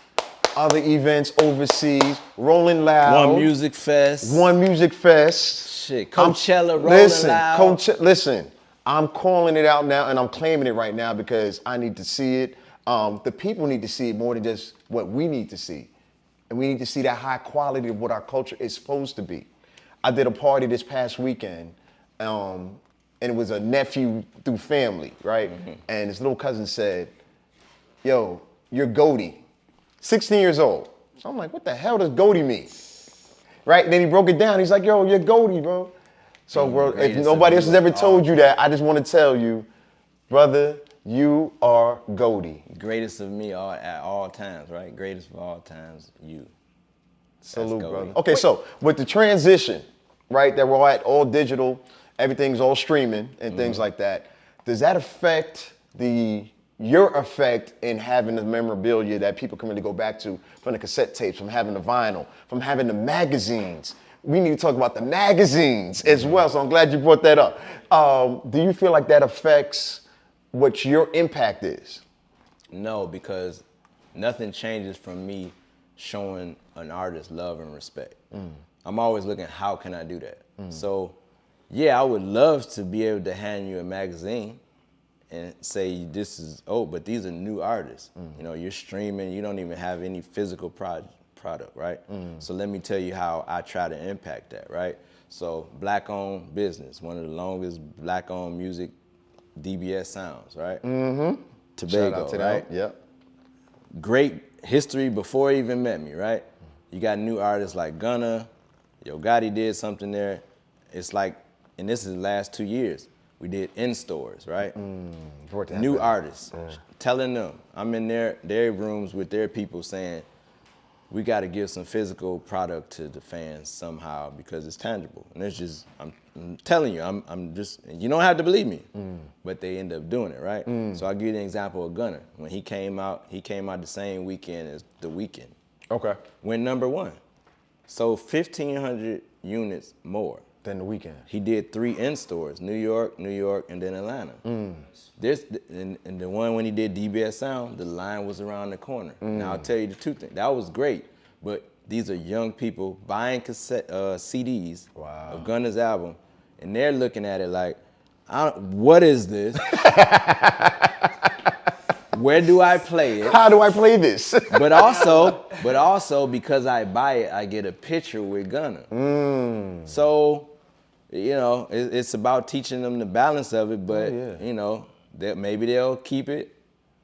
other events overseas, Rolling Loud. One Music Fest. Shit, Coachella, Rolling Loud. Listen, I'm calling it out now and I'm claiming it right now because I need to see it. The people need to see it more than just what we need to see. And we need to see that high quality of what our culture is supposed to be. I did a party this past weekend, and it was a nephew through family, right? And his little cousin said, "Yo, you're Goaty." 16 years old. So I'm like, what the hell does Goaty mean? Right? And then he broke it down. He's like, "Yo, you're Goaty, bro." So, bro, if nobody else has ever told you that, I just want to tell you, brother, you are Goaty. Greatest of me at all times, right? Greatest of all times, you. Salute, brother. Okay, so with the transition, right, that we're all digital, everything's all streaming and things like that, does that affect your effect in having the memorabilia that people can really go back to, from the cassette tapes, from having the vinyl, from having the magazines? We need to talk about the magazines as well, so I'm glad you brought that up. Do you feel like that affects what your impact is? No, because nothing changes from me showing an artist love and respect. I'm always looking, how can I do that? So, yeah, I would love to be able to hand you a magazine and say, this is, but these are new artists. You know, you're streaming, you don't even have any physical product, right? So let me tell you how I try to impact that, right? So, Black-owned business, one of the longest Black-owned music DBS sounds, right? Tobago, Shout out to right? Them. Yep. Great history before he even met me, right? You got new artists like Gunna, Yo Gotti did something there. It's like, and this is the last 2 years, we did in stores, right? New artists, telling them, I'm in their rooms with their people saying, we got to give some physical product to the fans somehow because it's tangible. And it's just, I'm telling you, I'm just, you don't have to believe me, but they end up doing it, right? So I'll give you an example of Gunna. When he came out the same weekend as The Weeknd. Okay. Went #1. So 1,500 units more. Then the weekend. He did 3 in-stores, New York, and then Atlanta. And the one when he did DBS Sound, the line was around the corner. Now I'll tell you the two things. That was great, but these are young people buying cassette CDs of Gunna's album, and they're looking at it like, what is this? Where do I play it? How do I play this? but also because I buy it, I get a picture with Gunna. So, it's about teaching them the balance of it, but maybe they'll keep it,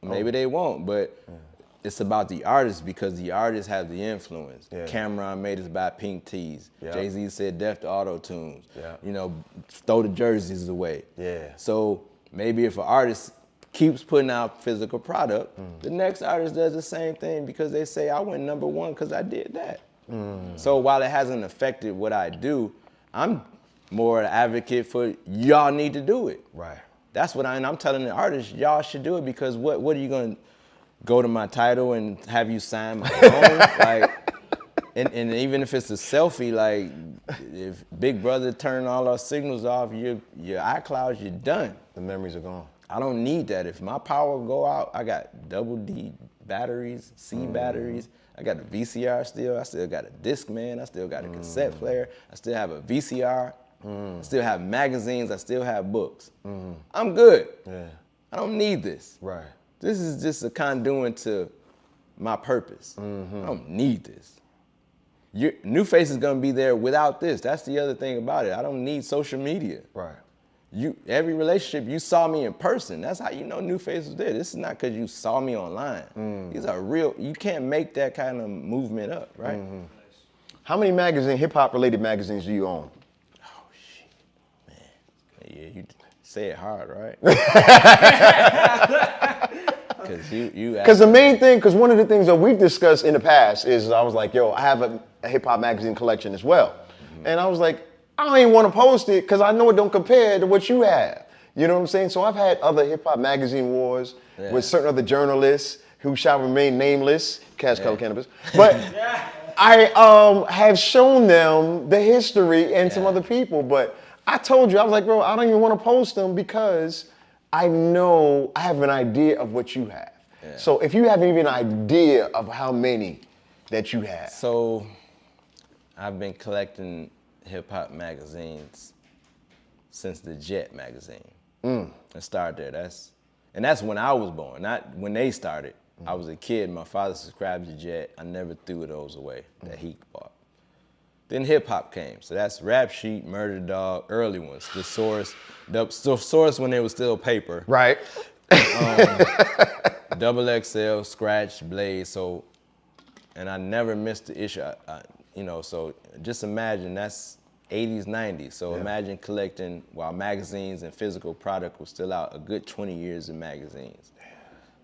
maybe they won't, but it's about the artist because the artists have the influence. Yeah. Cameron made us buy pink tees. Yeah. Jay-Z said death to auto-tunes. Yeah. Throw the jerseys away. Yeah. So maybe if an artist keeps putting out physical product, the next artist does the same thing because they say, I went #1 because I did that. So while it hasn't affected what I do, I'm more an advocate for y'all need to do it. Right. That's what I'm telling the artists, y'all should do it because what are you going to go to my title and have you sign my phone? Like, and even if it's a selfie, like if Big Brother turned all our signals off, your iCloud, you're done. The memories are gone. I don't need that. If my power go out, I got double D batteries, C batteries. I got a VCR still. I still got a Discman. I still got a cassette player. I still have a VCR. I still have magazines. I still have books. I'm good. Yeah. I don't need this. Right. This is just a conduit to my purpose. I don't need this. New Face is gonna be there without this. That's the other thing about it. I don't need social media. Right. Every relationship, you saw me in person. That's how you know New Face was there. This is not because you saw me online. These are real. You can't make that kind of movement up, right? How many hip hop related magazines do you own? Yeah, you say it hard, right? Because the main thing, because one of the things that we've discussed in the past is I was like, yo, I have a hip hop magazine collection as well. And I was like, I don't even want to post it because I know it don't compare to what you have. You know what I'm saying? So I've had other hip hop magazine wars with certain other journalists who shall remain nameless, Cash Color Cannabis. But I have shown them the history and some other people. But I told you, I was like, bro, I don't even want to post them because I know I have an idea of what you have. Yeah. So if you have even an idea of how many that you have. So I've been collecting hip hop magazines since the Jet magazine. I started there. That's when I was born, not when they started. I was a kid. My father subscribed to Jet. I never threw those away that he bought. Then hip hop came. So that's Rap Sheet, Murder Dog, early ones. The Source when they were still paper. Right. Double XL, Scratch, Blaze. So, and I never missed the issue. So just imagine that's 80s, 90s. So imagine collecting while magazines and physical product was still out, a good 20 years of magazines.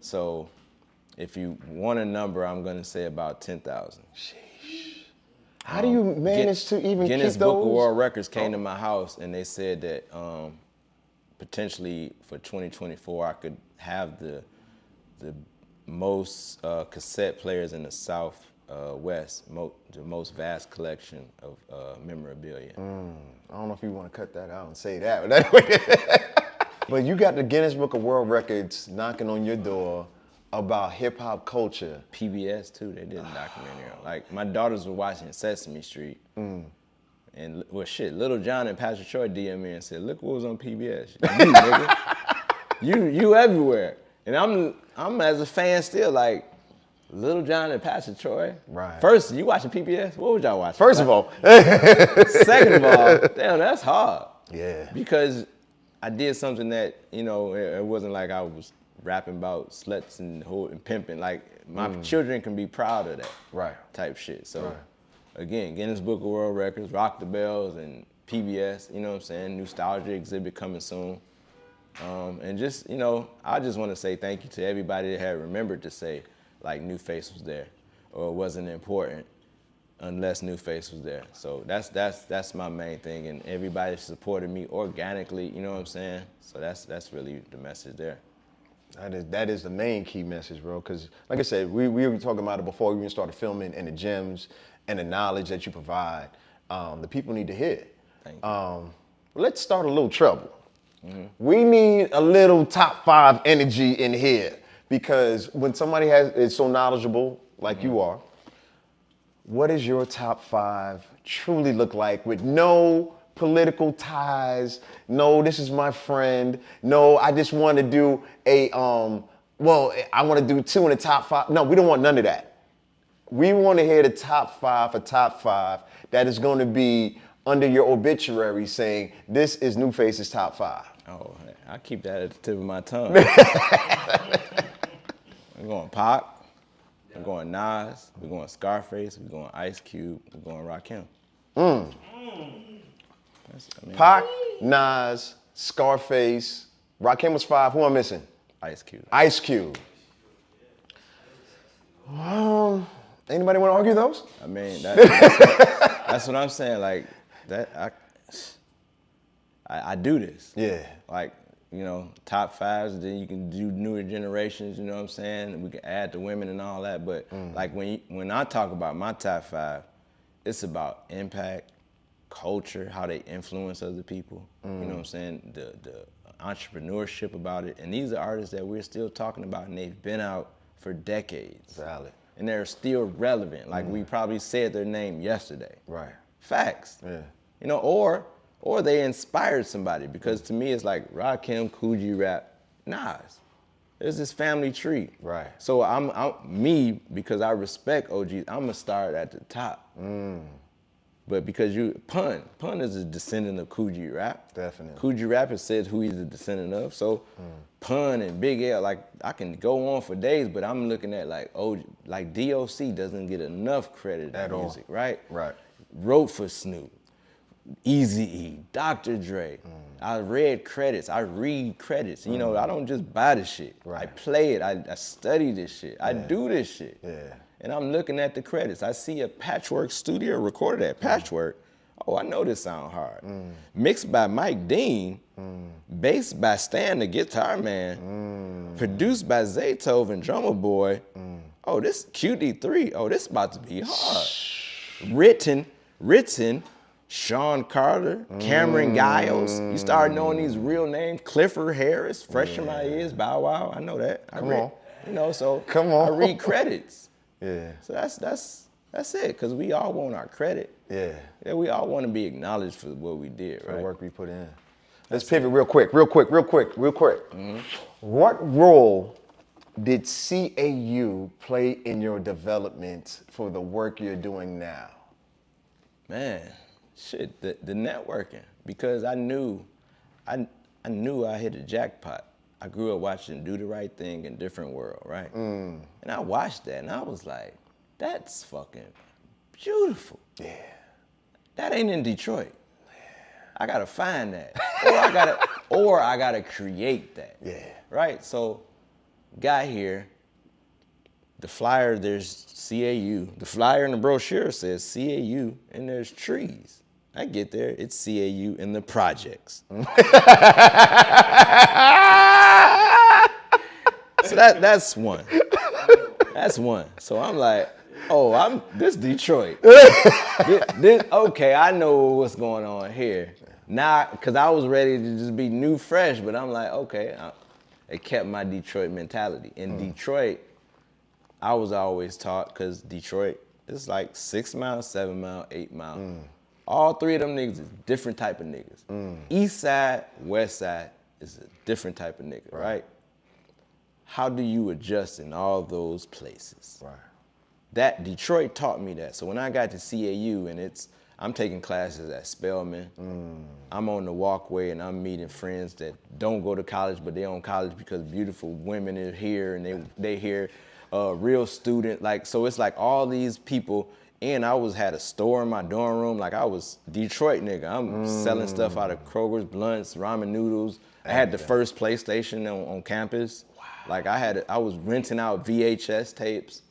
So if you want a number, I'm gonna say about 10,000. How do you manage to even Guinness keep those? Book of World Records came to my house and they said that potentially for 2024 I could have the most cassette players in the South West, the most vast collection of memorabilia. I don't know if you want to cut that out and say that. But you got the Guinness Book of World Records knocking on your door about hip hop culture. PBS too, they did a documentary on. Like my daughters were watching Sesame Street, and Little John and Pastor Troy DM me and said, "Look what was on PBS. You nigga, you everywhere." And I'm as a fan still like Little John and Pastor Troy. Right. First, you watching PBS? What would y'all watch? First of all. Second of all, damn, that's hard. Yeah. Because I did something that it wasn't like I was rapping about sluts and pimping. Like my children can be proud of that, right? Type shit. So again, Guinness Book of World Records, Rock the Bells, and PBS. You know what I'm saying? Nostalgia exhibit coming soon. And just I just want to say thank you to everybody that had remembered to say like New Face was there, or it wasn't important unless New Face was there. So that's my main thing, and everybody supported me organically. You know what I'm saying? So that's really the message there. That is the main key message, bro. Because like I said, we were talking about it before we even started filming, and the gems and the knowledge that you provide, the people need to hear. Let's start a little trouble. We need a little top 5 energy in here because when somebody is so knowledgeable like you are, what does your top 5 truly look like with no political ties? No, this is my friend. No, I just want to do I want to do 2 in the top 5. No, we don't want none of that. We want to hear the top 5 for top 5 that is going to be under your obituary saying, this is New Face's top 5. Oh, I keep that at the tip of my tongue. We're going Pac, we're going Nas, we're going Scarface, we're going Ice Cube, we're going Rakim. Pac, Nas, Scarface, Rakim was 5. Who am I missing? Ice Cube. Ice Cube. Anybody want to argue those? I mean, that's what I'm saying. Like that, I do this. Yeah. Like, you know, top 5s. Then you can do newer generations. You know what I'm saying? And we can add the women and all that. But like when I talk about my top 5, it's about impact, culture, how they influence other people. You know what I'm saying? The entrepreneurship about it. And these are artists that we're still talking about, and they've been out for decades. Valid. And they're still relevant. Like we probably said their name yesterday. Right. Facts. Yeah. You know, or they inspired somebody, because to me it's like Rakim, Coogee Rap, Nas. There's this family tree. Right. So I'm because I respect OGs, I'm gonna start at the top. But because Pun is a descendant of Coogee Rap. Definitely. Coogee Rap has said who he's a descendant of. So Pun and Big L, like I can go on for days, but I'm looking at like like DOC doesn't get enough credit in music, right? Right. Wrote for Snoop, Eazy-E, Dr. Dre. I read credits, I read credits. You know, I don't just buy the shit. Right. I play it, I study this shit, I do this shit. Yeah. And I'm looking at the credits. I see a Patchwork studio recorded at Patchwork. Oh, I know this sound hard. Mixed by Mike Dean, bassed by Stan the Guitar Man, produced by Zaytove and Drummer Boy. Oh, this QD3. Oh, this about to be hard. Written, Sean Carter, Cameron Giles. You start knowing these real names. Clifford Harris, fresh in my ears. Bow Wow. I know that. Come on. You know, so Come on. I read credits. Yeah. So that's it, because we all want our credit. Yeah. Yeah, we all want to be acknowledged for what we did, For right? the work we put in. Let's pivot real quick. What role did CAU play in your development for the work you're doing now? Man, shit, the networking, because I knew I hit a jackpot. I grew up watching Do the Right Thing and Different World, right? And I watched that and I was like, that's fucking beautiful. Yeah. That ain't in Detroit. I gotta find that. Or I gotta create that. Yeah. Right? So, got here, the flyer, there's CAU. The flyer in the brochure says CAU and there's trees. I get there, it's CAU in the projects. So that's one. That's one. So I'm like, oh, this Detroit. Okay, I know what's going on here. Now, because I was ready to just be new, fresh, but I'm like, okay, it kept my Detroit mentality. In Detroit, I was always taught, because Detroit is like 6 miles, 7 miles, 8 miles. All 3 of them niggas is different type of niggas. East side, west side is a different type of nigga, right? How do you adjust in all those places? Right. That Detroit taught me that. So when I got to CAU and I'm taking classes at Spelman, I'm on the walkway and I'm meeting friends that don't go to college, but they're on college because beautiful women are here and they hear real student. Like, so it's like all these people. And I had a store in my dorm room. Like, I was Detroit nigga. I'm selling stuff out of Kroger's, blunts, ramen noodles. I had the first PlayStation on campus. Wow. Like, I was renting out VHS tapes.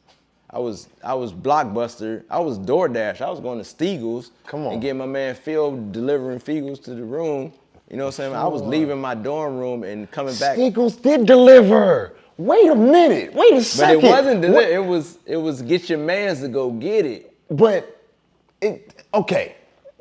I was Blockbuster. I was DoorDash. I was going to Stiegel's and getting my man Phil delivering Fiegels to the room. You know what I'm saying? I was leaving my dorm room and coming back. Stiegel's did deliver. Wait a minute. Wait a second. But it wasn't deliver. It was get your mans to go get it. But okay,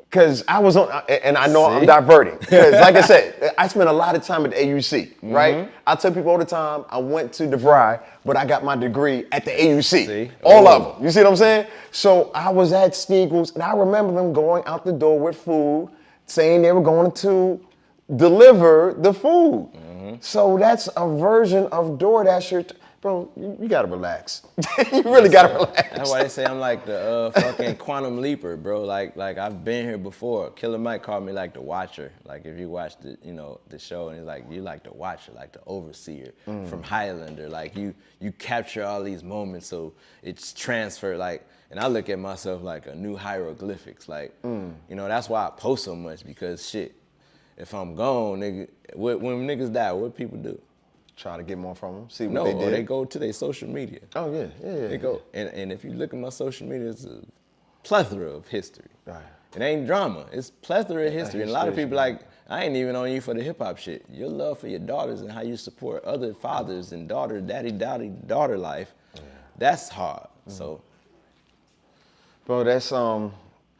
Because I was on, and I know I'm diverting. Because like I said, I spent a lot of time at the AUC, right? I tell people all the time, I went to DeVry, but I got my degree at the AUC. All of them. You see what I'm saying? So I was at Sneagles, and I remember them going out the door with food, saying they were going to deliver the food. So that's a version of DoorDash. Bro, you gotta relax. You really gotta relax. That's why they say I'm like the fucking quantum leaper, bro. Like I've been here before. Killer Mike called me like the watcher. Like if you watch the, the show, and he's like, you like the watcher, like the overseer from Highlander. Like you capture all these moments, so it's transferred. Like, and I look at myself like a new hieroglyphics. Like, that's why I post so much, because shit, if I'm gone, nigga, when niggas die, what people do? Try to get more from them, see what they did. They go to their social media. Oh, yeah. They go, and if you look at my social media, it's a plethora of history. Right. It ain't drama, it's plethora of history. And a lot of people like, I ain't even on you for the hip hop shit. Your love for your daughters and how you support other fathers and daughter life, that's hard, so. Bro, that's,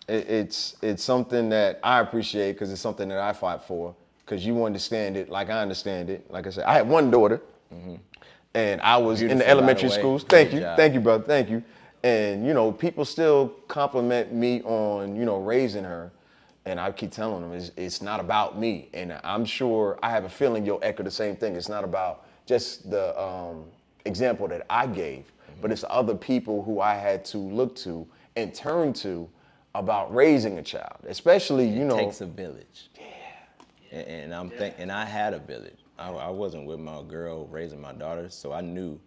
it's something that I appreciate, because it's something that I fought for. Because you understand it like I understand it. Like I said, I had one daughter, and I was in the elementary schools. Thank you, brother, thank you. And people still compliment me on raising her, and I keep telling them it's not about me. And I'm sure, I have a feeling you'll echo the same thing. It's not about just the example that I gave, but it's other people who I had to look to and turn to about raising a child, especially It takes a village. And and I had a village. I wasn't with my girl raising my daughter, so I knew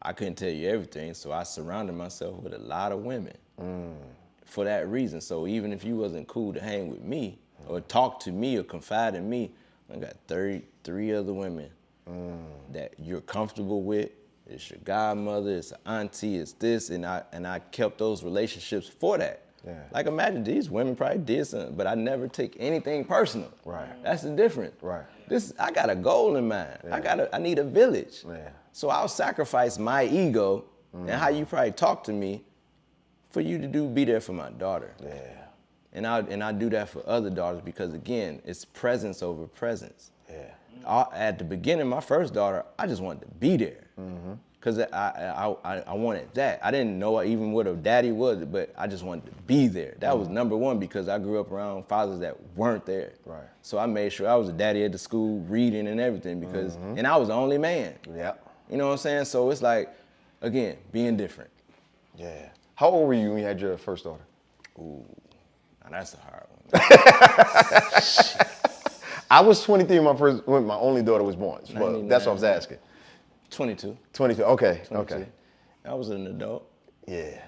I couldn't tell you everything. So I surrounded myself with a lot of women for that reason. So even if you wasn't cool to hang with me or talk to me or confide in me, I got 33 other women that you're comfortable with. It's your godmother, it's an auntie, it's this, and I kept those relationships for that. Yeah. Like imagine these women probably did something, but I never take anything personal. Right. That's the difference. Right. I got a goal in mind. Yeah. I need a village. Yeah. So I'll sacrifice my ego and how you probably talk to me for you to be there for my daughter. Yeah. And I do that for other daughters, because again, it's presence over presence. Yeah. At the beginning, my first daughter, I just wanted to be there. Because I wanted that. I didn't know even what a daddy was, but I just wanted to be there. That was number one, because I grew up around fathers that weren't there. Right. So I made sure I was a daddy at the school, reading and everything, because, and I was the only man. Yeah. You know what I'm saying? So it's like, again, being different. Yeah. How old were you when you had your first daughter? Ooh, now that's a hard one. I was 23 when my only daughter was born. Well, that's what I was asking. 22. 22, okay, 22. okay. I was an adult. Yeah,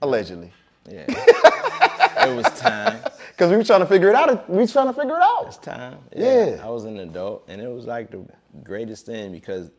allegedly. Yeah. It was time. Because we were trying to figure it out. It's time. Yeah. I was an adult, and it was like the greatest thing, because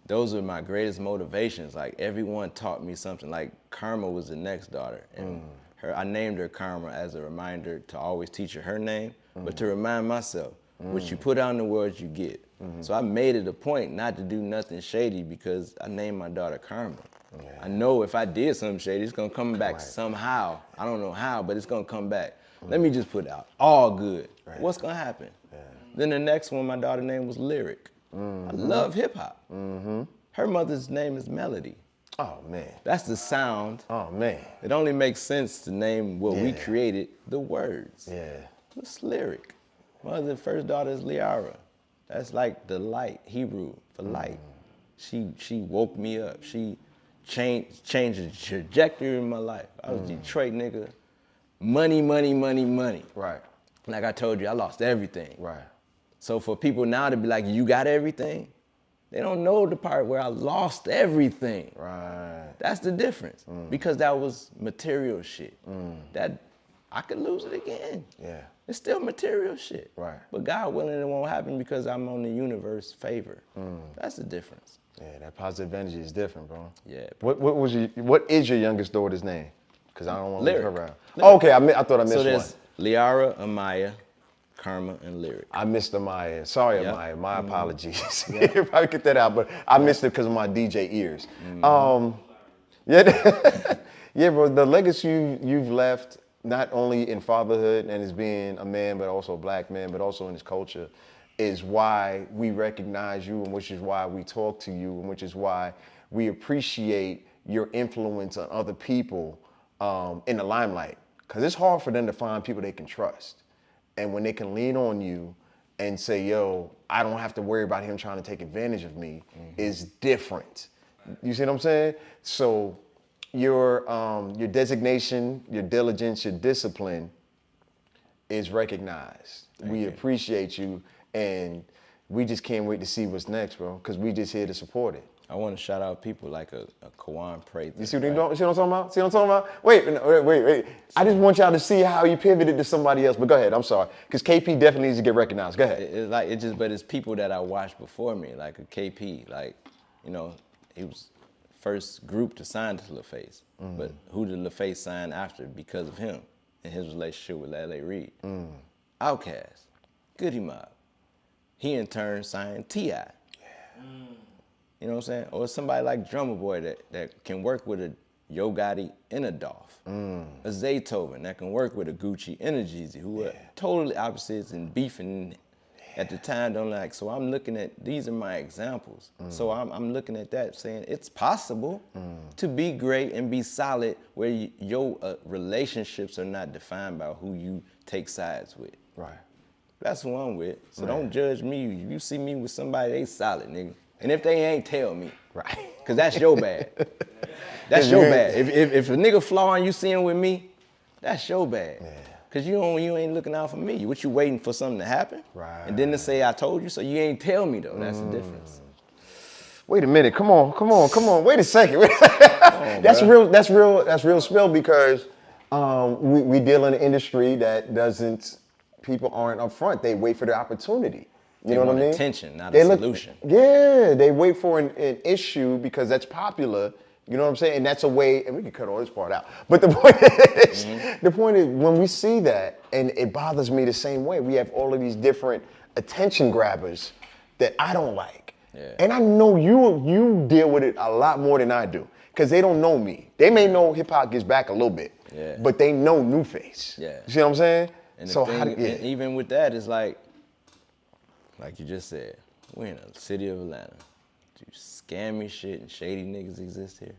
those were my greatest motivations. Like everyone taught me something. Like Karma was the next daughter, and I named her Karma as a reminder to always teach her name, but to remind myself, what you put out in the world, you get. So I made it a point not to do nothing shady, because I named my daughter Karma. Yeah. I know if I did something shady, it's gonna come back somehow. I don't know how, but it's gonna come back. Let me just put out all good. Right. What's gonna happen? Yeah. Then the next one, my daughter's name was Lyric. I love hip hop. Her mother's name is Melody. Oh man. That's the sound. Oh man. It only makes sense to name what we created, the words. Yeah. It's Lyric. My other first daughter is Liara. That's like the light, Hebrew for light. She woke me up. She changed the trajectory of my life. I was a Detroit nigga. Money. Right. Like I told you, I lost everything. Right. So for people now to be like, you got everything, they don't know the part where I lost everything. Right. That's the difference. Because that was material shit. That I could lose it again. Yeah. It's still material shit. Right. But God willing, it won't happen, because I'm on the universe favor. That's the difference. Yeah, that positive energy is different, bro. Yeah. What is your youngest daughter's name? Because I don't want to leave her around. Lyric. Oh, okay, I thought I missed so one. there's Liara, Amaya, Karma, and Lyric. I missed Amaya. Sorry, Amaya. My apologies. You probably get that out, but I missed it because of my DJ ears. Yeah, bro. The legacy you've left, not only in fatherhood and as being a man, but also a black man, but also in his culture, is why we recognize you, and which is why we talk to you, and which is why we appreciate your influence on other people in the limelight. Because it's hard for them to find people they can trust. And when they can lean on you and say, yo, I don't have to worry about him trying to take advantage of me, is different. You see what I'm saying? So your designation, your diligence, your discipline is recognized. We appreciate you, and we just can't wait to see what's next, bro, because we just here to support it. I want to shout out people like a Kawan Prather. You see what I'm talking about? See what I'm talking about? Wait. I just want y'all to see how you pivoted to somebody else. But go ahead. I'm sorry, because KP definitely needs to get recognized. Go ahead. But it's people that I watched before me, like a KP. Like, you know, he was first group to sign to LaFace, but who did LaFace sign after because of him and his relationship with L.A. Reid? Outkast, Goody Mob. He in turn signed T.I. You know what I'm saying? Or somebody like Drummer Boy that can work with a Yo Gotti and a Dolph. A Zaytoven that can work with a Gucci and a Jeezy, who are totally opposites and beefing at the time. Don't like. So I'm looking at, these are my examples. So I'm looking at that saying it's possible to be great and be solid where your relationships are not defined by who you take sides with. Right. That's who I'm with. So don't judge me. You see me with somebody, they solid, nigga. And if they ain't, tell me. Right. Cause that's your bad. That's your bad. If a nigga flaw and you see him with me, that's your bad. Yeah. Cause you ain't looking out for me. What, you waiting for something to happen? Right. And then to say I told you, so you ain't tell me though. That's the difference. Wait a minute. Come on. Wait a second. That's real spill, because we deal in an industry that doesn't, people aren't upfront. They wait for the opportunity. You know what I mean? Attention, not a solution. They wait for an issue because that's popular. You know what I'm saying? And that's a way, and we can cut all this part out. But the point is, when we see that, and it bothers me the same way, we have all of these different attention grabbers that I don't like. Yeah. And I know you deal with it a lot more than I do, because they don't know me. They may know Hip Hop Gets Back a little bit, but they know New Face. Yeah. You see what I'm saying? And so and even with that, it's like you just said, we're in the city of Atlanta. Do scammy shit and shady niggas exist here?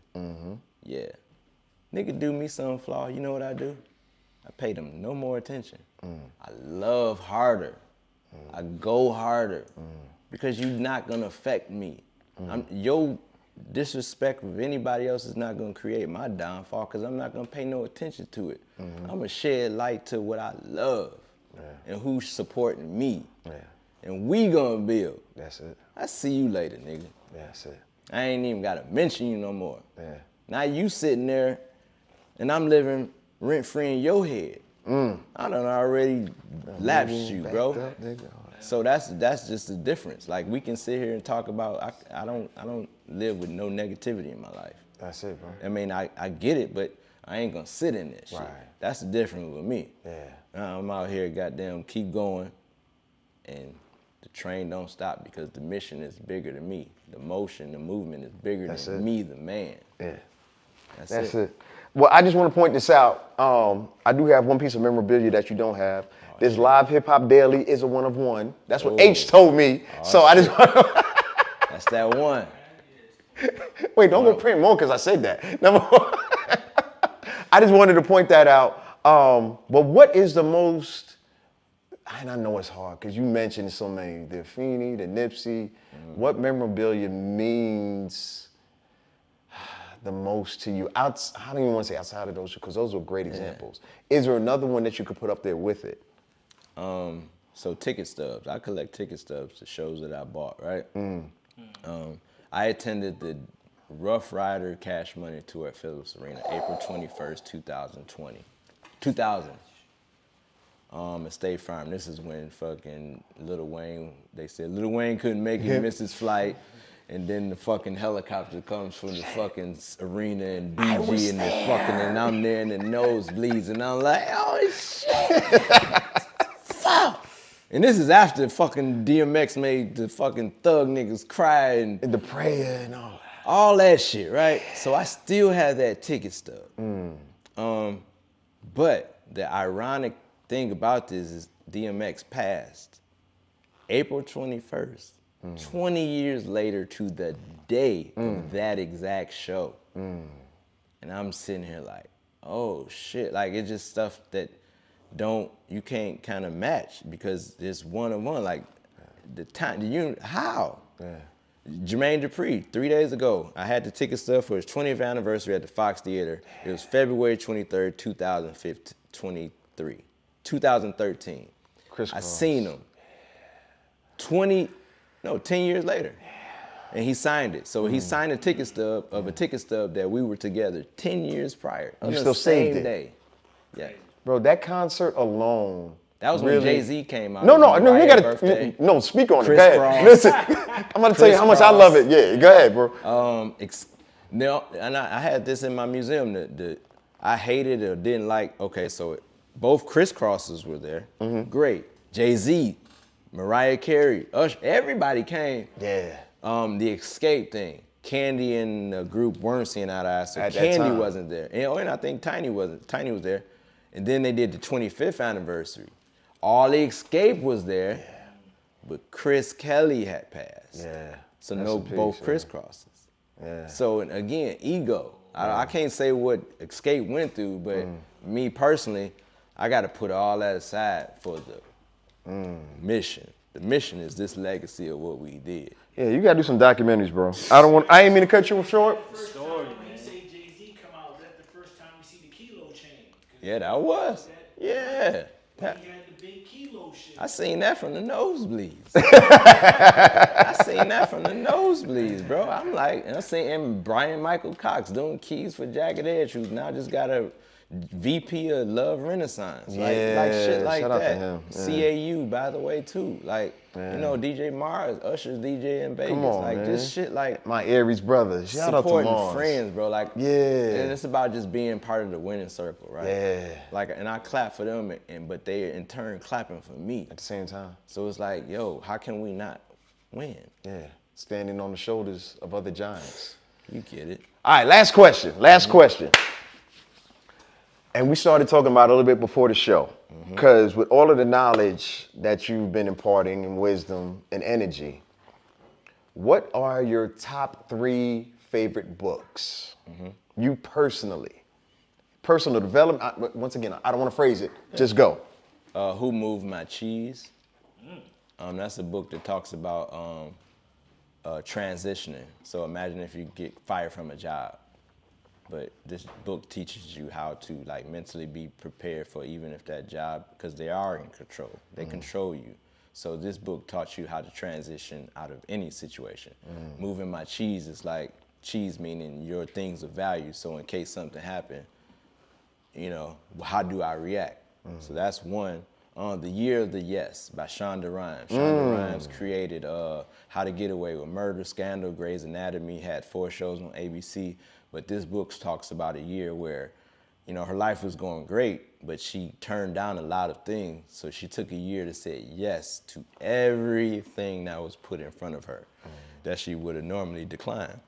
Yeah. Nigga do me some flaw, you know what I do? I pay them no more attention. I love harder. I go harder. Because you're not gonna affect me. Your disrespect of anybody else is not gonna create my downfall, because I'm not gonna pay no attention to it. I'm gonna shed light to what I love and who's supporting me. And we gonna build. That's it. I see you later, nigga. That's it. I ain't even gotta mention you no more. Now you sitting there and I'm living rent-free in your head. I done already lapsed you, bro. So that's just the difference. Like, we can sit here and talk about, I don't live with no negativity in my life. That's it, bro. I mean, I get it, but I ain't gonna sit in that shit. That's the difference with me. I'm out here, goddamn, keep going, and the train don't stop, because the mission is bigger than me. The motion, the movement is bigger than me, the man. That's it. Well, I just want to point this out. I do have one piece of memorabilia that you don't have. This Live Hip Hop Daily is a one of one. That's what H told me. So I just want to... That's that one. Wait, don't go print more because I said that. Number one. I just wanted to point that out. But what is the most, and I know it's hard because you mentioned so many, the Afeni, the Nipsey, what memorabilia means the most to you? I don't even want to say outside of those, because those were great examples. Is there another one that you could put up there with it? So ticket stubs. I collect ticket stubs to shows that I bought, right? I attended the Rough Rider Cash Money Tour at Phillips Arena, April 21st, 2020. 2000. At State Farm. This is when fucking Lil Wayne, they said Lil Wayne couldn't make it, missed his flight. And then the fucking helicopter comes from the fucking arena and BG and the fucking, and I'm there in the nosebleeds, and I'm like, oh shit. Fuck. And this is after fucking DMX made the fucking thug niggas cry and the prayer and all that. All that shit, right? So I still have that ticket stub. But the ironic thing about this is DMX passed April 21st, 20 years later to the day of that exact show. And I'm sitting here like, oh shit, like it's just stuff that you can't kind of match because it's one-on-one, like the time, how? Jermaine Dupri, 3 days ago, I had the ticket stuff for his 20th anniversary at the Fox Theater. It was February 23rd, 2013. I seen him 10 years later. And he signed it. So he signed a ticket stub of a ticket stub that we were together 10 years prior. You On the still same saved it. day. Yeah. Bro, that concert alone. That was really, when Jay-Z came out. No, It was you Mariah's gotta birthday. speak on it. Chris Go ahead. Cross. Listen, I'm gonna tell you how much I love it. Yeah, go ahead, bro. No, and I had this in my museum that I hated or didn't like. Okay, so both Chris Crosses were there. Great. Jay-Z, Mariah Carey, Usher, everybody came. Yeah. The Escape thing. Candy and the group weren't seeing eye to eye, so At that Candy time. wasn't there. And I think Tiny was there. And then they did the 25th anniversary. All the Escape was there, but Chris Kelly had passed. Yeah. So Rest no in peace, both yeah. Chris Crosses. Yeah. So and again, ego. I can't say what Escape went through, but me personally, I got to put all that aside for the mission. The mission is this legacy of what we did. Yeah, you gotta do some documentaries, bro. I ain't mean to cut you short. Yeah, that was. Yeah. I seen that from the nosebleeds. I seen that from the nosebleeds, bro. I'm like, I seen Brian Michael Cox doing keys for Jagged Edge, who's now just got a VP of Love Renaissance. Like shit like shout out that. to him. CAU, by the way, too. Like, you know, DJ Mars, Usher's DJ in Vegas. Come on, like man. this shit, like my Aries brothers. Shout out to supporting Mars. friends, bro. Like, Yeah. and it's about just being part of the winning circle, right? Yeah. Like, and I clap for them, but they in turn clapping for me at the same time. So it's like, yo, how can we not win? Yeah. Standing on the shoulders of other giants. You get it. All right, last question. And we started talking about it a little bit before the show. Because with all of the knowledge that you've been imparting and wisdom and energy, what are your top 3 favorite books? You personally. Personal development. Once again, I don't want to phrase it. Just go. Who Moved My Cheese? That's a book that talks about transitioning. So imagine if you get fired from a job. But this book teaches you how to like mentally be prepared for even if that job, because they are in control. They control you. So this book taught you how to transition out of any situation. Moving my cheese is like cheese meaning your things of value. So in case something happened, you know, how do I react? So that's one. The Year of the Yes by Shonda Rhimes. Shonda Rhimes created How to Get Away with Murder, Scandal, Grey's Anatomy, had 4 shows on ABC. But this book talks about a year where, you know, her life was going great, but she turned down a lot of things. So she took a year to say yes to everything that was put in front of her that she would have normally declined.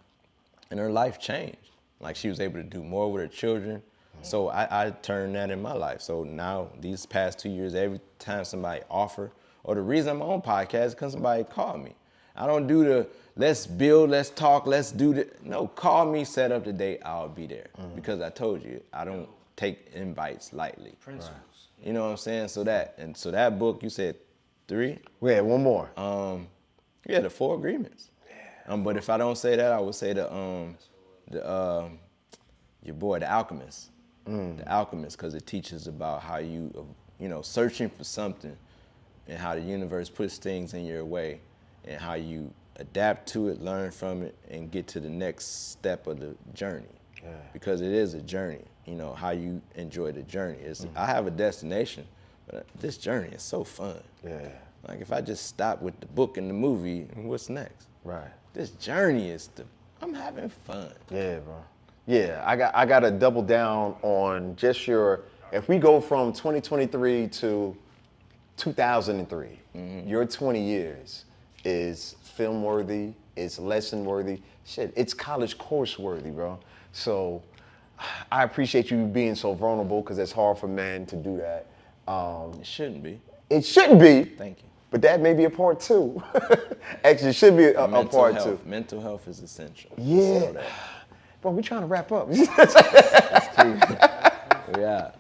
And her life changed. Like she was able to do more with her children. So I turned that in my life. So now these past 2 years, every time somebody offer, or the reason I'm on podcast is because somebody called me. I don't do the let's build, let's talk, let's do the, no, call me, set up the date, I'll be there. Because I told you, I don't take invites lightly. Principles. You know what I'm saying? So that book, you said 3? We had one more. Yeah, the 4 Agreements. But if I don't say that, I would say your boy, The Alchemist. The Alchemist, because it teaches about how you know, searching for something and how the universe puts things in your way and how you adapt to it, learn from it, and get to the next step of the journey. Yeah. Because it is a journey, you know, how you enjoy the journey. I have a destination, but this journey is so fun. Yeah. Like if I just stop with the book and the movie, what's next? Right. This journey I'm having fun. Yeah, bro. Yeah, I got to double down on just if we go from 2023 to 2003, your 20 years is film worthy, it's lesson worthy, shit, it's college course worthy, bro. So I appreciate you being so vulnerable because it's hard for men to do that. It shouldn't be. It shouldn't be. Thank you. But that may be a part two. Actually, it should be a part health. two. Mental health is essential. Yeah. Bro, we're trying to wrap up. Yeah.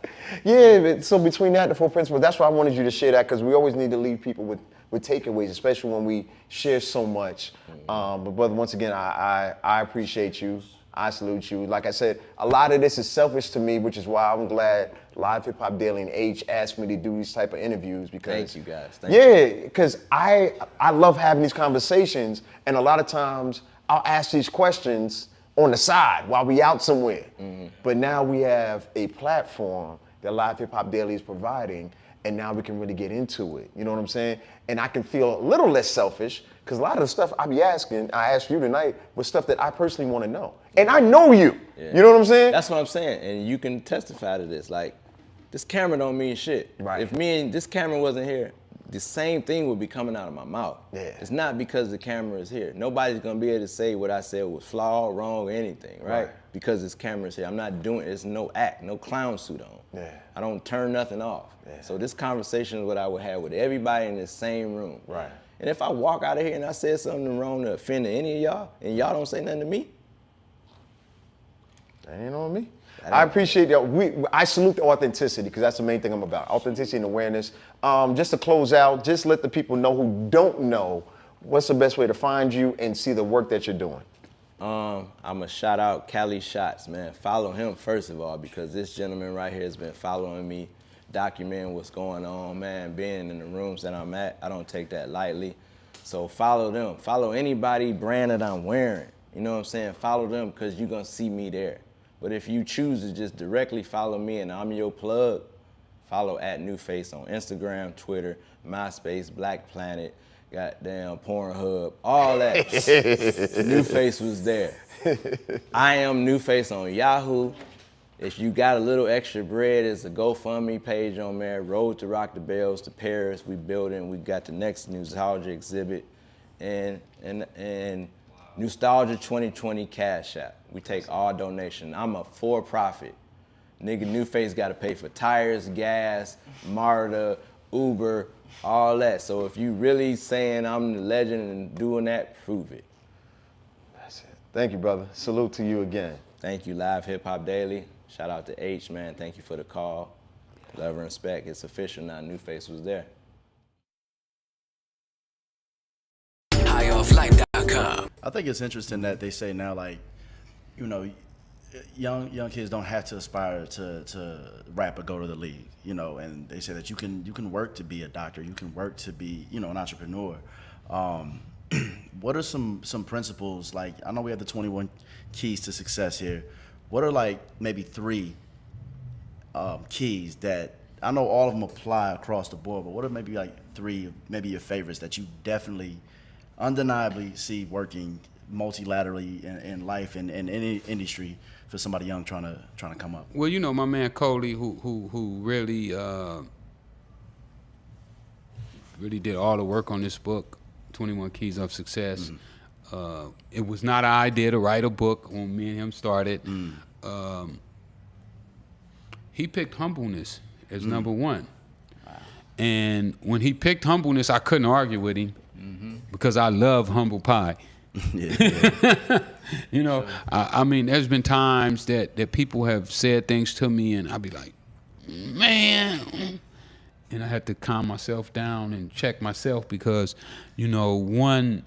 Yeah, but so between that and the 4 principles, that's why I wanted you to share that because we always need to leave people with takeaways, especially when we share so much. But brother, once again, I appreciate you. I salute you. Like I said, a lot of this is selfish to me, which is why I'm glad Live Hip Hop Daily and H asked me to do these type of interviews because Thank you guys. Thank you. because I love having these conversations, and a lot of times I'll ask these questions on the side while we out somewhere. But now we have a platform that Live Hip Hop Daily is providing, and now we can really get into it. You know what I'm saying? And I can feel a little less selfish because a lot of the stuff I asked you tonight, was stuff that I personally want to know. And I know you. Yeah. You know what I'm saying? That's what I'm saying. And you can testify to this. Like, this camera don't mean shit. Right. If me and this camera wasn't here, the same thing would be coming out of my mouth. Yeah. It's not because the camera is here. Nobody's gonna be able to say what I said was flawed, wrong, or anything, right? Because this camera's here. I'm not doing it. It's no act, no clown suit on. Yeah. I don't turn nothing off. Yeah. So this conversation is what I would have with everybody in the same room. Right. And if I walk out of here and I said something wrong to offend any of y'all, and y'all don't say nothing to me, that ain't on me. I appreciate that. I salute the authenticity because that's the main thing I'm about. Authenticity and awareness. Just to close out, just let the people know who don't know what's the best way to find you and see the work that you're doing. I'm gonna shout out Cali Shots, man. Follow him first of all because this gentleman right here has been following me, documenting what's going on, man. Being in the rooms that I'm at, I don't take that lightly. So follow them. Follow anybody brand that I'm wearing. You know what I'm saying? Follow them because you're gonna see me there. But if you choose to just directly follow me and I'm your plug, follow @NewFace on Instagram, Twitter, MySpace, Black Planet, goddamn Pornhub, all that. NewFace was there. I am NewFace on Yahoo. If you got a little extra bread, there's a GoFundMe page on there. Road to Rock the Bells to Paris. We building. We got the next nostalgia exhibit, and Nostalgia 2020 Cash App. We take all donation. I'm a for-profit. Nigga, NewFace got to pay for tires, gas, MARTA, Uber, all that. So if you really saying I'm the legend and doing that, prove it. That's it. Thank you, brother. Salute to you again. Thank you, Live Hip Hop Daily. Shout out to H, man. Thank you for the call. Love and respect. It's official now. NewFace was there. HighOffLife.com. I think it's interesting that they say now, like, you know, young kids don't have to aspire to rap or go to the league, you know, and they say that you can work to be a doctor, you can work to be, you know, an entrepreneur. What are some principles? Like, I know we have the 21 keys to success here. What are like maybe 3 keys that I know all of them apply across the board, but what are maybe like 3, maybe your favorites that you definitely, undeniably see working multilaterally in life and in any industry for somebody young trying to come up? Well, you know, my man Coley, who really did all the work on this book, 21 Keys of Success. Mm-hmm. It was not an idea to write a book when me and him started. He picked humbleness as number 1. Wow. And when he picked humbleness, I couldn't argue with him because I love humble pie. You know, I mean, there's been times that people have said things to me and I'll be like, man, and I had to calm myself down and check myself because, you know, one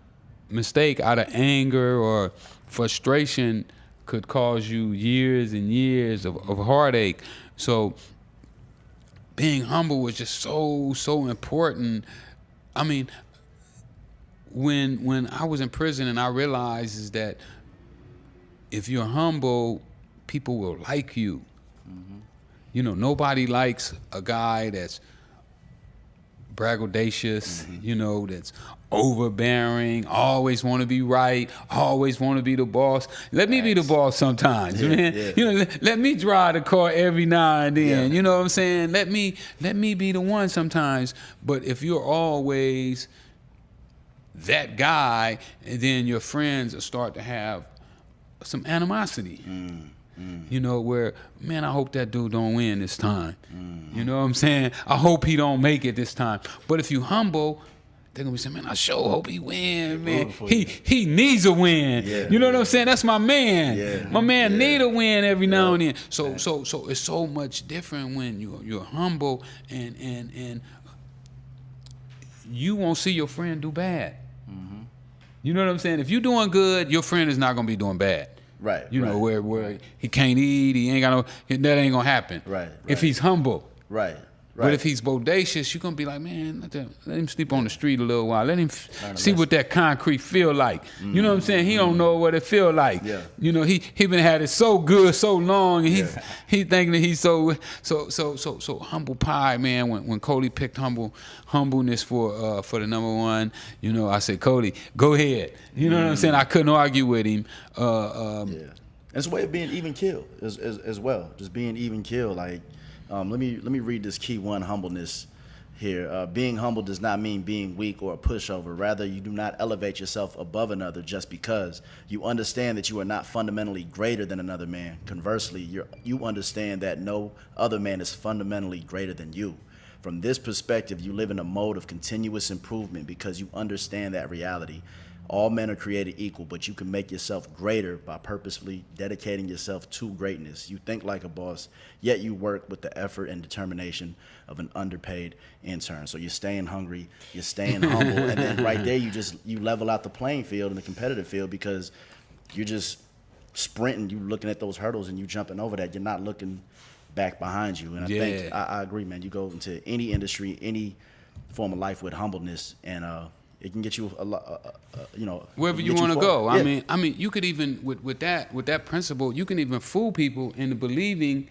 mistake out of anger or frustration could cause you years and years of heartache. So being humble was just so important. I mean, when I was in prison and I realized is that if you're humble, people will like you. You know, nobody likes a guy that's braggadocious, you know, that's overbearing, always want to be right, always want to be the boss. Let me be the boss sometimes, man. Yeah. You know, let me drive the car every now and then. Yeah. You know what I'm saying? Let me be the one sometimes. But if you're always that guy, and then your friends will start to have some animosity. You know, where, man, I hope that dude don't win this time. You know what I'm saying? I hope he don't make it this time. But if you humble, they're gonna be saying, man, I sure hope he win, man. He needs a win. You know what I'm saying? That's my man. My man need a win every now and then. So it's so much different when you're humble and you won't see your friend do bad. You know what I'm saying? If you're doing good, your friend is not gonna be doing bad. Right. You know, where he can't eat, he ain't got that ain't gonna happen. Right. If he's humble. Right. But if he's bodacious, you're gonna be like, man, let him sleep on the street a little while. Let him see what that concrete feel like. You know what I'm saying? He don't know what it feel like. You know, he been had it so good so long, and he thinking that he's so humble pie, man. When Cody picked humbleness for the number one, you know, I said, Cody, go ahead. You know what I'm saying? I couldn't argue with him. It's a way of being even keel as well. Just being even keel, like. Let me read this key one, humbleness here. Being humble does not mean being weak or a pushover. Rather, you do not elevate yourself above another just because. You understand that you are not fundamentally greater than another man. Conversely, you understand that no other man is fundamentally greater than you. From this perspective, you live in a mode of continuous improvement because you understand that reality. All men are created equal, but you can make yourself greater by purposefully dedicating yourself to greatness. You think like a boss, yet you work with the effort and determination of an underpaid intern. So you're staying hungry, you're staying humble, and then right there you level out the playing field in the competitive field because you're just sprinting, you looking at those hurdles and you jumping over that. You're not looking back behind you. And I think I agree, man. You go into any industry, any form of life with humbleness, and it can get you a lot, you know, wherever you want to go. Yeah. I mean, you could even with that principle, you can even fool people into believing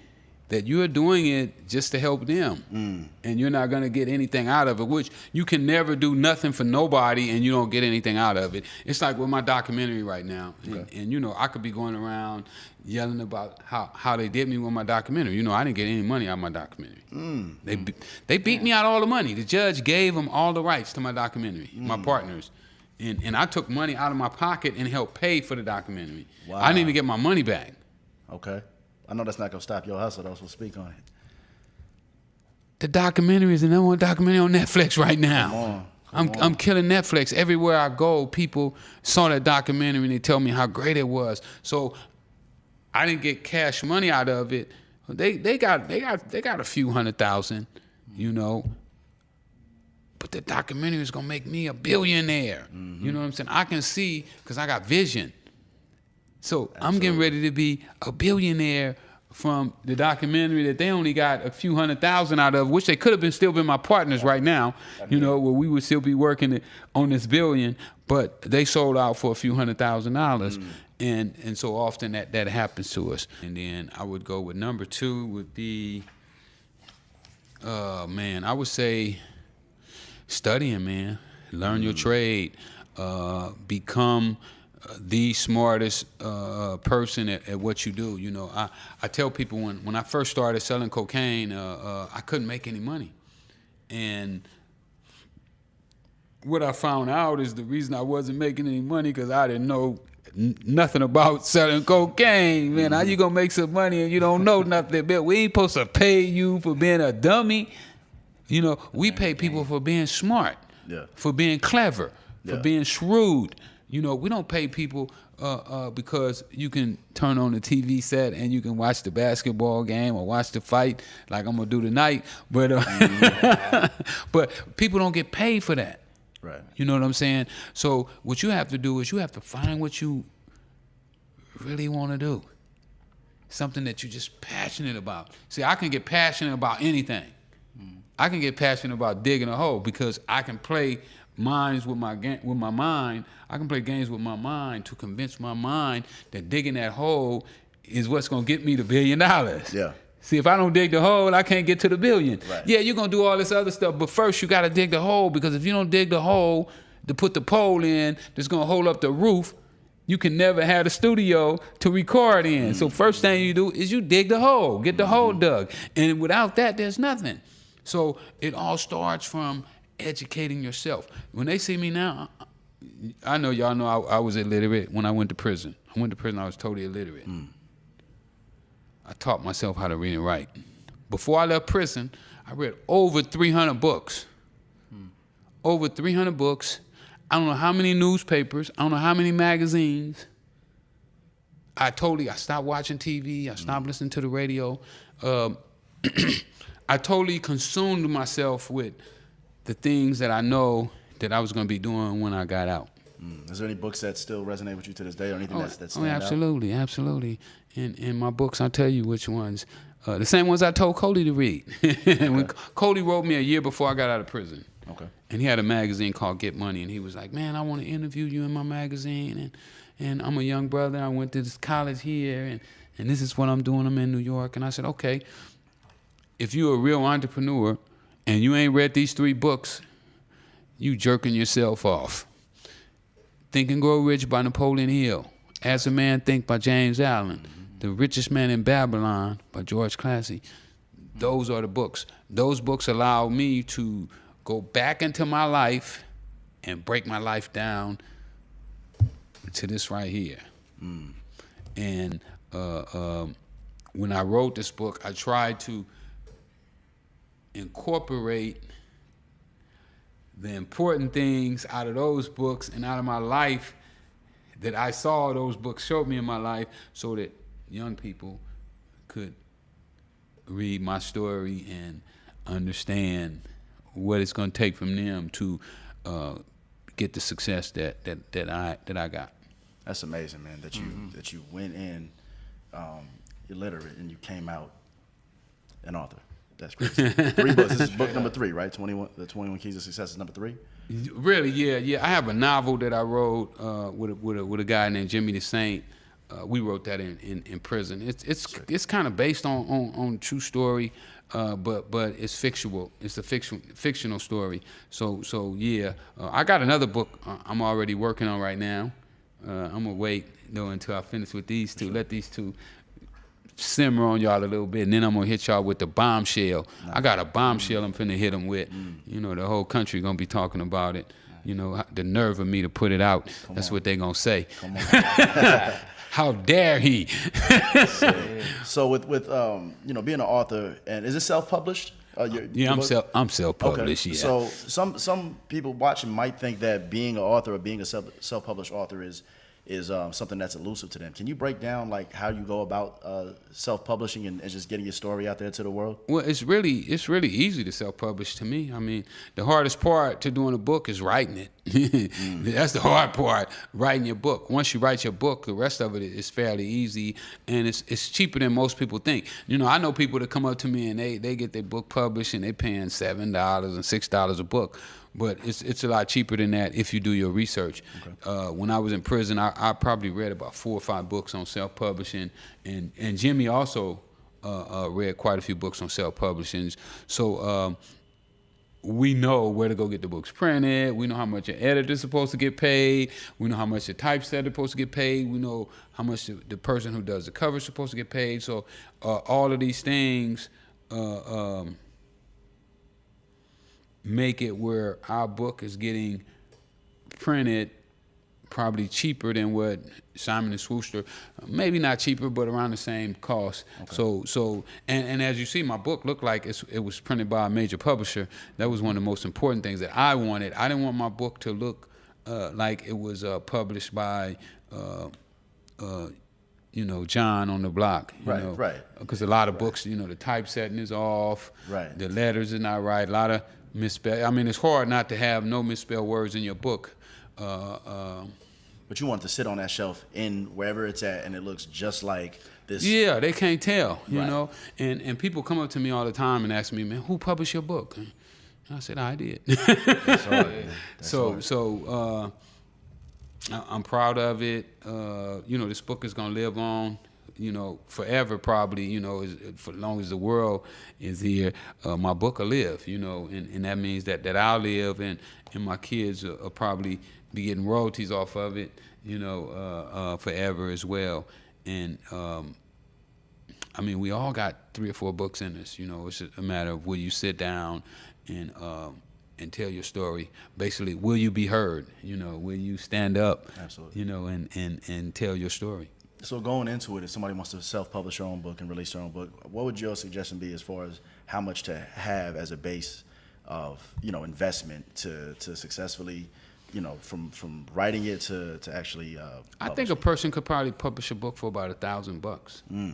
that you're doing it just to help them, and you're not gonna get anything out of it. Which you can never do nothing for nobody, and you don't get anything out of it. It's like with my documentary right now, and you know, I could be going around yelling about how they did me with my documentary. You know, I didn't get any money out of my documentary. They beat me out all the money. The judge gave them all the rights to my documentary, my partners. And I took money out of my pocket and helped pay for the documentary. Wow. I didn't even get my money back. Okay. I know that's not going to stop your hustle, though, so speak on it. The documentary is the number one documentary on Netflix right now. I'm killing Netflix. Everywhere I go, people saw that documentary and they tell me how great it was. So I didn't get cash money out of it. They got a few $100,000, you know. But the documentary is gonna make me a billionaire. You know what I'm saying? I can see because I got vision. So I'm getting ready to be a billionaire from the documentary that they only got a few $100,000 out of, which they could have still been my partners right now. You know, where we would still be working on this billion, but they sold out for a few $100,000. And so often that happens to us. And then I would go with number 2 would be, I would say studying, man. Learn your trade. Become the smartest person at what you do. You know, I tell people when I first started selling cocaine, I couldn't make any money. And what I found out is the reason I wasn't making any money because I didn't know nothing about selling cocaine. Man, how you gonna make some money and you don't know nothing? We ain't supposed to pay you for being a dummy. You know, we pay people for being smart, for being clever, for being shrewd. You know, we don't pay people because you can turn on the TV set and you can watch the basketball game or watch the fight like I'm gonna do tonight. But but people don't get paid for that. Right. You know what I'm saying? So what you have to do is you have to find what you really want to do. Something that you're just passionate about. See, I can get passionate about anything. I can get passionate about digging a hole because I can play minds with my mind. I can play games with my mind to convince my mind that digging that hole is what's gonna get me the $1 billion. Yeah. See, if I don't dig the hole, I can't get to the $1 billion. Right. Yeah, you're gonna do all this other stuff, but first you gotta dig the hole because if you don't dig the hole to put the pole in that's gonna hold up the roof, you can never have the studio to record in. So first thing you do is you dig the hole, get the hole dug. And without that, there's nothing. So it all starts from educating yourself. When they see me now, I know y'all know I was illiterate when I went to prison. I went to prison, I was totally illiterate. I taught myself how to read and write. Before I left prison, I read over 300 books. Over 300 books. I don't know how many newspapers. I don't know how many magazines. I stopped watching TV. I stopped listening to the radio. I totally consumed myself with the things that I know that I was going to be doing when I got out. Is there any books that still resonate with you to this day, or anything that stands absolutely, absolutely. In my books, I'll tell you which ones. The same ones I told Cody to read. When Cody wrote me a year before I got out of prison. Okay. And he had a magazine called Get Money, and he was like, man, I want to interview you in my magazine, and I'm a young brother. I went to this college here, and this is what I'm doing. I'm in New York. And I said, okay, if you're a real entrepreneur and you ain't read these 3 books, you jerking yourself off. Think and Grow Rich by Napoleon Hill. As a Man Think by James Allen. The Richest Man in Babylon by George Classy. Those are the books. Those books allow me to go back into my life and break my life down to this right here. And when I wrote this book, I tried to incorporate the important things out of those books and out of my life that I saw those books showed me in my life, so that young people could read my story and understand what it's going to take from them to get the success that I got. That's amazing, man. That you went in illiterate and you came out an author. That's crazy. 3 books. This is book number 3, right? 21. The 21 Keys of Success is number 3. Really, yeah. I have a novel that I wrote with a guy named Jimmy the Saint. We wrote that in prison. It's kind of based on true story, but it's fictional. It's a fictional story. So yeah. I got another book I'm already working on right now. I'm gonna wait until I finish with these 2. Let these 2 simmer on y'all a little bit, and then I'm gonna hit y'all with the bombshell. I got a bombshell I'm finna hit them with. You know, the whole country gonna be talking about it. You know, the nerve of me to put it out. That's what they gonna say. How dare he? So with you know, being an author, and is it self-published? I'm self-published. Okay. Yeah. So some people watching might think that being an author or being a self-published author is something that's elusive to them. Can you break down like how you go about self-publishing and just getting your story out there to the world? Well, it's really easy to self-publish to me. I mean, the hardest part to doing a book is writing it. That's the hard part, writing your book. Once you write your book, the rest of it is fairly easy, and it's cheaper than most people think. You know, I know people that come up to me and they get their book published and they paying $7 and $6 a book. But it's a lot cheaper than that if you do your research. Okay. When I was in prison, I probably read about 4 or 5 books on self-publishing, and Jimmy also read quite a few books on self-publishing. So we know where to go get the books printed. We know how much an editor's supposed to get paid. We know how much the typesetter's supposed to get paid. We know how much the person who does the cover is supposed to get paid. So all of these things make it where our book is getting printed probably cheaper than what Simon & Schuster, maybe not cheaper, but around the same cost. Okay. So and as you see, my book looked like it was printed by a major publisher. That was one of the most important things that I wanted. I didn't want my book to look like it was published by you know, John on the block. Right. Because a lot of books, you know, the typesetting is off. Right. The letters are not right. A lot of misspell. I mean, it's hard not to have no misspelled words in your book. But you want to sit on that shelf in wherever it's at, and it looks just like this. Yeah, they can't tell, you know. And people come up to me all the time and ask me, man, who published your book? And I said, I did. That's hard. So I'm proud of it. You know, this book is gonna live on, you know, forever probably. You know, for as long as the world is here, my book will live. You know, and that means that I'll live, and my kids will probably be getting royalties off of it, you know, forever as well. And I mean, we all got 3 or 4 books in us. You know, it's just a matter of will you sit down and tell your story. Basically, will you be heard? You know, will you stand up? Absolutely. You know, and tell your story. So going into it, if somebody wants to self-publish their own book and release their own book, what would your suggestion be as far as how much to have as a base of, investment to successfully, from writing it to actually I think a person could probably publish a book for about $1,000.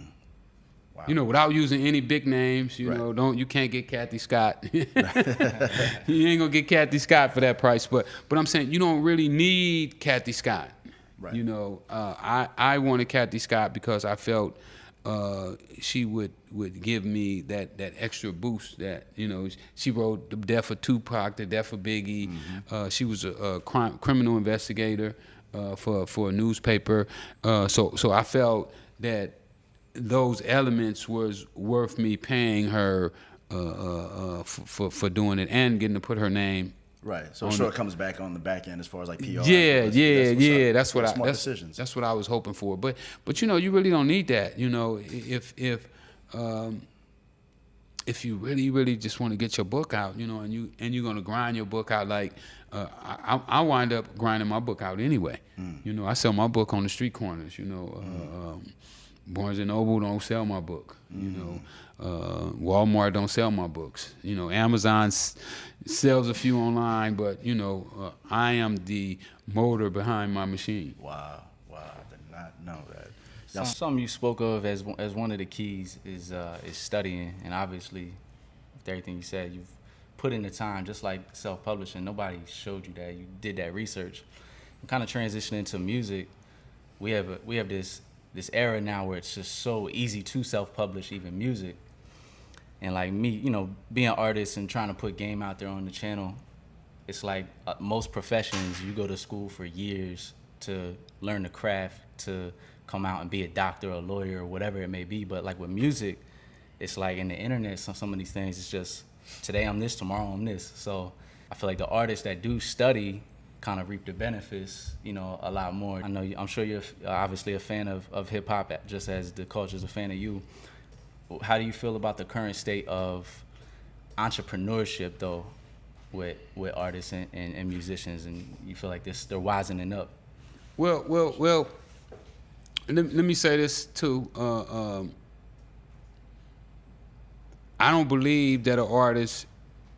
Wow. Without using any big names, you can't get Kathy Scott. You ain't gonna get Kathy Scott for that price. But I'm saying you don't really need Kathy Scott. Right. I wanted Kathy Scott because I felt she would give me that extra boost that, she wrote The Death of Tupac, The Death of Biggie. Mm-hmm. She was a criminal investigator for a newspaper. So I felt that those elements was worth me paying her for doing it and getting to put her name. Right. So sure it comes back on the back end as far as like PR. Yeah. That's what smart decisions. That's what I was hoping for. But you really don't need that. If you really just want to get your book out, and you're gonna grind your book out like I wind up grinding my book out anyway. I sell my book on the street corners. Barnes & Noble don't sell my book. Walmart don't sell my books. Amazon sells a few online, but I am the motor behind my machine. Wow, I did not know that. Something you spoke of as one of the keys is studying, and obviously, with everything you said, you've put in the time, just like self-publishing. Nobody showed you that. You did that research. I'm kind of transitioning to music. We have this era now where it's just so easy to self-publish even music. And like me, being an artist and trying to put game out there on the channel, it's like most professions, you go to school for years to learn the craft, to come out and be a doctor or a lawyer or whatever it may be. But like with music, it's like in the internet, some of these things, it's just today I'm this, tomorrow I'm this. So I feel like the artists that do study kind of reap the benefits, a lot more. I'm sure you're obviously a fan of hip hop, just as the culture's a fan of you. How do you feel about the current state of entrepreneurship, though, with artists and musicians, and you feel like they're wisening up? Well. Let me say this too. I don't believe that an artist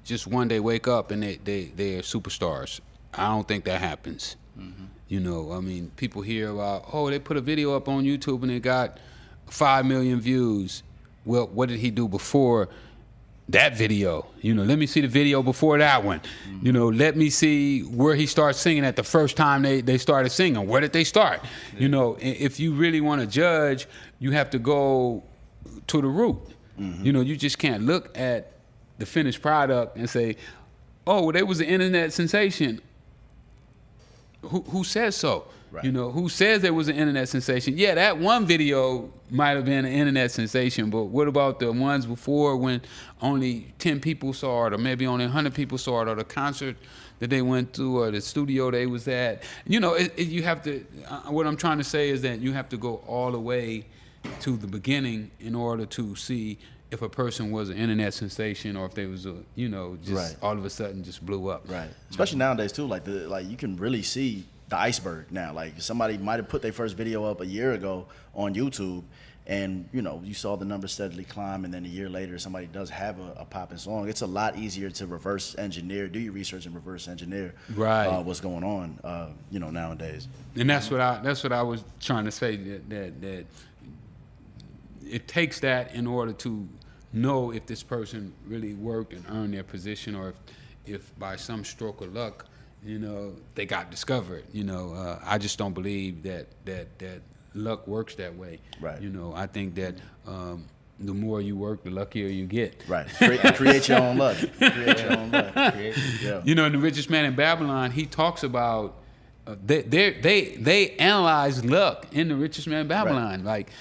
just one day wake up and they're superstars. I don't think that happens. Mm-hmm. People hear about, they put a video up on YouTube and it got 5 million views. Well, what did he do before that video? Let me see the video before that one. Mm-hmm. Let me see where he started singing at the first time they started singing. Where did they start? Yeah. If you really want to judge, you have to go to the root. Mm-hmm. You just can't look at the finished product and say, they was an internet sensation. Who says so? Right. Who says there was an internet sensation? Yeah, that one video might have been an internet sensation, but what about the ones before when only 10 people saw it, or maybe only 100 people saw it, or the concert that they went to, or the studio they was at? You have to, what I'm trying to say is that you have to go all the way to the beginning in order to see if a person was an internet sensation or if they was all of a sudden just blew up. Right. Especially nowadays too, like you can really see the iceberg now. Like somebody might have put their first video up a year ago on YouTube, and you saw the numbers steadily climb, and then a year later somebody does have a popping song. It's a lot easier to reverse engineer, do your research and reverse engineer what's going on nowadays. And that's what I was trying to say, that it takes that in order to know if this person really worked and earned their position, or if by some stroke of luck, they got discovered. I just don't believe that luck works that way. Right. I think that the more you work, the luckier you get. Right. Create your own luck. Create your own luck. Yeah. In The Richest Man in Babylon, he talks about they analyze luck in The Richest Man in Babylon. Right. Like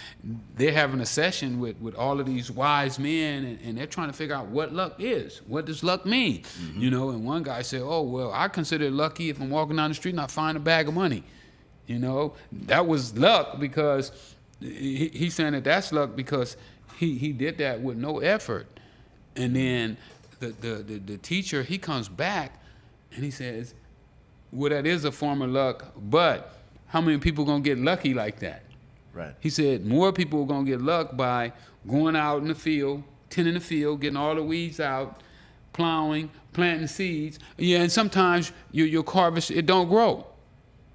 they're having a session with all of these wise men, and they're trying to figure out what luck is. What does luck mean? Mm-hmm. And one guy said, I consider it lucky if I'm walking down the street and I find a bag of money. That was luck, because he's saying that's luck because he did that with no effort. And then the teacher, he comes back and he says, well, that is a form of luck, but how many people gonna get lucky like that? Right. He said more people are gonna get luck by going out in the field, tending the field, getting all the weeds out, plowing, planting seeds. Yeah, and sometimes your harvest, it don't grow.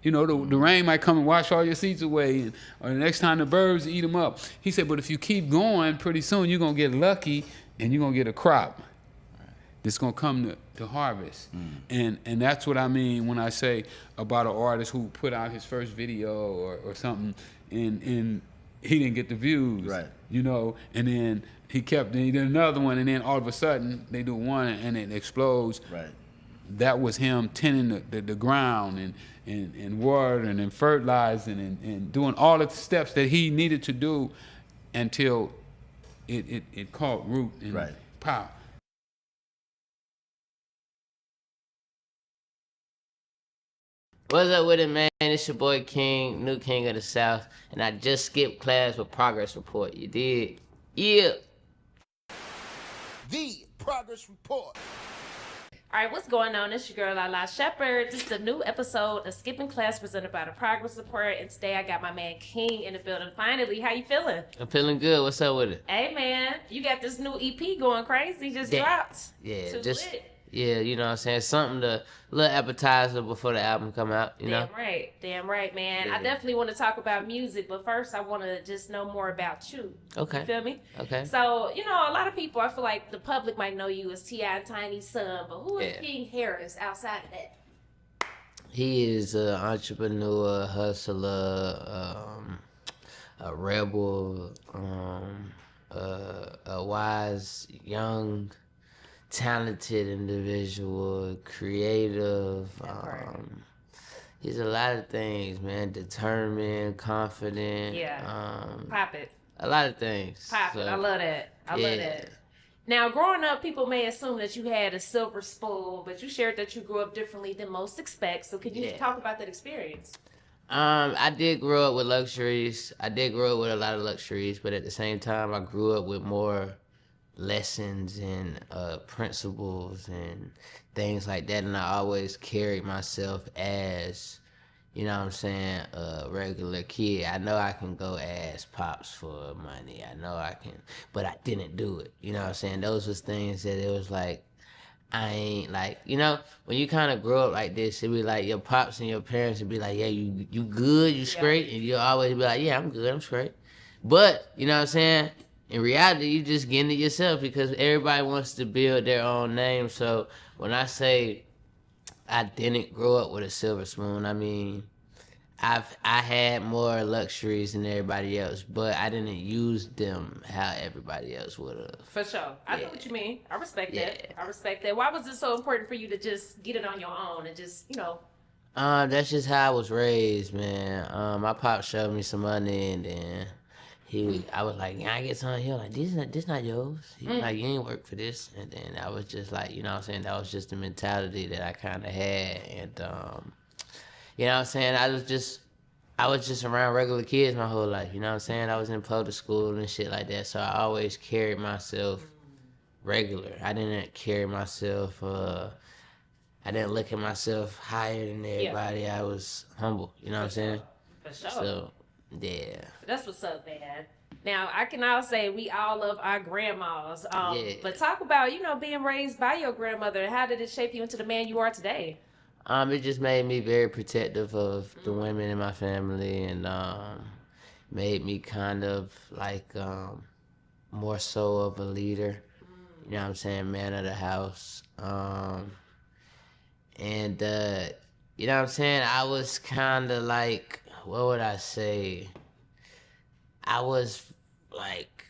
You know, the rain might come and wash all your seeds away, or the next time the birds eat them up. He said, but if you keep going, pretty soon you're gonna get lucky and you're gonna get a crop that's gonna come to harvest. And that's what I mean when I say about an artist who put out his first video or something and he didn't get the views. Right. You know, and then he did another one, and then all of a sudden they do one and it explodes. Right. That was him tending the ground and watering and fertilizing and doing all of the steps that he needed to do until it caught root and power. What's up with it, man? It's your boy King, new king of the South, and I just skipped class with progress report. You did? Yeah. The Progress Report. All right, what's going on? It's your girl, Lala Shepherd. This is a new episode of Skipping Class presented by the Progress Report, and today I got my man King in the building. Finally, how you feeling? I'm feeling good. What's up with it? Hey, man, you got this new EP going crazy. Just dropped. Yeah, Too just lit. yeah, you know what I'm saying? Something to little appetizer before the album come out, you know? Damn right, man. Yeah. I definitely want to talk about music, but first I want to just know more about you. Okay. You feel me? Okay. So, you know, a lot of people, I feel like the public might know you as T.I. and Tiny's son, but who is King Harris outside of that? He is an entrepreneur, hustler, a rebel, a wise, young, talented individual, creative. He's a lot of things, man. Determined, confident. Pop it. A lot of things. Pop it. I love that. I love that. Now, growing up, people may assume that you had a silver spoon, but you shared that you grew up differently than most expect. So could you talk about that experience? I did grow up with luxuries. I did grow up with a lot of luxuries, but at the same time, I grew up with more lessons and principles and things like that, and I always carried myself as, you know what I'm saying, a regular kid. I know I can go ask pops for money. I know I can, but I didn't do it. You know what I'm saying? Those was things that it was like, I ain't like, you know, when you kind of grow up like this, it'd be like your pops and your parents would be like, yeah, you good, you straight, and you'll always be like, yeah, I'm good, I'm straight. But, you know what I'm saying? In reality, you just getting it yourself because everybody wants to build their own name. So when I say I didn't grow up with a silver spoon, I mean, I had more luxuries than everybody else, but I didn't use them how everybody else would have. For sure. I know what you mean. I respect that. I respect that. Why was it so important for you to just get it on your own and just, you know? That's just how I was raised, man. My pop showed me some money, and then I was like, yeah, I get something. He was like, this not yours. He was like, you ain't work for this. And then I was just like, you know what I'm saying? That was just the mentality that I kind of had. And, you know what I'm saying? I was just around regular kids my whole life. You know what I'm saying? I was in public school and shit like that. So I always carried myself regular. I didn't carry myself, I didn't look at myself higher than everybody. Yeah. I was humble. You know what I'm saying? For sure. So, yeah. That's what's up, man. Now, I can all say we all love our grandmas. But talk about, you know, being raised by your grandmother. How did it shape you into the man you are today? It just made me very protective of the women in my family, and made me kind of like more so of a leader. You know what I'm saying? Man of the house. And you know what I'm saying? I was kind of like, what would I say? I was like,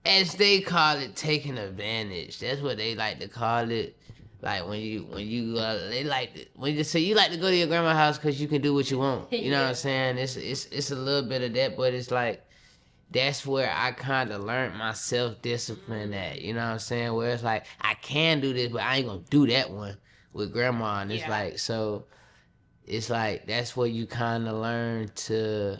as they call it, taking advantage. That's what they like to call it. Like when you they like to, when you say you like to go to your grandma's house because you can do what you want. You know what I'm saying? It's a little bit of that, but it's like that's where I kind of learned my self-discipline at. You know what I'm saying? Where it's like I can do this, but I ain't gonna do that one with grandma. And it's like, so it's like that's where you kind of learn to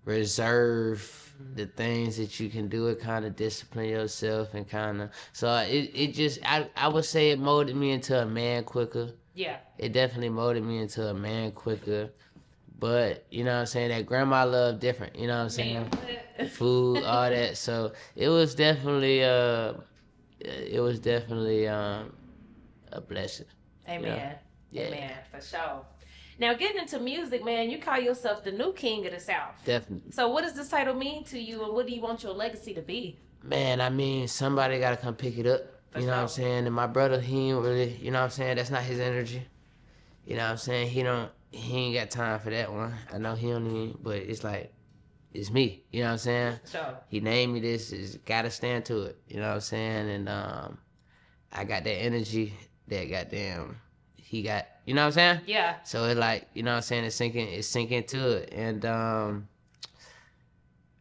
reserve the things that you can do. It kind of discipline yourself and kind of, so it just, I would say it molded me into a man quicker. Yeah. It definitely molded me into a man quicker. But you know what I'm saying, that grandma love different, you know what I'm saying? The food, all that. So it was definitely a blessing. Amen. You know? Yeah. Amen, for sure. Now, getting into music, man, you call yourself the new king of the South. Definitely. So what does this title mean to you, and what do you want your legacy to be? Man, I mean, somebody got to come pick it up. You know what I'm saying? And my brother, he ain't really, you know what I'm saying? That's not his energy. You know what I'm saying? He ain't got time for that one. I know he don't even, but it's like, it's me. You know what I'm saying? Sure. He named me this. It's got to stand to it. You know what I'm saying? And I got that energy that goddamn he got. You know what I'm saying? Yeah. So it's like, you know what I'm saying? It's sinking to it. And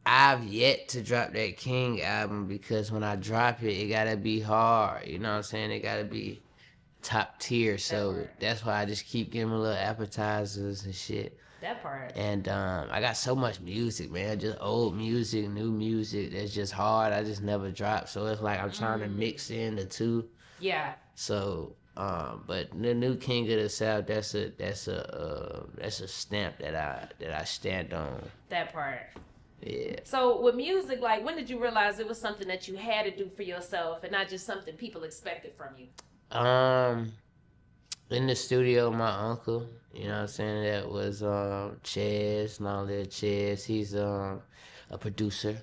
I've yet to drop that King album because when I drop it, it gotta be hard. You know what I'm saying? It gotta be top tier. So that's why I just keep giving little appetizers and shit. That part. And I got so much music, man. Just old music, new music that's just hard. I just never drop. So it's like I'm trying to mix in the two. Yeah. So, but the new King of the South, that's a stamp that I stand on. That part. Yeah. So with music, like, when did you realize it was something that you had to do for yourself and not just something people expected from you? In the studio, my uncle, you know what I'm saying, that was Chaz, and all that. Chaz, he's a producer.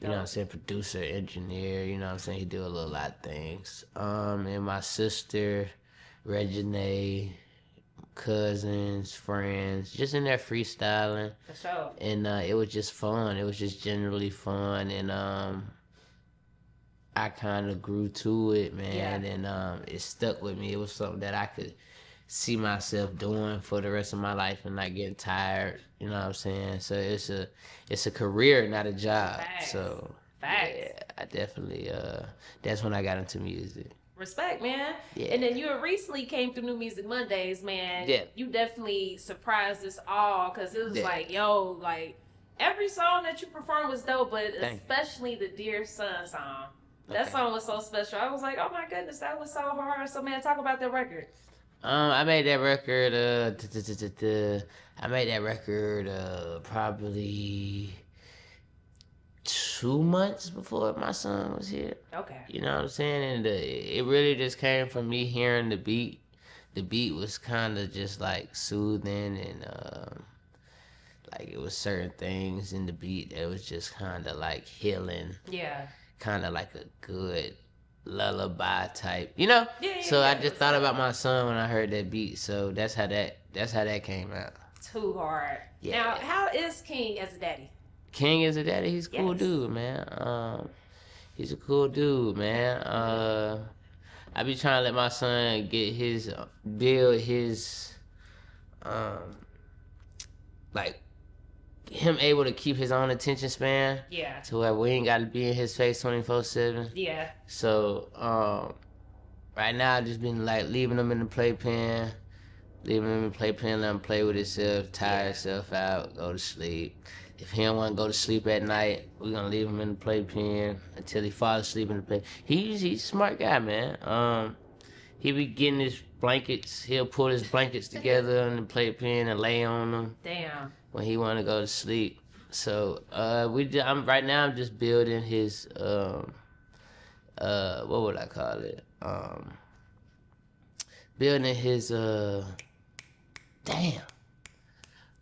You know what I'm saying? Producer, engineer, you know what I'm saying? He do a lot of things. And my sister, Reginae, cousins, friends, just in there freestyling. For sure. And it was just fun. It was just generally fun. And I kind of grew to it, man. Yeah. And it stuck with me. It was something that I could see myself doing for the rest of my life and not getting tired. You know what I'm saying? So it's a career, not a job. Facts. So Facts. yeah, I definitely that's when I got into music. Respect, man. Yeah. And then you recently came through New Music Mondays, man. Yeah. You definitely surprised us all because it was Yeah. like, yo, like every song that you performed was dope, but especially the Dear Son song. That song was so special. I was like, oh my goodness, that was so hard. So man, talk about that record. I made that record. I made that record probably 2 months before my son was here. Okay. You know what I'm saying? And it really just came from me hearing the beat. The beat was kind of just like soothing, and like it was certain things in the beat that was just kind of like healing. Yeah. Kind of like a good lullaby type, you know? Yeah, so I just thought about my son when I heard that beat. So that's how that came out. Too hard. Yeah. Now, how is King as a daddy? King is a daddy. He's a cool dude, man. He's a cool dude, man. I be trying to let my son build his, like, him able to keep his own attention span. Yeah. To where we ain't got to be in his face 24/7. Yeah. So, right now I just been like leaving him in the playpen, let him play with himself, tire himself out, go to sleep. If he don't want to go to sleep at night, we're gonna leave him in the playpen until he falls asleep in the play. He's a smart guy, man. He be getting his blankets. He'll pull his blankets together in the playpen and lay on them. Damn. When he want to go to sleep. So right now I'm just building his what would I call it? Building his damn.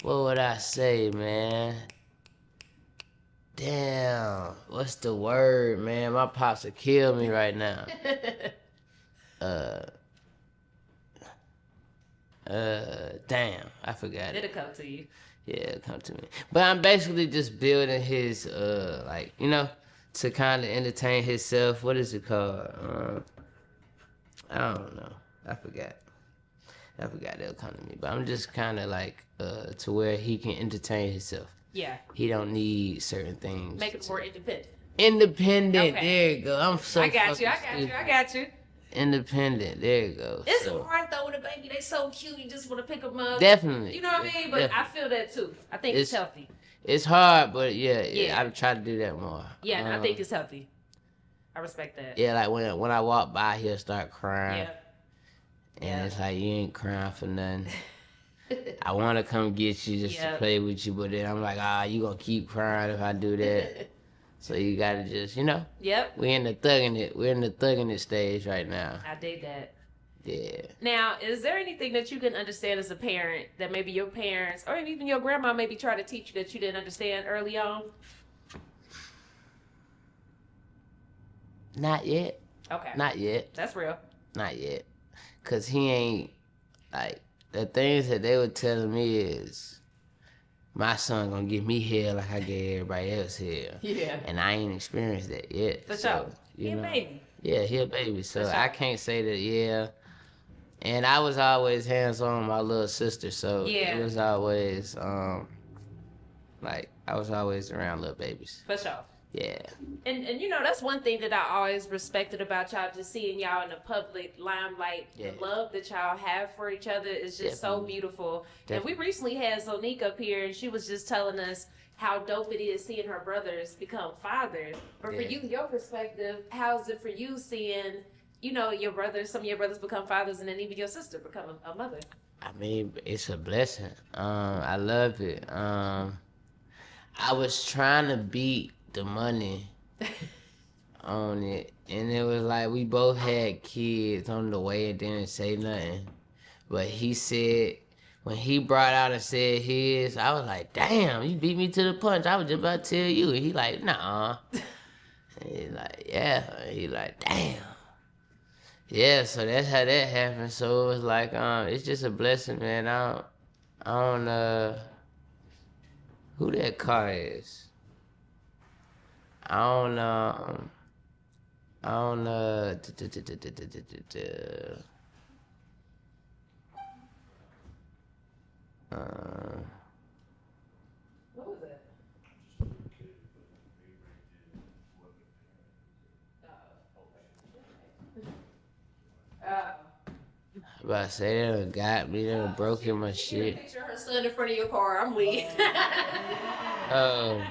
What would I say, man? Damn. What's the word, man? My pops will kill me right now. Damn, I forgot it. It'll come to you. Yeah, it'll come to me. But I'm basically just building his, like, you know, to kind of entertain himself. What is it called? I don't know. I forgot. It'll come to me. But I'm just kind of like, to where he can entertain himself. Yeah. He don't need certain things. Make it more independent. Independent. Okay. There you go. I'm so I got you. Independent. There you go. It's hard though with a baby. They so cute. You just want to pick them up. Definitely. You know what I mean? But I feel that too. I think it's healthy. It's hard, but yeah. I try to do that more. Yeah, I think it's healthy. I respect that. Yeah, like when I walk by, he'll start crying. Yeah. And it's like, you ain't crying for nothing. I want to come get you just to play with you, but then I'm like, you gonna keep crying if I do that. So you gotta just, Yep. We're in the thugging it stage right now. I dig that. Yeah. Now, is there anything that you can understand as a parent that maybe your parents or even your grandma maybe try to teach you that you didn't understand early on? Not yet. Okay. Not yet. That's real. Not yet. Cause he ain't like the things that they were telling me is my son gonna give me hell like I gave everybody else hell. Yeah. And I ain't experienced that yet. For so, sure. He a baby. Yeah, he a baby. So For sure. I can't say that, And I was always hands-on with my little sister, so it was always, I was always around little babies. For sure. Yeah. And that's one thing that I always respected about y'all, just seeing y'all in the public limelight. Yeah. The love that y'all have for each other is just so beautiful. Definitely. And we recently had Zonique up here, and she was just telling us how dope it is seeing her brothers become fathers. But for you, your perspective, how is it for you seeing, your brothers, some of your brothers become fathers, and then even your sister become a mother? I mean, it's a blessing. I love it. I was trying to beat the money on it, and it was like we both had kids on the way and didn't say nothing. But he said, when he brought out and said his, I was like, damn, you beat me to the punch. I was just about to tell you. And he like, nah. And he's like, yeah. And he like, damn. Yeah, so that's how that happened. So it was like, it's just a blessing, man. I don't who that car is. I don't What was it? About to say they done got me, they done broken my shit. Picture her son in front of your car. I'm weak. Oh.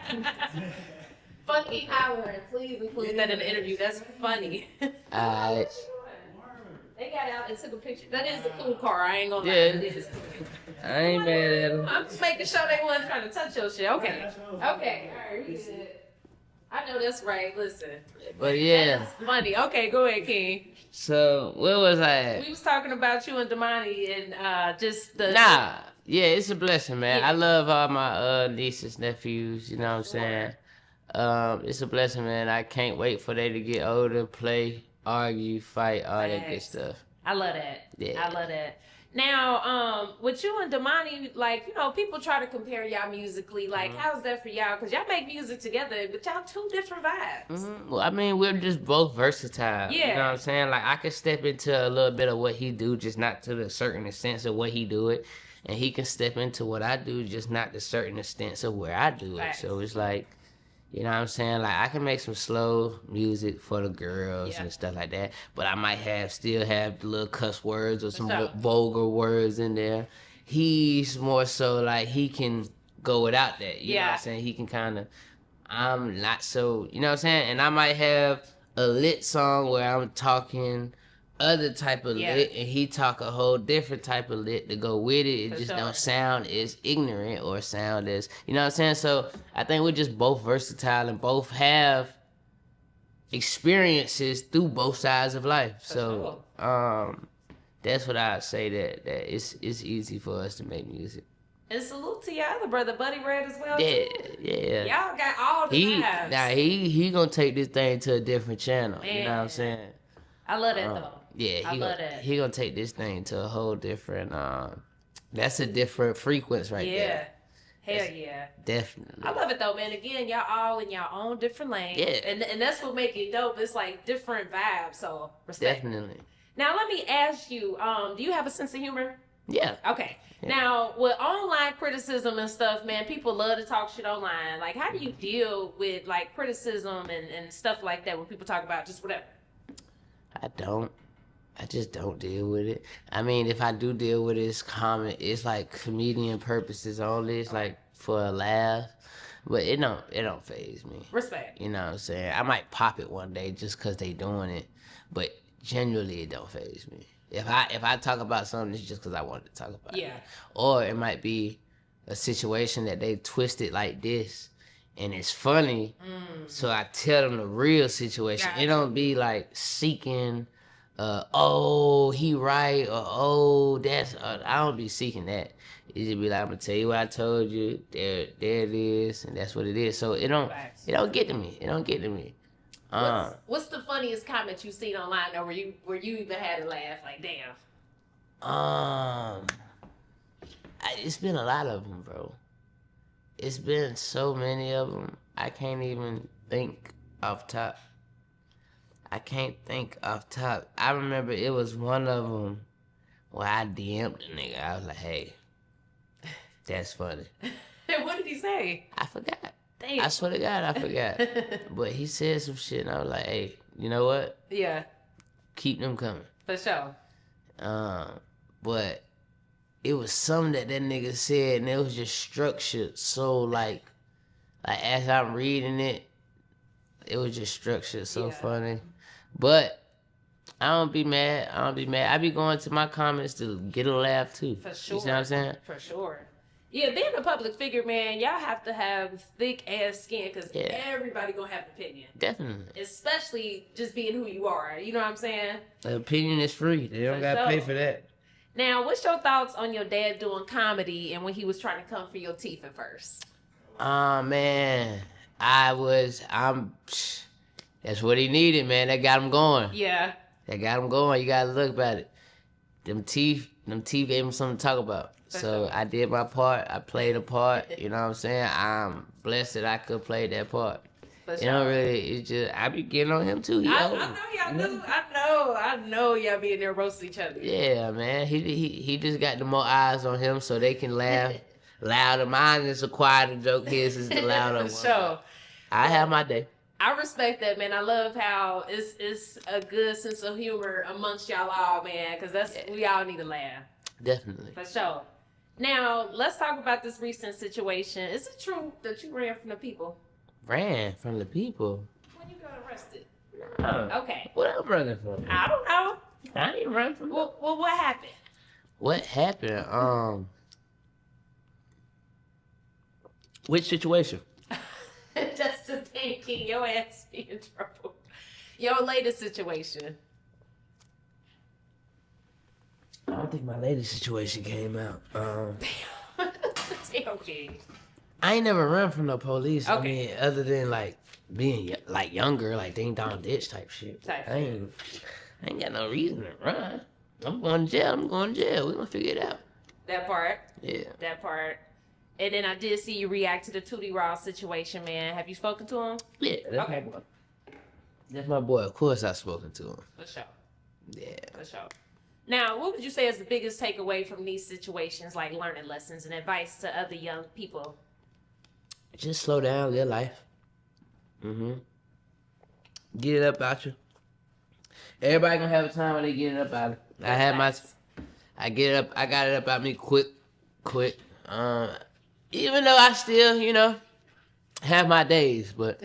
Fucking hollering. Please include that in the interview. That's funny. Alright. They got out and took a picture. That is a cool car. I ain't gonna lie. Yeah. It is. I ain't mad at him. I'm just making sure they wasn't trying to touch your shit. Okay. Okay. All right. We good. I know that's right. Listen. But yeah. That's funny. Okay. Go ahead, King. So where was I at? We was talking about you and Damani and just the. Nah. Yeah, it's a blessing, man. Yeah. I love all my nieces, nephews, you know what I'm saying? It's a blessing, man. I can't wait for they to get older, play, argue, fight, all that good stuff. I love that. Yeah. I love that. Now, with you and Damani, people try to compare y'all musically. Like, how's that for y'all? Because y'all make music together, but y'all two different vibes. Well, I mean, we're just both versatile. Yeah. You know what I'm saying? Like, I can step into a little bit of what he do, just not to the certain extent of what he do it. And he can step into what I do, just not to certain extent of where I do it. Right. So it's like, you know what I'm saying? Like, I can make some slow music for the girls and stuff like that, but I might still have the little cuss words or some vulgar words in there. He's more so like he can go without that. You know what I'm saying? He can kind of, I'm not so, you know what I'm saying? And I might have a lit song where I'm talking other type of lit, and he talk a whole different type of lit to go with it. It just don't sound as ignorant or sound as, you know what I'm saying? So I think we're just both versatile and both have experiences through both sides of life. So that's what I'd say, that it's easy for us to make music. And salute to your other brother, Buddy Red, as well. Yeah, too. yeah. Y'all got all the vibes. Now he gonna take this thing to a different channel. Man. You know what I'm saying? I love that though. Yeah, I love that. He gonna take this thing to a whole different. That's a different frequency right there. Hell yeah. Definitely. I love it though, man. Again, y'all all in your own different lanes. Yeah. And that's what make it dope. It's like different vibes. So respect. Definitely. Now let me ask you, do you have a sense of humor? Yeah. Okay. Yeah. Now with online criticism and stuff, man, people love to talk shit online. Like, how do you deal with like criticism and stuff like that when people talk about just whatever? I just don't deal with it. I mean, if I do deal with it, it's common. It's like comedian purposes only. It's like for a laugh. But it don't faze me. Respect. You know what I'm saying? I might pop it one day just because they doing it. But generally, it don't faze me. If I talk about something, it's just because I wanted to talk about it. Yeah. Or it might be a situation that they twisted like this, and it's funny. So I tell them the real situation. It don't be like seeking, oh, he right, or oh, that's. I don't be seeking that. It just be like, I'm gonna tell you what I told you. There it is, and that's what it is. So it don't get to me. It don't get to me. What's the funniest comment you seen online, or where you even had a laugh? Like, damn. It's been a lot of them, bro. It's been so many of them. I can't even think off top. I can't think off top. I remember it was one of them where I DM'd the nigga. I was like, hey, that's funny. What did he say? I forgot. Damn. I swear to God, I forgot. But he said some shit, and I was like, hey, you know what? Yeah. Keep them coming. For sure. But it was something that nigga said, and it was just structured so like as I'm reading it, it was just structured so funny. But I don't be mad. I be going to my comments to get a laugh too. For sure. You see what I'm saying? For sure. Yeah, being a public figure, man, y'all have to have thick ass skin because everybody gonna have an opinion. Definitely. Especially just being who you are. You know what I'm saying? The opinion is free. They don't gotta pay for that. Now, what's your thoughts on your dad doing comedy and when he was trying to come for your teeth at first? Man, that's what he needed, man. That got him going. Yeah. That got him going. You gotta look about it. Them teeth gave him something to talk about. So I did my part. I played a part. You know what I'm saying? I'm blessed that I could play that part. You know, really, it's just, I be getting on him too. I know y'all do. I know y'all be in there roasting each other. Yeah, man. He just got the more eyes on him so they can laugh louder. Mine is a quieter joke. His is the louder one. Sure. I have my day. I respect that, man. I love how it's a good sense of humor amongst y'all all, man, because we all need to laugh. Definitely. For sure. Now, let's talk about this recent situation. Is it true that you ran from the people? Ran from the people? When you got arrested? No. Okay. What I'm running from? I don't know. I ain't run from Well, what happened? What happened? Which situation? Just to thinking your ass be in trouble. Your latest situation. I don't think my latest situation came out. Okay. I ain't never run from no police. Okay. I mean, other than like being like younger, like ding dong ditch type shit. I ain't got no reason to run. I'm going to jail. We gonna figure it out. That part. Yeah. That part. And then I did see you react to the Tootie Ross situation, man. Have you spoken to him? Yeah. That's my boy. That's my boy. Of course I've spoken to him. For sure. Yeah. For sure. Now, what would you say is the biggest takeaway from these situations, like learning lessons and advice to other young people? Just slow down, live life. Get it up out you. Everybody gonna have a time when they get it up out. I got it up out me quick. Even though I still, have my days, but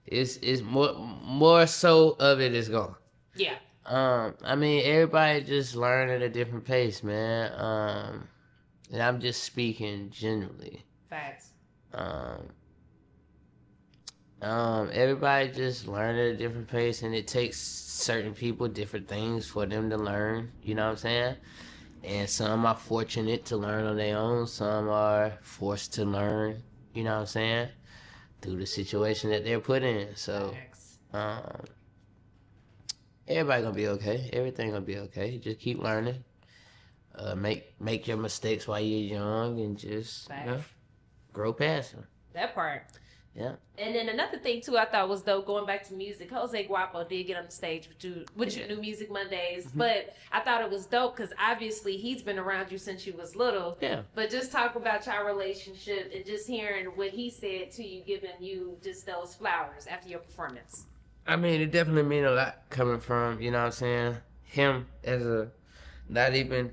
it's more so of it is gone. Yeah. I mean, everybody just learn at a different pace, man. And I'm just speaking generally. Facts. Everybody just learn at a different pace, and it takes certain people different things for them to learn. You know what I'm saying? And some are fortunate to learn on their own. Some are forced to learn. You know what I'm saying? Through the situation that they're put in. So, everybody gonna be okay. Everything gonna be okay. Just keep learning. Make your mistakes while you're young, and just grow past them. That part. Yeah. And then another thing too, I thought was dope. Going back to music, Jose Guapo did get on the stage with your New Music Mondays, but I thought it was dope because obviously he's been around you since you was little. Yeah. But just talk about your relationship and just hearing what he said to you, giving you just those flowers after your performance. I mean, it definitely mean a lot coming from, you know what I'm saying, him as not even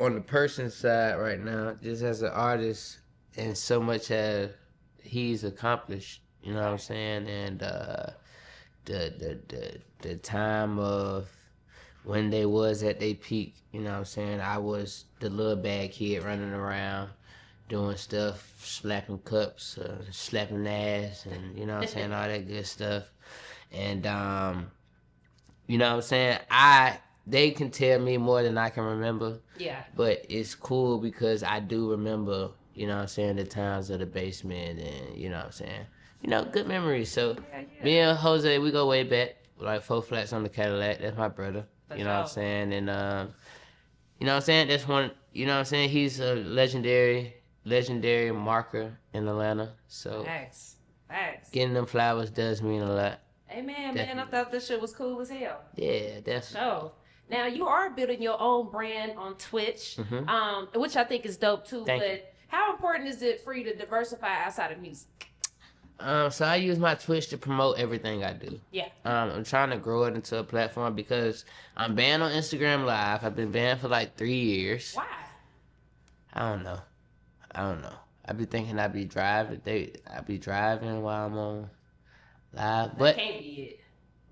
on the person's side right now, just as an artist, and so much as he's accomplished, you know what I'm saying, and the time of when they was at their peak. You know what I'm saying? I was the little bad kid running around, doing stuff, slapping cups, slapping ass, and you know what I'm saying, all that good stuff. And you know what I'm saying? They can tell me more than I can remember. Yeah. But it's cool because I do remember, you know what I'm saying, the times of the basement and, you know what I'm saying, good memories. So me and Jose, we go way back, like 4 flats on the Cadillac. That's my brother. You know what I'm saying? And, you know what I'm saying? That's one, you know what I'm saying? He's a legendary marker in Atlanta. So Facts. getting them flowers does mean a lot. Hey, man, I thought this shit was cool as hell. Yeah, definitely. So, now you are building your own brand on Twitch, which I think is dope too. Thank you. But how important is it for you to diversify outside of music? So I use my Twitch to promote everything I do. Yeah. I'm trying to grow it into a platform because I'm banned on Instagram Live. I've been banned for like 3 years. Why? I don't know. I be thinking I be driving while I'm on live, but That can't be it.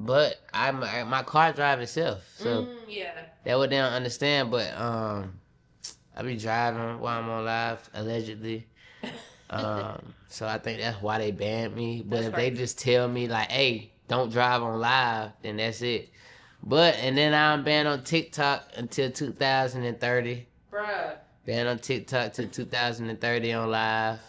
But my car drive itself, so Yeah. that what they don't understand. But I be driving while I'm on live allegedly. So I think that's why they banned me. But if they just tell me like, hey, don't drive on live, then that's it. And then I'm banned on TikTok until 2030. Bruh. Banned on TikTok till 2030 on live.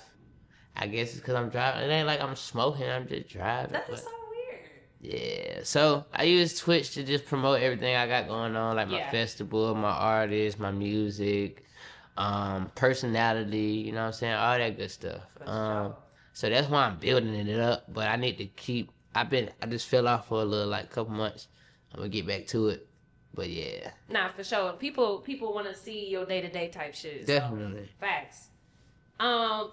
I guess it's because I'm driving. It ain't like I'm smoking. I'm just driving. That is so weird. Yeah. So I use Twitch to just promote everything I got going on, like my festival, my artists, my music, personality, you know what I'm saying? All that good stuff. So that's why I'm building it up. But I need to keep, I just fell off for a little, like, couple months. I'm going to get back to it. But yeah. Nah, for sure. People want to see your day-to-day type shit. Definitely. So, facts.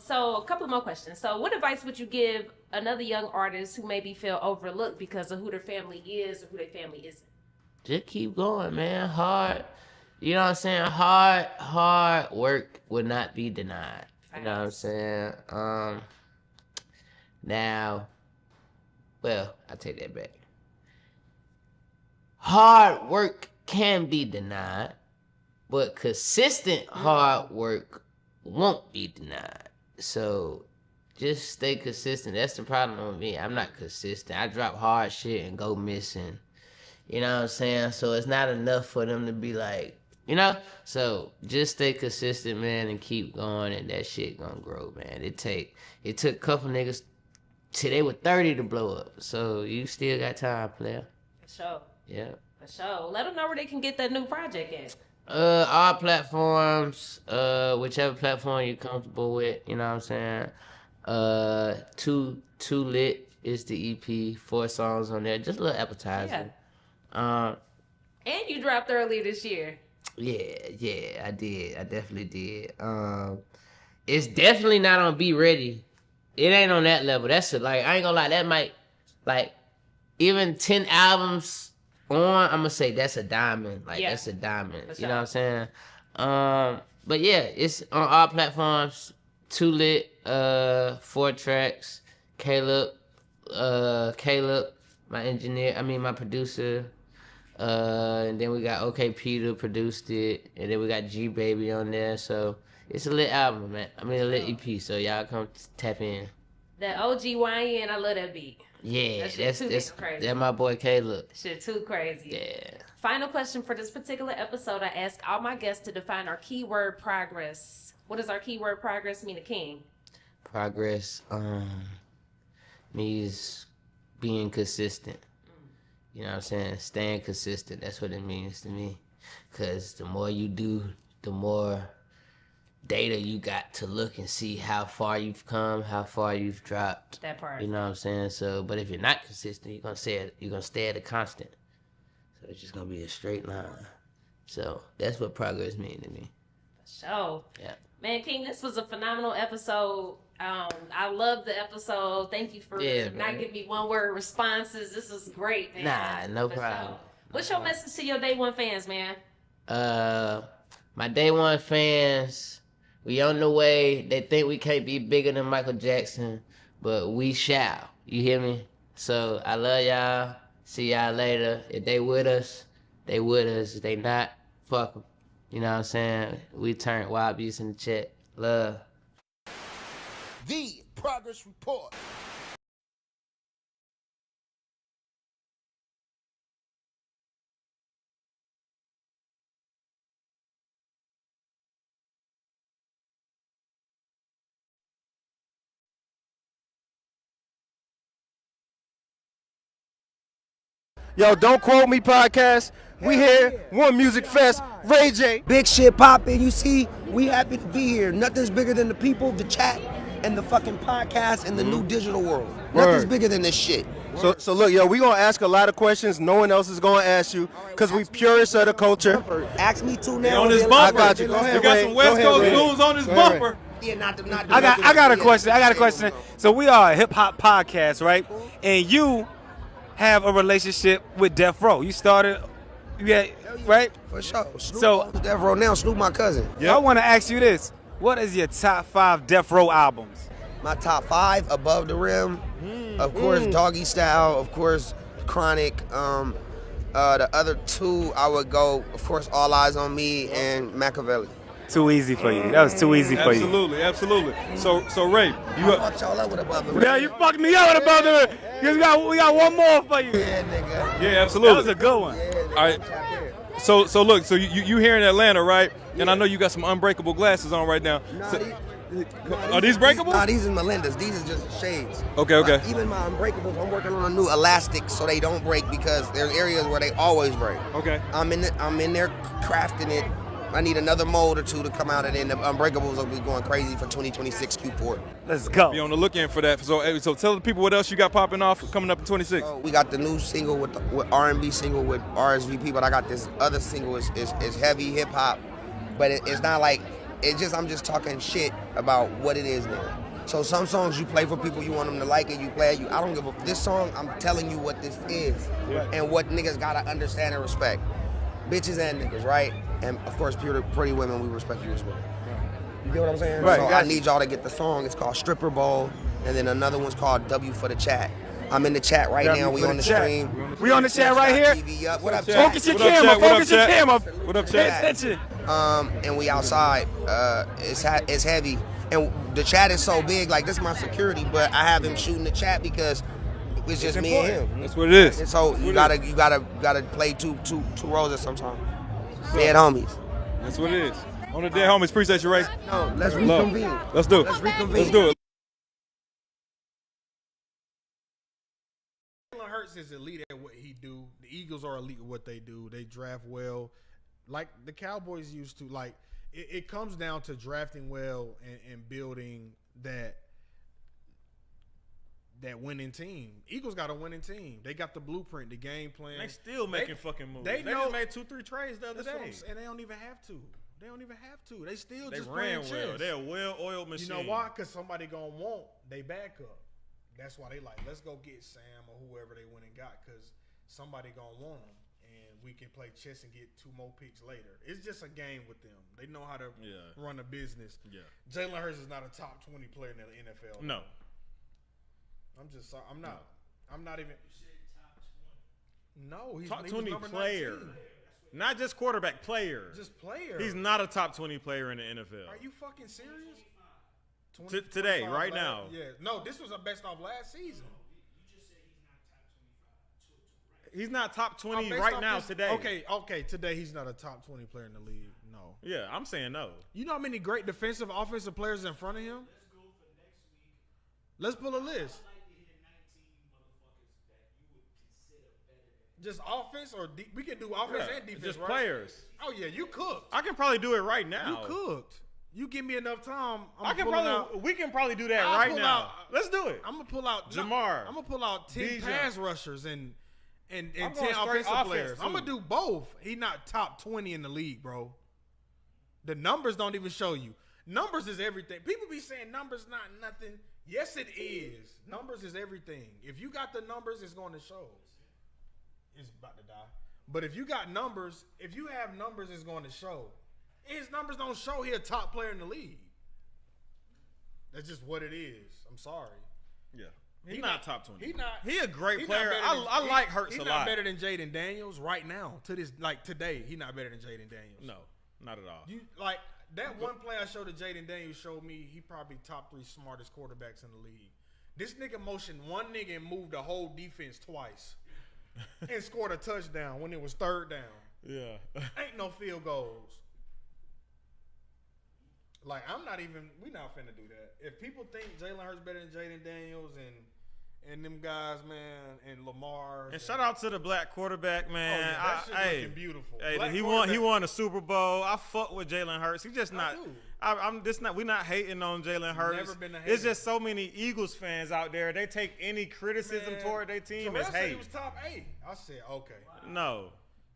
So a couple more questions. So what advice would you give another young artist who maybe feel overlooked because of who their family is or who their family isn't? Just keep going, man. Hard. You know what I'm saying? Hard work will not be denied. You know what I'm saying? Now, well, I take that back. Hard work can be denied, but consistent hard work won't be denied. So just stay consistent. That's the problem with me. I'm not consistent. I drop hard shit and go missing. You know what I'm saying? So it's not enough for them to be like, you know? So just stay consistent, man, and keep going, and that shit gonna grow, man. It took a couple niggas till they were 30 to blow up. So you still got time, player. For sure. Yeah. For sure. Let them know where they can get that new project at. All platforms, whichever platform you're comfortable with, you know what I'm saying? Too Lit is the EP, 4 songs on there, just a little appetizer. Yeah. And you dropped earlier this year. Yeah, I did. I definitely did. It's definitely not on Be Ready. It ain't on that level. That's like, I ain't gonna lie, that might, like, even 10 albums on, I'm gonna say that's a diamond. Like, that's a diamond. You know what I'm saying? But yeah, it's on all platforms. Too Lit, 4 tracks. Caleb, my producer. And then we got OK Peter produced it, and then we got G Baby on there. So it's a lit album, man. A lit EP. So y'all come tap in. That OGYN, I love that beat. Yeah, that's crazy. That's my boy Caleb. Shit too crazy. Yeah. Final question for this particular episode. I ask all my guests to define our keyword progress. What does our keyword progress mean to King? Progress means being consistent. You know what I'm saying? Staying consistent. That's what it means to me. Because the more you do, the more data you got to look and see how far you've come, how far you've dropped. That part. You know what I'm saying? So, but if you're not consistent, you're gonna stay at a constant. So it's just gonna be a straight line. So that's what progress means to me. So, yeah. Man, King, this was a phenomenal episode. I love the episode. Thank you for not giving me one-word responses. This is great, man. Nah, no problem. Sure. What's your message to your Day One fans, man? My Day One fans, we on the way. They think we can't be bigger than Michael Jackson, but we shall. You hear me? So I love y'all. See y'all later. If they with us, they with us. If they not, fuck them. You know what I'm saying? We turned Wild Beast in the chat. Love. The Progress Report. Yo, Don't Quote Me podcast. We here, One Music Fest, Ray J. Big shit popping. You see, we happy to be here. Nothing's bigger than the people, the chat, and the fucking podcast and the new digital world. Nothing's bigger than this shit. So look, yo, we gonna ask a lot of questions no one else is gonna ask you, cause we purists of the culture. Ask me too now. On his bumper. I got you. Go ahead, You got Ray. some West Coast goons on his bumper. Yeah, not I got a question. I got a question. So we are a hip hop podcast, right? And you have a relationship with Death Row. You started, right? For sure. Snoop So owns Death Row now. Snoop my cousin. I want to ask you this: what is your top 5 Death Row albums? My top 5: Above the Rim, of course, Doggy Style, of course, Chronic. The other 2 I would go, of course, All Eyes on Me and Machiavelli. Too easy for you. That was too easy for you. Absolutely. So Ray, you fucked y'all up with Above the Rim. Yeah, you fucked me up with Above the Rim. We got one more for you. Yeah, nigga. Yeah, absolutely. That was a good one. All right. So look, so you here in Atlanta, right? And I know you got some unbreakable glasses on right now. Are these breakable? Nah, these are Melinda's. These are just shades. Okay. Even my unbreakables, I'm working on a new elastic so they don't break because there's areas where they always break. Okay. I'm in there crafting it. I need another mold or 2 to come out, and then the unbreakables will be going crazy for 2026 Q4. Let's go. Be on the lookout for that. So tell the people what else you got popping off coming up in 26. We got the new single with R&B single with RSVP, but I got this other single is heavy hip hop, but it's not like I'm just talking shit about what it is now. So some songs you play for people, you want them to like it, you play it. I don't give a. This song, I'm telling you what this is and what niggas gotta understand and respect. Bitches and niggas, right? And of course, pretty women, we respect you as well. You get what I'm saying? Right, So I need y'all to get the song. It's called Stripper Bowl, and then another one's called W for the Chat. I'm in the chat right now. We on the stream. We on the chat right here. TV up. What up, chat? Focus your camera. Focus your camera. What up, Pay chat? attention. And we outside. It's heavy, and the chat is so big. Like, this is my security, but I have him shooting the chat because it's just me and him. That's what it is. And so you gotta play two roles at some time. Dead homies. That's what it is. On the dead homies, appreciate you, Ray. No, let's reconvene. Let's do it. Let's reconvene. Let's do it. Jalen Hurts is elite at what he do. The Eagles are elite at what they do. They draft well, like the Cowboys used to. Like it comes down to drafting well and building that winning team. Eagles got a winning team. They got the blueprint, the game plan. They still making fucking moves. They just made 2-3 trades the other day, and they don't even have to. They still they just ran playing well. chess. They're a well-oiled machine. You know why? Because somebody gonna want they backup. That's why they like, let's go get Sam or whoever they went and got, because somebody gonna want them, and we can play chess and get 2 more picks later. It's just a game with them. They know how to run a business. Yeah. Jalen Hurts is not a top 20 player in the NFL. No. I'm not even. No, he's top he 20 was player. 19. Not just quarterback, player. Just player. He's not a top 20 player in the NFL. Are you fucking serious? Today, right now. Yeah. No, this was a best off last season. He's not top 20 Based right off now this- today. Okay. Today he's not a top 20 player in the league. No. Yeah, I'm saying no. You know how many great defensive, offensive players in front of him? Let's pull a list. Just offense or we can do offense and defense, just right? players. Oh yeah, you cooked. I can probably do it right now. You cooked. You give me enough time. We can probably do that right now. Let's do it. I'm gonna pull out Jamar. I'm gonna pull out 10 Bijan. pass rushers and 10 I'm going straight offensive offense, players. too. I'm gonna do both. He's not top 20 in the league, bro. The numbers don't even show you. Numbers is everything. People be saying numbers not nothing. Yes, it is. Numbers is everything. If you got the numbers, it's going to show. It's about to die. But if you got numbers, if you have numbers, it's going to show. His numbers don't show he a top player in the league. That's just what it is. I'm sorry. Yeah. He's not top 20. He not. He a great He player. not better than- I he- like Hurts he a not lot. better than Jaden Daniels right now. To this, like today, he not better than Jaden Daniels. No, not at all. You like that one play I showed to Jaden Daniels showed me he probably top 3 smartest quarterbacks in the league. This nigga motioned one nigga and moved the whole defense twice, and scored a touchdown when it was 3rd down. Yeah. Ain't no field goals. Like we not finna do that. If people think Jalen Hurts better than Jaden Daniels and them guys, man, and Lamar. And shout out to the black quarterback, man. Oh, yeah, that shit looking beautiful. Hey, Black he quarterback- won a Super Bowl. I fuck with Jalen Hurts. He just not. We're not hating on Jalen Hurts. Never been a It's hater. just so many Eagles fans out there. They take any criticism toward their team Terrell as said he hate. was top 8. I said okay. No.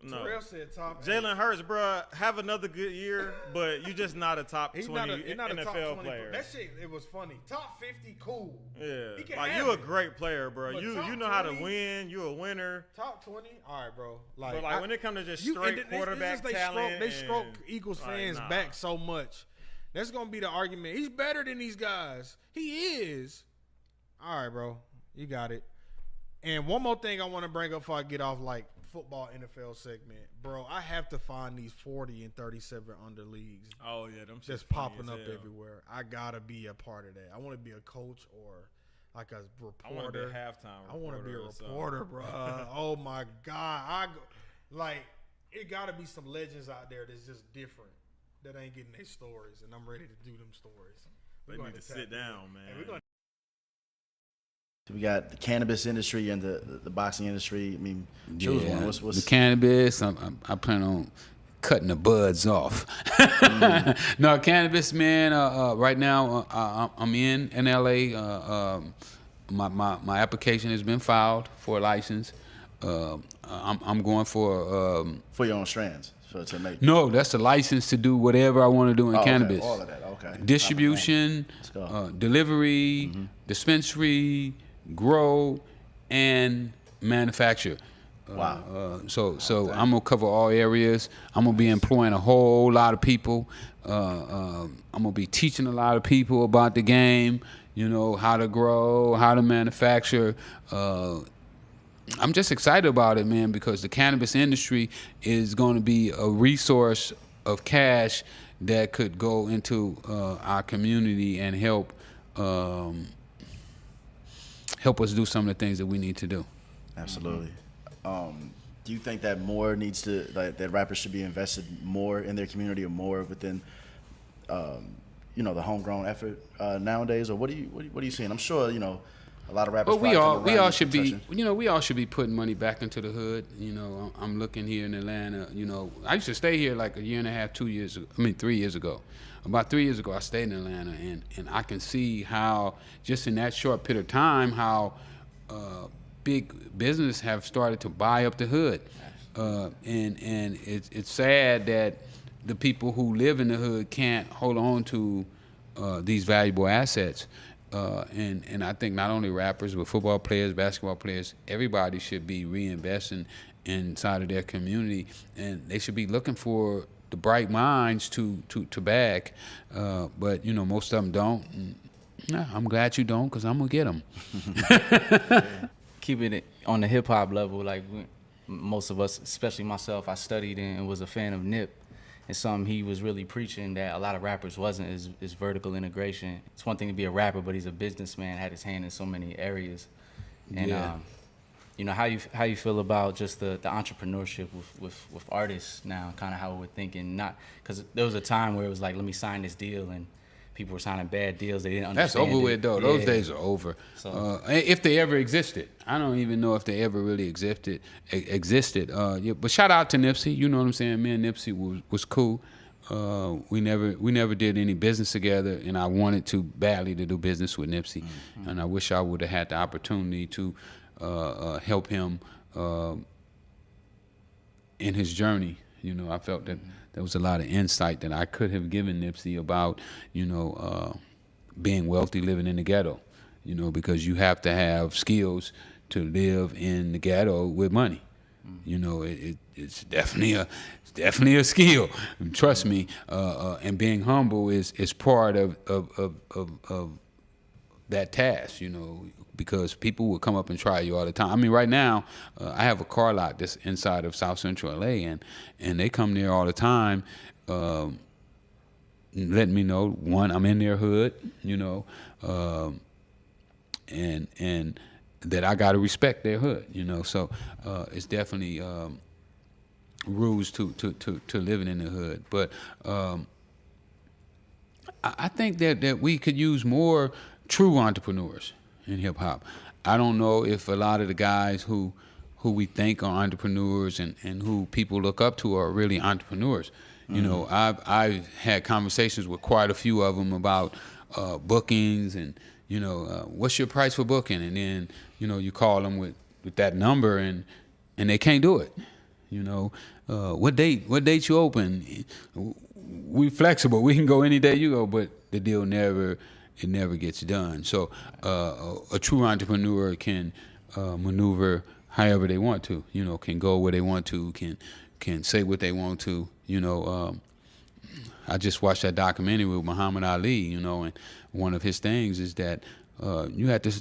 Terrell said top 8. Jalen Hurts, bro, have another good year, but you just not a top He's 20 not a top NFL 20 player. That shit, it was funny. Top 50, cool. Yeah, He can like have you a it. great player, bro. But You top know how to 20, win. You a winner. Top 20, all right, bro. But when it comes to just and straight this quarterback is they talent, they stroke and- Eagles like, fans nah. back so much. That's gonna be the argument. He's better than these guys. He is. All right, bro. You got it. And one more thing I want to bring up before I get off like football NFL segment, bro. I have to find these 40 and 37 under leagues. Oh yeah, them just shit's funny popping as up hell. everywhere. I gotta be a part of that. I want to be a coach or like a reporter. I want to be a halftime. I want to be a reporter or something. reporter, bro. Oh my god, it gotta be some legends out there that's just different that ain't getting their stories, and I'm ready to do them stories. They need to sit down, man. And we're gonna We got the cannabis industry and the boxing industry. I mean, choose one. What's the cannabis? I plan on cutting the buds off. No, cannabis, man. Right now, I'm in LA. My application has been filed for a license. I'm going for your own strands. So to make no, that's a license to do whatever I want to do in cannabis. Okay. All of that. Okay. Distribution, delivery, dispensary, grow, and manufacture. Wow. So I'm gonna cover all areas. I'm gonna be employing a whole lot of people. I'm gonna be teaching a lot of people about the game. You know, how to grow, how to manufacture. I'm just excited about it, man, because the cannabis industry is going to be a resource of cash that could go into our community and help us do some of the things that we need to do. Absolutely. Do you think that more needs to that rappers should be invested more in their community or more within the homegrown effort nowadays, or what are you seeing? I'm sure a lot of rappers. But we all should be putting money back into the hood. You know, I'm looking here in Atlanta. You know, I used to stay here like a year and a half, 3 years ago. About 3 years ago, I stayed in Atlanta, and I can see how just in that short period of time, how big business have started to buy up the hood, and it's sad that the people who live in the hood can't hold on to these valuable assets. And I think not only rappers, but football players, basketball players, everybody should be reinvesting inside of their community, and they should be looking for the bright minds to bag. But most of them don't. And, I'm glad you don't, because I'm gonna get them. Keeping it on the hip hop level, like most of us, especially myself, I studied and was a fan of Nip. And something he was really preaching that a lot of rappers wasn't is vertical integration. It's one thing to be a rapper, but he's a businessman, had his hand in so many areas. And how you feel about just the entrepreneurship with artists now, kind of how we're thinking, not because there was a time where it was like, let me sign this deal, and people were signing bad deals. They didn't understand. That's over with, though. Those days are over. So, if they ever existed. I don't even know if they ever really existed. But shout out to Nipsey. You know what I'm saying? Me and Nipsey was cool. We never did any business together, and I wanted to badly to do business with Nipsey. Mm-hmm. And I wish I would have had the opportunity to help him in his journey. I felt that there was a lot of insight that I could have given Nipsey about, being wealthy, living in the ghetto, because you have to have skills to live in the ghetto with money. It's definitely a skill. Trust me. And being humble is part of that task, because people would come up and try you all the time. I mean, right now, I have a car lot that's inside of South Central LA, and they come there all the time, letting me know, one, I'm in their hood, and that I got to respect their hood, So it's definitely rules to living in the hood. But I think that we could use more true entrepreneurs in hip hop. I don't know if a lot of the guys who we think are entrepreneurs and who people look up to are really entrepreneurs. I've had conversations with quite a few of them about bookings and what's your price for booking, and then you call them with that number and they can't do it. What date you open? We flexible. We can go any day you go, but the deal never gets done. So a true entrepreneur can maneuver however they want to. Can go where they want to. Can say what they want to. I just watched that documentary with Muhammad Ali. And one of his things is that you have to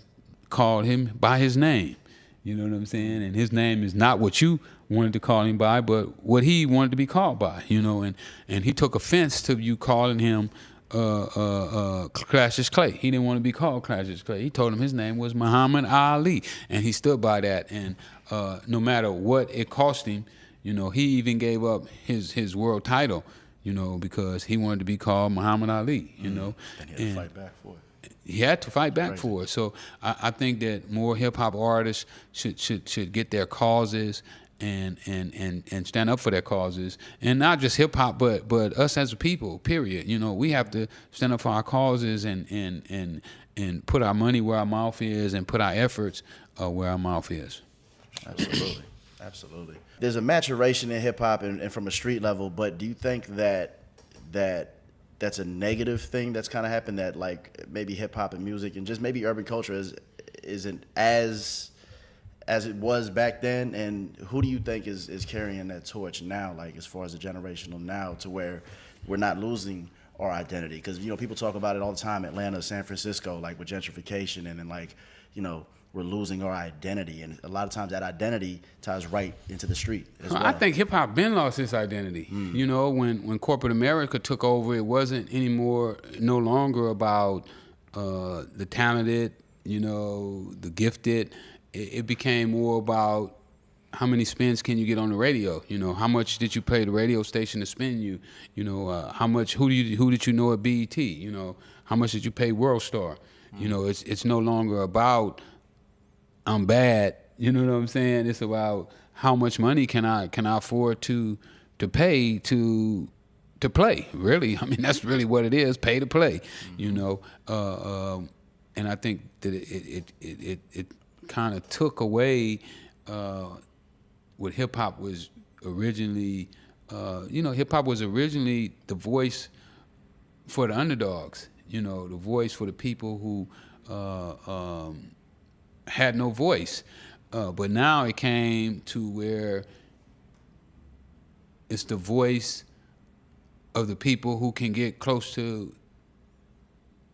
call him by his name. You know what I'm saying? And his name is not what you wanted to call him by, but what he wanted to be called by, and he took offense to you calling him Cassius Clay. He didn't want to be called Cassius Clay. He told him his name was Muhammad Ali, and he stood by that. And no matter what it cost him, he even gave up his world title, because he wanted to be called Muhammad Ali, And he had to fight back for it. He had to fight back for it. So I think that more hip hop artists should get their causes and stand up for their causes, and not just hip hop, but us as a people. Period. We have to stand up for our causes and put our money where our mouth is, and put our efforts where our mouth is. Absolutely. There's a maturation in hip hop and from a street level, but do you think that that's a negative thing that's kind of happened, that like maybe hip hop and music and just maybe urban culture isn't as it was back then? And who do you think is carrying that torch now, like as far as the generational now, to where we're not losing our identity? Because people talk about it all the time, Atlanta, San Francisco, like with gentrification, and then like we're losing our identity, and a lot of times that identity ties right into the street as well. I think hip hop been lost its identity. When corporate America took over, it wasn't no longer about the talented, the gifted. It became more about how many spins can you get on the radio. How much did you pay the radio station to spin you? How much? Who did you know at BET? How much did you pay World Star? It's no longer about I'm bad, you know what I'm saying? It's about how much money can I afford to pay to play. Really, I mean that's really what it is. Pay to play, And I think that it kind of took away what hip hop was originally. Hip hop was originally the voice for the underdogs. The voice for the people who had no voice. But now it came to where it's the voice of the people who can get close to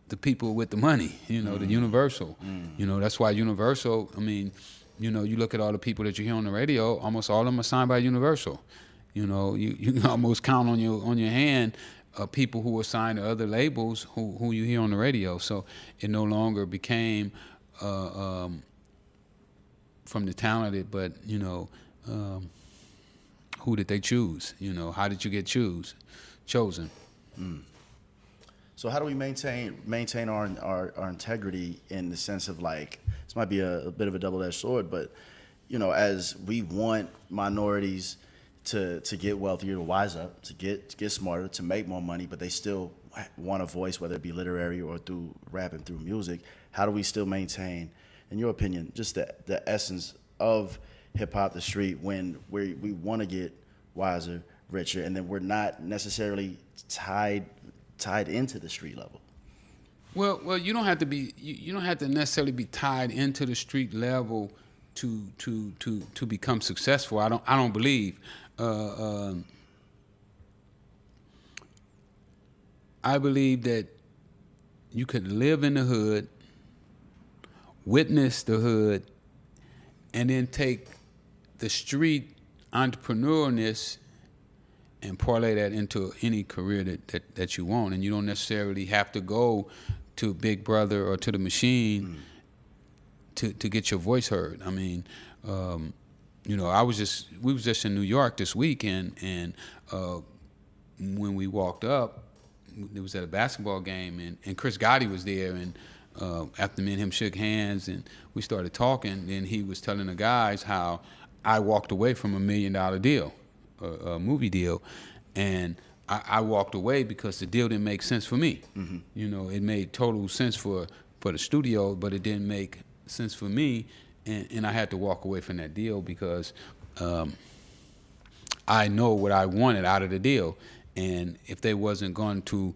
the people with the money, the Universal. That's why Universal, I mean, you look at all the people that you hear on the radio, almost all of them are signed by Universal. You can almost count on your hand people who are signed to other labels who you hear on the radio. So it no longer became from the talented, but who did they choose? How did you get chosen? So how do we maintain our integrity in the sense of, like, this might be a bit of a double-edged sword, but as we want minorities to get wealthier, to wise up, to get smarter, to make more money, but they still want a voice, whether it be literary or through rap and through music, how do we still maintain, in your opinion, just the essence of hip-hop, the street, when we want to get wiser, richer, and then we're not necessarily tied into the street level? Well, you don't have to be. You don't have to necessarily be tied into the street level to become successful. I don't believe. I believe that you could live in the hood witness the hood, and then take the street entrepreneurness and parlay that into any career that you want. And you don't necessarily have to go to Big Brother or to the Machine to get your voice heard. I mean, you know, we was just in New York this weekend, and when we walked up, it was at a basketball game, and Chris Gotti was there, and after me and him shook hands and we started talking, then he was telling the guys how I walked away from $1 million deal, a movie deal, and I walked away because the deal didn't make sense for me. Mm-hmm. You know, it made total sense for the studio, but it didn't make sense for me, and I had to walk away from that deal because I know what I wanted out of the deal, and if they wasn't going to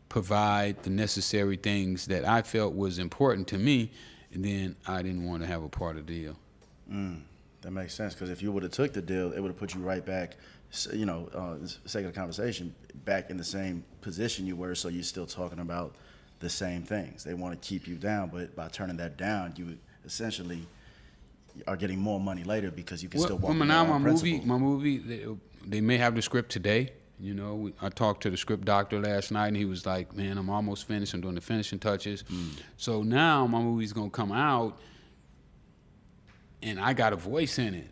provide the necessary things that I felt was important to me, then I didn't want to have a part of the deal. That makes sense, because if you would have took the deal, it would have put you right back, you know, sake of the conversation, back in the same position you were, so you're still talking about the same things. They want to keep you down, but by turning that down, you essentially are getting more money later because you can still walk away on principle. My movie, they may have the script today. You know, I talked to the script doctor last night, and he was like, man, I'm almost finished. I'm doing the finishing touches. So now my movie's going to come out, and I got a voice in it.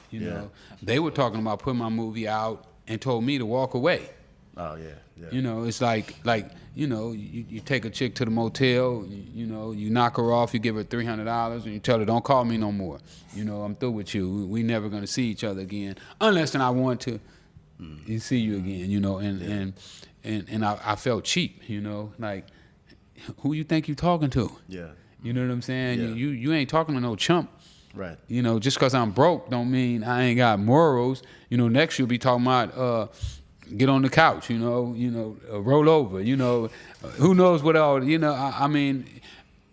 You know, they were talking about putting my movie out and told me to walk away. Oh, yeah. You know, it's like you know, you take a chick to the motel, you know, you knock her off, you give her $300, and you tell her, don't call me no more. You know, I'm through with you. We never going to see each other again, unless then I want to see you again, you know, and I felt cheap, you know, like, who you think you talking to? Yeah. You know what I'm saying? Yeah. You ain't talking to no chump. Right. You know, just because I'm broke don't mean I ain't got morals. You know, next you'll be talking about get on the couch, you know, roll over, you know, who knows what all, you know, I mean,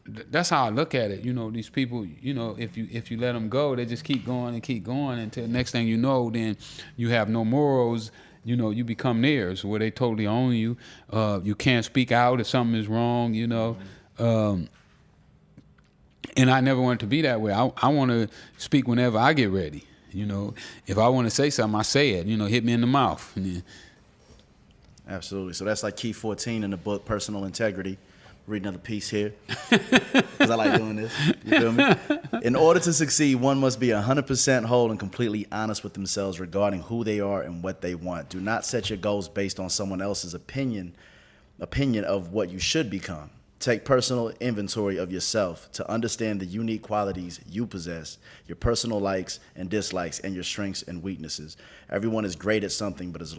that's how I look at it. You know, these people, you know, if you let them go, they just keep going until next thing you know, then you have no morals. You know, you become theirs where they totally own you. You can't speak out if something is wrong, you know. And I never want it to be that way. I want to speak whenever I get ready. You know, if I want to say something, I say it. You know, hit me in the mouth. Absolutely. So that's like key 14 in the book, Personal Integrity. Read another piece here, because I like doing this. You feel me? In order to succeed, one must be 100% whole and completely honest with themselves regarding who they are and what they want. Do not set your goals based on someone else's opinion of what you should become. Take personal inventory of yourself to understand the unique qualities you possess, your personal likes and dislikes, and your strengths and weaknesses. Everyone is great at something, but as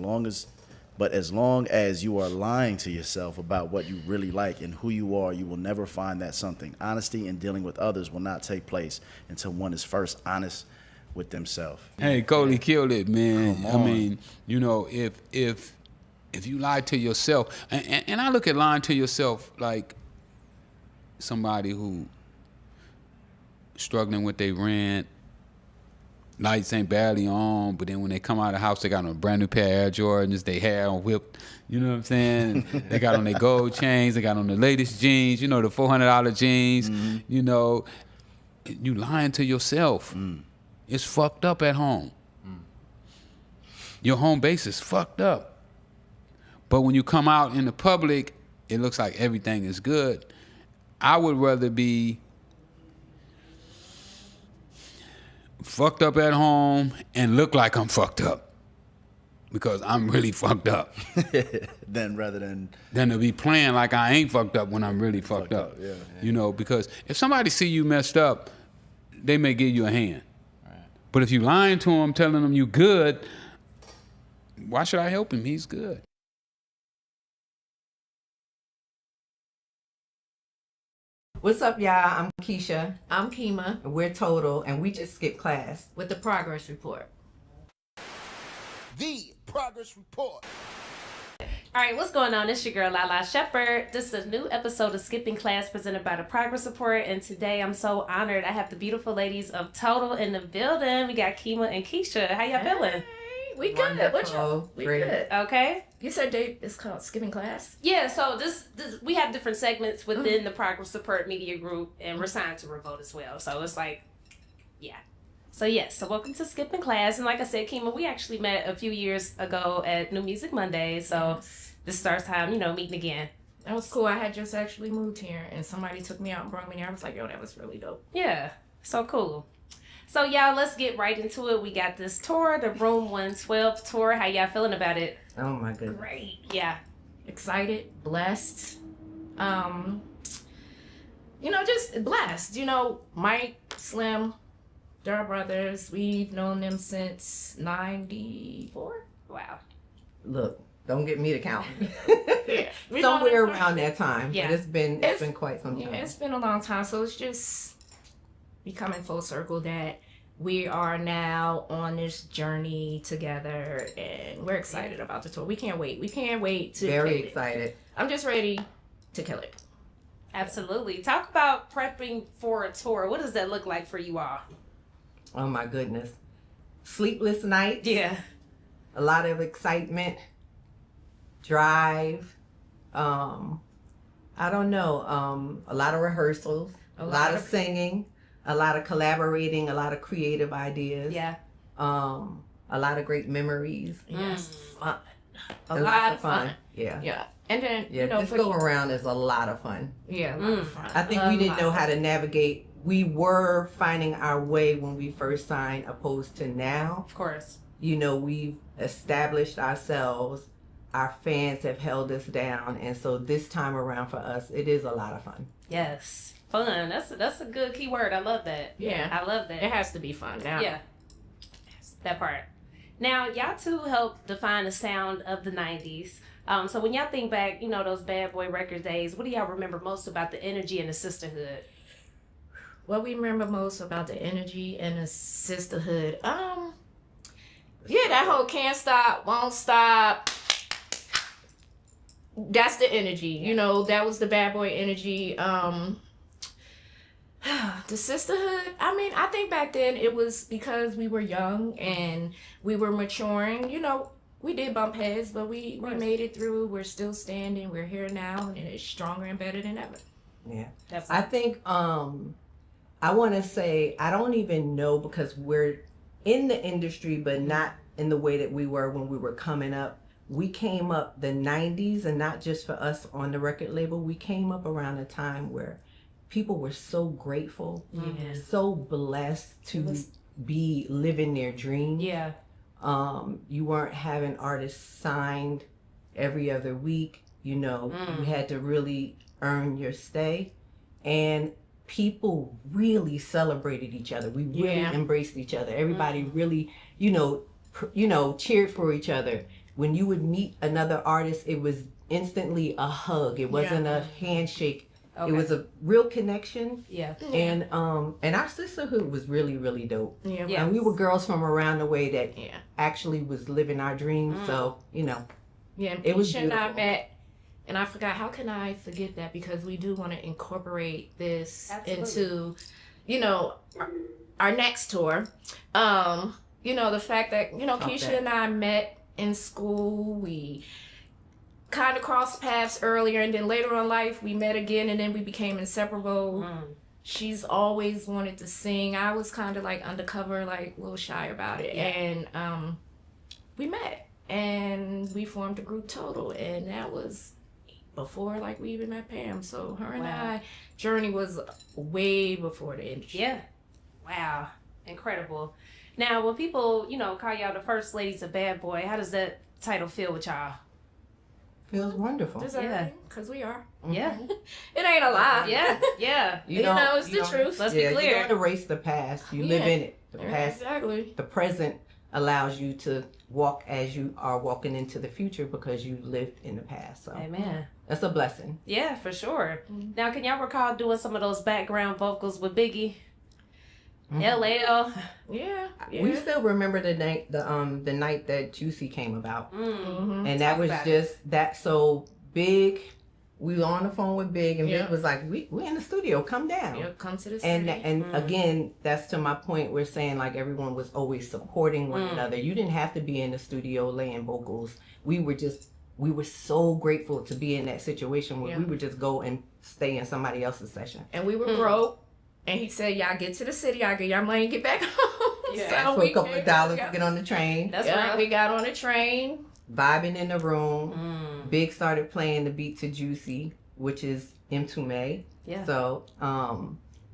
long as you are lying to yourself about what you really like and who you are, you will never find that something. Honesty in dealing with others will not take place until one is first honest with themselves. Hey, Cody killed it, man. Come on. I mean, you know, if you lie to yourself, and I look at lying to yourself like somebody who struggling with their rent, lights ain't barely on, but then when they come out of the house, they got on a brand new pair of Air Jordans, they hair on whipped, you know what I'm saying? They got on their gold chains, they got on the latest jeans, you know, the $400 jeans, you know. You lying to yourself. It's fucked up at home. Your home base is fucked up. But when you come out in the public, it looks like everything is good. I would rather be fucked up at home and look like I'm fucked up, because I'm really fucked up. rather than to be playing like I ain't fucked up when I'm really fucked up. Yeah. You know, because if somebody see you messed up, they may give you a hand. Right. But if you lying to them, telling them you good, why should I help him? He's good. What's up, y'all? I'm Keisha. I'm Kima. We're Total, and we just skipped class with the progress report. The progress report. All right, what's going on? It's your girl, Lala Shepherd. This is a new episode of Skipping Class presented by the Progress Report. And today I'm so honored. I have the beautiful ladies of Total in the building. We got Kima and Keisha. How y'all feeling? We good. What y'all? We Great. good. Okay. You said it's called Skipping Class? Yeah, so this we have different segments within the Progress Support Media Group, and we're signed to Revolt as well. So it's like, yeah. So yes, so welcome to Skipping Class. And like I said, Kima, we actually met a few years ago at New Music Monday. So this is our time, meeting again. That was cool. I had just actually moved here, and somebody took me out and brought me there. I was like, yo, that was really dope. Yeah, so cool. So y'all, let's get right into it. We got this tour, the Room 112 tour. How y'all feeling about it? Oh my goodness. Great. Yeah. Excited, blessed. Just blessed. Mike, Slim, they're our brothers. We've known them since 94. Wow. Look, don't get me to count. Yeah. Somewhere around that time. Yeah. But it's been quite some time. Yeah, it's been a long time. So it's just becoming full circle that we are now on this journey together, and we're excited about the tour. We can't wait. We can't wait to Very kill it. excited. I'm just ready to kill it. Absolutely. Talk about prepping for a tour. What does that look like for you all? Oh my goodness. Sleepless nights. Yeah. A lot of excitement. Drive. I don't know. A lot of rehearsals. A lot of singing. A lot of collaborating. A lot of creative ideas. Yeah. A lot of great memories. Yes. Fun. A lot of fun. Yeah. Yeah. And then, this go around is a lot of fun. Yeah, a lot of fun. I think we didn't know how to navigate. We were finding our way when we first signed, opposed to now. Of course. We've established ourselves. Our fans have held us down. And so this time around for us, it is a lot of fun. Yes. Fun. That's a good key word. I love that. Yeah. I love that. It has to be fun now. Yeah. That part. Now, y'all two helped define the sound of the 90s. So when y'all think back, those Bad Boy Record days, what do y'all remember most about the energy and the sisterhood? What we remember most about the energy and the sisterhood, that whole can't stop, won't stop. That's the energy, that was the Bad Boy energy. The sisterhood, I think back then it was because we were young and we were maturing, we did bump heads, but we made it through. We're still standing. We're here now, and it's stronger and better than ever. Yeah. Definitely. I think I want to say, I don't even know, because we're in the industry, but not in the way that we were when we were coming up. We came up the 90s, and not just for us on the record label. We came up around a time where people were so grateful, so blessed to be living their dreams. Yeah. You weren't having artists signed every other week. You had to really earn your stay, and people really celebrated each other. We really embraced each other. Everybody really, cheered for each other. When you would meet another artist, it was instantly a hug. It wasn't a handshake. Okay. It was a real connection. Yeah. And our sisterhood was really, really dope. Yeah. And we were girls from around the way that actually was living our dreams. So, Yeah, it was Keisha and I beautiful. met, and I forgot, how can I forget that? Because we do want to incorporate this into, our next tour. The fact that, Keisha and I met in school, we kind of crossed paths earlier, and then later on in life we met again, and then we became inseparable. She's always wanted to sing. I was kind of like undercover, like a little shy about it. And we met and we formed a group Total, and that was before we even met Pam. So her and I journey was way before the industry. Yeah. Wow. Incredible. Now, when people, call y'all the first ladies of Bad Boy, how does that title feel with y'all? Feels wonderful. Because we are. Yeah. It ain't a lie. Yeah. Yeah. It's the truth. Let's be clear. You don't erase the past. You live in it. The past, exactly. The present allows you to walk as you are walking into the future because you lived in the past. So Amen. That's a blessing. Yeah, for sure. Now, can y'all recall doing some of those background vocals with Biggie? LL. Yeah. We still remember the night the night that Juicy came about. Mm-hmm. And that was just that. So Big we were on the phone with Big, and Yeah. Big was like, "We in the studio. Come down." Yeah, come to the And city. again, that's to my point. We're saying like everyone was always supporting one Mm. another. You didn't have to be in the studio laying vocals. We were so grateful to be in that situation where Yeah. we would just go and stay in somebody else's session. And we were broke. And he said, y'all get to the city, I'll get y'all money and get back home. Yeah, for a couple of dollars to get on the train. That's right. We got on the train. Vibing in the room. Big started playing the beat to Juicy, which is M2May. Yeah. So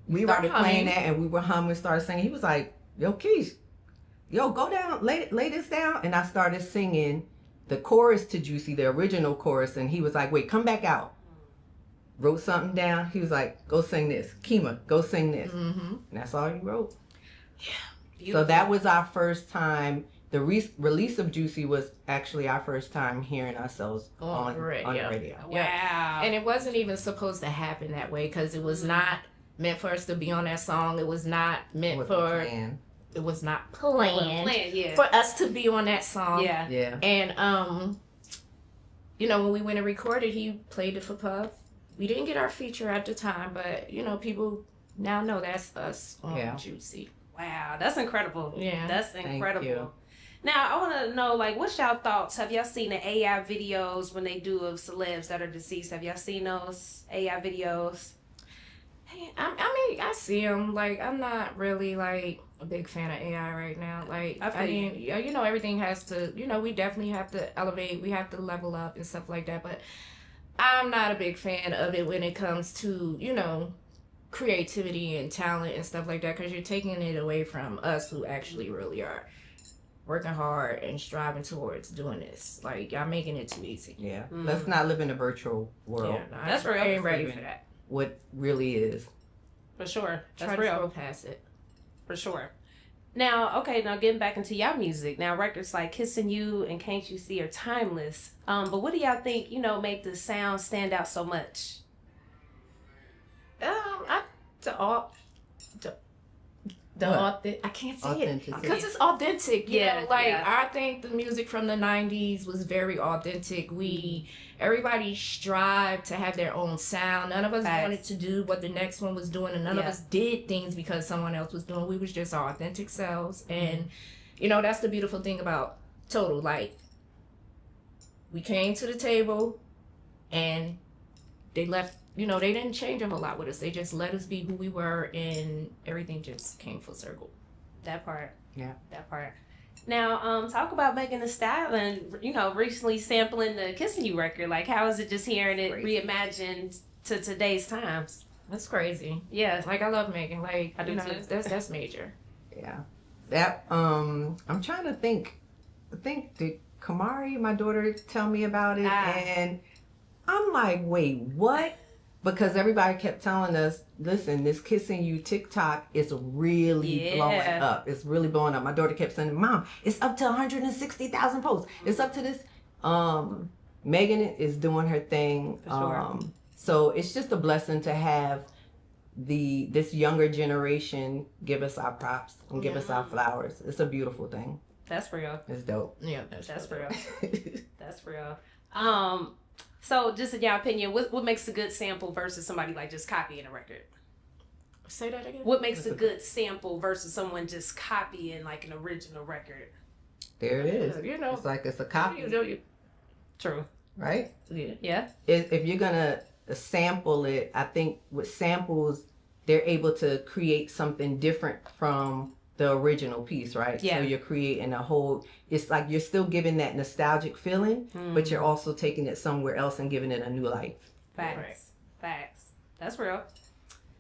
we Started started playing humming. that, and we were humming, started singing. He was like, "Yo, Keish, yo, go down, lay this down." And I started singing the chorus to Juicy, the original chorus, and he was like, "Wait, come back out." Wrote something down. He was like, "Go sing this. Kima, go sing this." Mm-hmm. And that's all he wrote. Yeah. So that was our first time. The release of Juicy was actually our first time hearing ourselves on the radio. Wow. And it wasn't even supposed to happen that way because it was not meant for us to be on that song. It was not meant Wasn't for planned. it was not planned yeah. for us to be on that song. Yeah. Yeah. And you know, when we went and recorded, he played it for Puff. We didn't get our feature at the time, but you know, people now know that's us on Juicy. Wow, that's incredible. Yeah. That's Thank incredible. you. Now, I want to know, like, what's y'all thoughts? Have y'all seen the AI videos when they do of celebs that are deceased? Have y'all seen those AI videos? Hey, I mean, I see them. Like, I'm not really, like, a big fan of AI right now. Like, I mean, you know, everything has to, you know, we definitely have to elevate. We have to level up and stuff like that. But I'm not a big fan of it when it comes to, you know, creativity and talent and stuff like that, because you're taking it away from us who actually really are working hard and striving towards doing this. Like, y'all making it too easy. Yeah. Let's not live in a virtual world. Yeah, no, that's real. I ain't ready for that. What really is. For sure. That's Try to real. scroll past it. For sure. Now, okay, now getting back into y'all music. Now, records like Kissing You and Can't You See are timeless. But what do y'all think, you know, make the sound stand out so much? I can't say it because it's authentic. You know, like I think the music from the '90s was very authentic. Everybody strived to have their own sound. None of us wanted to do what the next one was doing, and none of us did things because someone else was doing. We was just our authentic selves, and you know that's the beautiful thing about Total. Like we came to the table, and they left. You know, they didn't change a whole lot with us. They just let us be who we were, and everything just came full circle. That part. Yeah. That part. Now, talk about Megan Thee Stallion, you know, recently sampling the Kissing You record. Like, how is it just hearing it reimagined to today's times? That's crazy. Yeah. Like, I love Megan. Like, I do too. That's major. Yeah. That, I'm trying to think. Did Kamari, my daughter, tell me about it? And I'm like, wait, what? Because everybody kept telling us, listen, this Kissing You TikTok is really blowing up. It's really blowing up. My daughter kept saying, Mom, it's up to 160,000 posts. It's up to this. Megan is doing her thing. For sure. So it's just a blessing to have this younger generation give us our props and give us our flowers. It's a beautiful thing. That's real. It's dope. Yeah, that's real. That's real. So, just in your opinion, what makes a good sample versus somebody like just copying a record? Say that again. What makes a good sample versus someone just copying like an original record? There it is. You know, it's like it's a copy. True. Right? Yeah. Yeah. If you're gonna sample it, I think with samples, they're able to create something different from the original piece, right? Yeah. So you're creating a whole, it's like you're still giving that nostalgic feeling, but you're also taking it somewhere else and giving it a new life. Facts. Right. Facts. That's real.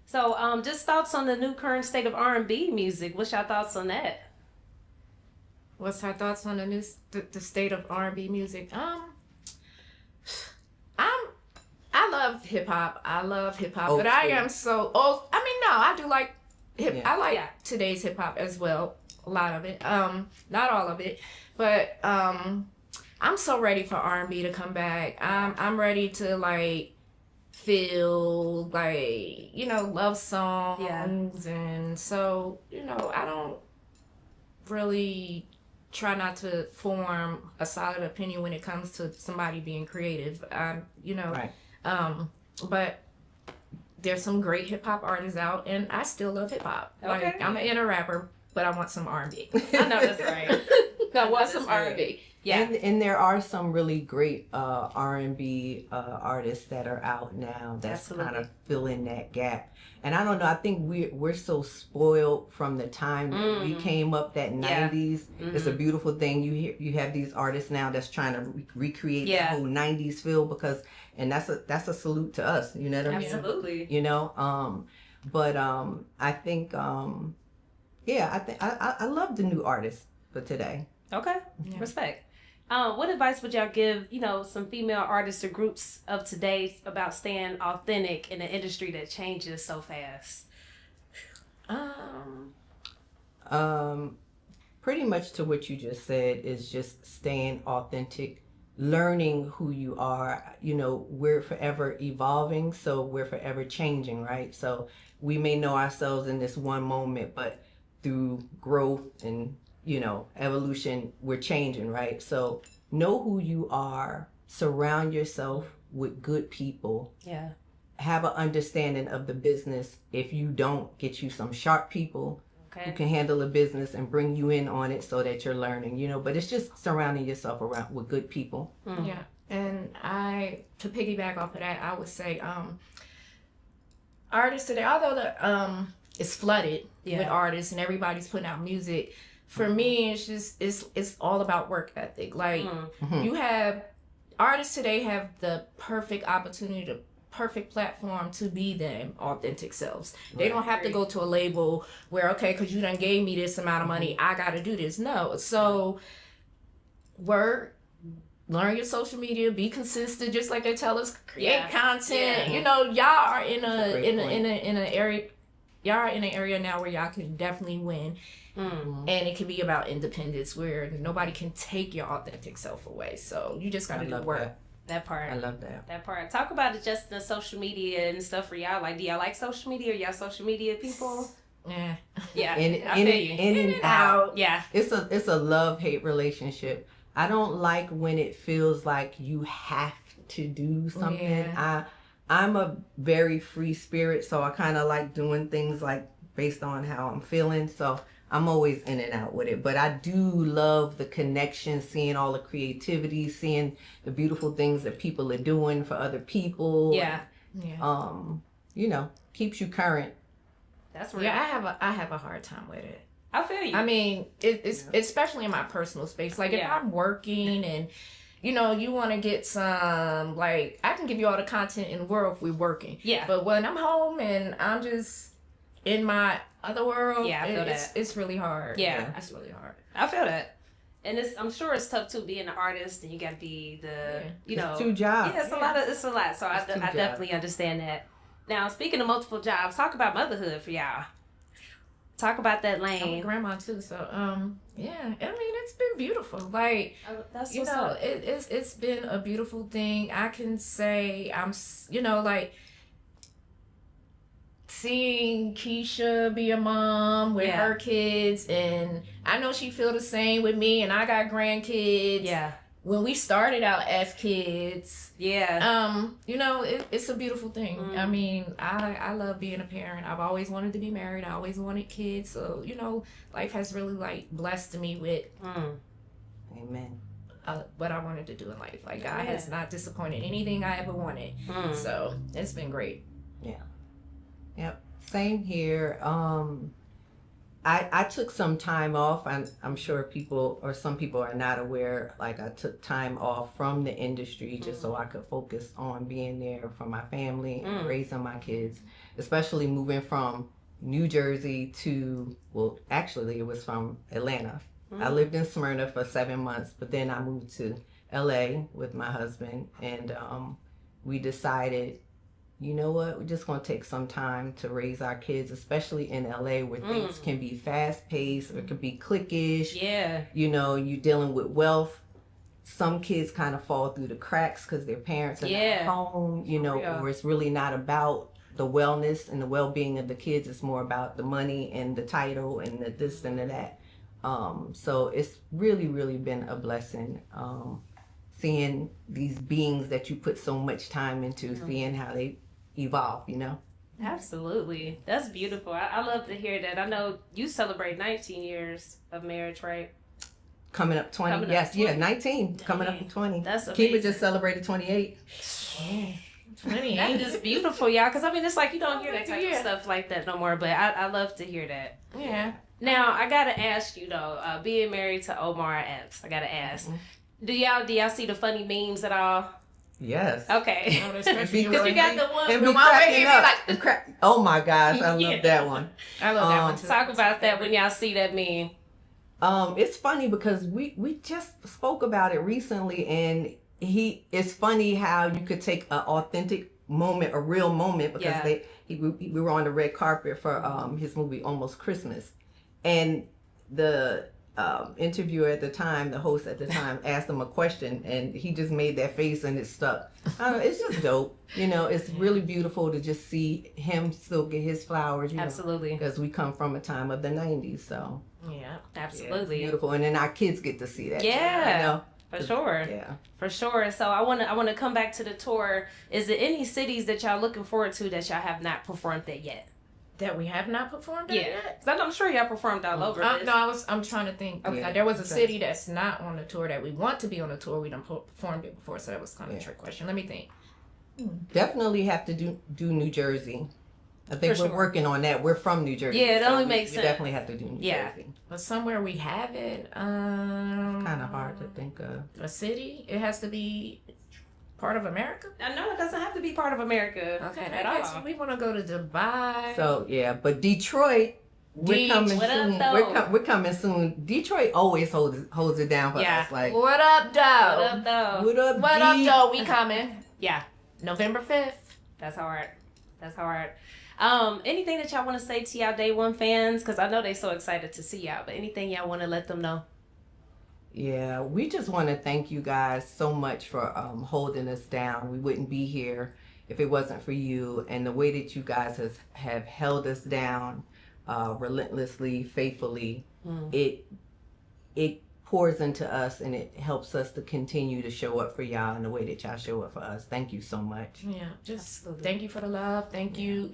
So, just thoughts on the new current state of R&B music. What's your thoughts on that? What's our thoughts on the state of R&B music? I love hip hop. But I am so old. I mean, no, I do like I like today's hip hop as well. A lot of it. Not all of it, but I'm so ready for R&B to come back. I'm ready to like feel like, you know, love songs, and so, you know, I don't really try not to form a solid opinion when it comes to somebody being creative. You know, But there's some great hip hop artists out, and I still love hip hop. Okay. Like, I'm an inner rapper, but I want some R&B. I know that's right. I want some R&B. Yeah, and there are some really great R&B artists that are out now that's kind of filling that gap. And I don't know, I think we're so spoiled from the time that we came up, that 90s. It's a beautiful thing. You have these artists now that's trying to recreate the whole 90s feel, because, and that's a salute to us. You know what I mean? Absolutely. You know, but I think I love the new artists for today. Okay, respect. What advice would y'all give, some female artists or groups of today about staying authentic in an industry that changes so fast? Pretty much to what you just said, is just staying authentic, learning who you are. We're forever evolving, so we're forever changing, right? So we may know ourselves in this one moment, but through growth and evolution, we're changing, right? So know who you are, surround yourself with good people. Yeah. Have an understanding of the business. If you don't, get you some sharp people who can handle a business and bring you in on it so that you're learning, but it's just surrounding yourself around with good people. Yeah. And to piggyback off of that, I would say artists today, although it's flooded with artists and everybody's putting out music, for me, it's just it's all about work ethic. Like you have artists today have the perfect opportunity, the perfect platform to be them authentic selves. They don't have to go to a label where, okay, because you done gave me this amount of money, I got to do this. No. So work, learn your social media, be consistent, just like they tell us, create content. Y'all are in an area. Y'all are in an area now where y'all can definitely win. And it can be about independence, where nobody can take your authentic self away. So you just gotta do work. That part. I love that. That part. Talk about it, just the social media and stuff for y'all. Like, do y'all like social media? Are y'all social media people? Yeah. Yeah. In and out. Yeah. It's a love-hate relationship. I don't like when it feels like you have to do something. Yeah. I'm a very free spirit, so I kind of like doing things like based on how I'm feeling. So I'm always in and out with it. But I do love the connection, seeing all the creativity, seeing the beautiful things that people are doing for other people. Yeah. Keeps you current. That's real. Yeah, I have a hard time with it. I feel you. I mean, it's especially in my personal space. Like if I'm working and you want to get some, like, I can give you all the content in the world if we're working. Yeah. But when I'm home and I'm just in my other world, I feel that. It's really hard. Yeah. It's really hard. I feel that. And I'm sure it's tough too, being an artist, and you got to be It's 2 jobs. Yeah, it's a lot. So I definitely understand that. Now, speaking of multiple jobs, talk about motherhood for y'all. Talk about that lane. I'm a grandma too, so yeah. I mean, it's been beautiful. Like that's it's been a beautiful thing. I can say I'm like seeing Keisha be a mom with her kids, and I know she feel the same with me, and I got grandkids. Yeah. When we started out as kids, it's a beautiful thing. I mean, I love being a parent. I've always wanted to be married. I always wanted kids. So, life has really blessed me with Amen. What I wanted to do in life. Like, God has not disappointed anything I ever wanted. So it's been great. Yeah. Yep. Same here. I took some time off. I'm sure some people are not aware, like I took time off from the industry just so I could focus on being there for my family and raising my kids, especially moving from New Jersey to, well, actually it was from Atlanta. I lived in Smyrna for 7 months, but then I moved to LA with my husband, and we decided, you know what, we're just going to take some time to raise our kids, especially in LA where things can be fast paced or it can be cliquish. Yeah. You're dealing with wealth. Some kids kind of fall through the cracks because their parents are not home, or it's really not about the wellness and the well-being of the kids. It's more about the money and the title and the this and the that. So it's really, really been a blessing. seeing these beings that you put so much time into, Mm-hmm. seeing how they evolve, Absolutely. That's beautiful. I love to hear that. I know you celebrate 19 years of marriage, right? Coming up 20. Coming up Yes, 20. 19. Coming up in 20. That's Kiva amazing. just celebrated 28. 28. That is beautiful, y'all. Because, I mean, it's like you don't hear that type of stuff like that no more. But I love to hear that. Yeah. Now, I got to ask you, though, being married to Omar Epps, I got to ask. Do y'all see the funny memes at all? Yes. Okay. Because you got the one. And be the one cracking where up. he be Oh my gosh, I love Yeah. that one. I love that one too. Talk about that when y'all see that meme. It's funny because we just spoke about it recently, and it's funny how you could take an authentic moment, a real moment, because Yeah. we were on the red carpet for his movie Almost Christmas, and the interviewer at the time, the host at the time, asked him a question, and he just made that face and it stuck. It's just dope. It's really beautiful to just see him still get his flowers. Absolutely. Because we come from a time of the 90s, so. Yeah, Yeah, absolutely. it's beautiful, and then our kids get to see that. too, Yeah, for sure. Yeah, for sure. So I want to come back to the tour. Is there any cities that y'all looking forward to that y'all have not performed at yet? That we have not performed at yet? 'Cause I'm sure y'all performed all over. this. No, I'm trying to think. Okay. There was a city that's not on the tour that we want to be on the tour. We done performed it before, so that was kind of a trick question. Let me think. definitely have to do New Jersey. I think For we're sure. working on that. We're from New Jersey. Yeah, it only we- makes we sense. definitely have to do New Jersey. But somewhere we haven't. Kind of hard to think of. A city? It has to be part of America? No, it doesn't have to be part of America. Okay, at I guess all. we want to go to Dubai. So yeah, but Detroit, we're coming What up, soon. though? We're coming soon. Detroit always holds it down for us. Like what up, though? What up, though? What up, What up, D? though? We coming. Yeah. November 5th. That's hard. That's hard. Anything that y'all want to say to y'all Day One fans? Because I know they so excited to see y'all. But anything y'all want to let them know? Yeah, we just want to thank you guys so much for holding us down. We wouldn't be here if it wasn't for you, and the way that you guys have held us down relentlessly, faithfully. It pours into us, and it helps us to continue to show up for y'all in the way that y'all show up for us. Thank you so much. Yeah, just thank you for the love. Thank you,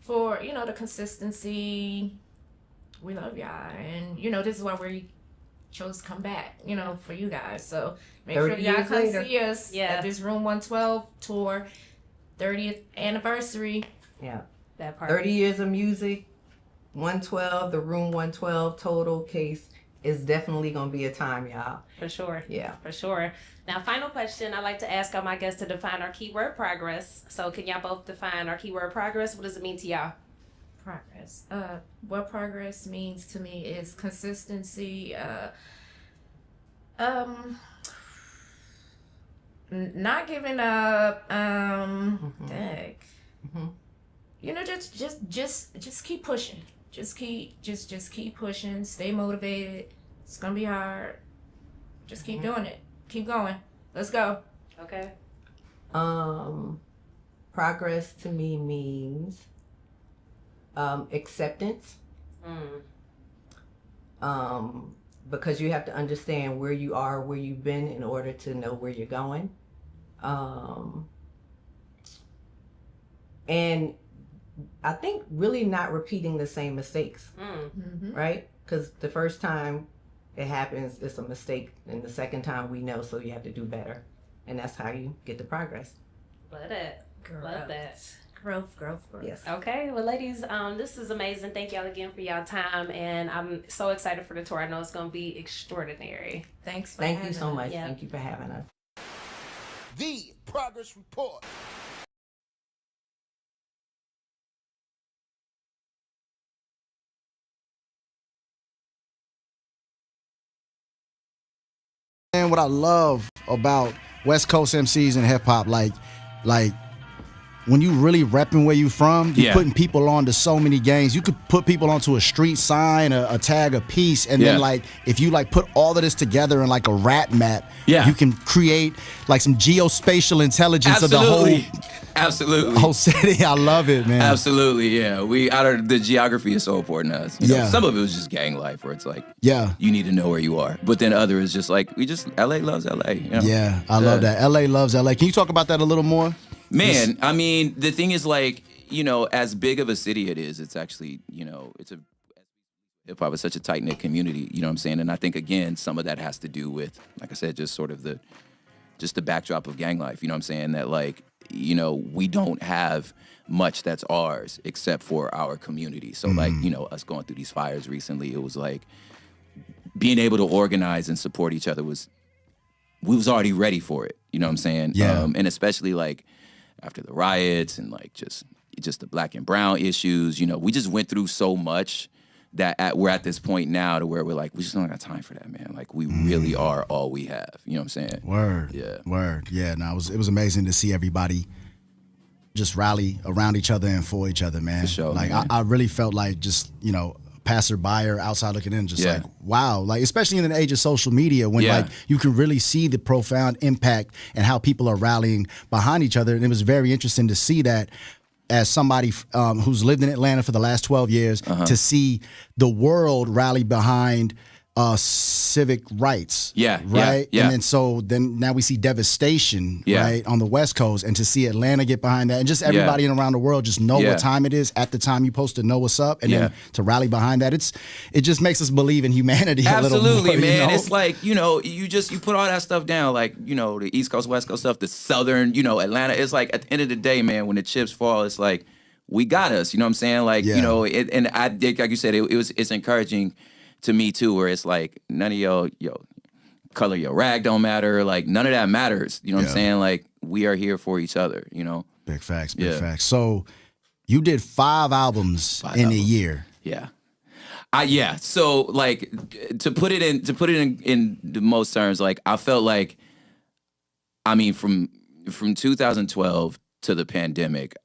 for, the consistency. We love y'all. And, this is why we chose to come back, for you guys. So make sure 30 y'all years come later. see us at this Room 112 tour, 30th anniversary. Yeah. That part. 30 years of music, 112, the Room 112 total case is definitely going to be a time, y'all. For sure. Yeah. For sure. Now, final question. I like to ask all my guests to define our keyword progress. So can y'all both define our keyword progress? What does it mean to y'all? Progress. What progress means to me is consistency, not giving up, dang. Just keep pushing. Just keep pushing, stay motivated. It's gonna be hard. Just keep doing it. Keep going. Let's go. Okay. Progress to me means acceptance. Because you have to understand where you are, where you've been, in order to know where you're going. And I think really not repeating the same mistakes, right? Because the first time it happens, it's a mistake, and the second time we know, so you have to do better, and that's how you get the progress. Love it. Love that. Growth. Yes. Okay. Well, ladies, this is amazing. Thank y'all again for y'all time, and I'm so excited for the tour. I know it's going to be extraordinary. Thanks for Thank you so having much. us. Yeah. Thank you for having us. The Progress Report. And what I love about West Coast MCs and hip hop, like when you really repping where you from, you putting people onto so many games. You could put people onto a street sign, a tag, a piece, and then like if you like put all of this together in like a rap map, you can create like some geospatial intelligence of the whole Absolutely. Whole city. I love it, man. Absolutely, yeah. The geography is so important to us. You know? Some of it was just gang life, where it's like, you need to know where you are. But then other is just like, LA loves LA. You know? Yeah, I love that. LA loves LA. Can you talk about that a little more? Man, I mean, the thing is, like, you know, as big of a city it is, it's actually, you know, hip hop is such a tight knit community. You know what I'm saying? And I think, again, some of that has to do with, like I said, just sort of the backdrop of gang life. You know what I'm saying? That, like, you know, we don't have much that's ours except for our community. So, like, you know, us going through these fires recently, it was like being able to organize and support each other we was already ready for it. You know what I'm saying? Yeah. And especially, like, after the riots and, like, just the black and brown issues, you know, we just went through so much that we're at this point now to where we're like, we just don't got time for that, man. Like, we really are all we have. You know what I'm saying? Word. Yeah. Word. Yeah. No, it was amazing to see everybody just rally around each other and for each other, man. For sure. Like, man. I really felt like just, you know, passerby or outside looking in, just like, wow. Like, especially in an age of social media when like you can really see the profound impact and how people are rallying behind each other. And it was very interesting to see that as somebody who's lived in Atlanta for the last 12 years, to see the world rally behind civic rights. Yeah. Right? Yeah. And then now we see devastation, right, on the West Coast. And to see Atlanta get behind that and just everybody around the world just know what time it is at the time you're supposed to know what's up. And then to rally behind that, it just makes us believe in humanity a little more. Absolutely, man. You know? It's like, you know, you put all that stuff down, like, you know, the East Coast, West Coast stuff, the Southern, you know, Atlanta. It's like, at the end of the day, man, when the chips fall, it's like, we got us. You know what I'm saying? Like, you know, and I like you said, it's encouraging to me too, where it's like, none of your color, your rag don't matter. Like, none of that matters. You know what I'm saying? Like, we are here for each other, you know? Big facts, big facts. So you did 5 albums in a year. Yeah. So, like, to put it in the most terms, like, I felt like, I mean, from 2012 to the pandemic,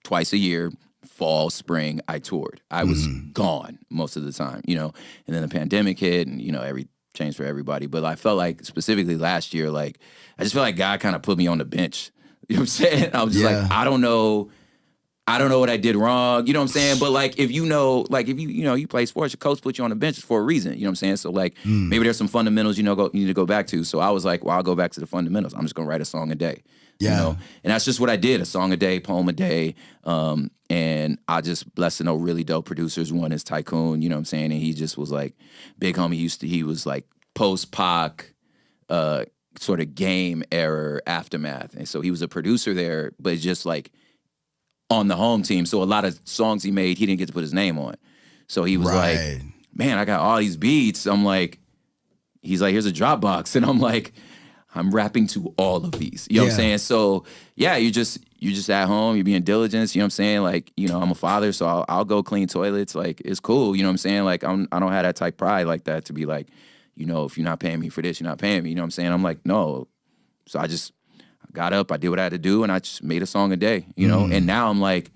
twice a year, fall, spring, I toured. I was gone most of the time, you know, and then the pandemic hit and, you know, changed for everybody. But I felt like specifically last year, like, I just feel like God kind of put me on the bench. You know what I'm saying? I was just like, I don't know what I did wrong. You know what I'm saying? But like, if you know, like, if you play sports, your coach put you on the bench for a reason. You know what I'm saying? So like, maybe there's some fundamentals, you need to go back to. So I was like, well, I'll go back to the fundamentals. I'm just going to write a song a day. Yeah. You know? And that's just what I did, a song a day, poem a day. And I just blessed to know really dope producers. One is Tycoon, you know what I'm saying? And he just was like, big homie he was like post-Pac, sort of Game era aftermath. And so he was a producer there, but just like on the home team. So a lot of songs he made, he didn't get to put his name on. So he was like, man, I got all these beats. I'm like, he's like, here's a Dropbox. And I'm like, I'm rapping to all of these. You know what I'm saying? So yeah, you just at home, you're being diligent, you know what I'm saying? Like, you know, I'm a father, so I'll go clean toilets. Like, it's cool, you know what I'm saying? Like, I don't have that type pride like that to be like, you know, if you're not paying me for this, you're not paying me, you know what I'm saying? I'm like, no. So I got up, I did what I had to do, and I just made a song a day, you know? And now I'm like,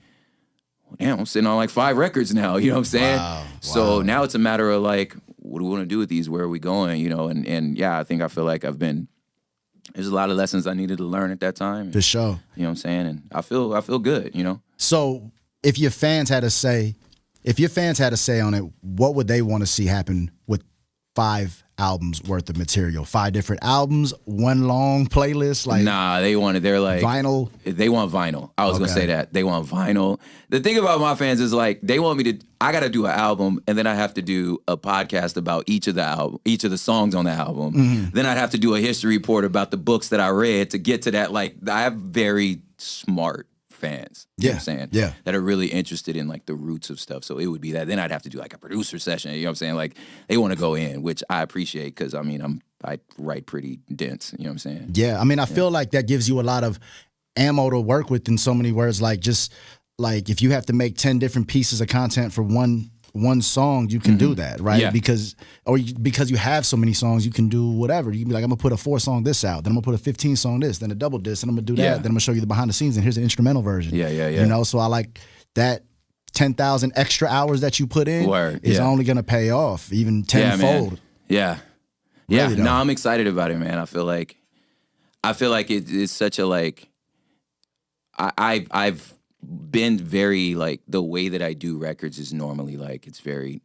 well, damn, I'm sitting on like 5 records now, you know what I'm saying? Wow. So now it's a matter of like, what do we want to do with these? Where are we going? You know, and yeah, I feel like there's a lot of lessons I needed to learn at that time. For sure. You know what I'm saying? And I feel good, you know? So if your fans had a say on it, what would they want to see happen with 5 albums worth of material? 5 different albums, 1 long playlist? Like, nah, they're like vinyl. They want vinyl. I was gonna say that. They want vinyl. The thing about my fans is like, they want me to, I gotta do an album, and then I have to do a podcast about each of the songs on the album. Then I'd have to do a history report about the books that I read to get to that. Like, I have very smart fans, you know what I'm saying? Yeah. That are really interested in like the roots of stuff. So it would be that. Then I'd have to do like a producer session, you know what I'm saying? Like, they want to go in, which I appreciate, because I mean, I write pretty dense, you know what I'm saying? Yeah, I mean, I feel like that gives you a lot of ammo to work with in so many words. Like, just like if you have to make 10 different pieces of content for one song, you can do that, right? Yeah. Because you have so many songs, you can do whatever. You can be like, I'm gonna put a 4-song this out, then I'm gonna put a 15-song this, then a double this, and I'm gonna do that. Then I'm gonna show you the behind the scenes, and here's an instrumental version. Yeah. You know, so I like that 10,000 extra hours that you put in is only gonna pay off, even tenfold. Yeah. Really, no, I'm excited about it, man. I feel like it's such a like, I've been very like the way that I do records is normally like it's very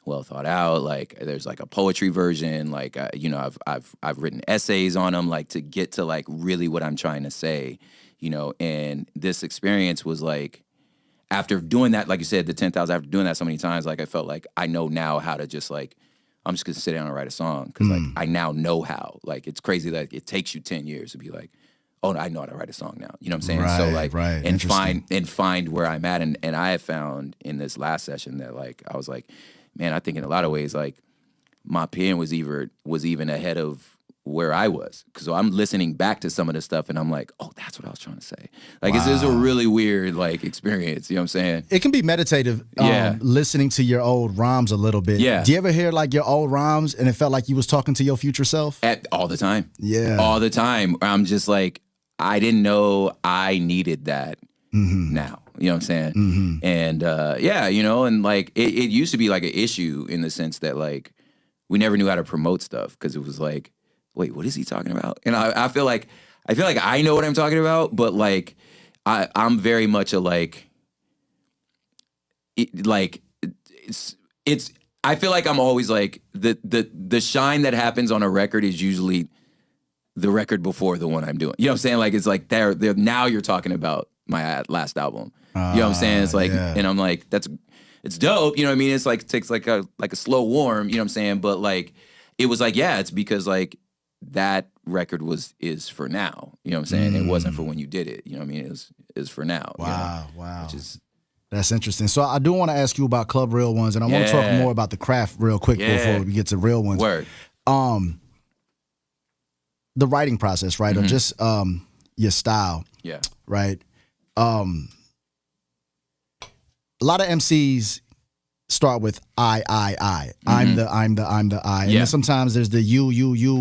well thought out. Like there's like a poetry version. Like you know, I've written essays on them, like to get to like really what I'm trying to say. You know, and this experience was like after doing that, like you said, the 10,000. After doing that so many times, like I felt like I know now how to just like I'm just gonna sit down and write a song because like I now know how. Like it's crazy that it takes you 10 years to be like, oh, I know how to write a song now. You know what I'm saying? Right, So like, right. and find where I'm at. And I have found in this last session that like I was like, man, I think in a lot of ways like my pen was even ahead of where I was. So I'm listening back to some of the stuff and I'm like, oh, that's what I was trying to say. Like it's a really weird like experience. You know what I'm saying? It can be meditative. Listening to your old rhymes a little bit. Yeah. Do you ever hear like your old rhymes and it felt like you was talking to your future self? All the time. Yeah. All the time. I'm just like, I didn't know I needed that now. You know what I'm saying? And yeah, you know, and like it used to be like an issue in the sense that like we never knew how to promote stuff because it was like, wait, what is he talking about? And I feel like I know what I'm talking about, but like I'm very much a like it's I feel like I'm always like the shine that happens on a record is usually the record before the one I'm doing. You know what I'm saying? Like it's like they're now you're talking about my last album. You know what I'm saying? It's like and I'm like it's dope, you know what I mean? It's like it takes like a slow warm, you know what I'm saying? But like it was like it's because like that record is for now. You know what I'm saying? It wasn't for when you did it. You know what I mean? It was for now. Wow, you know? wow. Which is That's interesting. So I do want to ask you about Club Real Ones, and I want to talk more about the craft real quick before we get to Real Ones. Word. The writing process, right? Or just your style. Yeah. Right. A lot of MCs start with I. I'm the I. And then sometimes there's the you,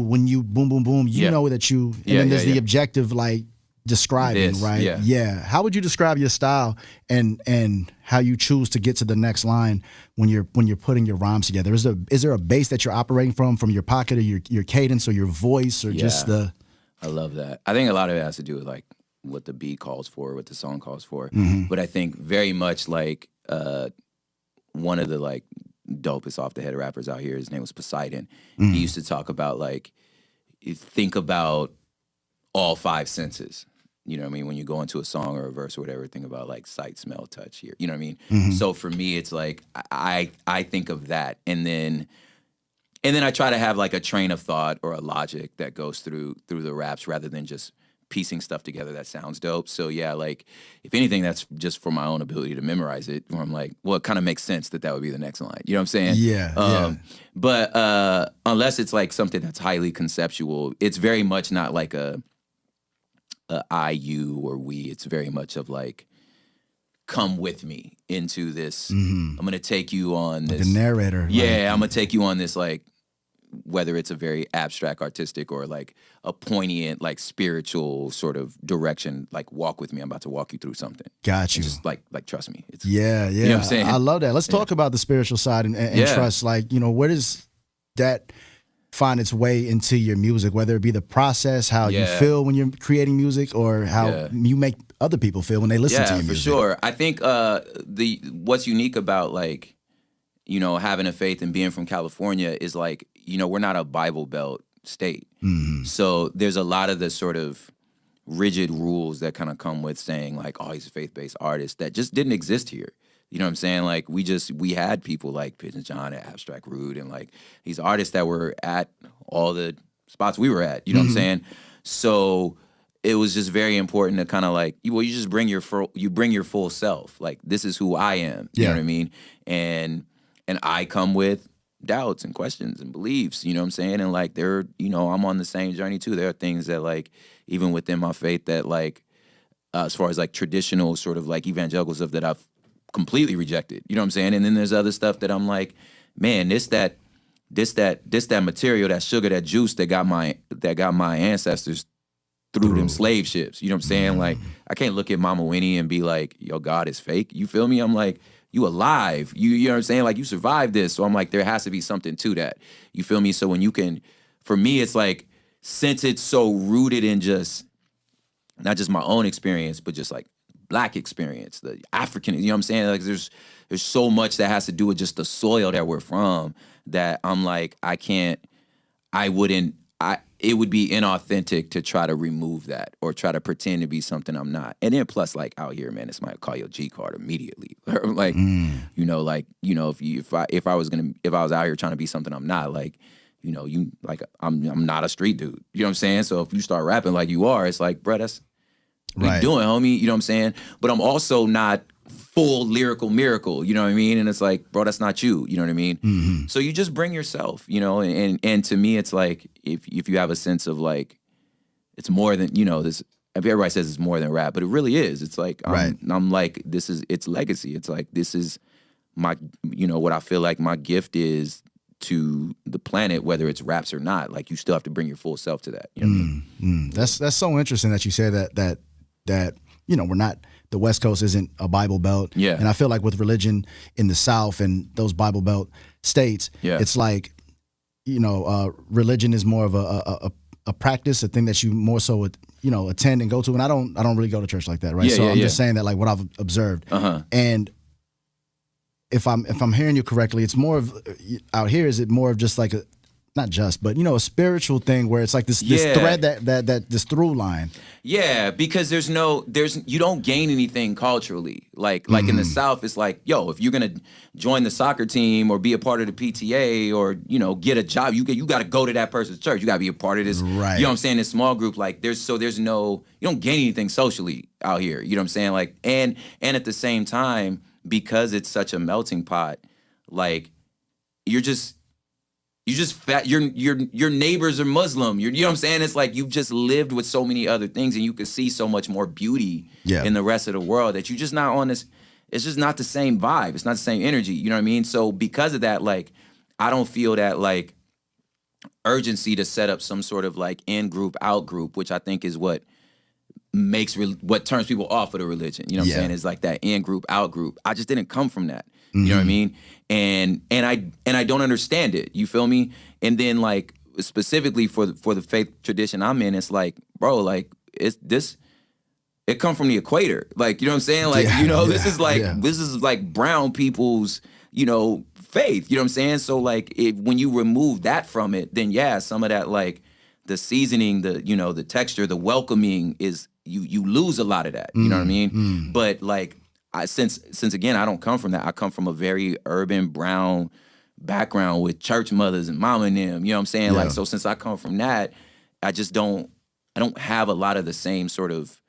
when you boom, boom, boom, you know that you, and then there's the objective, like describing, This, right? yeah. How would you describe your style and how you choose to get to the next line when you're putting your rhymes together? Is there a bass that you're operating from your pocket or your cadence or your voice or just the... I love that. I think a lot of it has to do with like what the beat calls for, what the song calls for. But I think very much like one of the like dopest off the head rappers out here, his name was Poseidon. He used to talk about like, think about all five senses. You know what I mean? When you go into a song or a verse or whatever, think about like sight, smell, touch, hear. You know what I mean? So for me, it's like I think of that, and then I try to have like a train of thought or a logic that goes through the raps rather than just piecing stuff together that sounds dope. So yeah, like if anything, that's just for my own ability to memorize it. Where I'm like, well, it kind of makes sense that would be the next line. You know what I'm saying? Yeah. But unless it's like something that's highly conceptual, it's very much not like a I, you, or we. It's very much of like, come with me into this. I'm gonna take you on this. Like a narrator. Yeah, I'm gonna take you on this, like, whether it's a very abstract, artistic, or like a poignant, like spiritual sort of direction. Like, walk with me. I'm about to walk you through something. Got you. And just like trust me. It's, yeah. You know what I'm saying? I love that. Let's talk about the spiritual side and trust. Like, you know, where does that find its way into your music, whether it be the process, how you feel when you're creating music, or how you make other people feel when they listen to your music? Yeah, for sure. I think what's unique about, like, you know, having a faith and being from California is, like, you know, we're not a Bible Belt state. So there's a lot of the sort of rigid rules that kind of come with saying, like, oh, he's a faith-based artist that just didn't exist here. You know what I'm saying? Like, we had people like Pigeon John and Abstract Rude and like these artists that were at all the spots we were at. You know what I'm saying? So it was just very important to kind of like, you just bring your full self. Like, this is who I am. You know what I mean? And I come with doubts and questions and beliefs. You know what I'm saying? And like, I'm on the same journey too. There are things that, like, even within my faith that, like, as far as like traditional sort of like evangelical stuff that I've completely rejected. You know what I'm saying? And then there's other stuff that I'm like, man, this that material, that sugar, that juice that got my ancestors through them slave ships. You know what I'm saying? Like, I can't look at Mama Winnie and be like, yo, God is fake. You feel me? I'm like, you alive. You know what I'm saying? Like, you survived this. So I'm like, there has to be something to that. You feel me? So when you can, for me, it's like, since it's so rooted in just not just my own experience, but just like Black experience, the African, you know what I'm saying? Like there's so much that has to do with just the soil that we're from that I'm like, it would be inauthentic to try to remove that or try to pretend to be something I'm not. And then plus like out here, man, it's might call your G card immediately. Like, you know, if I was out here trying to be something I'm not, like, you know, I'm not a street dude. You know what I'm saying? So if you start rapping like you are, it's like, bro, that's what you doing, homie. You know what I'm saying? But I'm also not full lyrical miracle, you know what I mean? And it's like, bro, that's not you, you know what I mean? So you just bring yourself, you know, and to me, it's like, if you have a sense of like, it's more than, you know, this, everybody says it's more than rap, but it really is. It's like, I'm like, it's legacy. It's like, this is my, you know, what I feel like my gift is to the planet, whether it's raps or not. Like, you still have to bring your full self to that. You know what I mean? That's so interesting that you say that, you know, the West Coast isn't a Bible Belt. Yeah. And I feel like with religion in the South and those Bible Belt states, it's like, you know, religion is more of a practice, a thing that you more so would, you know, attend and go to. And I don't really go to church like that, right? So I'm just saying that, like, what I've observed. And if I'm hearing you correctly, it's more of out here. Is it more of just like not just, but, you know, a spiritual thing where it's like this thread that this through line. Yeah, because you don't gain anything culturally. Like in the South, it's like, yo, if you're gonna join the soccer team or be a part of the PTA or, you know, get a job, you got to go to that person's church. You got to be a part of this. Right. You know what I'm saying? This small group, like you don't gain anything socially out here. You know what I'm saying? Like, and at the same time, because it's such a melting pot, like you're just fat. Your neighbors are Muslim. You know what I'm saying? It's like you've just lived with so many other things, and you can see so much more beauty in the rest of the world that you're just not on this. It's just not the same vibe. It's not the same energy. You know what I mean? So because of that, like, I don't feel that like urgency to set up some sort of like in group, out group, which I think is what what turns people off of the religion. You know what I'm saying? Is like that in group, out group. I just didn't come from that. You know what I mean? And I don't understand it. You feel me? And then like specifically for the faith tradition I'm in, it's like, bro, like it come from the equator. Like, you know what I'm saying? Like, you know, this is like brown people's, you know, faith. You know what I'm saying? So like when you remove that from it, then some of that, like the seasoning, the texture, the welcoming is you lose a lot of that. You know what I mean? But like since again, I don't come from that. I come from a very urban brown background with church mothers and mama and them, you know what I'm saying? Like, so since I come from that, I don't have a lot of the same sort of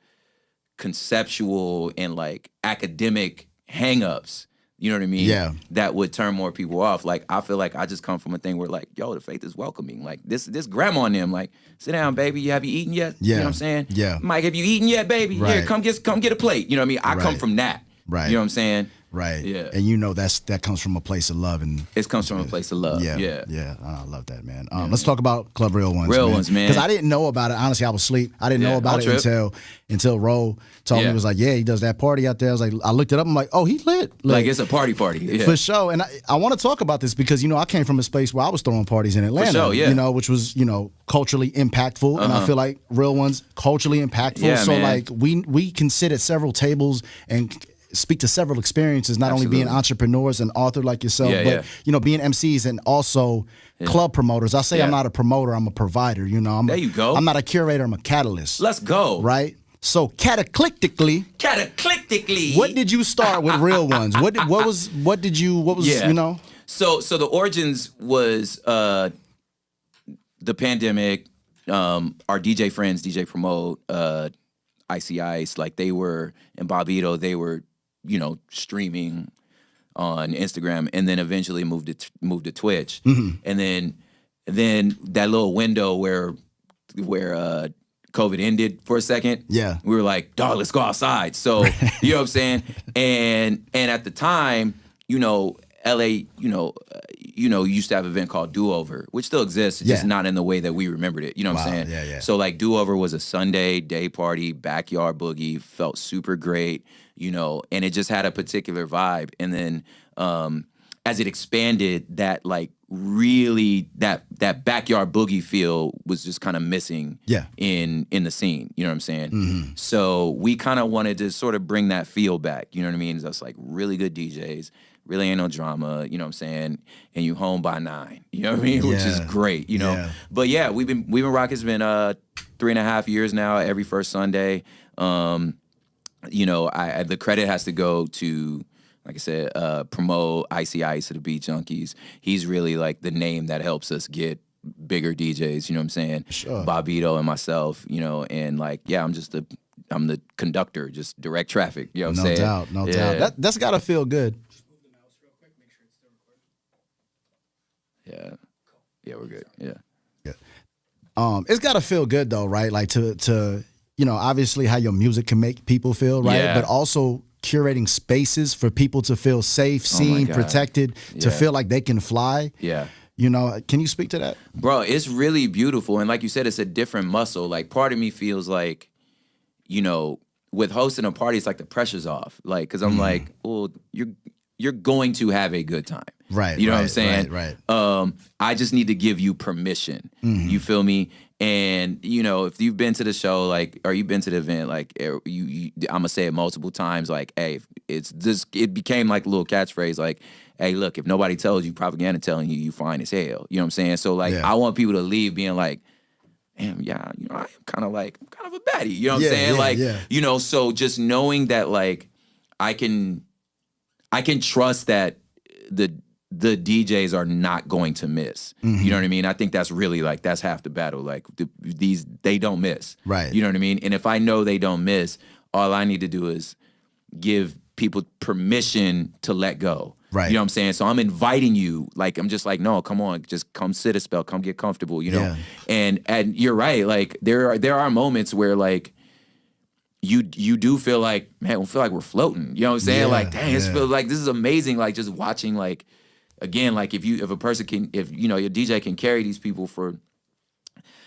conceptual and like academic hangups, you know what I mean? Yeah. That would turn more people off. Like, I feel like I just come from a thing where like, yo, the faith is welcoming. Like this grandma and them, like, sit down, baby. Have you eaten yet? Yeah. You know what I'm saying? Yeah. Mike, have you eaten yet, baby? Right. Here, come get a plate. You know what I mean? I come from that. Right. You know what I'm saying? Right. Yeah. And you know that comes from a place of love, and it comes from a place of love. Yeah. Yeah. Yeah. I love that, man. Let's talk about Club Real Ones. Real Ones, man. Because I didn't know about it. Honestly, I was asleep. I didn't know about it until Ro told me. It was like, he does that party out there. I was like, I looked it up. I'm like, oh, he lit. Like it's a party. Yeah. For sure. And I want to talk about this because, you know, I came from a space where I was throwing parties in Atlanta. For sure, yeah. You know, which was, you know, culturally impactful. And I feel like Real Ones culturally impactful. Yeah, so man. like we can sit at several tables and speak to several experiences, not only being entrepreneurs and author like yourself, but you know, being MCs and also club promoters. I say I'm not a promoter, I'm a provider. You know, there you go. I'm not a curator, I'm a catalyst. Let's go. Right? So cataclystically, what did you start with Real Ones? What was you know? So the origins was the pandemic. Our DJ friends, DJ Promote, Icy Ice, like they were in Bobito, they were, you know, streaming on Instagram, and then eventually moved to Twitch, and then that little window where COVID ended for a second. Yeah, we were like, dog, let's go outside. So you know what I'm saying, and at the time, you know, LA, you know, used to have an event called Do Over, which still exists, just not in the way that we remembered it. You know what I'm saying? Yeah. So like Do Over was a Sunday day party, backyard boogie, felt super great, you know, and it just had a particular vibe. And then as it expanded, that like really that backyard boogie feel was just kind of missing in the scene. You know what I'm saying? Mm-hmm. So we kind of wanted to sort of bring that feel back. You know what I mean? That's like really good DJs, really ain't no drama, you know what I'm saying? And you home by 9, you know what I mean? Which is great, you know? Yeah. But yeah, we've been rocking. It's been 3.5 years now, every first Sunday. You know, the credit has to go to, like I said, promote Icy Ice of the Beat Junkies. He's really like the name that helps us get bigger DJs, you know what I'm saying? Sure. Bobito and myself, you know, and like, yeah, I'm the conductor, just direct traffic, you know what I'm saying? No doubt. That's gotta feel good. Yeah. Yeah, we're good. Yeah. It's gotta feel good though, right? Like to you know, obviously how your music can make people feel, right? Yeah. But also curating spaces for people to feel safe, seen, God. protected, to feel like they can fly. Yeah. You know, can you speak to that? Bro, it's really beautiful. And like you said, it's a different muscle. Like part of me feels like, you know, with hosting a party, it's like the pressure's off. Like, cause I'm like, well, you're going to have a good time. Right. You know what I'm saying? Right. I just need to give you permission. You feel me? And you know, if you've been to the show, like, or you've been to the event, like, I'm gonna say it multiple times, like, hey, it became like a little catchphrase, like, hey, look, if nobody tells you, propaganda telling you, you fine as hell. You know what I'm saying? So like, I want people to leave being like, damn, yeah, you know, I'm kind of a baddie. You know what I'm saying? You know, so just knowing that, like, I can trust that the DJs are not going to miss. You know what I mean? I think that's really like, that's half the battle. Like they don't miss. Right. You know what I mean? And if I know they don't miss, all I need to do is give people permission to let go. Right. You know what I'm saying? So I'm inviting you, like, I'm just like, no, come on, just come sit a spell, come get comfortable, you know? And you're right, like there are moments where like you do feel like, man, we feel like we're floating. You know what I'm saying? Like, dang, it feels like this is amazing. Like just watching, like, again, like if a person can, if you know, your DJ can carry these people for,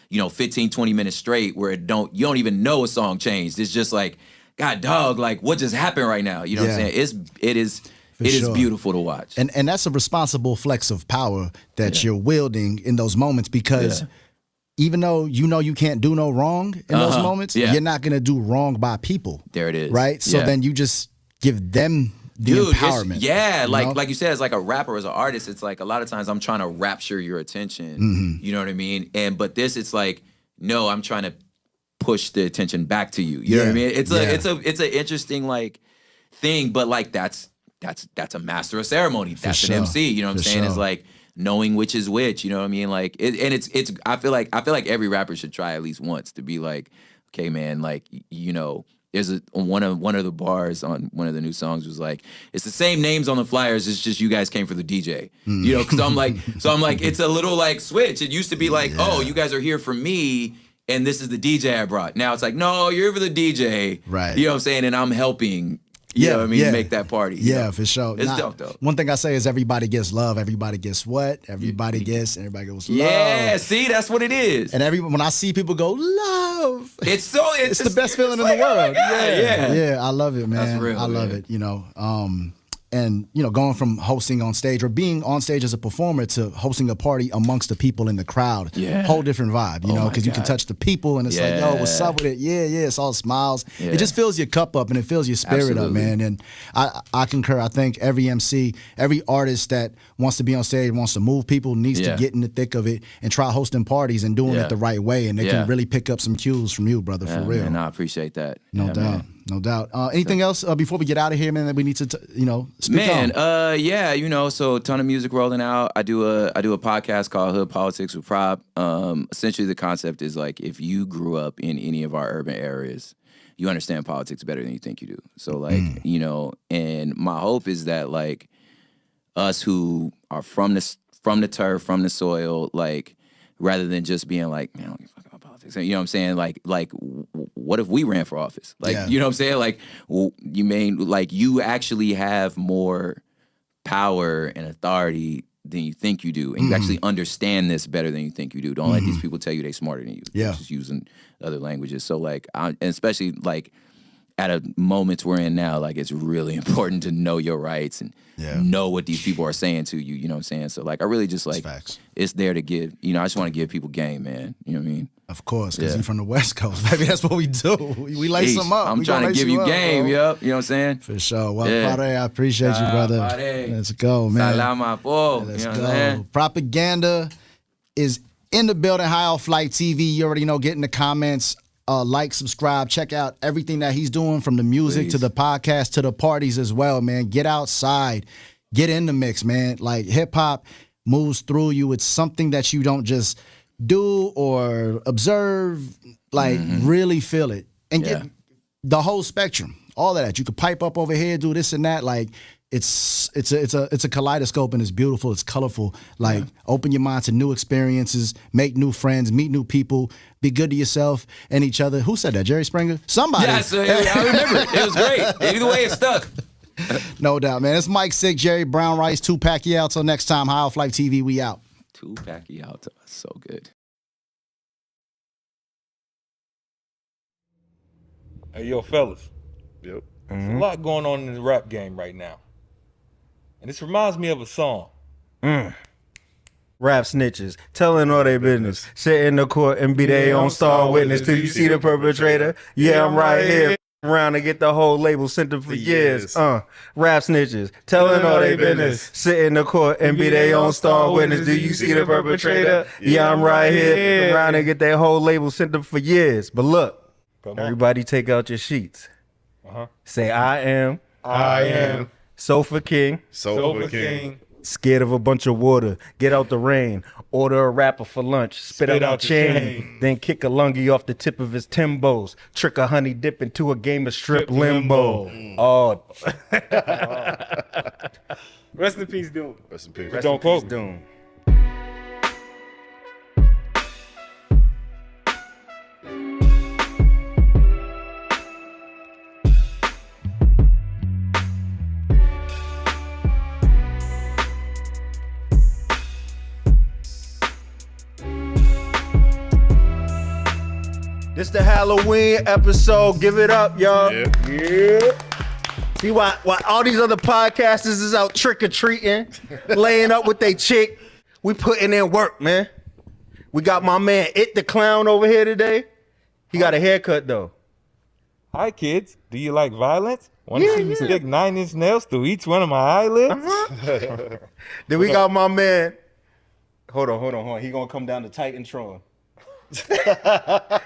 you know, 15, 20 minutes straight where you don't even know a song changed. It's just like, God dog, like what just happened right now? You know what I'm saying? It is beautiful to watch. And that's a responsible flex of power that you're wielding in those moments, because even though you know you can't do no wrong in those moments, you're not gonna do wrong by people. There it is. Right? So then you just give them the empowerment. Like you said, as like a rapper, as an artist, it's like a lot of times I'm trying to rapture your attention. You know what I mean? But this, it's like, no, I'm trying to push the attention back to you. You know what I mean? It's an interesting like thing, but like that's a master of ceremony. That's an MC. You know what I'm saying? It's like knowing which is which. You know what I mean? Like it's. I feel like every rapper should try at least once to be like, okay, man, like, you know. There's one of the bars on one of the new songs was like, it's the same names on the flyers, it's just you guys came for the DJ. You know, because I'm like, it's a little like switch. It used to be like, oh, you guys are here for me, and this is the DJ I brought. Now it's like, no, you're here for the DJ. Right. You know what I'm saying? And I'm helping. You know what I mean? Make that party. Yeah, for sure. It's dope though. One thing I say is everybody gets love. Everybody gets what? Everybody gets love. Yeah, see, that's what it is. And when I see people go, love. It's the best feeling in the world. Yeah, I love it, man. That's real, I love it, you know. And, you know, going from hosting on stage or being on stage as a performer to hosting a party amongst the people in the crowd, whole different vibe, you know, because you can touch the people and it's like, yo, what's up with it? Yeah, it's all smiles. It just fills your cup up and it fills your spirit up, man. And I concur. I think every MC, every artist that wants to be on stage, wants to move people, needs to get in the thick of it and try hosting parties and doing it the right way. And they can really pick up some cues from you, brother, for real. And I appreciate that. No doubt. Man. No doubt. Anything else before we get out of here, man, that we need to, speak on? Yeah, you know, so a ton of music rolling out. I do a podcast called Hood Politics with Prob. Essentially, the concept is like, if you grew up in any of our urban areas, you understand politics better than you think you do. So, like, you know, and my hope is that, like, us who are from the turf, from the soil, like, rather than just being like, man, I don't give a fuck about politics. You know what I'm saying? Like, what if we ran for office? Like, you know what I'm saying? Like, you actually have more power and authority than you think you do. And you actually understand this better than you think you do. Don't let these people tell you they smarter than you. Yeah. Just using other languages. So, like, and especially, like, at a moment we're in now, like it's really important to know your rights and know what these people are saying to you. You know what I'm saying? So like, I really just like it's there to give. You know, I just want to give people game, man. You know what I mean? Of course, because you're from the West Coast, baby. That's what we do. We lace them up. I'm trying to give you game, yup. You know what I'm saying? For sure. Well, Pare, I appreciate you, brother. Let's go, man. Salama po. Let's you know go. What I'm saying? Propaganda is in the building. High Off Flight TV. You already know. Get in the comments. Like, subscribe, check out everything that he's doing, from the music to the podcast to the parties as well, man. Get outside, get in the mix, man. Like, hip hop moves through you. It's something that you don't just do or observe, like really feel it and get the whole spectrum, all of that. You could pipe up over here, do this and that. Like, it's a kaleidoscope, and it's beautiful. It's colorful. Like, open your mind to new experiences, make new friends, meet new people, be good to yourself and each other. Who said that? Jerry Springer? Somebody. Yes, I remember it. It was great. Either way, it stuck. No doubt, man. It's Mike Sick, Jerry Brown Rice, Tupac Yao. Till next time, High Off Life TV, we out. Tupac Yao, so good. Hey, yo, fellas. Yep. There's a lot going on in the rap game right now. And this reminds me of a song. Rap snitches, telling all their business. Sit in the court and be their own star witness. Till you see the perpetrator. Yeah, I'm right here. Around to get the whole label sent them for years. Rap snitches, telling all their business. Sit in the court and be their own star witness. Do you see the perpetrator? Yeah, I'm right here. Around to get their whole label sent them for years. But look, everybody take out your sheets. Say, I am Sofa King. Sofa King. Scared of a bunch of water. Get out the rain. Order a rapper for lunch. Spit out a chain. Then kick a lungie off the tip of his Timbos. Trick a honey dip into a game of strip limbo. Oh. Rest in peace, Doom. Rest in peace. Rest in peace, Doom. This the Halloween episode. Give it up, y'all. Yeah. See why all these other podcasters is out trick-or-treating, laying up with they chick. We putting in work, man. We got my man It the Clown over here today. He got a haircut, though. Hi, kids. Do you like violence? Want to see me stick 9-inch nails through each one of my eyelids? Then we got my man. Hold on. He gonna come down to Titantron.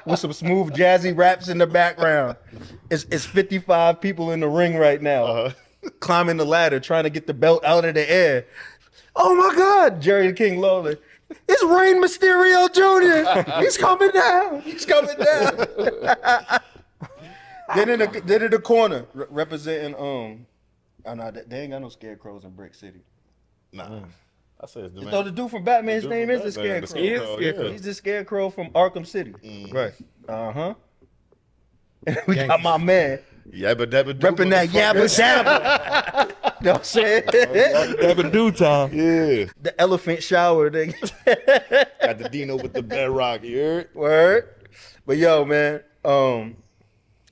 With some smooth jazzy raps in the background. It's 55 people in the ring right now, climbing the ladder, trying to get the belt out of the air. Oh my God, Jerry the King Lawler. It's Rey Mysterio Jr. He's coming down. Then in the corner, representing they ain't got no scarecrows in Brick City. Nah. I said the dude from Batman, his name is the Scarecrow. He's the Scarecrow from Arkham City. Right. And we got my man. Yabba dabba doo. Repping that yabba dabba. You know what I'm saying? Dabba doo time. Yeah. The elephant shower thing. Got the Dino with the bedrock, you heard? Word. But yo, man.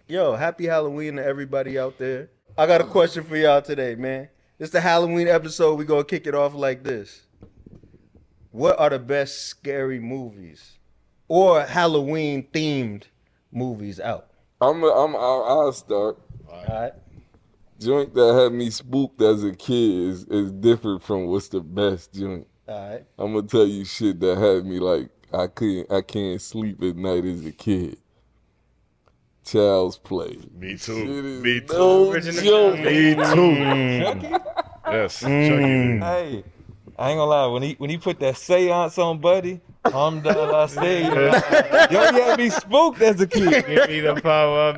Happy Halloween to everybody out there. I got a question for y'all today, man. This is the Halloween episode. We're going to kick it off like this. What are the best scary movies or Halloween-themed movies out? I'll start. All right. Joint that had me spooked as a kid is different from what's the best joint. All right. I'm going to tell you shit that had me like, I can't sleep at night as a kid. Child's Play. Me too. Me too. No joke. Me too. Yes. Chucky. Hey, I ain't gonna lie. When he put that seance on, buddy, I say, yo, you had me spooked as a kid. Give me the power,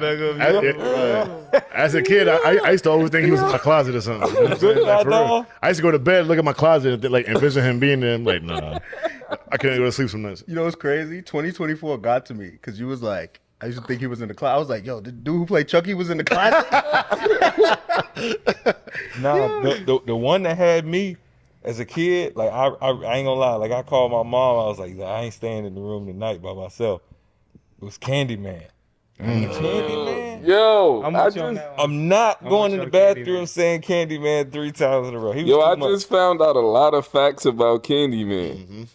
As a kid, I used to always think he was in my closet or something. You know what I'm saying? Like, for real. I used to go to bed, look at my closet, and like envision him being there. I'm like, nah, I can't go to sleep some nights. You know what's crazy? 2024 got to me because you was like, I used to think he was in the closet. I was like, yo, the dude who played Chucky was in the closet? Nah, the one that had me as a kid, like I ain't gonna lie, like I called my mom, I was like, I ain't staying in the room tonight by myself. It was Candyman. Candyman. Yo, I'm I with you on just that one. I'm not I'm going with in you the on bathroom saying Candyman 3 times in a row. He was Yo, too I much. just found out a lot of facts about Candyman.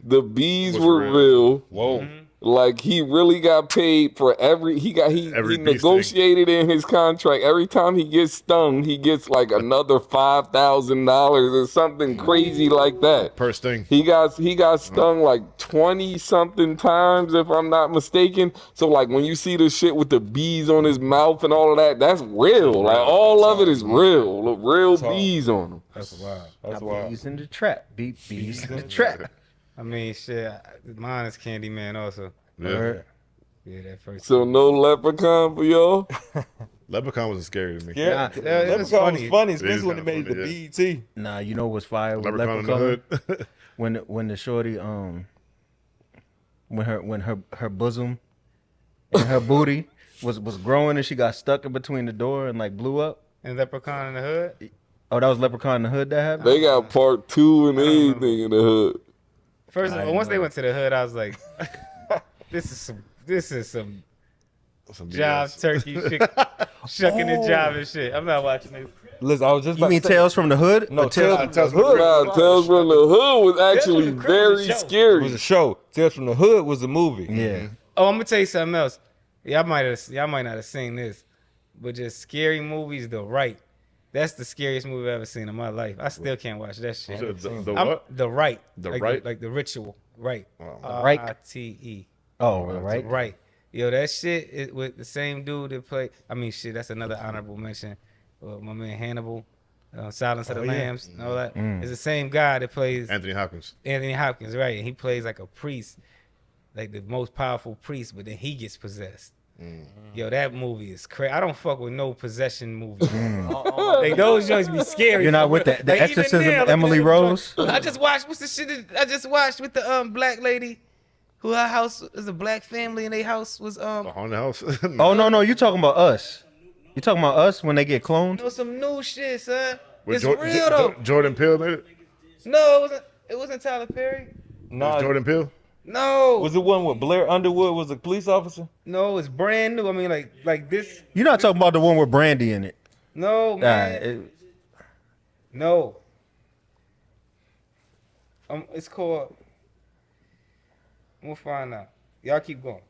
The bees were real. Whoa. Like he really got paid for every he Every bee negotiated in his contract. Every time he gets stung, he gets like another $5,000 or something crazy like that. Per sting. He got stung like 20 something times if I'm not mistaken. So like when you see the shit with the bees on his mouth and all of that, that's real. Like all of it is real. Look, real bees on him. That's wild. That's wild. Bees in the trap. Bees in the trap. I mean, shit. Mine is Candyman also. Yeah. Yeah, that first. So no leprechaun for y'all? Leprechaun wasn't scary to me. Yeah, it was Leprechaun was funny. funny, It is especially when they kinda made funny, the BET. Nah, you know what's fire with Leprechaun in the Leprechaun? when the shorty when her bosom and her booty was growing and she got stuck in between the door and like blew up. And Leprechaun in the Hood? Oh, that was Leprechaun in the Hood that happened? They got part 2 and everything in the hood. First of all, once they went to the hood, I was like, this is some job BS. turkey shit, shucking the job and shit. I'm not watching this. Listen, I was just You about mean to say, Tales from the Hood? No, Or Tales Tales from the Hood. Nah, Tales from the Hood was actually very It scary. was a show. Tales from the Hood was a movie. Yeah. Oh, I'm gonna tell you something else. Y'all might not have seen this, but just scary movies, The Right. That's the scariest movie I've ever seen in my life. I still can't watch that shit. The what? The Right. The like Right? like the ritual. Right. Right. R-I-T-E. Oh, right. Right. Yo, that shit is with the same dude that played. I mean, shit, that's another honorable mention. My man Hannibal, Silence of the Oh, yeah. Lambs, and all that. Mm. It's the same guy that plays Anthony Hopkins. Anthony Hopkins, right? And he plays like a priest, like the most powerful priest, but then he gets possessed. Yo, that movie is crazy. I don't fuck with no possession movies. Like those joints be scary. You're not with the Like, even Exorcism now, of Emily looking at them Rose? joints- I just watched what's the shit that I just watched with the black lady who her house is a black family and their house was The haunted house. Oh no, you talking about Us. You talking about Us when they get cloned? know some new shit, son. With It's real though. Jordan Peele made it? No, it wasn't Tyler Perry. Nah, Jordan Peele? No. Was it one where Blair Underwood was a police officer? No, it's brand new. I mean, like this. You're not talking about the one with Brandy in it. No, man. No. It's called. We'll find out. Y'all keep going.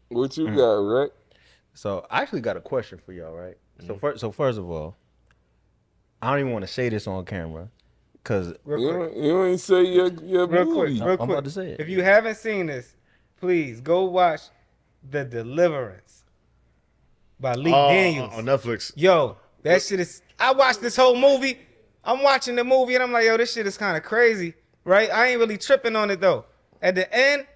What you got, right? So I actually got a question for y'all, right? So first of all, I don't even want to say this on camera, cause You ain't say your Real movie. quick. I'm about to say it. If you haven't seen this, please go watch The Deliverance by Lee Daniels on Netflix. Yo, that shit is. I watched this whole movie. I'm watching the movie and I'm like, yo, this shit is kind of crazy, right? I ain't really tripping on it though. At the end,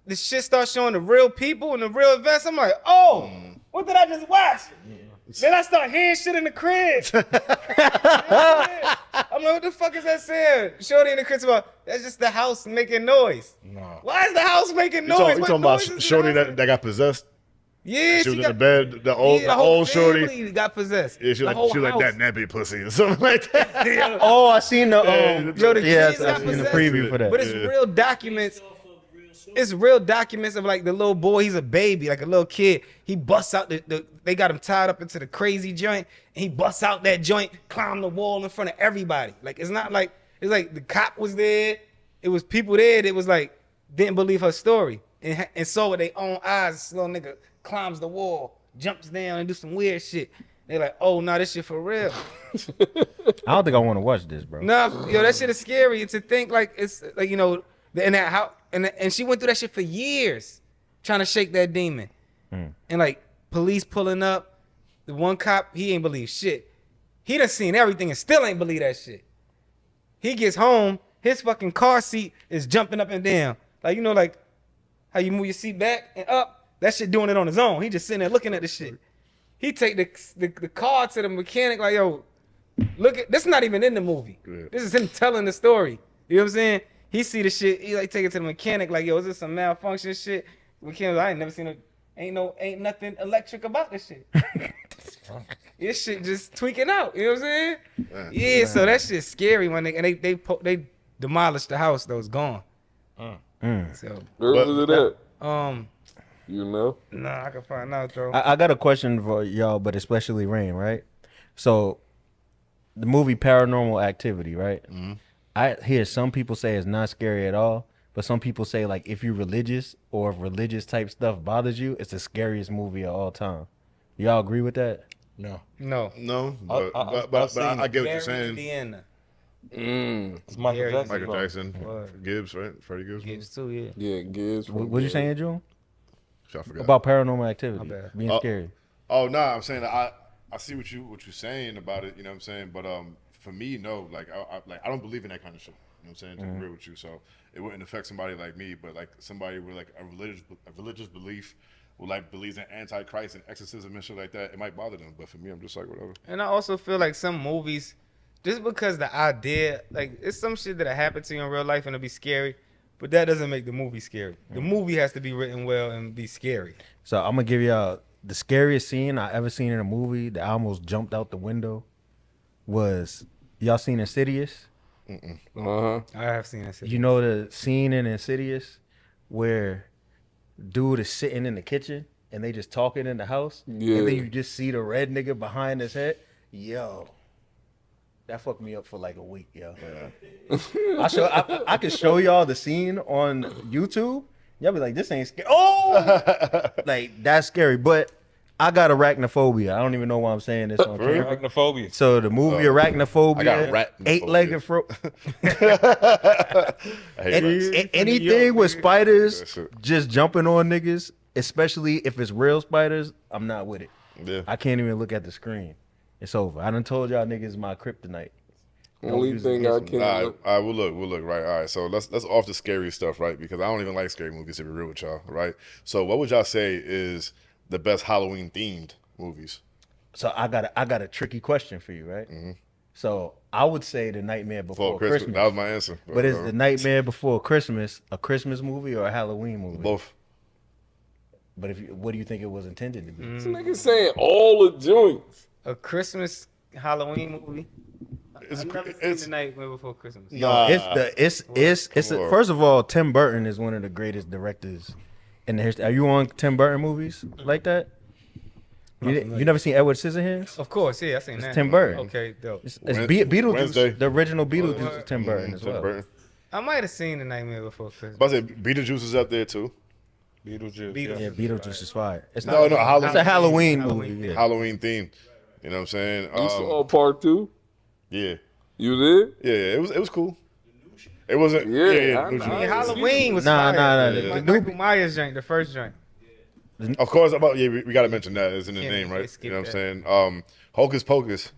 the shit starts showing the real people and the real events. I'm like, oh, what did I just watch? Then I start hearing shit in the crib. I'm like, what the fuck is that saying? Shorty in the crib about, that's just the house making noise. No. Why is the house making You noise? talking What about noise is in the Shorty house? that got possessed? Yeah, she was in got, the bed. The old whole Shorty. family got possessed. Yeah, she The like whole that house. nappy pussy or something like that. Oh, I seen the Yo, the yeah, kids I got seen the possessed. preview for that. But it's real documents. It's real documents of like the little boy. He's a baby, like a little kid. He busts out they got him tied up into the crazy joint, and he busts out that joint, climbed the wall in front of everybody. Like it's not like it's like the cop was there. It was people there that was like didn't believe her story and saw with their own eyes. This little nigga climbs the wall, jumps down, and do some weird shit. They're like, oh no, this shit for real. I don't think I want to watch this, bro. Nah, yo, that shit is scary. And to think like it's like in that house, and she went through that shit for years, trying to shake that demon, and like police pulling up. The one cop, he ain't believe shit. He done seen everything and still ain't believe that shit. He gets home, his fucking car seat is jumping up and down, like like how you move your seat back and up. That shit doing it on his own. He just sitting there looking at the shit. He take the car to the mechanic like, yo, look at this. Not even in the movie. Yeah. This is him telling the story. You know what I'm saying? He see the shit. He like take it to the mechanic like, yo, is this some malfunction shit? Mechanic, I ain't never seen ain't nothing electric about this shit. This shit just tweaking out. You know what I'm saying? Yeah. So that shit's scary when and they demolished the house. That was gone. So Where was it at? You know? Nah, I can find out though. I got a question for y'all, but especially Rain, right? So, the movie Paranormal Activity, right? I hear some people say it's not scary at all, but some people say like if you're religious or if religious type stuff bothers you, it's the scariest movie of all time. Y'all agree with that? No. No. No, I- but I've I get what you're Gary, saying. Indiana. It's Michael Gary- Jackson. Michael Jackson, Word. Gibbs, right? Freddie Gibbs. Gibbs too, yeah. Yeah, Gibbs. What you saying, June? I forgot. About Paranormal Activity My bad. being scary. Oh no, I'm saying that I see what you're saying about it. You know what I'm saying? But for me, no. Like I don't believe in that kind of shit. You know what I'm saying? To agree with you, so it wouldn't affect somebody like me. But like somebody with like a religious belief, who like believes in Antichrist and exorcism and shit like that, it might bother them. But for me, I'm just like whatever. And I also feel like some movies, just because the idea, like it's some shit that happened to you in real life and it'll be scary, but that doesn't make the movie scary. The movie has to be written well and be scary. So I'm gonna give y'all the scariest scene I ever seen in a movie that I almost jumped out the window was y'all seen Insidious? I have seen it. You know the scene in Insidious where dude is sitting in the kitchen and they just talking in the house, and Yeah. then you just see the red nigga behind his head. Yo, that fucked me up for like a week, yo. I could show y'all the scene on YouTube. Y'all be like, this ain't scary. Oh, like that's scary. But I got arachnophobia. I don't even know why I'm saying this on camera. Arachnophobia. So the movie Arachnophobia, I got arachnophobia. eight-legged I hate anything with spiders That shit. just jumping on niggas, especially if it's real spiders, I'm not with it. Yeah. I can't even look at the screen. It's over. I done told y'all niggas my kryptonite. Don't Only use it thing I against me. can. All right, we'll look, right. All right, so let's off the scary stuff, right? Because I don't even like scary movies, to be real with y'all, right? So what would y'all say is the best Halloween themed movies? So I got a tricky question for you, right? So I would say The Nightmare Before Christmas. That was my answer. But is The Nightmare Before Christmas a Christmas movie or a Halloween movie? Both. But what do you think it was intended to be? This nigga saying all the joints. A Christmas Halloween movie. It's, I've never seen The Nightmare Before Christmas. No, first of all, Tim Burton is one of the greatest directors in the history. Are you on Tim Burton movies like that? You never seen Edward Scissorhands? Of course, yeah, I seen It's that. Tim Burton. Okay, dope. It's Wednesday. Beetlejuice. The original Beetlejuice is Tim Burton as Tim well. Burton. I might have seen The Nightmare Before Christmas. But I said Beetlejuice is up there too. Beetlejuice. Yeah, Beetlejuice is fire. It's No, Halloween. It's a Halloween movie. Yeah. Halloween theme. You know what I'm saying? You saw part 2? Yeah. You did? Yeah, it was cool. It wasn't. Yeah, Yeah, I New know. Jersey. Halloween was Nah, fire. nah, nah. Like The new- Michael Myers joint, the first joint. Of course, we got to mention that. It's in the Can't name, right? skip You know what that. I'm saying? Hocus Pocus.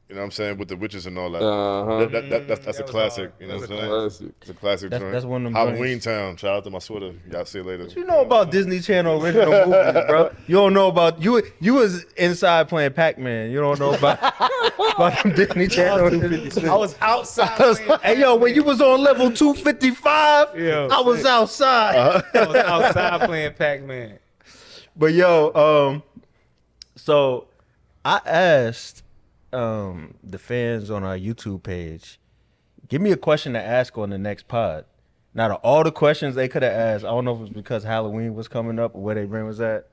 You know what I'm saying? With the witches and all that. Uh-huh. That's That a was classic. hard. You know That what I'm was saying? It's a classic joint. That's one of them Halloween joints. Town. Shout out to my Twitter. Y'all see it later. You know about Disney Channel original movies, bro. You don't know about you was inside playing Pac-Man. You don't know about them Disney Channel. I was outside. Hey yo, when you was on level 255, Yo, I was outside. I was outside playing Pac-Man. But yo, so I asked the fans on our YouTube page, give me a question to ask on the next pod. Now, all the questions they could have asked, I don't know if it was because Halloween was coming up or where their brain was at.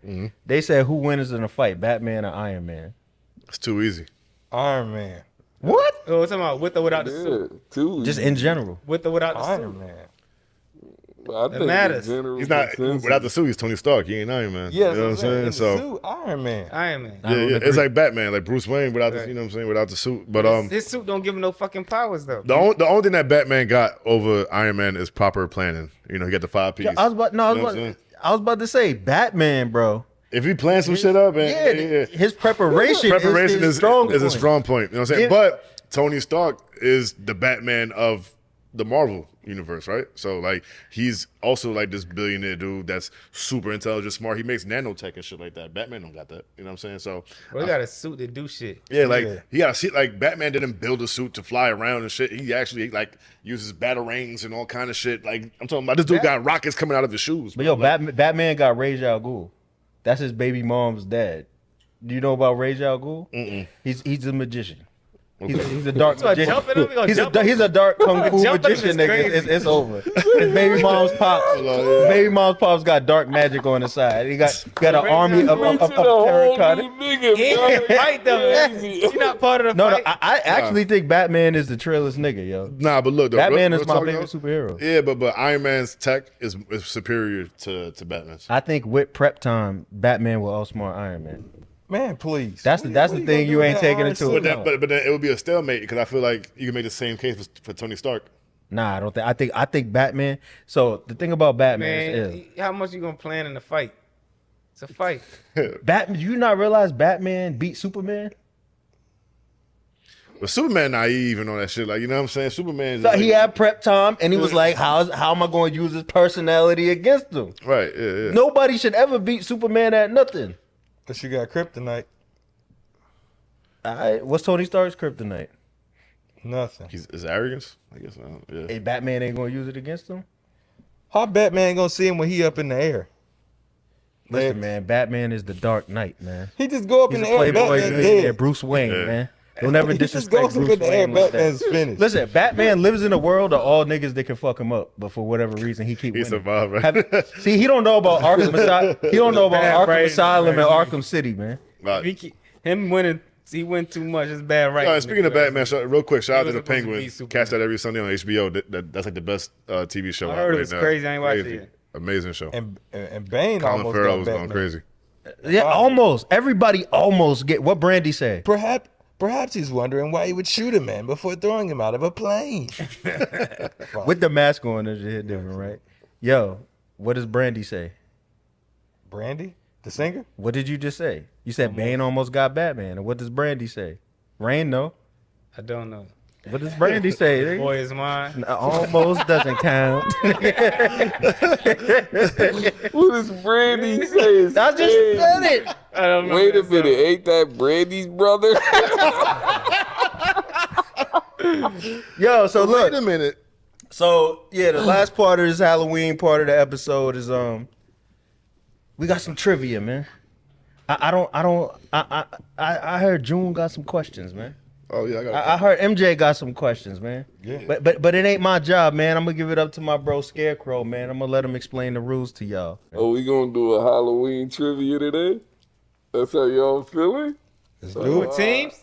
They said, who wins in a fight, Batman or Iron Man? It's too easy. Iron Man. What? Oh, we're talking about with or without the suit. Too. Just in general. With or without the Iron suit. Man. I think matters. in general He's not consensus- without the suit. He's Tony Stark. He ain't Iron Man. Yeah, you know what I'm saying? In the So suit, Iron Man. Iron Man. yeah, it's like Batman, like Bruce Wayne without the, you know what I'm saying, without the suit. But His suit don't give him no fucking powers though. the only thing that Batman got over Iron Man is proper planning. You know, he got the 5 piece. I was about to say, Batman, bro. If he plans some shit up, and His preparation is his strong is a point. strong point. You know what I'm saying? Yeah. But Tony Stark is the Batman of the Marvel universe, right? So like he's also like this billionaire dude that's super intelligent, smart. He makes nanotech and shit like that. Batman don't got that. You know what I'm saying? So Bro, he got a suit to do shit. yeah, like he got a shit. Like Batman didn't build a suit to fly around and shit. He actually like uses batarangs and all kind of shit. Like I'm talking about this dude got rockets coming out of his shoes. But bro. yo, Batman got Ra's al Ghul. That's his baby mom's dad. Do you know about Ra's al Ghul? He's a magician. He's a dark So I magician. jump in him, we gonna jump him? He's a dark kung fu Jumping magician, is nigga. crazy. It's over. His baby mom's pops got dark magic on his side. He got an army of terracotta. He can't fight them. He's not part of the No, fight. I actually think Batman is the trillest nigga, yo. Nah, but look, though, Batman real is my talk, favorite though. superhero. Yeah, but Iron Man's tech is superior to Batman's. I think with prep time, Batman will outsmart Iron Man. Man, please. That's the thing you ain't taking into But account. then it would be a stalemate because I feel like you can make the same case for Tony Stark. Nah, I don't think. I think Batman. So the thing about Batman is, Man, how much you gonna plan in the fight? It's a fight. Batman. You not realize Batman beat Superman? But Superman naive and all that shit. Like, you know what I'm saying? Superman. So he had prep time, and he was like, "How am I going to use his personality against him?" Right. Yeah. Nobody should ever beat Superman at nothing. Cause you got kryptonite. What's Tony Stark's kryptonite? Nothing. His arrogance, I guess. Yeah. And Batman ain't gonna use it against him. How Batman gonna see him when he up in the air? Listen, man, Batman is the Dark Knight, man. He just go up He's in a the air. playboy Batman's millionaire, dead. Bruce Wayne, man. Don't never He just disrespect goes up Bruce in the air, Wayne like that. Batman's finished. Listen, Batman lives in a world of all niggas that can fuck him up, but for whatever reason, he keep He winning. survived, right? See, he don't know about Arkham Asylum. He don't know about Bad Arkham writing, Asylum and right? Arkham City, man. Right. Him winning, he win too much. It's bad right. All right, speaking of Batman, real quick, shout out to He the was supposed to Penguin. be Superman. Catch that every Sunday on HBO. That's like the best TV show. I out heard it right was now. crazy. I ain't watched it Crazy. yet. Amazing show. And Bane Colin almost Farrell got was Batman. going crazy. Yeah, almost. Everybody almost get what Brandy say. Perhaps he's wondering why he would shoot a man before throwing him out of a plane. With the mask on, it's hit different, right? Yo, what does Brandy say? Brandy, the singer? What did you just say? You said Bane almost got Batman. And what does Brandy say? Rain, no. I don't know. What does Brandy say? The boy is mine. Almost doesn't count. What does Brandy say? I just said it. I don't know. Wait a minute, ain't that Brandy's brother? Yo, so look. Wait a minute. So yeah, the last part of this Halloween part of the episode is we got some trivia, man. I heard June got some questions, man. Oh yeah, I heard MJ got some questions, man. Yeah. But it ain't my job, man. I'm gonna give it up to my bro Scarecrow, man. I'm gonna let him explain the rules to y'all. Oh, we gonna do a Halloween trivia today? That's how y'all feeling? Let's do With teams?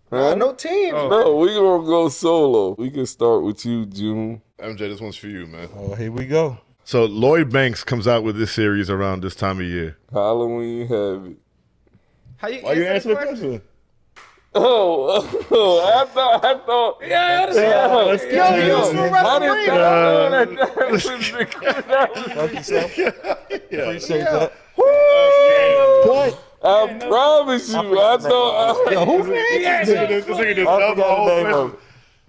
Huh? No team. No, we gonna go solo. We can start with you, June. MJ, this one's for you, man. Oh, here we go. So Lloyd Banks comes out with this series around this time of year. Halloween Havoc. How you Why you answer answer the the question? question? I thought. Yeah, let's yo, go. you was from Fuck yourself. Appreciate that. Point. I promise you. I thought. Yo, who This nigga just I doubled the forgot whole the name question. of it.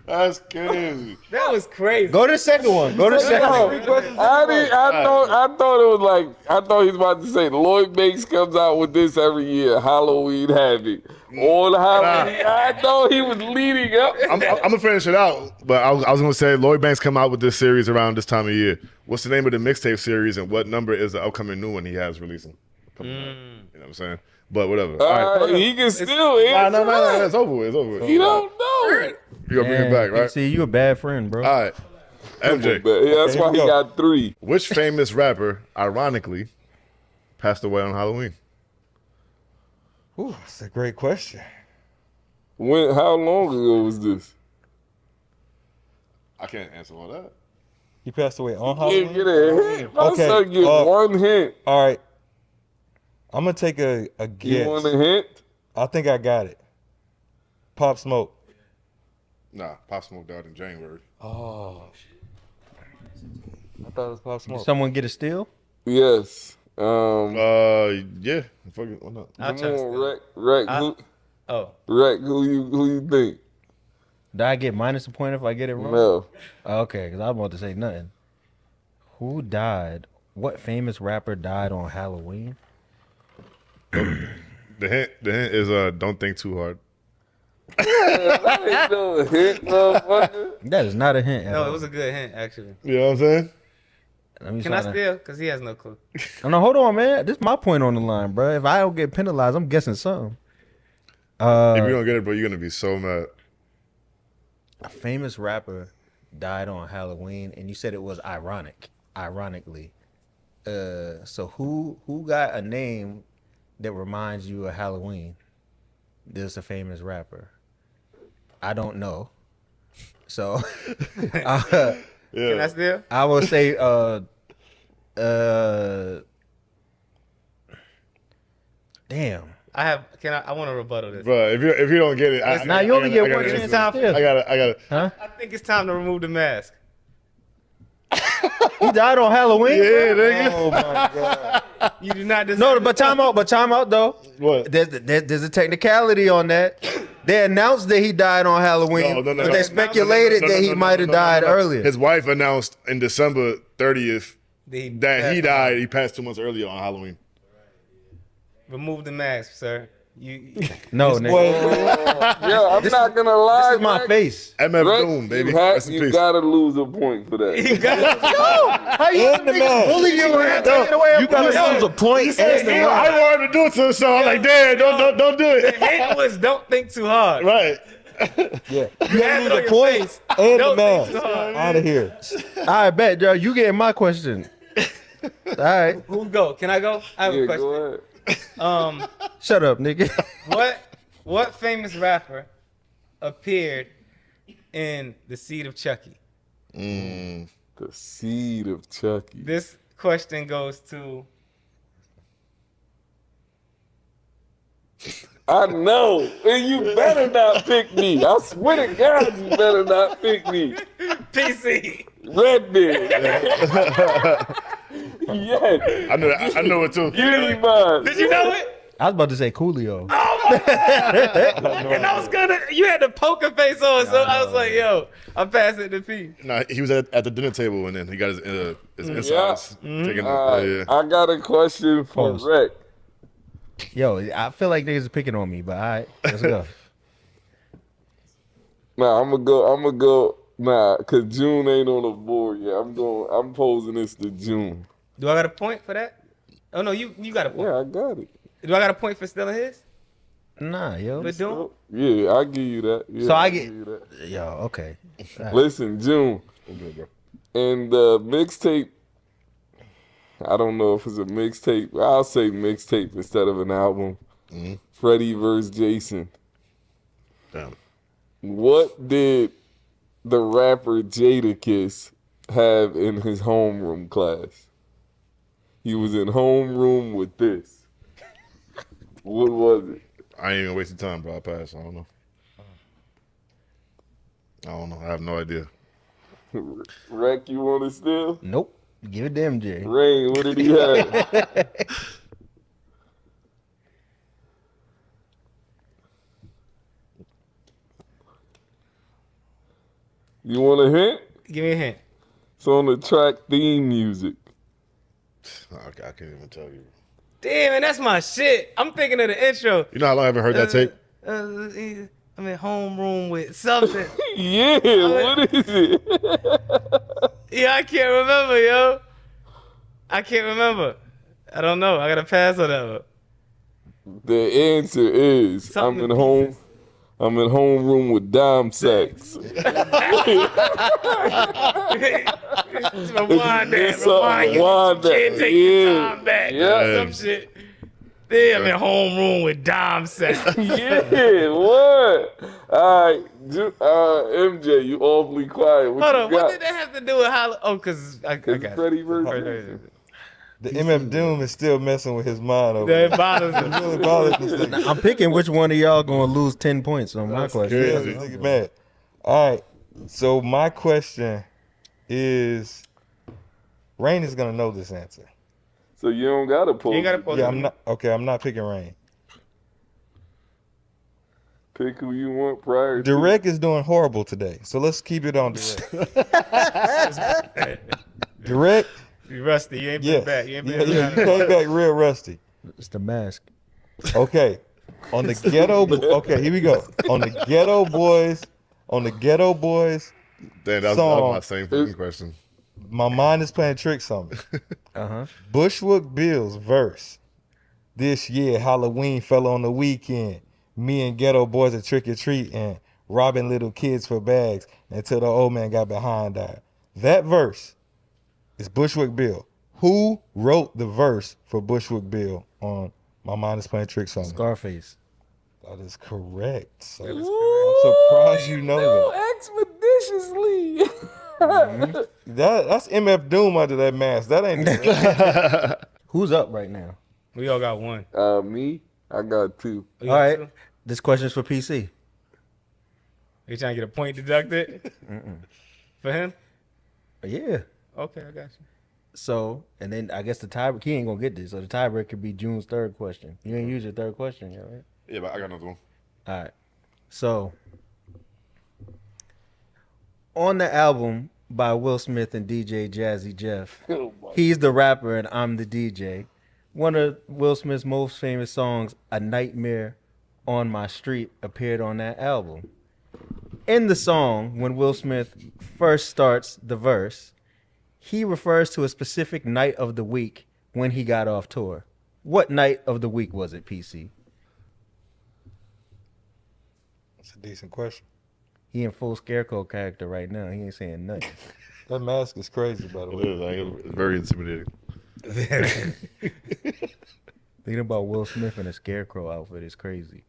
That's crazy. That was crazy. Go to the second one. Go to the second one. I thought it was like, I thought he was about to say Lloyd Banks comes out with this every year, Halloween Havoc. On Halloween, I thought he was leading up. I'm gonna finish it out, but I was gonna say Lloyd Banks come out with this series around this time of year. What's the name of the mixtape series, and what number is the upcoming new one he has releasing? You know what I'm saying? But whatever. All right. He can still answer. No, it's over with. It's over with. You don't know it. You gonna bring it back, right? See, you a bad friend, bro. All right. MJ. Yeah, that's why he got 3. Which famous rapper, ironically, passed away on Halloween? Ooh, that's a great question. When? How long ago was this? I can't answer all that. He passed away on Can't Halloween? get a hint. My son get one hint. All right. I'm going to take a guess. You want a hint? I think I got it. Pop Smoke. Nah, Pop Smoke died in January. Oh. I thought it was Pop Smoke. Did someone get a steal? Yes. Yeah. Fuck it. Why not? I'll Come try to on, Rec. Rec, who you think? Did I get minus a point if I get it wrong? No. Okay, because I was about to say nothing. Who died? What famous rapper died on Halloween? The hint is don't think too hard. That ain't no hint, motherfucker. That is not a hint. at No, all. it was a good hint, actually. You know what I'm saying? Let me Can I try to- steal? Because he has no clue. Oh, no, hold on, man. This is my point on the line, bro. If I don't get penalized, I'm guessing something. If you don't get it, bro, you're gonna be so mad. A famous rapper died on Halloween, and you said it was ironically. So who got a name that reminds you of Halloween? This a famous rapper. I don't know. So Can I still? I will say damn. I want to rebuttal this. Bro, if you don't get it, you only get one chance. I got it. Huh? I think it's time to remove the mask. He died on Halloween? Yeah, nigga. Oh my god. You do not deserve No, but time out though. What? There's a technicality on that. They announced that he died on Halloween, but they speculated that he might have died earlier. His wife announced in December 30th that he died. He passed 2 months earlier on Halloween. Remove the mask, sir. No, nigga. Yeah, I'm not gonna lie. This is my face. MF Doom, baby. You gotta lose a point for that. How you bully you? You gotta lose a point. I wanted to do it to him, so I'm like, damn, don't do The it. hint was don't think too hard. Right. Yeah. You have it on your face. And the Don't think too mask. hard. Out of here. I bet, Joe. You getting my question. All right. Who go? Can I go? I have a question. Go ahead. Shut up, nigga. What famous rapper appeared in The Seed of Chucky? The Seed of Chucky. This question goes to I know, and you better not pick me. I swear to God, you better not pick me. PC. Redbeard. Yes. I know it too. Give me mine. Did you know it? I was about to say Coolio. And I was gonna. You had the poker face on, so I was like, "Yo, I'm passing it to P." Nah, he was at the dinner table and then he got his insides taken. I got a question for Rec. Yo, I feel like niggas are picking on me, but all right, let's go. Nah, I'm gonna go. Nah, cause June ain't on the board yet. I'm posing this to June. Do I got a point for that? Oh no, you got a point. Yeah, I got it. Do I got a point for stealing his? Nah, yo. But don't. Yeah, I give you that. Yeah, So I give get. you that. Yo, okay. All right. Listen, June. And the mixtape. I don't know if it's a mixtape. I'll say mixtape instead of an album. Freddie vs. Jason. Damn. What did the rapper Jadakiss have in his homeroom class? He was in homeroom with this. What was it? I ain't even wasting time, bro. I passed. I don't know. I have no idea. Rec, you want to steal? Nope. Give it to MJ. Rain, what did he have? You want a hint? Give me a hint. It's on the track theme music. I can't even tell you. Damn, and that's my shit. I'm thinking of the intro. You know how long I haven't heard that tape? I'm in homeroom with something. Yeah, what is it? Yeah, I can't remember, yo. I can't remember. I don't know. I gotta pass on that one. The answer is I'm in homeroom with dime sacks. Rewind that. Can't take your time back. Yeah. Some shit. Damn, in homeroom with dime sacks. Yeah, what? All right, MJ, you awfully quiet. What Hold you on, got? what did that have to do with Halloween? Oh, because I got Freddie it. The MF Doom is still messing with his mind over That there. bothers It really bothers this nigga. I'm picking which one of y'all gonna lose 10 points on my question. Yeah, this nigga mad. All right, so my question is, Rain is gonna know this answer. So you don't gotta post. Yeah, I'm not. Okay, I'm not picking Rain. Pick who you want prior. Direct is doing horrible today, so let's keep it on Direct. Direct. You rusty. You ain't been back. You ain't been You came back real rusty. It's the mask. Okay, on the ghetto. Okay, here we go. On the Ghetto Boys. Damn, that song, was my same fucking question. My mind is playing tricks on me. Bushwick Bill's verse. This year, Halloween fell on the weekend. me and ghetto boys are trick or treat and robbing little kids for bags until the old man got behind that. That verse is Bushwick Bill. Who wrote the verse for Bushwick Bill on My Mind Is Playing Tricks on Me? Scarface. That is correct. So I'm surprised you know that. Expeditiously. That's MF Doom under that mask. That ain't. Who's up right now? We all got one. Me? I got 2. All right. This question's for PC. You trying to get a point deducted? For him? Yeah. Okay, I got you. So, and then I guess the tiebreak, he ain't gonna get this. So the tiebreak could be June's third question. You ain't use your third question yet, right? Yeah, but I got another one. All right. So, on the album by Will Smith and DJ Jazzy Jeff, he's the rapper and I'm the DJ. One of Will Smith's most famous songs, A Nightmare on My Street, appeared on that album. In the song, when Will Smith first starts the verse, he refers to a specific night of the week when he got off tour. What night of the week was it, PC? That's a decent question. He in full Scarecrow character right now. He ain't saying nothing. That mask is crazy, by the way. It is, it's very intimidating. Thinking about Will Smith in a Scarecrow outfit is crazy.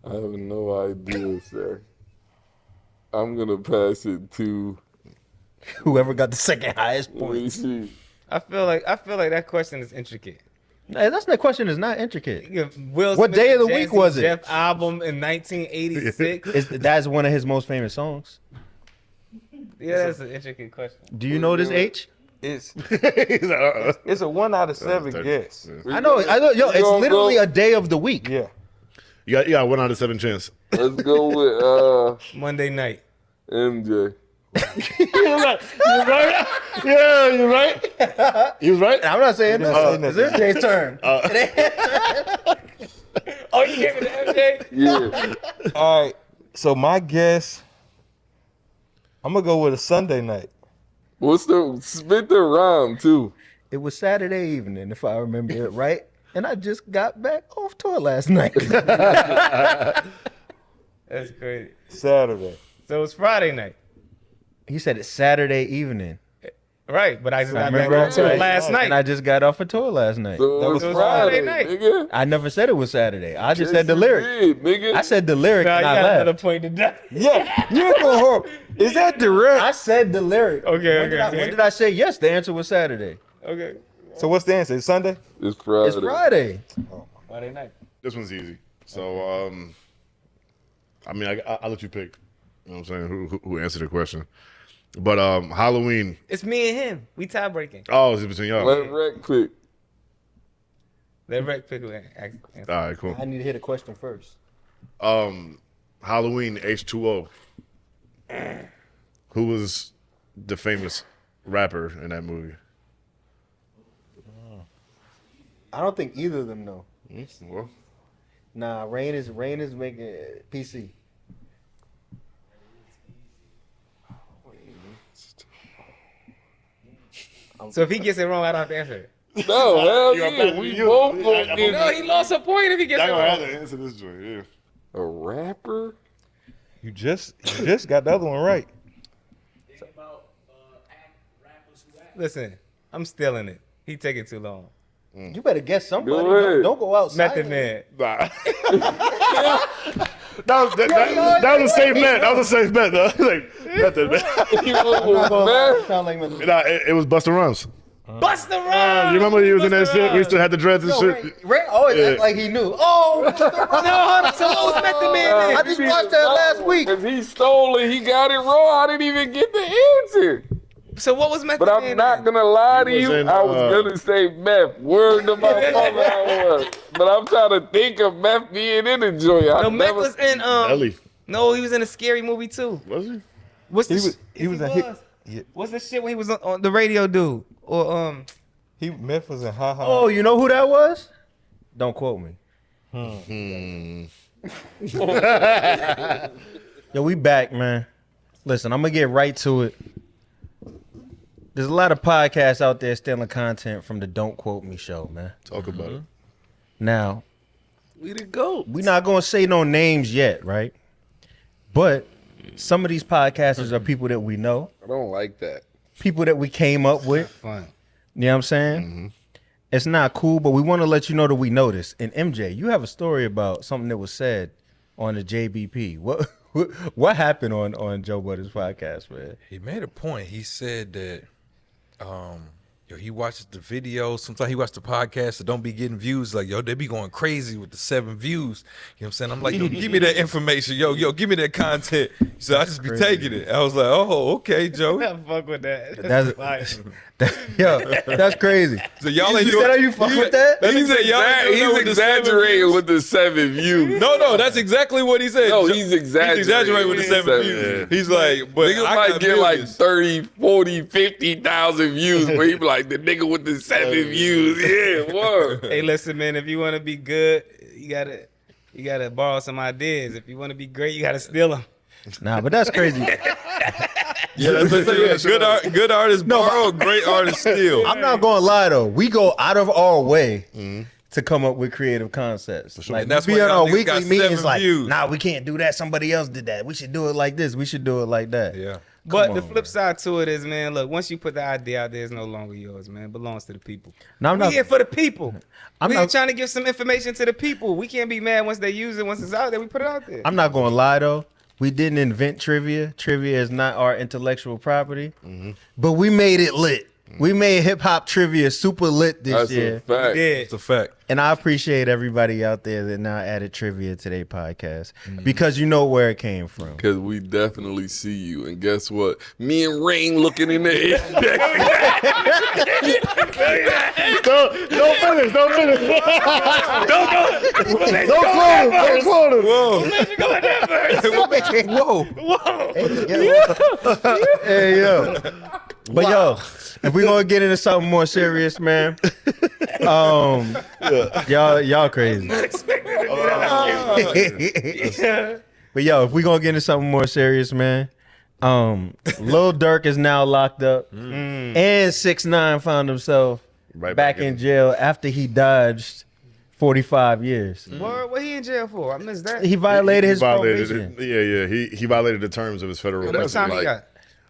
I have no idea, sir. I'm gonna pass it to whoever got the second highest points. I feel like that question is intricate. Hey, that question is not intricate. Will What Smith day of the and week Jazzy was it? Jeff album in 1986. That's one of his most famous songs. Yeah, that's an intricate question. Do you know this, H? It's it's a 1 out of 7 guess. I know. Yo, it's literally a day of the week. Yeah. You got 1 out of 7 chance. Let's go with Monday night. MJ. You're right. Yeah, you're right. You was right. I'm not saying that. It's MJ's turn. Oh, you gave it to MJ? Yeah. All right. So my guess, I'm gonna go with a Sunday night. What's the spit the rhyme too? It was Saturday evening, if I remember it right. And I just got back off tour last night. That's crazy. Saturday. So it's Friday night. He said it's Saturday evening. Right, but I just got back remember off tour right. last night. And I just got off a tour last night. So That was Friday night. nigga. I never said it was Saturday. I just Yes, said the you lyric. did, nigga. I said the lyric Nah, and you I got laughed. another point to die. Yeah, you're going horrible. Is that direct? I said the lyric. Okay, When did I say yes? The answer was Saturday. Okay. So what's the answer? It's Sunday? It's Friday. It's Friday. Friday night. This one's easy. So, I mean, I'll let you pick. You know what I'm saying? Who answered the question? But Halloween. It's me and him. We tie breaking. Oh, is it between y'all? Let Rec pick. Let Rec pick. All right, cool. I need to hit a question first. Halloween H2O. Who was the famous rapper in that movie? I don't think either of them know. Well, Nah, Rain is making PC. So if he gets it wrong, I don't have to answer it. No, hell yeah. We both gonna get No, he lost a point if he gets it y'all gonna have wrong. to answer this joint, yeah. a rapper. You just got the other one right. Listen, I'm stealing it. He taking too long. You better guess somebody. Go ahead. Don't go outside. Method Man. Nah. That was a safe bet. That was a safe bet, though. Like, method, man. Nah, it was Busta Rhymes. Busta Rhymes. You remember he was in that shit? We still had the dreads and shit. Ray always act like he knew. Oh, No, so what was Method Man? I just watched that last week. Because he stole it. He got it wrong. I didn't even get the answer. So what was Method But Man? I'm not going to lie to He was you. in, I was going to say meth. Word to my mother I was. But I'm trying to think of meth being in the joint. No, Meth was in Ellie. No, he was in a scary movie too. Was he? What's the He was a hit. Yeah. What's the shit when he was on the radio dude? Or Meth was in Ha Ha. Oh, you know who that was? Don't quote me. Yo, we back, man. Listen, I'm gonna get right to it. There's a lot of podcasts out there stealing content from the Don't Quote Me show, man. Talk about it. Now, We the GOAT. We not gonna say no names yet, right? But some of these podcasters are people that we know. I don't like that. People that we came up with. Fun. You know what I'm saying? It's not cool, but we want to let you know that we noticed. And MJ, you have a story about something that was said on the JBP. What happened on Joe Budden's podcast, man? He made a point. He said that he watches the videos. Sometimes he watches the podcast that don't be getting views. Like, yo, they be going crazy with the 7 views. You know what I'm saying? I'm like, yo, give me that information. Yo, give me that content. So I just be taking it. I was like, oh, okay, Joe. I fuck with that. That's crazy. So y'all ain't said, "Are you fuck with that?" He's exaggerating with the 7 views. No, that's exactly what he said. No, he's exaggerating. He's exaggerating with the 7 views. He's like, but niggas I might get like 30, 40, 50,000 views, but he be like, the nigga with the 7 views. Yeah, word. Hey, listen, man, if you want to be good, you gotta borrow some ideas. If you want to be great, you gotta steal them. Nah, but that's crazy. Good artists borrow, great artists steal. I'm not gonna lie though. We go out of our way to come up with creative concepts. Sure. Like, And that's we why on y'all our niggas got weekly meetings 7 like, views. nah, we can't do that. Somebody else did that. We should do it like this. We should do it like that. Yeah. But the flip side to it is, man, look, once you put the idea out there, it's no longer yours, man. It belongs to the people. No, I'm we not- here for the people. I'm We not- ain't trying to give some information to the people. We can't be mad once they use it. Once it's out there, we put it out there. I'm not gonna lie though. We didn't invent trivia. Trivia is not our intellectual property, but we made it lit. We made hip hop trivia super lit this That's year. a fact. It's a fact. And I appreciate everybody out there that now added trivia to their podcast because you know where it came from. Because we definitely see you. And guess what? Me and Rain looking in the air. Don't finish. Don't quote him. Whoa. Let you go in that verse. Whoa. Hey yo. But yo, if we gonna get into something more serious, man, y'all crazy. But yo, if we gonna get into something more serious, man, Lil Durk is now locked up, and 6ix9ine found himself back in jail after he dodged 45 years. What he in jail for? I missed that. He violated his violated probation. it. He violated the terms of his federal. What time he got?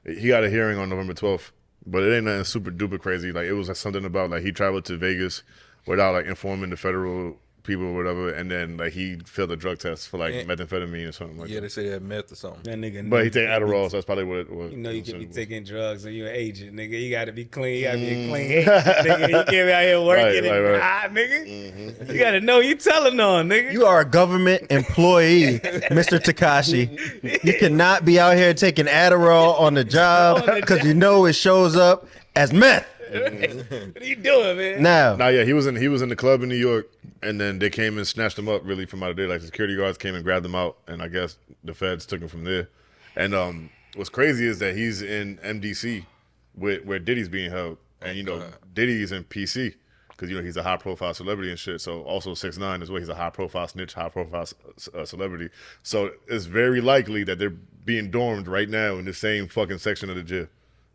He got a hearing on November 12th, but it ain't nothing super duper crazy. Like, it was like something about like he traveled to Vegas without like informing the federal people or whatever, and then like he failed a drug test for like methamphetamine or something like Yeah, that. they say he had meth or something. That nigga. But he take Adderall, so that's probably what it was. You know you can be taking drugs and you're an agent, nigga. You gotta be clean. You gotta be a clean agent, nigga. You can't be out here working Right. nigga. You gotta know you telling on, nigga. You are a government employee, Mr. Tekashi. You cannot be out here taking Adderall on the job because you know it shows up as meth. What are you doing, man? Now, yeah, he was in the club in New York, and then they came and snatched him up really from out of there. Like, security guards came and grabbed him out, and I guess the feds took him from there. And what's crazy is that he's in MDC where Diddy's being held, and you know Diddy's in PC because you know he's a high profile celebrity and shit. So also 6ix9ine as well. He's a high profile snitch, high profile celebrity. So it's very likely that they're being dormed right now in the same fucking section of the jail.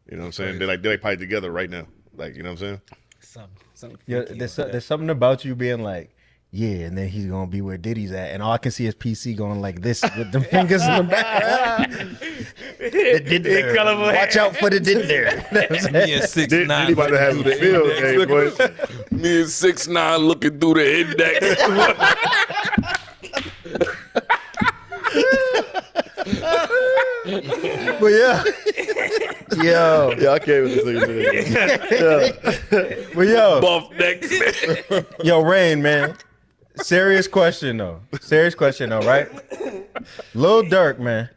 You know what I'm saying? They're like probably together right now. Like, you know what I'm saying? Something yeah, there's something about you being like, yeah, and then he's gonna be where Diddy's at, and all I can see is PC going like this with them fingers in the back. Watch out for the did there. Me and 6ix9ine Diddy about to have a field day, boy. Me and 6ix9ine looking through the index. But yeah. Yo. Yeah, I can't with this nigga. Yeah. But yo. Buff next. Yo, Rain, man. Serious question though, right? Lil Durk, man.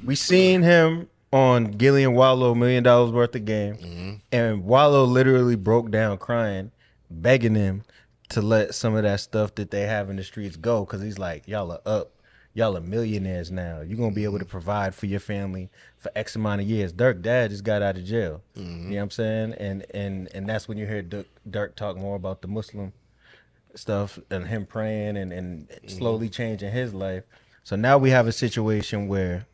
We seen him on Gillian Wallow $1 million worth of game. And Wallow literally broke down crying, begging him to let some of that stuff that they have in the streets go. Cause he's like, y'all are up. Y'all are millionaires now. You're gonna be able to provide for your family for X amount of years. Durk dad just got out of jail. You know what I'm saying? And that's when you hear Durk talk more about the Muslim stuff and him praying and slowly changing his life. So now we have a situation where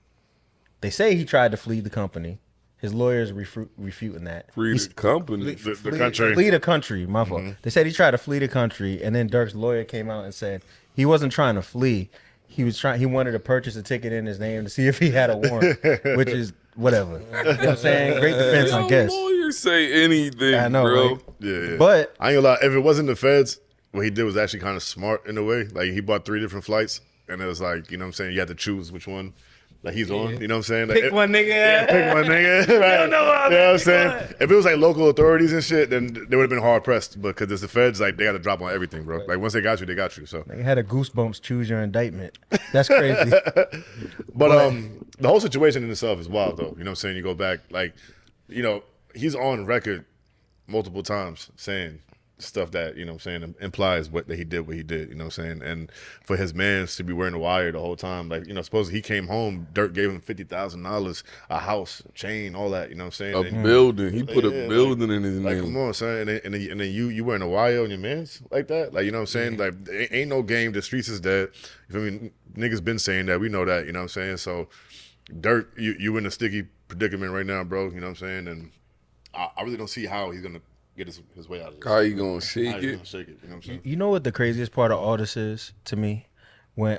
they say he tried to flee the company. His lawyers refuting that. Flee the company. The country. Flee the country, my fault. They said he tried to flee the country, and then Durk's lawyer came out and said He wasn't trying to flee. He wanted to purchase a ticket in his name to see if he had a warrant, which is whatever. You know what I'm saying? Great defense, I guess. Lawyers say anything, I know, bro. right? Yeah. But I ain't gonna lie, if it wasn't the feds, what he did was actually kind of smart in a way. Like he bought 3 different flights, and it was like, you know what I'm saying, you had to choose which one like he's on. You know what I'm saying? Like, Pick one nigga. Yeah, pick one nigga. Right. don't know what You know what I'm saying? If it was like local authorities and shit, then they would have been hard pressed. But because it's the feds, like they got to drop on everything, bro. Like once they got you, they got you. So they had a Goosebumps choose your indictment. That's crazy. But the whole situation in itself is wild, though. You know what I'm saying? You go back, like, you know, he's on record multiple times saying stuff that, you know what I'm saying, implies that he did what he did, you know what I'm saying? And for his mans to be wearing a wire the whole time, like, you know, suppose he came home, Dirk gave him $50,000, a house, a chain, all that, you know what I'm saying? A building. He put a building in his like, name. come on, son. And then you wearing a wire on your mans like that? Like, you know what I'm saying? Like, ain't no game. The streets is dead. You feel me? Niggas been saying that. We know that, you know what I'm saying? So, Dirk, you in a sticky predicament right now, bro, you know what I'm saying? And I really don't see how he's going to get his way out of this. How you gonna shake it? How you gonna shake it? You know what I'm saying? You know what the craziest part of all this is to me? When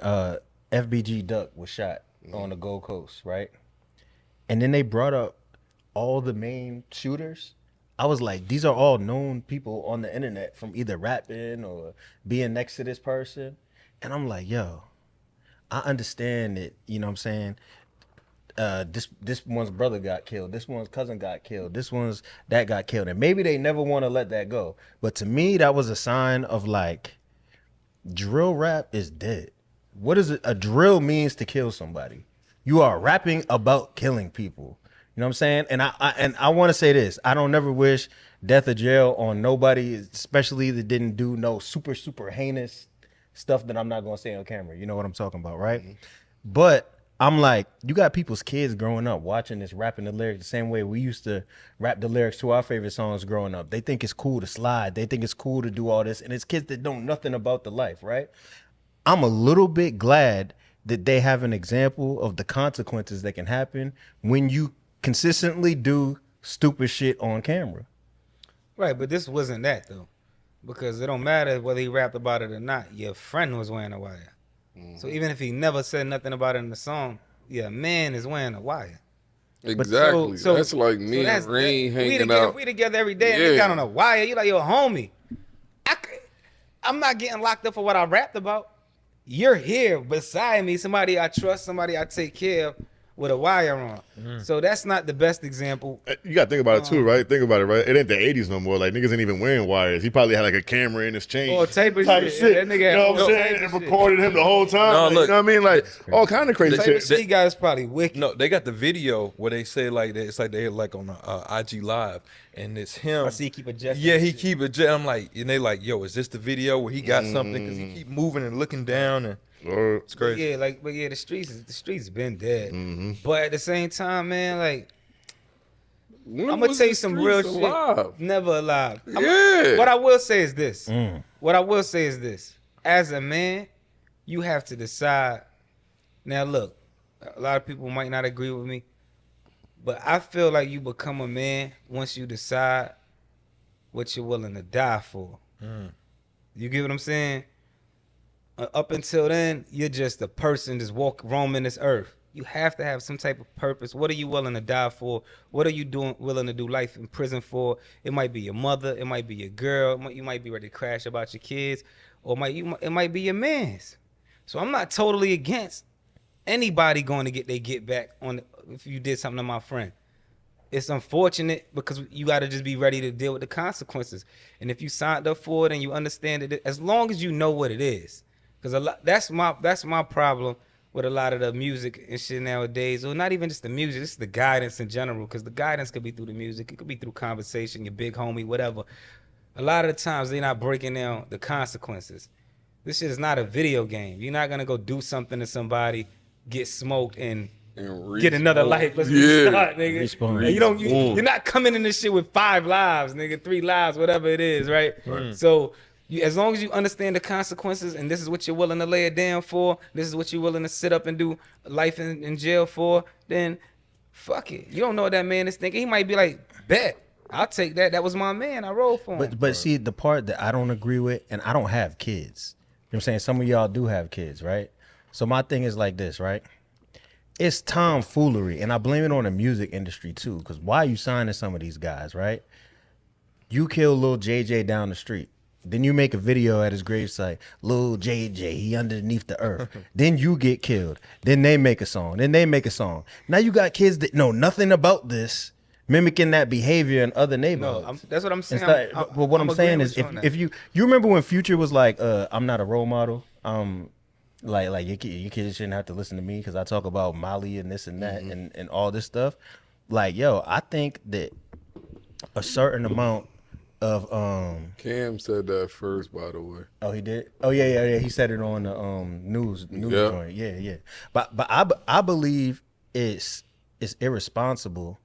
FBG Duck was shot on the Gold Coast, right? And then they brought up all the main shooters. I was like, these are all known people on the internet from either rapping or being next to this person. And I'm like, yo, I understand it, you know what I'm saying? This one's brother got killed. This one's cousin got killed. This one's that got killed. And maybe they never want to let that go. But to me, that was a sign of like, drill rap is dead. What is it? A drill means to kill somebody. You are rapping about killing people. You know what I'm saying? And I want to say this. I don't never wish death or jail on nobody, especially that didn't do no super, super heinous stuff that I'm not going to say on camera. You know what I'm talking about, right? Mm-hmm. But I'm like, you got people's kids growing up watching this, rapping the lyrics the same way we used to rap the lyrics to our favorite songs growing up. They think it's cool to slide. They think it's cool to do all this. And it's kids that know nothing about the life, right? I'm a little bit glad that they have an example of the consequences that can happen when you consistently do stupid shit on camera. Right, but this wasn't that, though. Because it don't matter whether he rapped about it or not. Your friend was wearing a wire. So even if he never said nothing about it in the song, yeah, man is wearing a wire. Exactly. So that's like me and Rain hanging out. If we together every day and they got on a wire, you like, yo, homie, I'm not getting locked up for what I rapped about. You're here beside me, somebody I trust, somebody I take care of, with a wire on. So that's not the best example. You got to think about it too, right? Think about it, right? It ain't the 80s no more. Like, niggas ain't even wearing wires. He probably had like a camera in his chain. Or tape of shit. That nigga you know what I'm saying? And recorded him the whole time. No, Like, look, you know what I mean? Like, all kind of crazy shit. These guys probably wicked. No, they got the video where they say like it's like they're like on IG Live and it's him. I see he keep adjusting. Yeah, he keep adjusting. I'm like, and they like, yo, is this the video where he got something? Because he keep moving and looking down and it's crazy. But the streets been dead. But at the same time, man, like, I'm gonna tell you some real shit. Never alive. What I will say is this. As a man, you have to decide. Now, look, a lot of people might not agree with me, but I feel like you become a man once you decide what you're willing to die for. You get what I'm saying? Up until then, you're just a person just roaming this earth. You have to have some type of purpose. What are you willing to die for? What are you willing to do life in prison for? It might be your mother. It might be your girl. You might be ready to crash about your kids. Or it might be your man's. So I'm not totally against anybody going to get their get back on if you did something to my friend. It's unfortunate because you got to just be ready to deal with the consequences. And if you signed up for it and you understand it, as long as you know what it is. Because that's my problem with a lot of the music and shit nowadays. Or not even just the music, it's the guidance in general. Because the guidance could be through the music. It could be through conversation, your big homie, whatever. A lot of the times, they're not breaking down the consequences. This shit is not a video game. You're not going to go do something to somebody, get smoked, and get another life. Let's restart, nigga. You're not coming in this shit with 5 lives, nigga, 3 lives, whatever it is, right? So as long as you understand the consequences and this is what you're willing to lay it down for, this is what you're willing to sit up and do life in jail for, then fuck it. You don't know what that man is thinking. He might be like, bet, I'll take that. That was my man. I rolled for him. But see, the part that I don't agree with, and I don't have kids, what I'm saying? Some of y'all do have kids, right? So my thing is like this, right? It's tomfoolery, and I blame it on the music industry too, because why are you signing some of these guys, right? You kill Lil JJ down the street. Then you make a video at his gravesite, Lil JJ, he underneath the earth. Then you get killed. Then they make a song. Then they make a song. Now you got kids that know nothing about this, mimicking that behavior in other neighborhoods. No, that's what I'm saying. But what I'm saying is, if you remember when Future was like, I'm not a role model. Like your kids shouldn't have to listen to me because I talk about Molly and this and that and all this stuff. Like, yo, I think that a certain amount of Cam said that first, by the way. Oh, he did. Oh yeah. He said it on the news joint. Yeah. But I believe it's irresponsible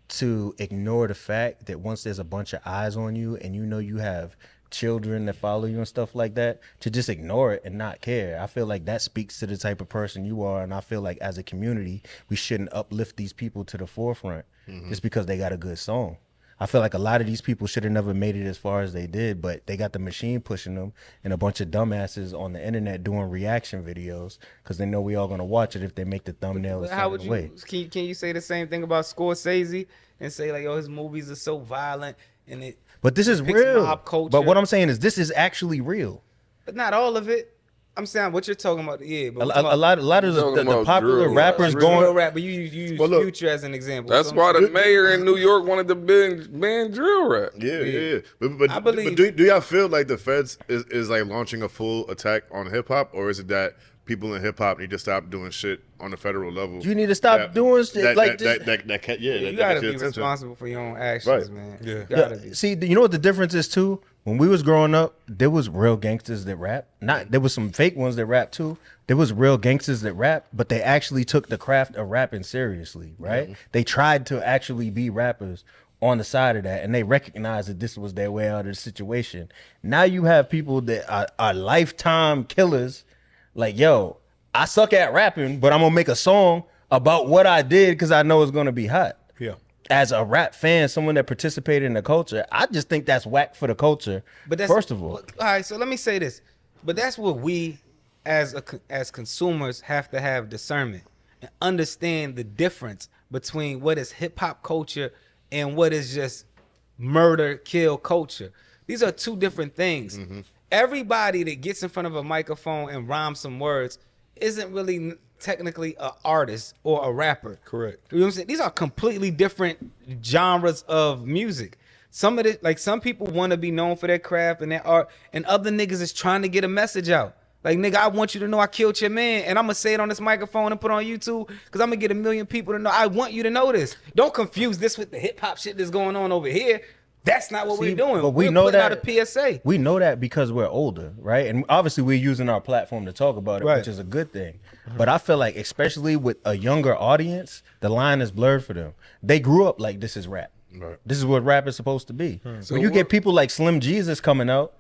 to ignore the fact that once there's a bunch of eyes on you and you know you have children that follow you and stuff like that, to just ignore it and not care. I feel like that speaks to the type of person you are, and I feel like as a community we shouldn't uplift these people to the forefront just because they got a good song. I feel like a lot of these people should have never made it as far as they did, but they got the machine pushing them and a bunch of dumbasses on the internet doing reaction videos because they know we all gonna watch it if they make the thumbnail a How would certain you? way. Can you say the same thing about Scorsese and say like, oh, his movies are so violent and it? But this is depicts real. mob culture. But what I'm saying is this is actually real. But not all of it. I'm saying what you're talking about. Yeah, but A lot of the popular rappers drill going. rap, but you use Future as an example. That's So why I'm the saying- mayor in New York wanted to ban drill rap. Yeah. But I believe- do y'all feel like the feds is like launching a full attack on hip hop, or is it that people in hip hop need to stop doing shit on the federal level? You need to stop doing shit like this. You gotta be responsible for your own actions, man. You gotta be. See, you know what the difference is too? When we was growing up, there was real gangsters that rap. There was some fake ones that rap too. There was real gangsters that rap, but they actually took the craft of rapping seriously, right? They tried to actually be rappers on the side of that, and they recognized that this was their way out of the situation. Now you have people that are lifetime killers. Like, yo, I suck at rapping, but I'm gonna make a song about what I did because I know it's gonna be hot. Yeah. As a rap fan, someone that participated in the culture, I just think that's whack for the culture. But that's, first of all, all right. So let me say this, but that's what we, as consumers, have to have discernment and understand the difference between what is hip hop culture and what is just murder, kill culture. These are two different things. Everybody that gets in front of a microphone and rhymes some words isn't really technically an artist or a rapper. Correct. You know what I'm saying? These are completely different genres of music. Some of it, like some people want to be known for their craft and their art, and other niggas is trying to get a message out. Like, nigga, I want you to know I killed your man, and I'm gonna say it on this microphone and put it on YouTube because I'm gonna get 1 million people to know. I want you to know this. Don't confuse this with the hip hop shit that's going on over here. That's not what we're doing. but we We're know putting that out a PSA. We know that because we're older, right? And obviously we're using our platform to talk about it, Right. which is a good thing. But I feel like, especially with a younger audience, the line is blurred for them. They grew up like this is rap. Right. This is what rap is supposed to be. So When you get people like Slim Jesus coming out,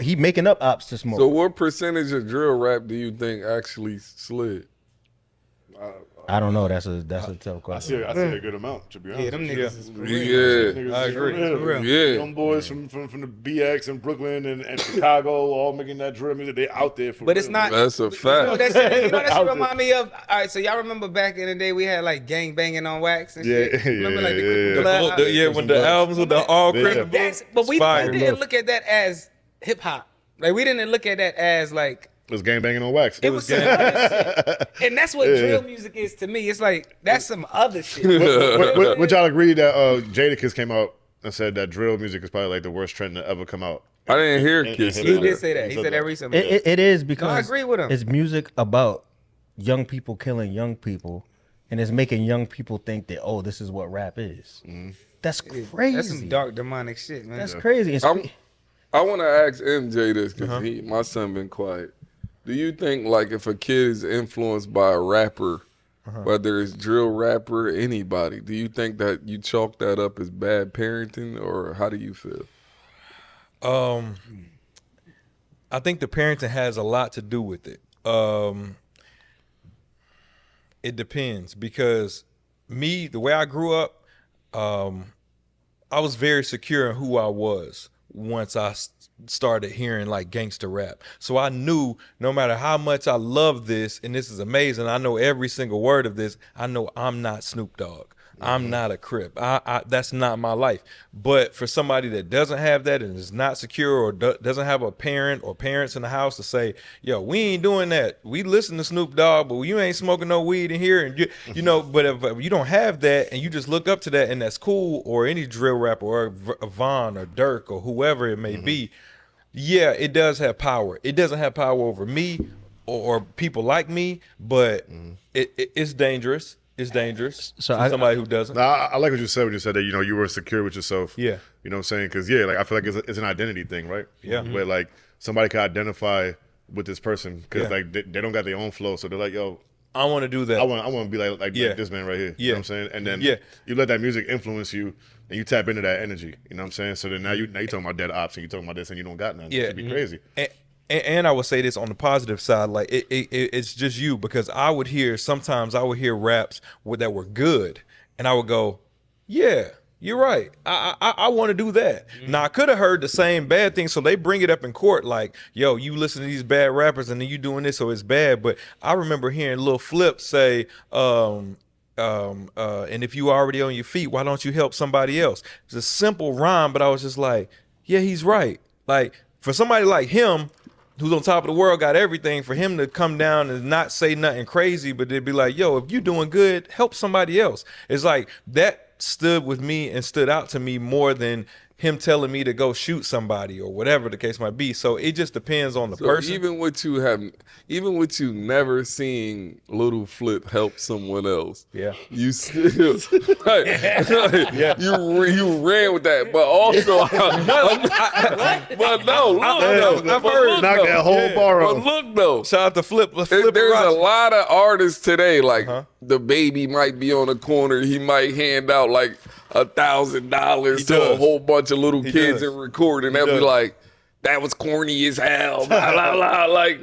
he making up ops to smoke. So what percentage of drill rap do you think actually slid? I don't know. That's a tough question. I see a good amount, to be honest. Yeah, them niggas is for real. Yeah, Niggas I is agree. for real. Yeah. Them boys from the BX and Brooklyn and Chicago all making that drill music. They out there for But real. it's not. That's a You know fact. that shit, you know that Out shit there. remind me of. All right, so y'all remember back in the day we had like gang banging on wax and Yeah, shit. Remember like the yeah, Crip yeah. Blood? Yeah, when the albums with the all Yeah. criminal. But we Fire. didn't look at that as hip hop. Like we didn't look at that as like. It was gang banging on wax. It was some other shit. And that's what drill music is to me. It's like that's some other shit. Would y'all agree that Jadakiss came out and said that drill music is probably like the worst trend to ever come out? I didn't hear in Kiss hip say hop? He did say that. He said that recently. It is because I agree with him. It's music about young people killing young people, and it's making young people think that, oh, this is what rap is. That's crazy. That's some dark demonic shit, man. That's crazy. I want to ask MJ this because my son been quiet. Do you think like if a kid is influenced by a rapper, whether it's drill rapper or anybody, do you think that you chalk that up as bad parenting, or how do you feel? I think the parenting has a lot to do with it. It depends because the way I grew up, I was very secure in who I was once I started hearing like gangster rap. So I knew no matter how much I love this, and this is amazing, I know every single word of this, I know I'm not Snoop Dogg. I'm not a Crip. That's not my life. But for somebody that doesn't have that and is not secure or doesn't have a parent or parents in the house to say, yo, we ain't doing that. We listen to Snoop Dogg, but you ain't smoking no weed in here. And you know, but if you don't have that and you just look up to that and that's cool, or any drill rapper or Von or Dirk or whoever it may be, yeah, it does have power. It doesn't have power over me or people like me, but it's dangerous. It's dangerous. So somebody who doesn't. I like what you said when you said that, you know, you were secure with yourself. Yeah. You know what I'm saying? Because, yeah, like I feel like it's an identity thing, right? Yeah. Where, like, somebody can identify with this person because, like, they don't got their own flow. So they're like, yo, I want to do that. I want to be like this man right here. You know what I'm saying? And then you let that music influence you and you tap into that energy. You know what I'm saying? So then now you talking about dead ops and you talking about this and you don't got nothing. Yeah. It'd be crazy. And I would say this on the positive side, like it's just you, because sometimes I would hear raps that were good, and I would go, yeah, you're right. I want to do that. Now I could have heard the same bad thing, so they bring it up in court, like, yo, you listen to these bad rappers and then you doing this, so it's bad. But I remember hearing Lil Flip say, and if you already on your feet, why don't you help somebody else? It's a simple rhyme, but I was just like, yeah, he's right. Like, for somebody like him, who's on top of the world, got everything, for him to come down and not say nothing crazy, but they'd be like, yo, if you doing good, help somebody else. It's like that stood with me and stood out to me more than him telling me to go shoot somebody or whatever the case might be. So it just depends on the person. Even with you never seeing Little Flip help someone else, you still you ran with that. But also, but no, look, I've heard knock that whole bar off. But look though, shout out to Flip. There's a lot of artists today. Like the Baby might be on the corner. He might hand out like $1,000 to a whole bunch of little kids and record, and they'll be like, that was corny as hell. Blah, blah, blah. Like,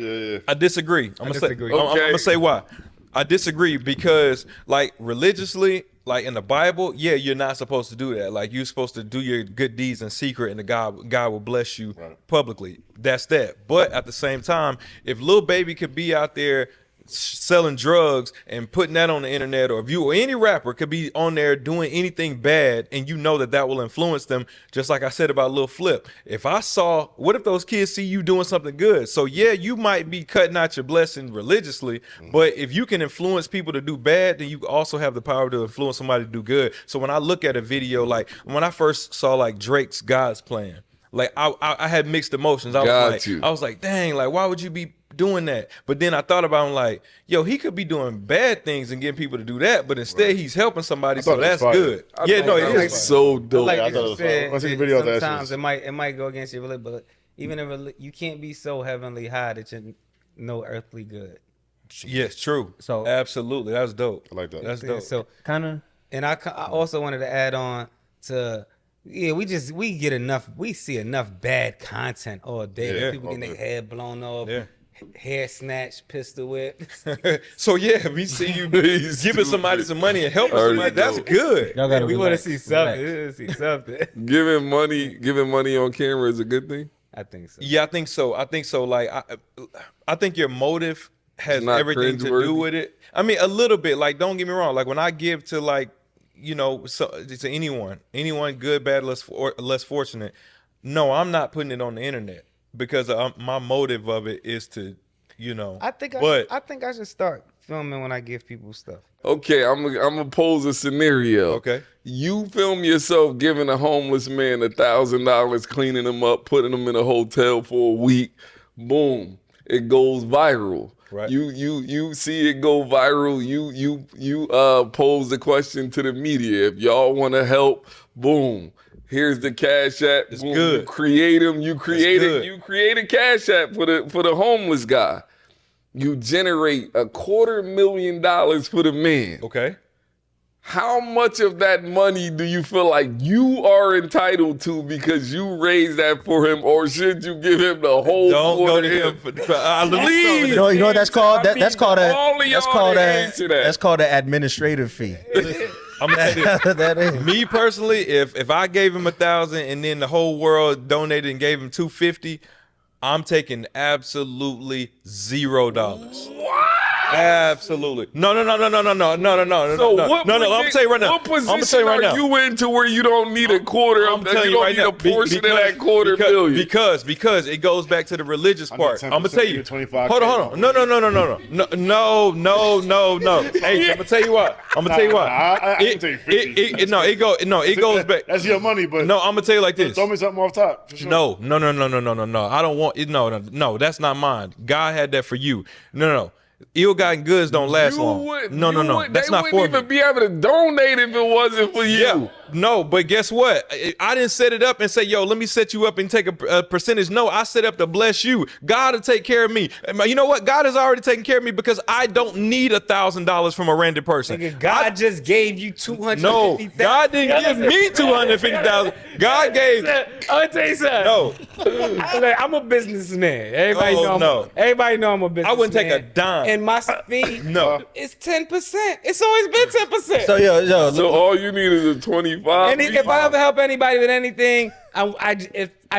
I disagree. I'm gonna say why. I disagree because, like, religiously, like in the Bible, yeah, you're not supposed to do that. Like, you're supposed to do your good deeds in secret, and God will bless you publicly. That's that. But at the same time, if Lil Baby could be out there selling drugs and putting that on the internet, or if you or any rapper could be on there doing anything bad, and you know that will influence them, just like I said about Lil Flip. What if those kids see you doing something good? So yeah, you might be cutting out your blessing religiously, but if you can influence people to do bad, then you also have the power to influence somebody to do good. So when I look at a video, like when I first saw like Drake's God's Plan, like I had mixed emotions. I was like, dang, like why would you be doing that? But then I thought about him like, yo, he could be doing bad things and getting people to do that, but instead he's helping somebody, so that's good. It is so dope. Like you said, sometimes it might go against your religion, but even if you can't be so heavenly high that you're no earthly good. Yes, true. So absolutely, that's dope. I like that. That's dope. So and I also wanted to add on to. Yeah, we see enough bad content all day. People getting their head blown off, hair snatched, pistol whipped. So yeah, we see you giving somebody some money and helping somebody. That's good. We want to see something. Giving money on camera is a good thing. I think so. Yeah, I think so. Like I think your motive has everything to do with it. I mean, a little bit. Like, don't get me wrong. Like when I give to like, you know, to anyone good, bad, less fortunate. No, I'm not putting it on the internet because my motive of it is to, you know. I think I should start filming when I give people stuff. Okay, I'm gonna pose a scenario. Okay, you film yourself giving a homeless man $1,000, cleaning him up, putting him in a hotel for a week. Boom, it goes viral. Right. You see it go viral. You pose the question to the media. If y'all want to help, boom. Here's the Cash App. It's boom, good. You create him. You create a Cash App for the homeless guy. You generate $250,000 for the man. Okay. How much of that money do you feel like you are entitled to because you raised that for him, or should you give him the whole? Don't go to him. Please. You know what that's called? That's called an administrative fee. I'm gonna tell you That is. me personally, if I gave him 1,000 and then the whole world donated and gave him 250, I'm taking absolutely $0. Absolutely. No. So no. what? I'm gonna tell you right now. What position are you in to where you don't need a quarter? I'm You telling you don't right need now. a portion of that quarter million. Because it goes back to the religious part. I'm gonna tell you. Hold on. No. Hey, I'm gonna tell you what. It goes back. That's your money, but no, I'm gonna tell you like this. Throw me something off top. For sure. No. I don't want it. No, that's not mine. God had that for you. No. Ill-gotten goods don't last long. No. That's not for me. They wouldn't even be able to donate if it wasn't for you. Yeah. No, but guess what? I didn't set it up and say, yo, let me set you up and take a percentage. No, I set up to bless you. God will take care of me. You know what? God has already taken care of me because I don't need $1,000 from a random person. Nigga, God just gave you $250,000. No, God didn't give me $250,000. God gave. I'll tell you something. No. I'm a businessman. Everybody know I'm a businessman. I wouldn't take a dime. And my fee is 10%. It's always been 10%. So all you need is a 25. If I ever help anybody with anything, I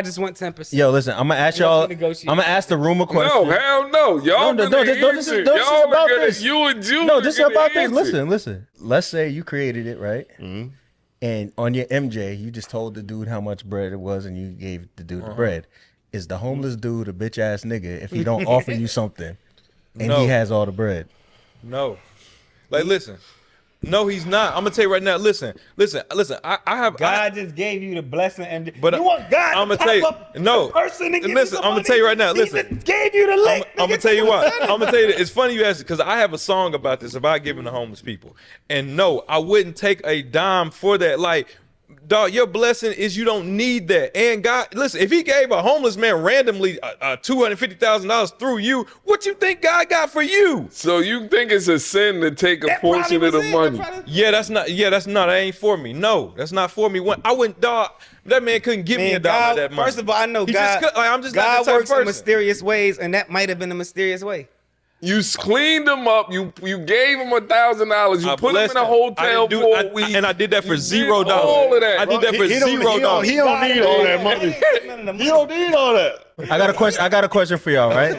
just want 10%. Yo, listen, I'm gonna ask y'all. I'm gonna ask the room a question. No, hell no. Y'all this is about this. You and Julie. No, this is about this. Listen. Let's say you created it, right? Mm-hmm. And on your MJ, you just told the dude how much bread it was, and you gave the dude the bread. Is the homeless dude a bitch ass nigga if he don't offer you something, and he has all the bread? No. Like, listen. No, he's not. I'm gonna tell you right now. Listen. I have. God just gave you the blessing, and but you want God I'm to gonna tell you. up No. the person and give Listen. you I'm gonna tell you right now. Listen. He just gave you the lick. I'm gonna tell you what. I'm gonna tell you. It's funny you asked because I have a song about this about giving to homeless people, and no, I wouldn't take a dime for that. Like, dog, your blessing is you don't need that. And God, listen, if he gave a homeless man randomly $250,000 through you, what you think God got for you? So you think it's a sin to take a portion of the money? Yeah, that's not. That ain't for me. No, that's not for me. I wouldn't, dog. That man couldn't give me a dollar of that money. First of all, I know God. I'm just God not the type works of in person. mysterious ways, and that might have been a mysterious way. You cleaned him up. You gave him $1,000. You put him in a hotel for a week. And I did that for $0. All of that. I did that for $0. He don't need all that money. He don't need all that. I got a question for y'all, right?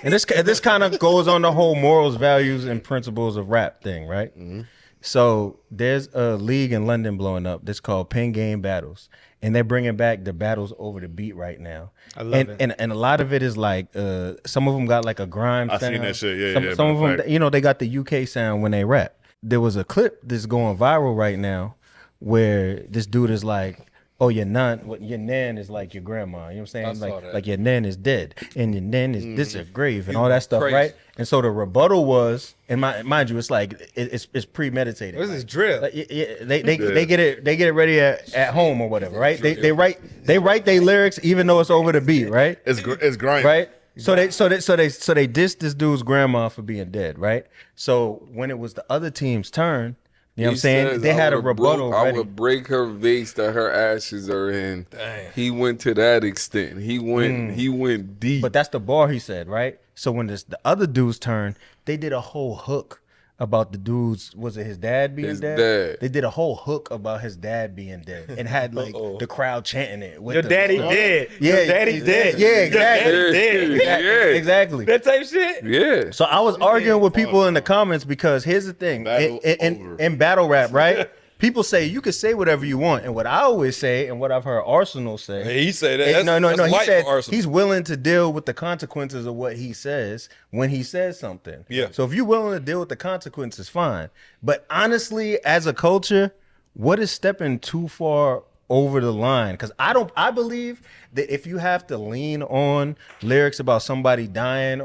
And this kind of goes on the whole morals, values, and principles of rap thing, right? Mm-hmm. So there's a league in London blowing up. That's called Pen Game Battles, and they're bringing back the battles over the beat right now. I love it. And a lot of it is like some of them got like a grime sound. I seen that shit. Yeah, some of them, they got the UK sound when they rap. There was a clip that's going viral right now where this dude is like, oh, your nan is like your grandma. You know what I'm saying? Like your nan is dead, and your nan is this is grave, and all that stuff, crazy. right? And so the rebuttal was, and mind you, it's like it's premeditated. This is drill. Like, they get it ready at home or whatever, right? They write their lyrics even though it's over the beat, right? It's grinding, right? So they dissed this dude's grandma for being dead, right? So when it was the other team's turn. You know what I'm saying? They had a rebuttal ready. I would break her vase that her ashes are in. Damn. He went to that extent. He went deep. But that's the bar he said, right? So when the other dude's turn, they did a whole hook about the dude's, was it his dad being dead? They did a whole hook about his dad being dead and had like the crowd chanting it. With your daddy dead. Yeah, your daddy dead. Yeah, exactly. Your daddy dead. Yeah, exactly. That type shit. Yeah. So I was arguing with people in the comments because here's the thing. In battle rap, right? People say you can say whatever you want, and what I always say, and what I've heard Arsenal say, he said that. No. He said Arsenal. He's willing to deal with the consequences of what he says when he says something. Yeah. So if you're willing to deal with the consequences, fine. But honestly, as a culture, what is stepping too far over the line? Because I believe that if you have to lean on lyrics about somebody dying,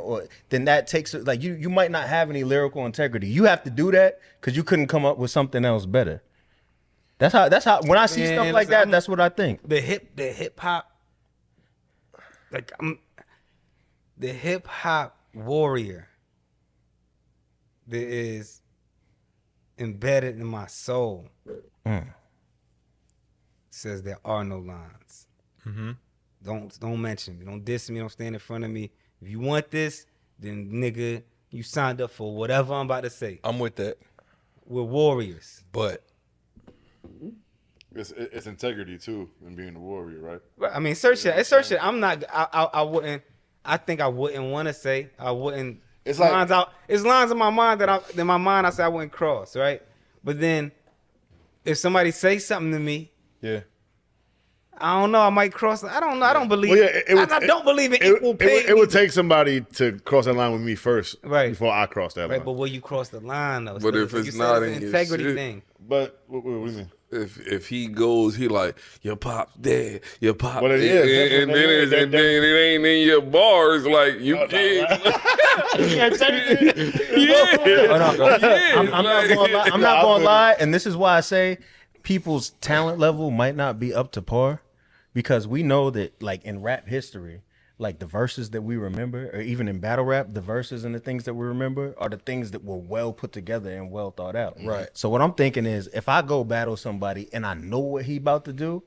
then that takes like you might not have any lyrical integrity. You have to do that because you couldn't come up with something else better. That's how when I see stuff like that, that's what I think. The hip hop, like the hip hop warrior that is embedded in my soul says there are no lines. Mm-hmm. Don't mention me. Don't diss me. Don't stand in front of me. If you want this, then nigga, you signed up for whatever I'm about to say. I'm with that. We're warriors. But It's integrity too in being a warrior, right? But, I mean, certain shit. I'm not. I wouldn't. I think I wouldn't want to say. I wouldn't. It's lines out. It's lines in my mind that I say I wouldn't cross, right? But then, if somebody says something to me, yeah, I don't know. I might cross. I don't know. I don't believe. Well, yeah, I don't believe in equal pay. It would take somebody to cross that line with me first, right, before I cross that line. Right, but will you cross the line though? But if it's not in your integrity shit, thing. But what do you mean? If he goes, he like your pop's dead, your pop, Well, it dead. is. and then it ain't in your bars. Like you can't. I'm not gonna lie, and this is why I say people's talent level might not be up to par, because we know that, like, in rap history, like, the verses that we remember, or even in battle rap, the verses and the things that we remember are the things that were well put together and well thought out. Right. So what I'm thinking is, if I go battle somebody and I know what he about to do,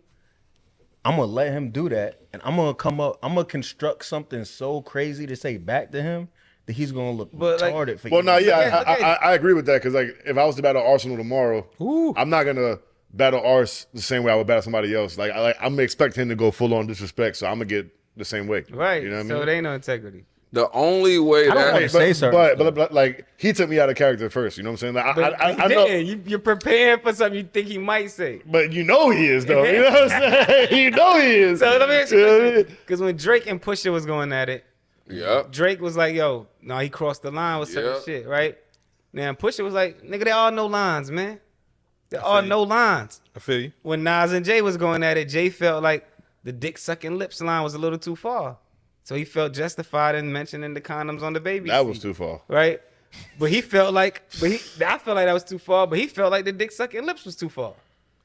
I'm gonna let him do that, and I'm gonna construct something so crazy to say back to him that he's gonna look retarded for you. Well, no, yeah, I agree with that, because like if I was to battle Arsenal tomorrow, I'm not gonna battle Ars the same way I would battle somebody else. Like I'm gonna expect him to go full on disrespect, so I'm gonna get the same way. Right. You know what I So mean? it ain't no integrity. The only way but like he took me out of character first. You know what I'm saying? Like, I know. You're preparing for something you think he might say. But you know he is though. You know what I'm saying? You know he is. So let me ask you, because when Drake and Pusha was going at it, Yep. Drake was like, "Yo, no, he crossed the line with certain Yep. shit, right?" Now Pusha was like, "Nigga, they all know lines, man. They all know lines." I feel you. When Nas and Jay was going at it, Jay felt like the dick sucking lips line was a little too far, so he felt justified in mentioning the condoms on the baby. That seat, was too far. right? But he felt like, I felt like that was too far. But he felt like the dick sucking lips was too far.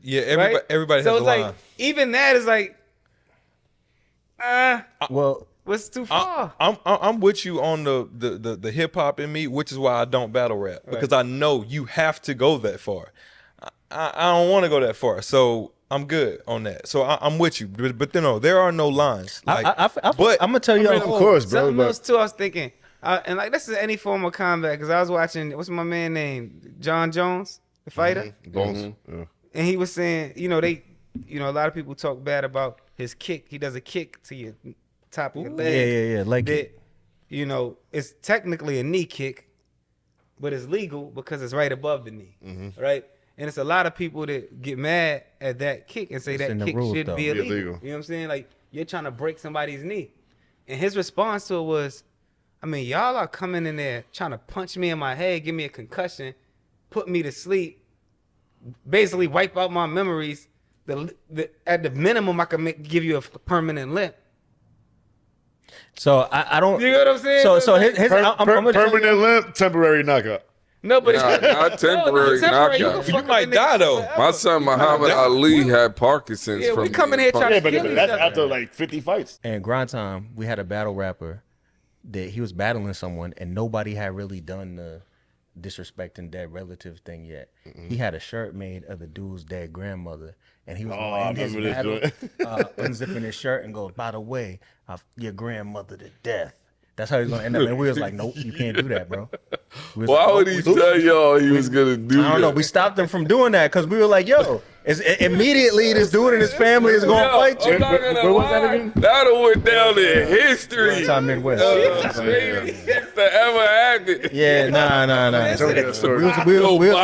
Yeah, Right? everybody So has it's a line. like, even that is like, well, what's too far? I'm with you on the hip hop in me, which is why I don't battle rap, because I know you have to go that far. I don't want to go that far, so I'm good on that. So I'm with you, but there are no lines. Like, but I'm gonna tell you, of course, bro. Something else too, I was thinking, and like this is any form of combat, because I was watching, what's my man name, John Jones, the fighter, Bones. Yeah. and he was saying, a lot of people talk bad about his kick. He does a kick to your top of your leg. Yeah, like that, it's technically a knee kick, but it's legal because it's right above the knee, right? And it's a lot of people that get mad at that kick and say It's in that the kick rules, should though. be Be illegal. illegal. You know what I'm saying? Like, you're trying to break somebody's knee. And his response to it was, I mean, y'all are coming in there trying to punch me in my head, give me a concussion, put me to sleep, basically wipe out my memories. At the minimum, I can give you a permanent limp. So I don't. You know what I'm saying? So his I'm gonna tell you- Permanent limp, temporary knockout. No, but not temporary knockout. You might die though. My son Muhammad Ali had Parkinson's. Yeah, we from coming here trying to but kill each that's other. after like 50 fights. And grind time, we had a battle rapper that he was battling someone, and nobody had really done the disrespecting dead relative thing yet. He had a shirt made of the dude's dead grandmother, and he was I in his remember this battle, unzipping his shirt and goes, "By the way, your grandmother to death." That's how he's gonna end up. And we was like, "Nope, you can't do that, bro." We was Why like, would "Nope, he tell y'all he was gonna do that? I don't know. We stopped him from doing that because we were like, "Yo, immediately this dude and his family is gonna fight you." I'm not gonna lie. That'll went down in history. Time Midwest. Greatest shit to ever happen. Yeah, nah. By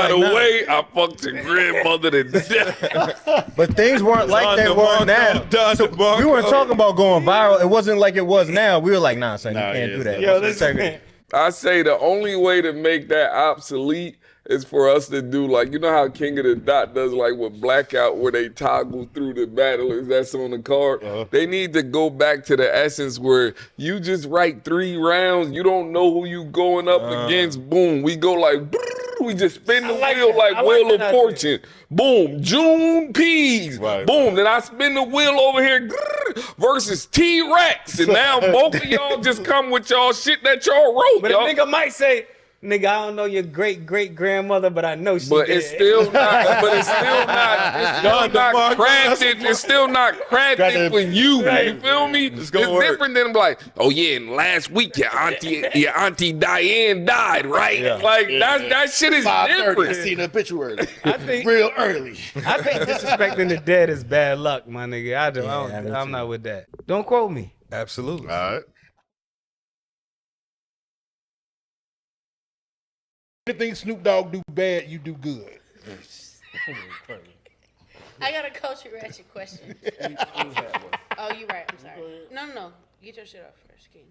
the way, I fucked your grandmother to death. But things weren't like that weren't now. So we weren't talking about going viral. It wasn't like it was now. We were like, "Nah, son, you can't do that." Yo, listen. I say the only way to make that obsolete is for us to do like, you know how King of the Dot does like with Blackout where they toggle through the battlers that's on the card. They need to go back to the essence where you just write 3 rounds. You don't know who you going up against. Boom. We go like, we just spin the wheel like Wheel of Fortune. Boom. June Peas. Right. Boom. Then I spin the wheel over here versus T-Rex. And now both of y'all just come with y'all shit that y'all wrote. But a nigga might say, Nigga, I don't know your great grandmother, but I know she But did. it's still not. But it's still not. It's still not crafted. It's still not crafted for you. You feel me? It's different than like, oh yeah, and last week your auntie Diane died, right? Yeah. Like that shit is 5:30, different. I seen the obituary. I think real early. I think disrespecting the dead is bad luck, my nigga. I'm not with that. Don't quote me. Absolutely. All right. Anything Snoop Dogg do bad, you do good. I got a culture ratchet question. Oh, you right. I'm sorry. No. Get your shit off first, King.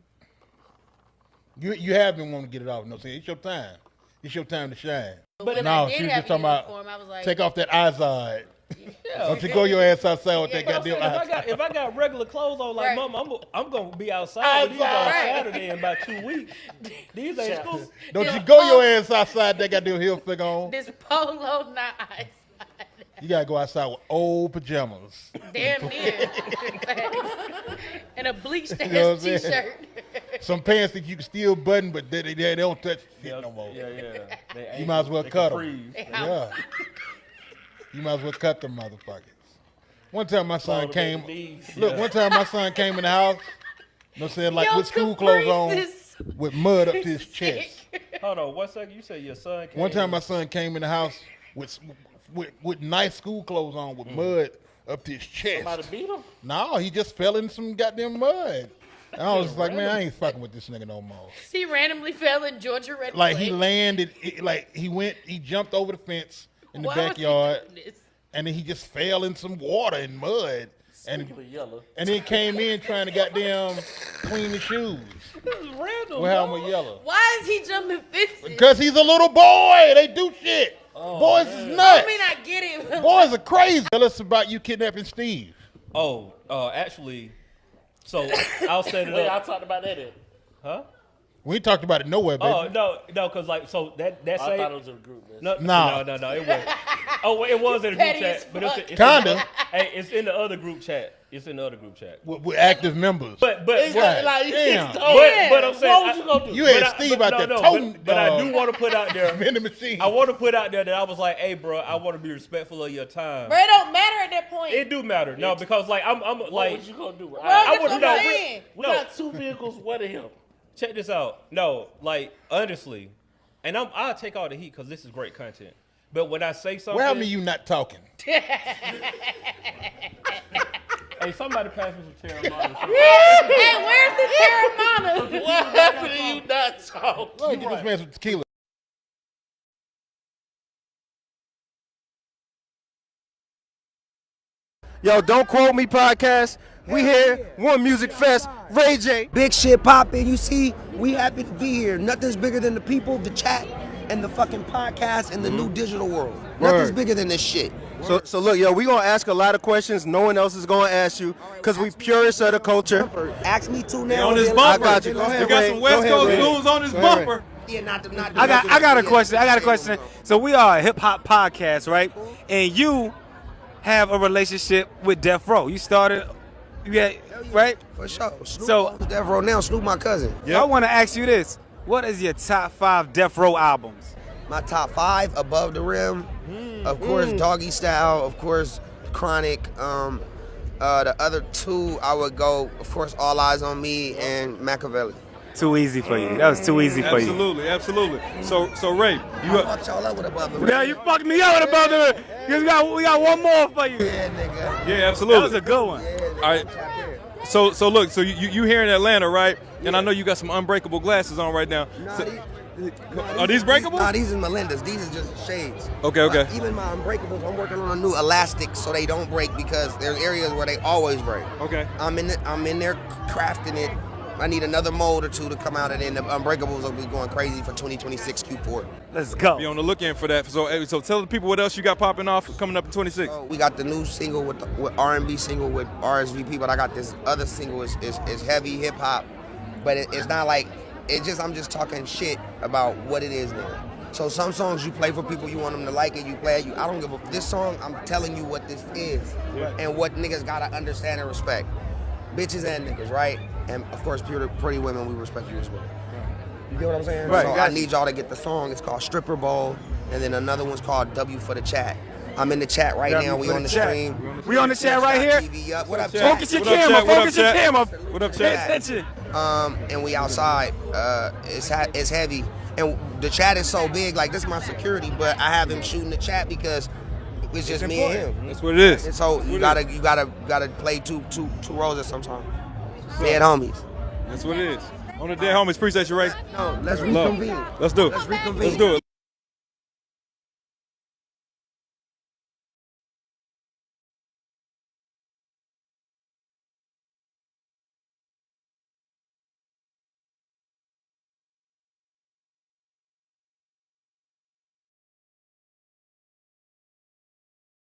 You have been wanting to get it off. No, see, it's your time. It's your time to shine. But no, I she did was have just a talking about uniform. I was like, take off that eyeside. Yeah. Don't you go your ass outside with that But I'm goddamn saying, eyeside. if I got regular clothes on, like Right. Mom, I'm gonna be outside with these on Saturday in about 2 weeks. These ain't school. Don't you go your ass outside that goddamn heel flick on. this polo, not ice. You gotta go outside with old pajamas. Damn near. And a bleached You know what ass I'm saying? t-shirt. Some pants that you can still button, but they don't touch shit no more. Yeah. You might as well cut them. They Yeah. You might as well cut them motherfuckers. One time my son came. Look, one time my son came in the house. You know what I'm saying? Like with school clothes on, with mud up to his chest. Hold on, 1 second. You say your son came. One time my son came in the house with nice school clothes on, with mud up to his chest. Somebody beat him? No, he just fell in some goddamn mud. And I was like, man, I ain't fucking with this nigga no more. He randomly fell in Georgia Red Like Clay. he landed, he jumped over the fence in the Why was he backyard, doing this? and then he just fell in some water and mud, and yellow. then came in trying to goddamn clean the shoes. This is random. With helmet yellow. Why is he jumping fences? Because he's a little boy. They do shit. Boys is nuts. I mean, I get it. Boys are crazy. Tell us about you kidnapping Steve. Oh, actually, so I'll set it Wait, I up. talked about that in. Huh? We ain't talked about it nowhere, baby. Oh no, cause like so that I same. thought it was in a group. No, Nah. no, it wasn't. Oh, well, it was in a group Petty as chat, but fuck. it's Kinda. Hey, it's in the other group chat. It's in the other group chat. With active members. But It's right. like, damn. But I'm saying, What was you gonna do? You had Steve out there toting. but I do want to put out there. In the machine. I want to put out there that I was like, hey, bro, I want to be respectful of your time. Bro, it don't matter at that point. It do matter, no, because like I'm What like, was you gonna do? Bro, I that's wouldn't what I'm know. saying. We got 2 vehicles. What of him? Check this out. No, like honestly, and I'll take all the heat because this is great content. But when I say something, What happened to you not talking? Hey, somebody pass me some Terramana. Hey, where's the Terramana? What happened to you not talking? Well, get this man some tequila. Yo, Don't Quote Me podcast. We here, One Music Fest, Ray J. Big shit popping. You see, we happy to be here. Nothing's bigger than the people, the chat, and the fucking podcast and the new digital world. Nothing's bigger than this shit. So look, yo, we gonna ask a lot of questions no one else is gonna ask you, cause we purists of the culture. Ask me too now. On this then bumper. I I got you. Go ahead, We got Ray. some Go West ahead, Coast Ray. dudes on this Go ahead, bumper. Yeah, not the I got a question. I got a question. So we are a hip hop podcast, right? And you have a relationship with Death Row. You started, right? For sure. Snoop So owns Death Row now. Snoop my cousin. I want to ask you this: what is your top 5 Death Row albums? My top 5, Above the Rim. Of course, Doggy Style. Of course, Chronic. The other 2, I would go, of course, All Eyes on Me and Machiavelli. Too easy for you. That was too easy for you. Absolutely. So Ray, you I fucked y'all up with Above the Rim. Yeah, you fucked me up with Above the Rim. We got one more for you. Yeah, nigga. Yeah, absolutely. That was a good one. All right. So look, so you here in Atlanta, right? And I know you got some unbreakable glasses on right now. Are these breakable? Nah, these are Melinda's. These are just shades. Okay. Like, even my unbreakables, I'm working on a new elastic so they don't break because there's areas where they always break. Okay. I'm in there crafting it. I need another mold or 2 to come out, and then the unbreakables will be going crazy for 2026 Q4. Let's go. Be on the lookout for that. So tell the people what else you got popping off coming up in 26. We got the new single with R&B single with RSVP, but I got this other single is heavy hip hop, but it's not like I'm just talking shit about what it is now. So some songs you play for people, you want them to like it, you play it. I don't give a. This song, I'm telling you what this is, and what niggas gotta understand and respect. Bitches and niggas, right? And of course, pretty women, we respect you as well. You get what I'm saying? Right, So gotcha. I need y'all to get the song. It's called Stripper Bowl, and then another one's called W for the Chat. I'm in the chat right W now. for We the on the chat. stream. We on the chat right here. TV up. What up, chat? Focus your camera. Focus your camera. What up, Pay chat? attention. And we outside. It's heavy, and the chat is so big. Like, this is my security, but I have him shooting the chat because it's just me and him. That's what it is. And so you gotta play two roles at some time. Dead homies. That's what it is. On the dead homies, appreciate you, Ray. No, let's Love. reconvene. Let's do it. Let's reconvene. Let's do it.